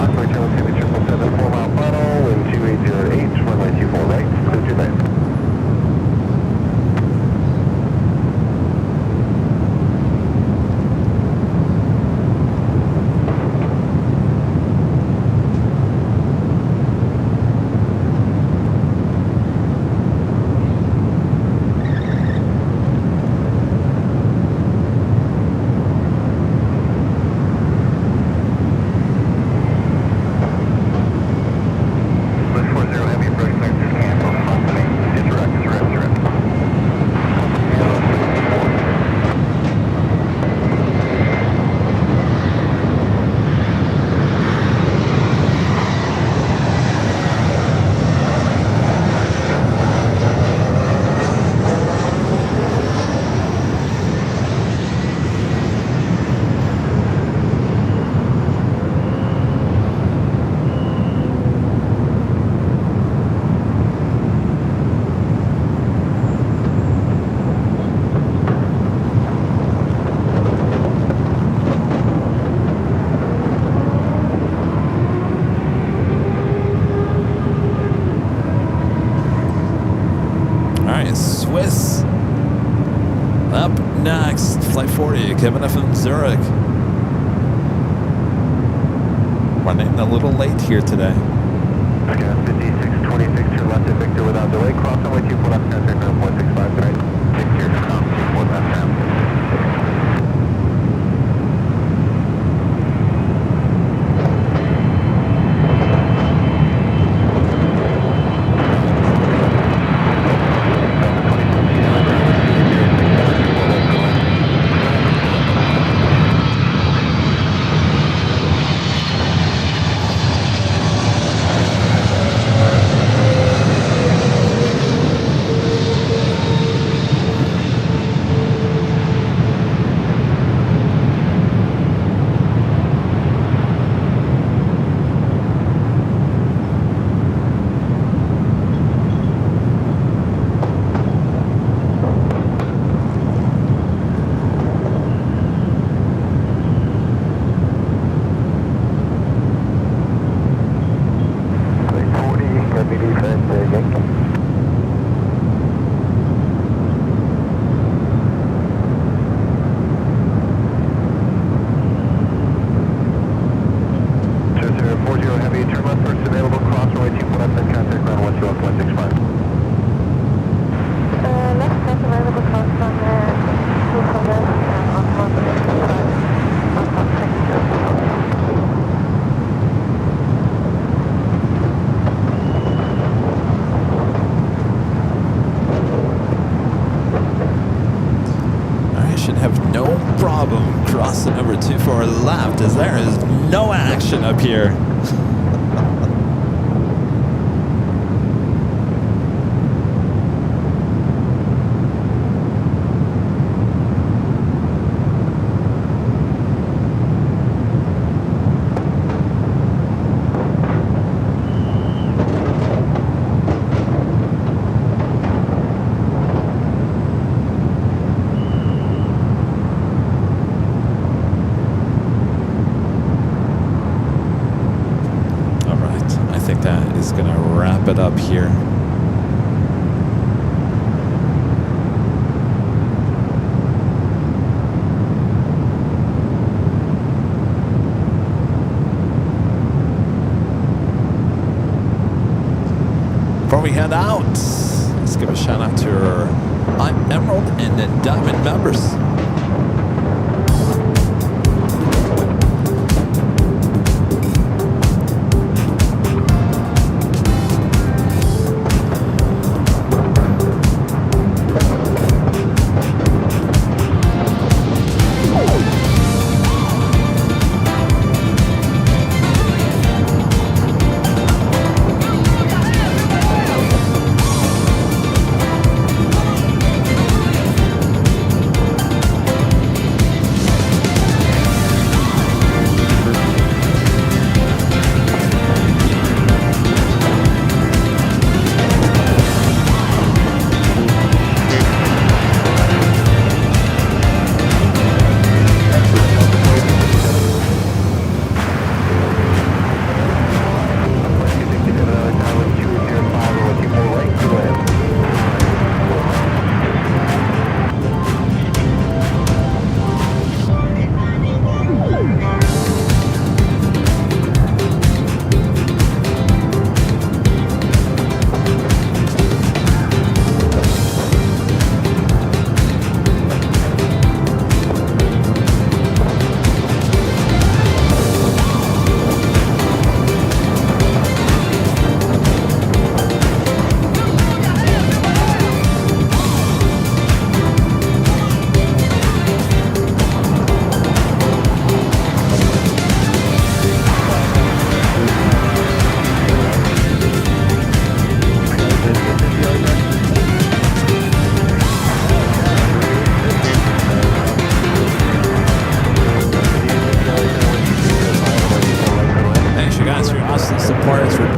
Swiss. Up next, Flight 40, Kevin from Zurich. Running a little late here today. Okay, 5626 to left at Victor without delay. Cross runway 24 left, center ground 165, right. Victor, cross 24 left now. Crossing over 24 left as there is no action up here. It up here. Before we head out, let's give a shout out to our Emerald and Diamond members.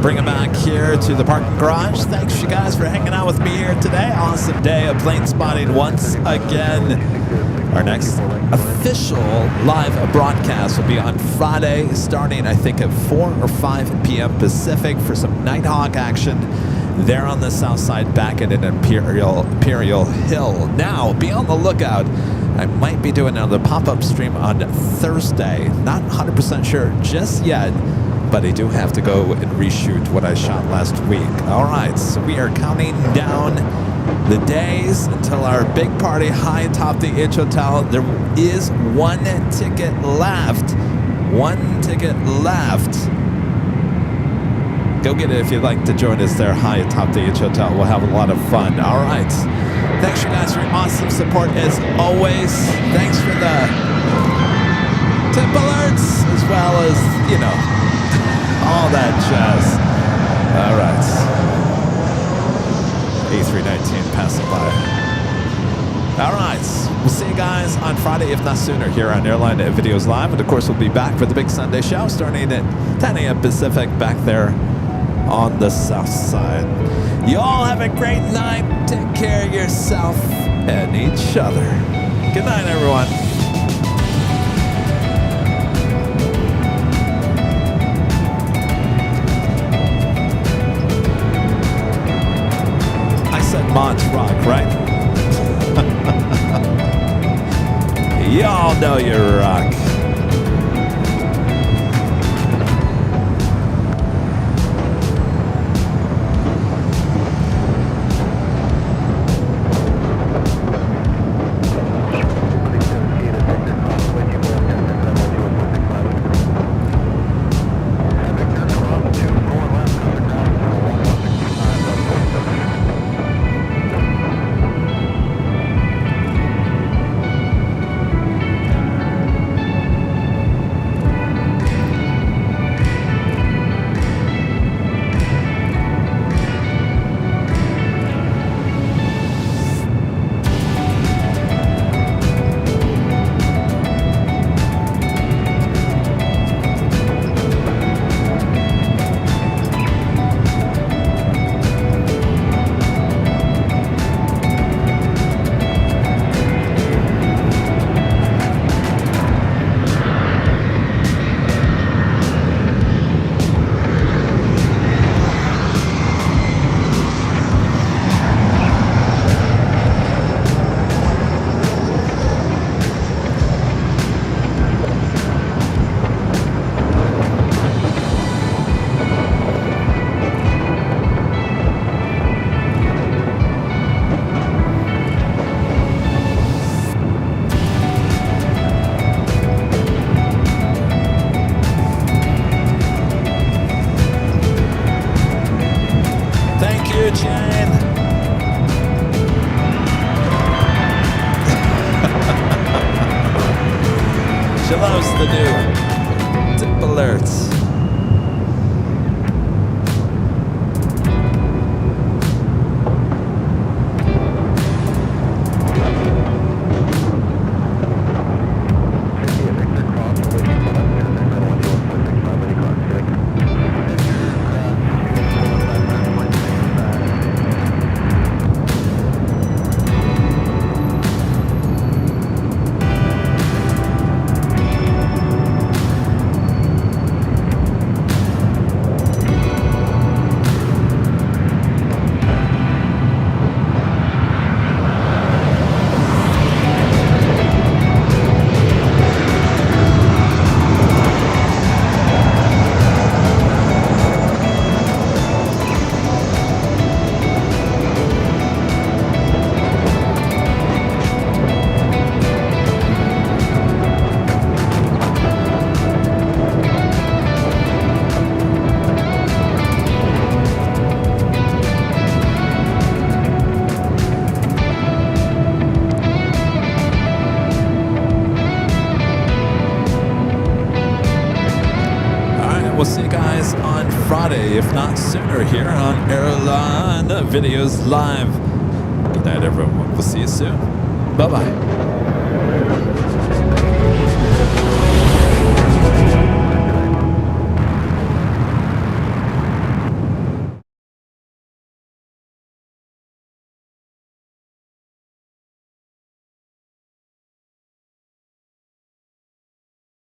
Bring it back here to the parking garage. Thanks you guys for hanging out with me here today. Awesome day of plane spotting once again. Our next official live broadcast will be on Friday, starting I think at 4 or 5 p.m. Pacific for some Nighthawk action. They're on the south side back at an Imperial Hill. Now, be on the lookout. I might be doing another pop-up stream on Thursday. Not 100% sure just yet, but I do have to go and reshoot what I shot last week. All right, so we are counting down the days until our big party high atop the H Hotel. There is one ticket left. One ticket left. Go get it if you'd like to join us there high atop the H Hotel. We'll have a lot of fun. All right. Thanks, you guys, for your awesome support as always. Thanks for the tip alerts as well as, you know, all that jazz. All right. A319 passing by. All right. We'll see you guys on Friday, if not sooner, here on Airline Videos Live. And, of course, we'll be back for the big Sunday show starting at 10 a.m. Pacific back there on the south side. You all have a great night. Take care of yourself and each other. Good night, everyone. I said Mods rock, right? Y'all know you rock. She loves the new tip alerts. We'll see you guys on Friday, if not sooner, here on Airline Videos Live. Good night, everyone. We'll see you soon. Bye-bye.